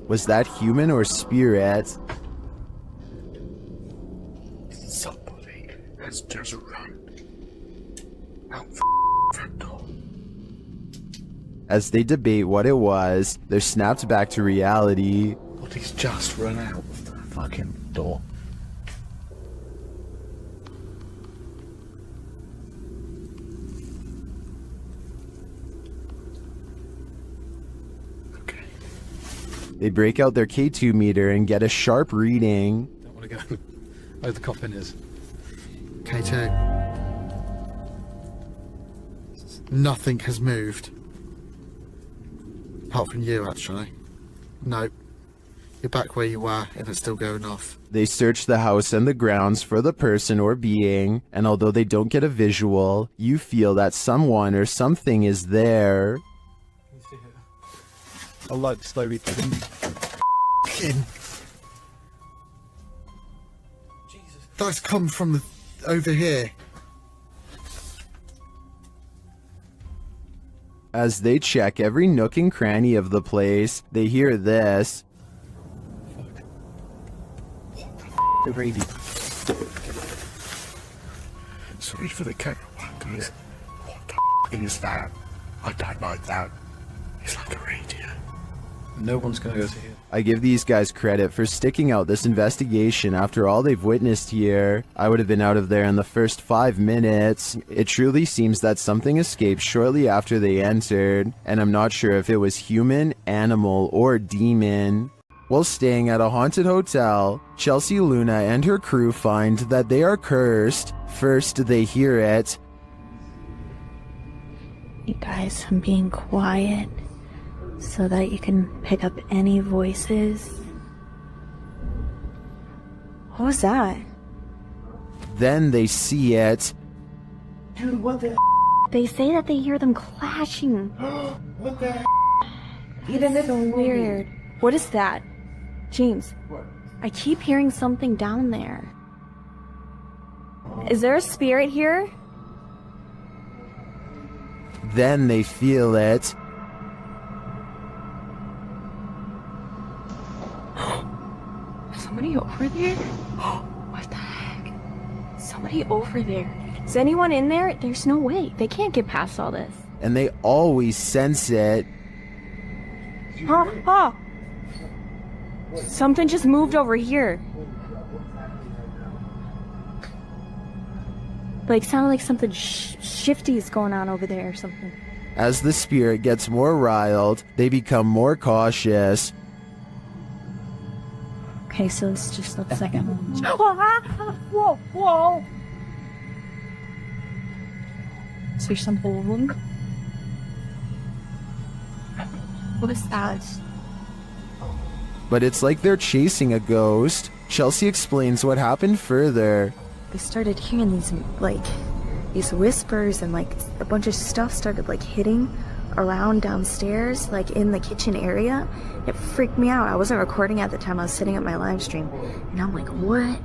Speaker 1: Was that human or spirit?
Speaker 11: Somebody has just run out the front door.
Speaker 1: As they debate what it was, they're snapped back to reality.
Speaker 9: But he's just run out of the fucking door.
Speaker 1: They break out their K2 meter and get a sharp reading.
Speaker 9: Don't want to go where the coffin is.
Speaker 13: K2. Nothing has moved. Apart from you, actually. No. You're back where you were, and it's still going off.
Speaker 1: They search the house and the grounds for the person or being, and although they don't get a visual, you feel that someone or something is there.
Speaker 9: I like the slow read.
Speaker 13: That's come from over here.
Speaker 1: As they check every nook and cranny of the place, they hear this.
Speaker 9: The radio.
Speaker 11: Sorry for the camera one, guys. What the is that? I don't like that. It's like a radio.
Speaker 9: No one's gonna go to here.
Speaker 1: I give these guys credit for sticking out this investigation after all they've witnessed here. I would have been out of there in the first 5 minutes. It truly seems that something escaped shortly after they entered, and I'm not sure if it was human, animal, or demon. While staying at a haunted hotel, Chelsea Luna and her crew find that they are cursed. First, they hear it.
Speaker 16: You guys, I'm being quiet so that you can pick up any voices. What was that?
Speaker 1: Then they see it.
Speaker 16: Dude, what the? They say that they hear them clashing.
Speaker 11: What the?
Speaker 16: It is so weird. What is that? James,
Speaker 11: what?
Speaker 16: I keep hearing something down there. Is there a spirit here?
Speaker 1: Then they feel it.
Speaker 16: Somebody over there? What the heck? Somebody over there. Is anyone in there? There's no way. They can't get past all this.
Speaker 1: And they always sense it.
Speaker 16: Oh! Something just moved over here. Like, sounded like something shifty is going on over there or something.
Speaker 1: As the spirit gets more riled, they become more cautious.
Speaker 16: Okay, so let's just let the second one. Whoa, whoa! Is there something? What is that?
Speaker 1: But it's like they're chasing a ghost. Chelsea explains what happened further.
Speaker 16: I started hearing these whispers, and a bunch of stuff started hitting around downstairs, in the kitchen area. It freaked me out. I wasn't recording at the time. I was sitting at my live stream, and I'm like, what?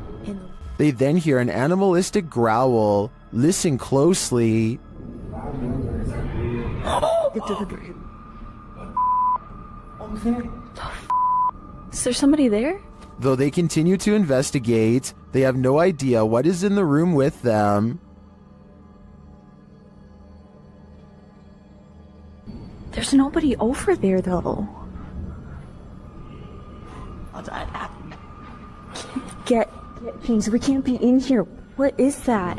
Speaker 1: They then hear an animalistic growl. Listen closely.
Speaker 16: Is there somebody there?
Speaker 1: Though they continue to investigate, they have no idea what is in the room with them.
Speaker 16: There's There's nobody over there, though. Get things. We can't be in here. What is that?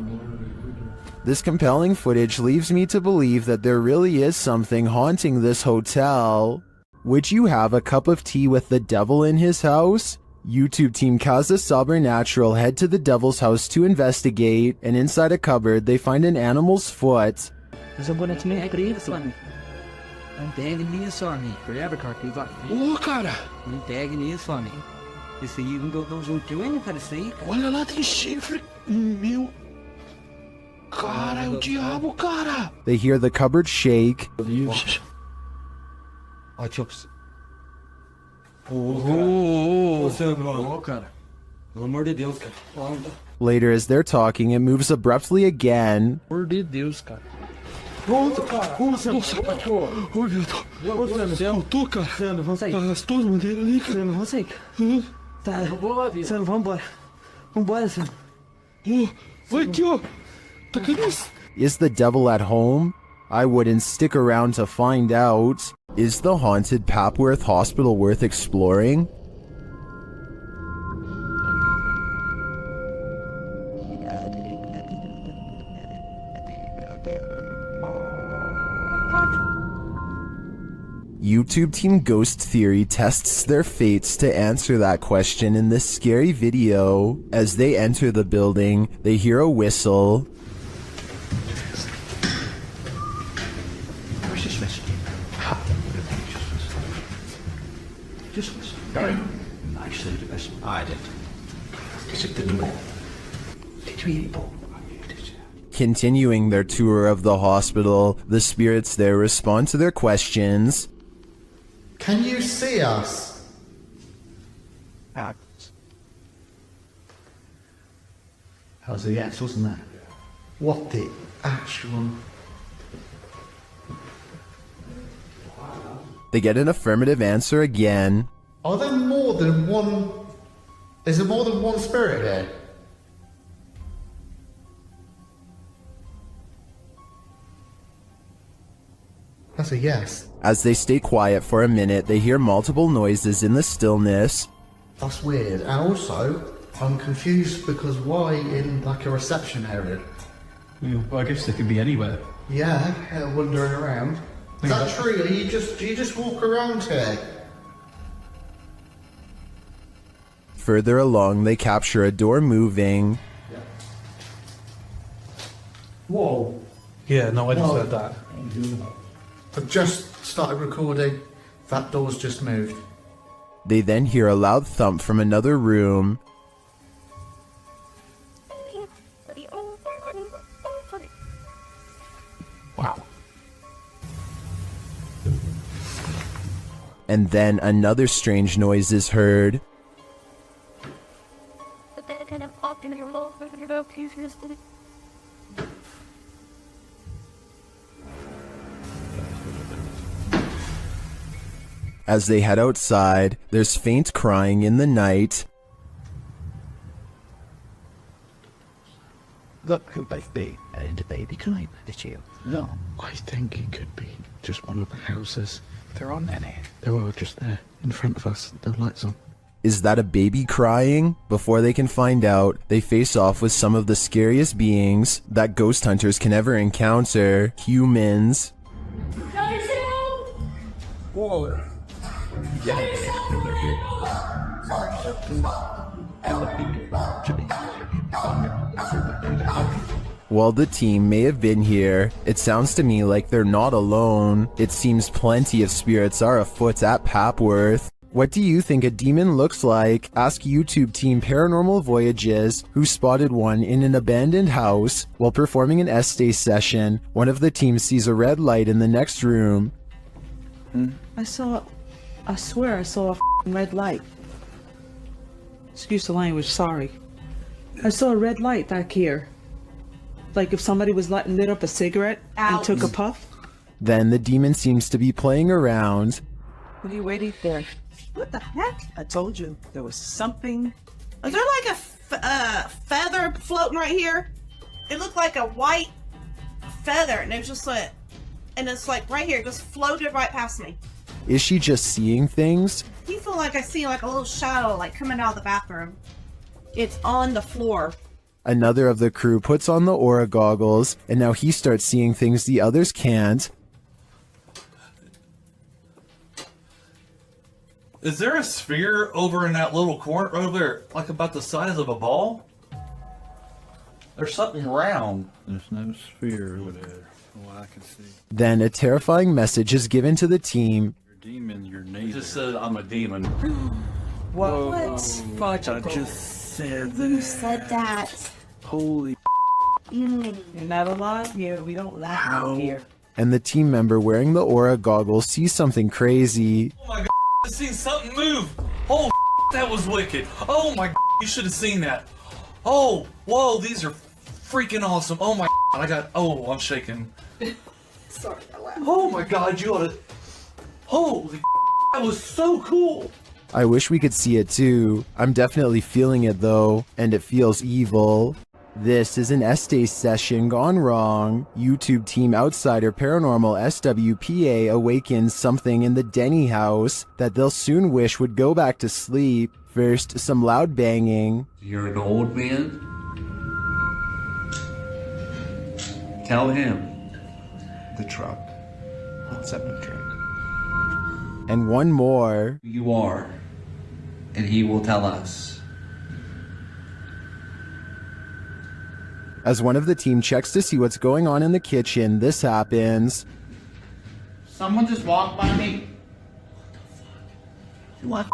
Speaker 1: This compelling footage leaves me to believe that there really is something haunting this hotel. Would you have a cup of tea with the devil in his house? YouTube team Casa Sobrenatural head to the devil's house to investigate, and inside a cupboard they find an animal's foot.
Speaker 3: Não pega nem só, né? Forever, cara, que vai.
Speaker 11: Cara!
Speaker 3: Não pega nem só, né? Esse aí não deu juntinho ainda, cara, isso aí, cara.
Speaker 11: Olha lá, tem chifre. Meu... Cara, é o diabo, cara!
Speaker 1: They hear the cupboard shake.
Speaker 3: Ó, Chops.
Speaker 11: Cara.
Speaker 3: Pelo amor de Deus, cara.
Speaker 1: Later, as they're talking, it moves abruptly again.
Speaker 14: Pelo amor de Deus, cara.
Speaker 11: Nossa, cara! Nossa, cachorro! Oi, meu Deus! Eu tô, cara!
Speaker 3: Sandro, vamos sair.
Speaker 11: As tuas bandeiras ali, cara!
Speaker 3: Sandro, vamos sair. Tá. Sandro, vamos embora. Vambora, Sandro.
Speaker 11: Vai aqui, ó! Tá caindo.
Speaker 1: Is the devil at home? I wouldn't stick around to find out. Is the haunted Papworth Hospital worth exploring? YouTube Team Ghost Theory tests their fates to answer that question in this scary video. As they enter the building, they hear a whistle.
Speaker 9: Where's this whistle? Just whistle. I said the whistle. I did. Because it didn't go. Did you eat ball?
Speaker 1: Continuing their tour of the hospital, the spirits there respond to their questions.
Speaker 13: Can you see us?
Speaker 9: How's the yes, wasn't that?
Speaker 13: What the actual...
Speaker 1: They get an affirmative answer again.
Speaker 13: Are there more than one... Is there more than one spirit here? That's a yes.
Speaker 1: As they stay quiet for a minute, they hear multiple noises in the stillness.
Speaker 13: That's weird. And also, I'm confused because why in like a reception area?
Speaker 9: Well, I guess they could be anywhere.
Speaker 13: Yeah, wandering around. Is that true? Do you just walk around here?
Speaker 1: Further along, they capture a door moving.
Speaker 13: Whoa.
Speaker 9: Yeah, no, I just heard that.
Speaker 13: I've just started recording. That door's just moved.
Speaker 1: They then hear a loud thump from another room.
Speaker 9: Wow.
Speaker 1: And then another strange noise is heard. As they head outside, there's faint crying in the night.
Speaker 9: Look who baby and the baby crying, did you? No.
Speaker 11: I think it could be just one of the houses.
Speaker 9: There aren't any.
Speaker 11: They're all just there, in front of us. The lights on.
Speaker 1: Is that a baby crying? Before they can find out, they face off with some of the scariest beings that ghost hunters can ever encounter, humans.
Speaker 11: Whoa.
Speaker 1: While the team may have been here, it sounds to me like they're not alone. It seems plenty of spirits are afoot at Papworth. What do you think a demon looks like? Ask YouTube team Paranormal Voyages, who spotted one in an abandoned house. While performing an essay session, one of the team sees a red light in the next room.
Speaker 19: I swear I saw a red light. Excuse the language, sorry. I saw a red light back here. Like if somebody was lit up a cigarette and took a puff.
Speaker 1: Then the demon seems to be playing around.
Speaker 19: What are you waiting for?
Speaker 8: What the heck? I told you there was something. Is there like a feather floating right here? It looked like a white feather, and it was just like and it's like right here, just floated right past me.
Speaker 1: Is she just seeing things?
Speaker 8: Do you feel like I see like a little shadow like coming out of the bathroom? It's on the floor.
Speaker 1: Another of the crew puts on the aura goggles, and now he starts seeing things the others can't.
Speaker 15: Is there a sphere over in that little corner over there, like about the size of a ball? There's something round.
Speaker 18: There's no sphere over there, from what I can see.
Speaker 1: Then a terrifying message is given to the team.
Speaker 18: Your demon, your
Speaker 15: It
Speaker 18: neighbor.
Speaker 15: just said I'm a demon.
Speaker 8: What?
Speaker 18: Fudge, I just said that.
Speaker 8: Who said that?
Speaker 18: Holy
Speaker 8: You're not alive? Yeah, we don't laugh out here.
Speaker 1: And the team member wearing the aura goggles sees something crazy.
Speaker 15: Oh my god, I seen something move. Oh, that was wicked. Oh my god, you should have seen that. Oh, whoa, these are freaking awesome. Oh my god, I'm shaking.
Speaker 8: Sorry, I laughed.
Speaker 15: Oh my god, you ought to. Holy, that was so cool.
Speaker 1: I wish we could see it too. I'm definitely feeling it though, and it feels evil. This is an Estes session gone wrong. YouTube team outsider Paranormal SWPA awakens something in the Denny house that they'll soon wish would go back to sleep. First, some loud banging.
Speaker 20: You're an old man? Tell him.
Speaker 21: The truck. What's up the truck?
Speaker 1: And one more.
Speaker 20: Who you are, and he will tell us.
Speaker 1: As one of the team checks to see what's going on in the kitchen, this happens.
Speaker 12: Someone just walked by me.
Speaker 8: What?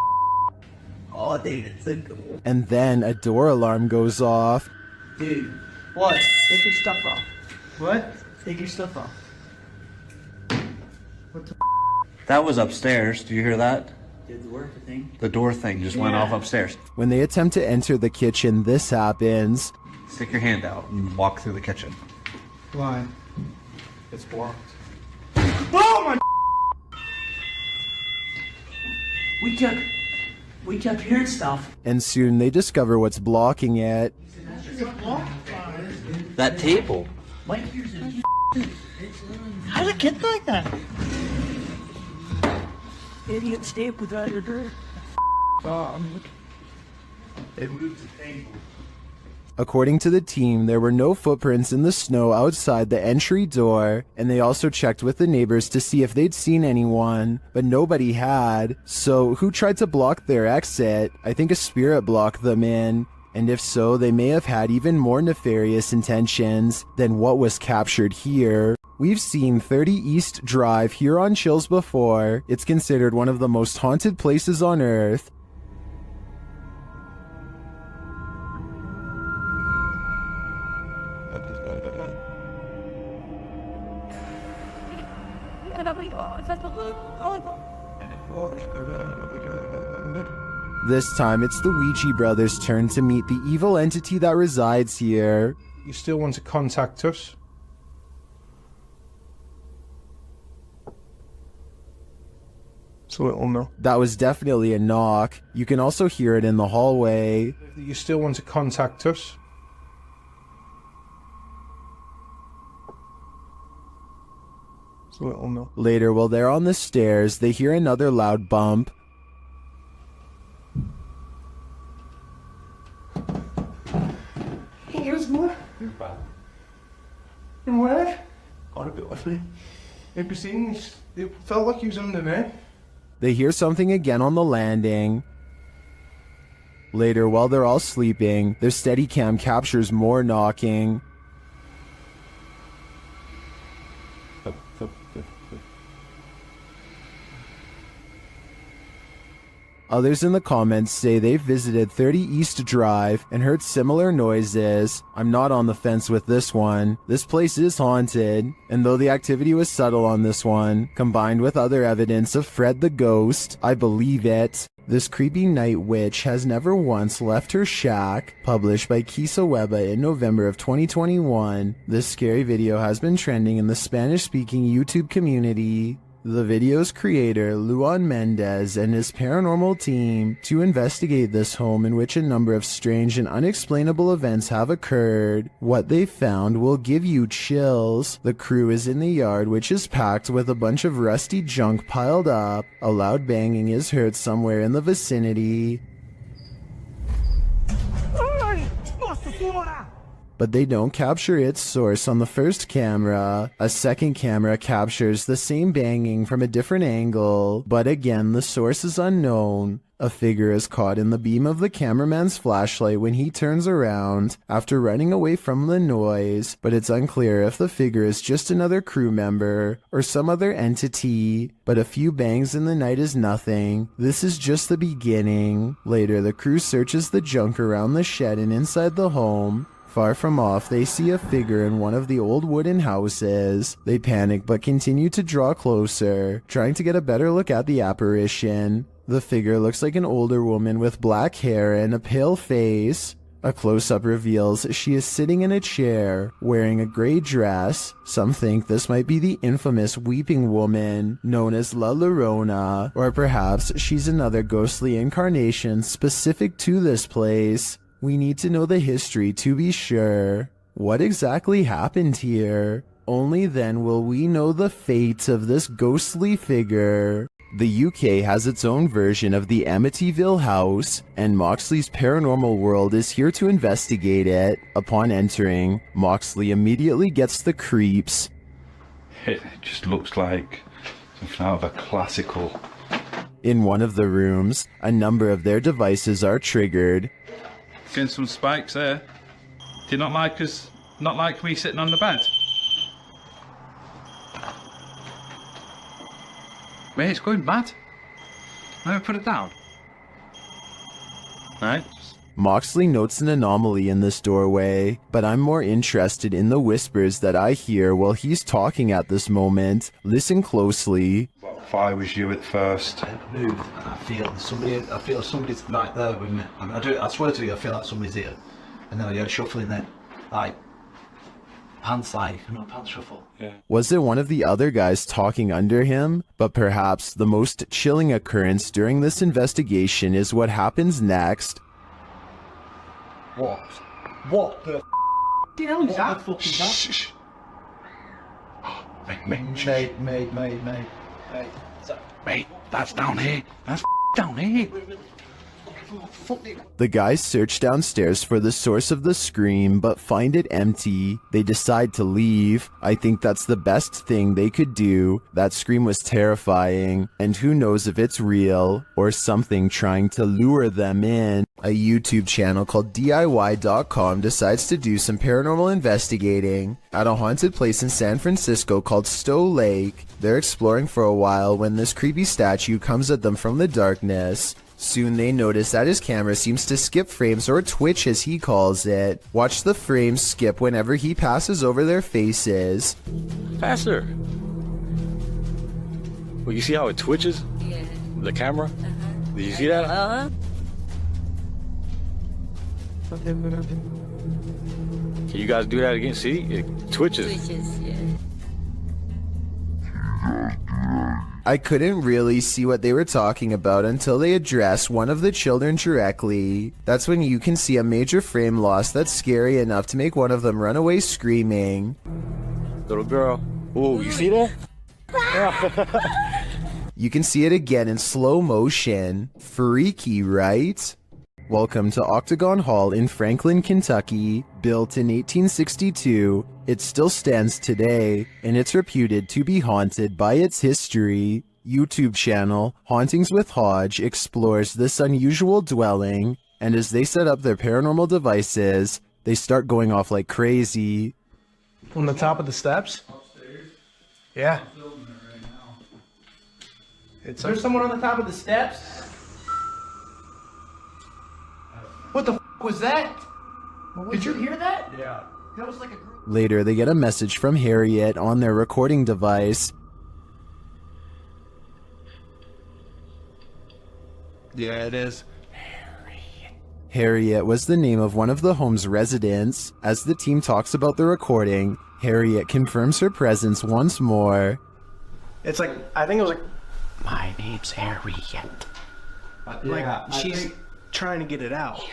Speaker 8: Oh, dude, it's a
Speaker 1: And then a door alarm goes off.
Speaker 8: Dude.
Speaker 12: What?
Speaker 8: Take your stuff off.
Speaker 12: What?
Speaker 8: Take your stuff off.
Speaker 20: That was upstairs. Do you hear that?
Speaker 8: Did the work thing?
Speaker 20: The door thing just went off upstairs.
Speaker 1: When they attempt to enter the kitchen, this happens.
Speaker 20: Stick your hand out and walk through the kitchen.
Speaker 12: Why? It's blocked.
Speaker 8: Oh my! We kept hearing stuff.
Speaker 1: And soon they discover what's blocking it.
Speaker 20: That table.
Speaker 8: How did it get like that? Idiot stayed without your dirt.
Speaker 21: It moved the table.
Speaker 1: According to the team, there were no footprints in the snow outside the entry door, and they also checked with the neighbors to see if they'd seen anyone, but nobody had. So who tried to block their exit? I think a spirit blocked them in. And if so, they may have had even more nefarious intentions than what was captured here. We've seen 30 East Drive here on Chills before. It's considered one of the most haunted places on Earth. This time, it's the Ouija brothers' turn to meet the evil entity that resides here.
Speaker 21: You still want to contact us? It's a little no.
Speaker 1: That was definitely a knock. You can also hear it in the hallway.
Speaker 21: You still want to contact us? It's a little no.
Speaker 1: Later, while they're on the stairs, they hear another loud bump.
Speaker 12: Here's more. And where?
Speaker 21: Got a bit with me. Have you seen this? It felt like he was under there.
Speaker 1: They hear something again on the landing. Later, while they're all sleeping, their Steadicam captures more knocking. Others in the comments say they've visited 30 East Drive and heard similar noises. I'm not on the fence with this one. This place is haunted, and though the activity was subtle on this one, combined with other evidence of Fred the Ghost, I believe it. This creepy night witch has never once left her shack, published by Kisa Weba in November of 2021. This scary video has been trending in the Spanish-speaking YouTube community. the video's creator, Luan Mendez, and his paranormal team to investigate this home in which a number of strange and unexplainable events have occurred. What they found will give you chills. The crew is in the yard, which is packed with a bunch of rusty junk piled up. A loud banging is heard somewhere in the vicinity. But they don't capture its source on the first camera. A second camera captures the same banging from a different angle, but again the source is unknown. A figure is caught in the beam of the cameraman's flashlight when he turns around after running away from the noise, but it's unclear if the figure is just another crew member or some other entity. But a few bangs in the night is nothing. This is just the beginning. Later, the crew searches the junk around the shed and inside the home. Far from off, they see a figure in one of the old wooden houses. They panic but continue to draw closer, trying to get a better look at the apparition. The figure looks like an older woman with black hair and a pale face. A close-up reveals she is sitting in a chair, wearing a gray dress. Some think this might be the infamous Weeping Woman, known as La Llorona, or perhaps she's another ghostly incarnation specific to this place. We need to know the history to be sure. What exactly happened here? Only then will we know the fate of this ghostly figure. The UK has its own version of the Amityville house, and Moxley's paranormal world is here to investigate it. Upon entering, Moxley immediately gets the creeps.
Speaker 18: It just looks like something out of a classical.
Speaker 1: In one of the rooms, a number of their devices are triggered.
Speaker 10: Getting some spikes there. Do you not like us? Not like me sitting on the bed? Wait, it's going mad. Let me put it down. Right.
Speaker 1: Moxley notes an anomaly in this doorway, but I'm more interested in the whispers that I hear while he's talking at this moment. Listen closely.
Speaker 18: Well, if I was you at first.
Speaker 9: I move and I feel somebody's right there with me. I swear to you, I feel like somebody's here. And then I hear shuffling then. Like, pants shuffle. Yeah.
Speaker 1: Was it one of the other guys talking under him? But perhaps the most chilling occurrence during this investigation is what happens next.
Speaker 9: What the
Speaker 12: hell is that?
Speaker 9: What the fuck is that?
Speaker 18: Shh. Mate, that's down here. That's down here.
Speaker 1: The guys search downstairs for the source of the scream, but find it empty. They decide to leave. I think that's the best thing they could do. That scream was terrifying, and who knows if it's real, or something trying to lure them in. A YouTube channel called DIY.com decides to do some paranormal investigating at a haunted place in San Francisco called Stowe Lake. They're exploring for a while when this creepy statue comes at them from the darkness. Soon they notice that his camera seems to skip frames, or twitch as he calls it. Watch the frames skip whenever he passes over their faces.
Speaker 2: Faster. Well, you see how it twitches?
Speaker 4: Yeah.
Speaker 2: The camera? Did you see that?
Speaker 4: Uh-huh.
Speaker 2: Can you guys do that again? See? It twitches.
Speaker 4: Switches, yeah.
Speaker 1: I couldn't really see what they were talking about until they address one of the children directly. That's when you can see a major frame loss that's scary enough to make one of them run away screaming.
Speaker 2: Little girl. Ooh, you see that?
Speaker 1: You can see it again in slow motion. Freaky, right? Welcome to Octagon Hall in Franklin, Kentucky. Built in 1862, it still stands today, and it's reputed to be haunted by its history. YouTube channel Hauntings with Hodge explores this unusual dwelling, and as they set up their paranormal devices, they start going off like crazy.
Speaker 21: On the top of the steps? Yeah.
Speaker 12: There's someone on the top of the steps? What the f was that? Did you hear that?
Speaker 21: Yeah.
Speaker 12: That was like a group.
Speaker 1: Later, they get a message from Harriet on their recording device.
Speaker 21: Yeah, it is.
Speaker 1: Harriet was the name of one of the home's residents. As the team talks about the recording, Harriet confirms her presence once more.
Speaker 4: It's like, I think it was like, my name's Harriet. Like, she's trying to get it out.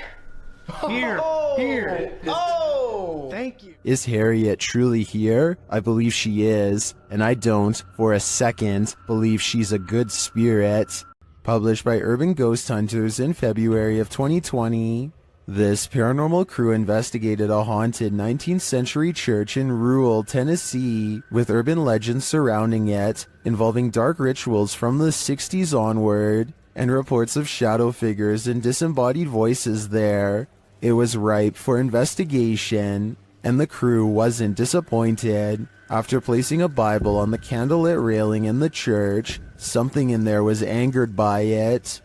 Speaker 4: Here. Oh! Thank you.
Speaker 1: Is Harriet truly here? I believe she is, and I don't, for a second, believe she's a good spirit. Published by Urban Ghost Hunters in February of 2020. This paranormal crew investigated a haunted 19th century church in rural Tennessee, with urban legends surrounding it, involving dark rituals from the 60s onward, and reports of shadow figures and disembodied voices there. It was ripe for investigation, and the crew wasn't disappointed. After placing a Bible on the candlelit railing in the church, something in there was angered by it.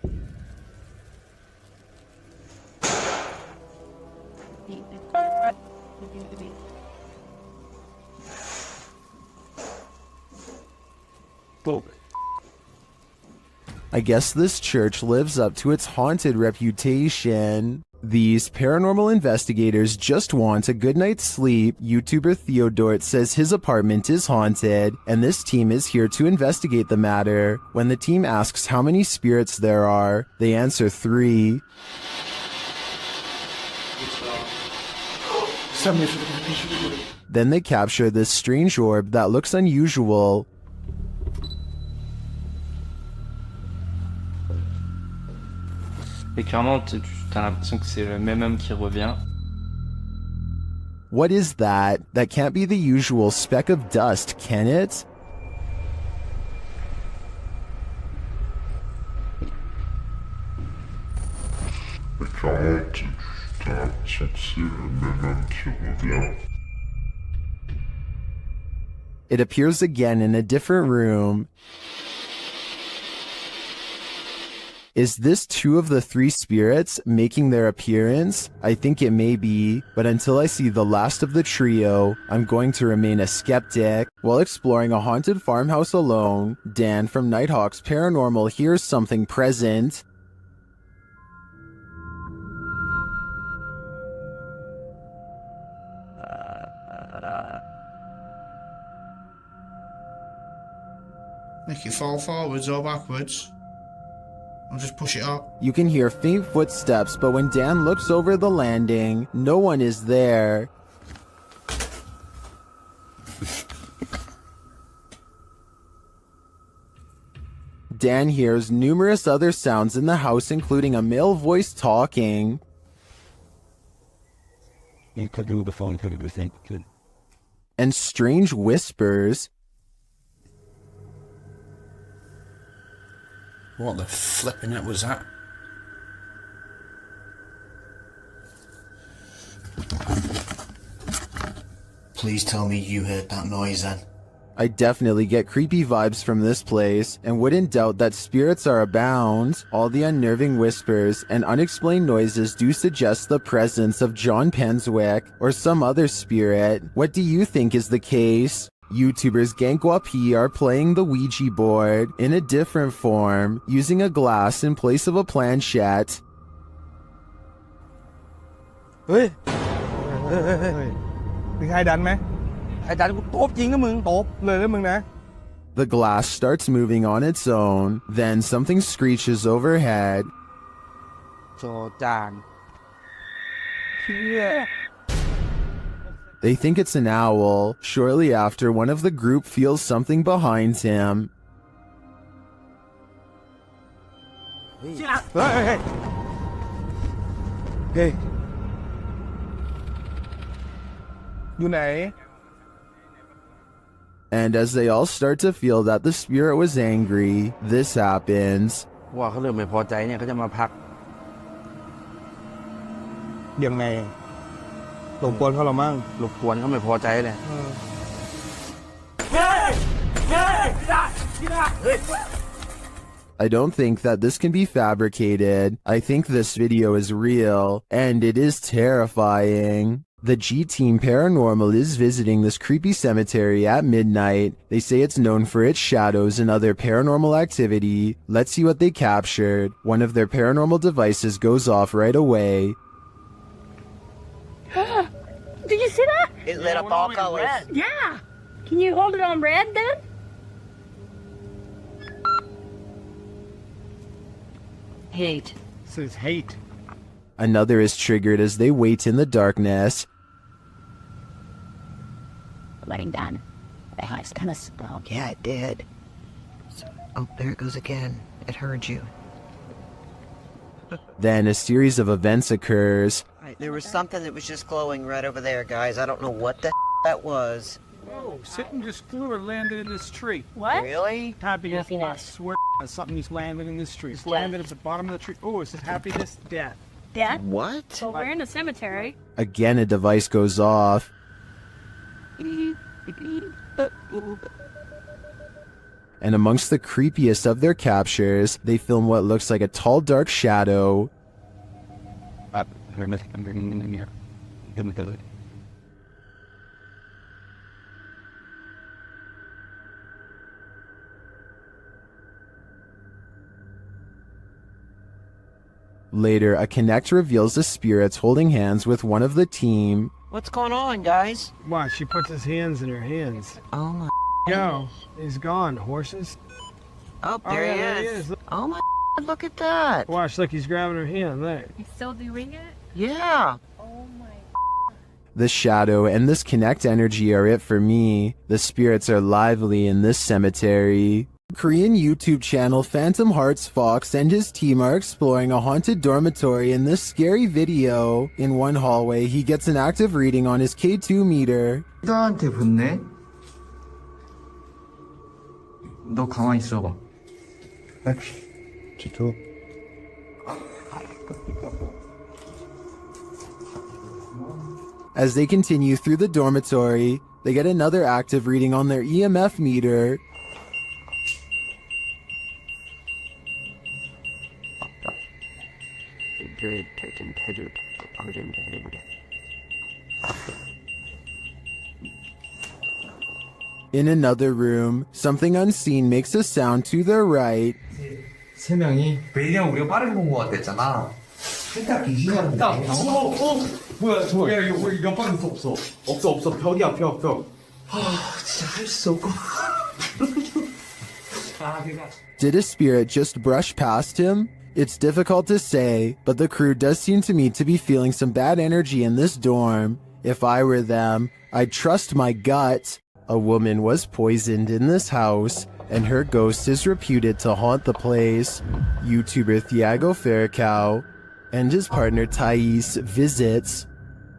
Speaker 1: I guess this church lives up to its haunted reputation. These paranormal investigators just want a good night's sleep. YouTuber Theodort says his apartment is haunted, and this team is here to investigate the matter. When the team asks how many spirits there are, they answer 3. Then they capture this strange orb that looks unusual.
Speaker 17: Et clairement, t'as l'impression que c'est le même homme qui revient.
Speaker 1: What is that? That can't be the usual speck of dust, can it?
Speaker 11: Et clairement, t'as l'impression que c'est le même homme qui revient.
Speaker 1: It appears again in a different room. Is this 2 of the 3 spirits making their appearance? I think it may be, but until I see the last of the trio, I'm going to remain a skeptic. While exploring a haunted farmhouse alone, Dan from Nighthawk's Paranormal hears something present.
Speaker 12: Make it fall forwards or backwards. I'll just push it up.
Speaker 1: You can hear faint footsteps, but when Dan looks over the landing, no one is there. Dan hears numerous other sounds in the house, including a male voice talking. And strange whispers.
Speaker 12: What the flipping it was that? Please tell me you heard that noise then.
Speaker 1: I definitely get creepy vibes from this place, and wouldn't doubt that spirits are abound. All the unnerving whispers and unexplained noises do suggest the presence of John Penswick or some other spirit. What do you think is the case? YouTubers Gankwapi are playing the Ouija board in a different form, using a glass in place of a planchette.
Speaker 22: เฮ้ยมีใครดันไหมใครดันกูตบจริงนะมึงตบเลยนะมึงนะ
Speaker 1: The glass starts moving on its own, then something screeches overhead.
Speaker 22: โจจานเชี่ย
Speaker 1: They think it's an owl. Shortly after, one of the group feels something behind him.
Speaker 22: Hey. อยู่ไหน
Speaker 1: And as they all start to feel that the spirit was angry, this happens.
Speaker 22: ว่าเขาเริ่มไม่พอใจเนี่ยเขาจะมาพักยังไงรบกวนเขาหรอมั่งรบกวนเขาไม่พอใจเลย
Speaker 1: I don't think that this can be fabricated. I think this video is real, and it is terrifying. The G-Team Paranormal is visiting this creepy cemetery at midnight. They say it's known for its shadows and other paranormal activity. Let's see what they captured. One of their paranormal devices goes off right away.
Speaker 24: Did you see that?
Speaker 25: It lit up all colors.
Speaker 24: Yeah. Can you hold it on red then? Hate.
Speaker 22: Says hate.
Speaker 1: Another is triggered as they wait in the darkness.
Speaker 24: Letting down. The house kind of spoke.
Speaker 5: Yeah, it did. Oh, there it goes again. It heard you.
Speaker 1: Then a series of events occurs.
Speaker 5: There was something that was just glowing right over there, guys. I don't know what the that was.
Speaker 22: Whoa, something just flew or landed in this tree.
Speaker 24: What?
Speaker 5: Really?
Speaker 22: Happiness. I swear something just landed in this tree. It's landed at the bottom of the tree. Oh, it says happiness, death.
Speaker 24: Death?
Speaker 5: What?
Speaker 24: Well, we're in a cemetery.
Speaker 1: Again, a device goes off. And amongst the creepiest of their captures, they film what looks like a tall, dark shadow. Later, a Connect reveals the spirits holding hands with one of the team.
Speaker 5: What's going on, guys?
Speaker 22: Watch, she puts his hands in her hands.
Speaker 5: Oh my.
Speaker 22: Yo, he's gone. Horses.
Speaker 5: Oh, there he is.
Speaker 22: Look.
Speaker 5: Oh my. Look at that.
Speaker 22: Watch, look, he's grabbing her hand. There.
Speaker 24: He's still doing it?
Speaker 5: Yeah.
Speaker 24: Oh my.
Speaker 1: The shadow and this Connect energy are it for me. The spirits are lively in this cemetery. Korean YouTube channel Phantom Hearts Fox and his team are exploring a haunted dormitory in this scary video. In one hallway, he gets an active reading on his K2 meter.
Speaker 6: 너한테 붙네? 너 가만히 있어봐.
Speaker 22: G2.
Speaker 1: As they continue through the dormitory, they get another active reading on their EMF meter. In another room, something unseen makes a sound to their right.
Speaker 6: 세 명이 왜냐면 우리가 빠르게 본 것 같았잖아. 살짝 기신하는 뭐야 저거 야 이거 옆방에 없어 벽이야 벽 진짜 할 수 없고
Speaker 1: Did a spirit just brush past him? It's difficult to say, but the crew does seem to me to be feeling some bad energy in this dorm. If I were them, I'd trust my gut. A woman was poisoned in this house, and her ghost is reputed to haunt the place. YouTuber Thiago Ferracao and his partner Thais visits,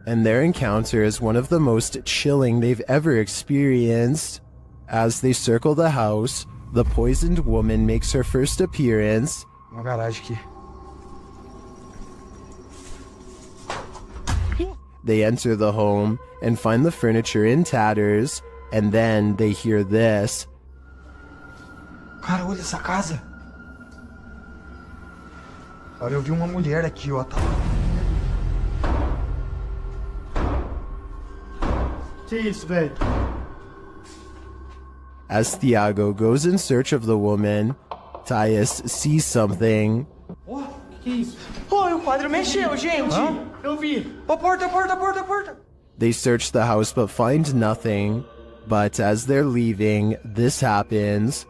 Speaker 1: and their encounter is one of the most chilling they've ever experienced. As they circle the house, the poisoned woman makes her first appearance.
Speaker 22: Uma garagem aqui.
Speaker 1: They enter the home and find the furniture in tatters, and then they hear this.
Speaker 6: Cara, olha essa casa. Olha, eu vi uma mulher aqui, ó.
Speaker 22: Que isso, velho?
Speaker 1: As Thiago goes in search of the woman, Thais sees something.
Speaker 6: Ó, que isso? Ó, o quadro mexeu, gente. Eu vi. Ó, porta.
Speaker 1: They search the house but find nothing. But as they're leaving, this happens.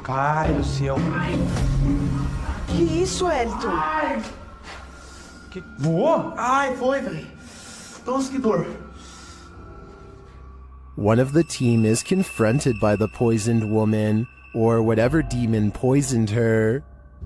Speaker 6: Ai, do céu.
Speaker 5: Que isso, Elton?
Speaker 6: Ai. Voou? Ai, foi, velho. Nossa, que dor.
Speaker 1: One of the team is confronted by the poisoned woman, or whatever demon poisoned her.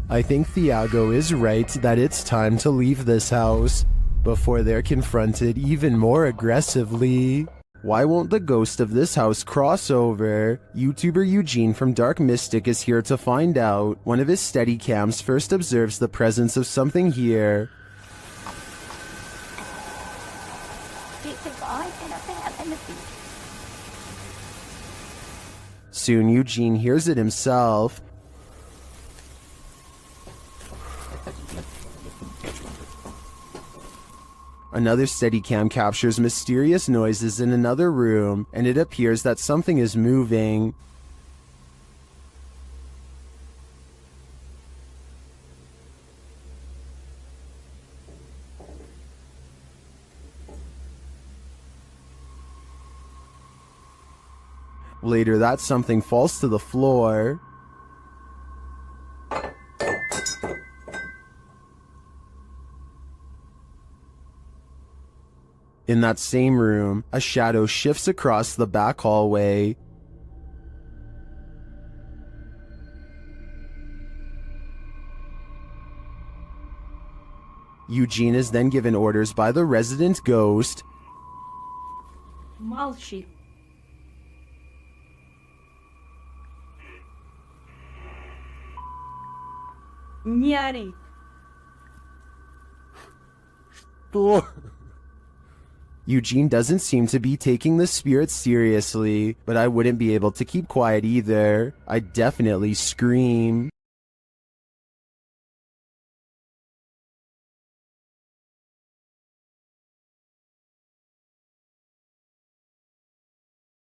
Speaker 1: I think Thiago is right that it's time to leave this house before they're confronted even more aggressively. Why won't the ghost of this house cross over? YouTuber Eugene from Dark Mystic is here to find out. One of his Steadicams first observes the presence of something here. Soon Eugene hears it himself. Another Steadicam captures mysterious noises in another room, and it appears that something is moving. Later, that something falls to the floor. In that same room, a shadow shifts across the back hallway. Eugene is then given orders by the resident ghost
Speaker 7: Молчи. Не ори.
Speaker 1: Eugene doesn't seem to be taking the spirit seriously, but I wouldn't be able to keep quiet either. I'd definitely scream.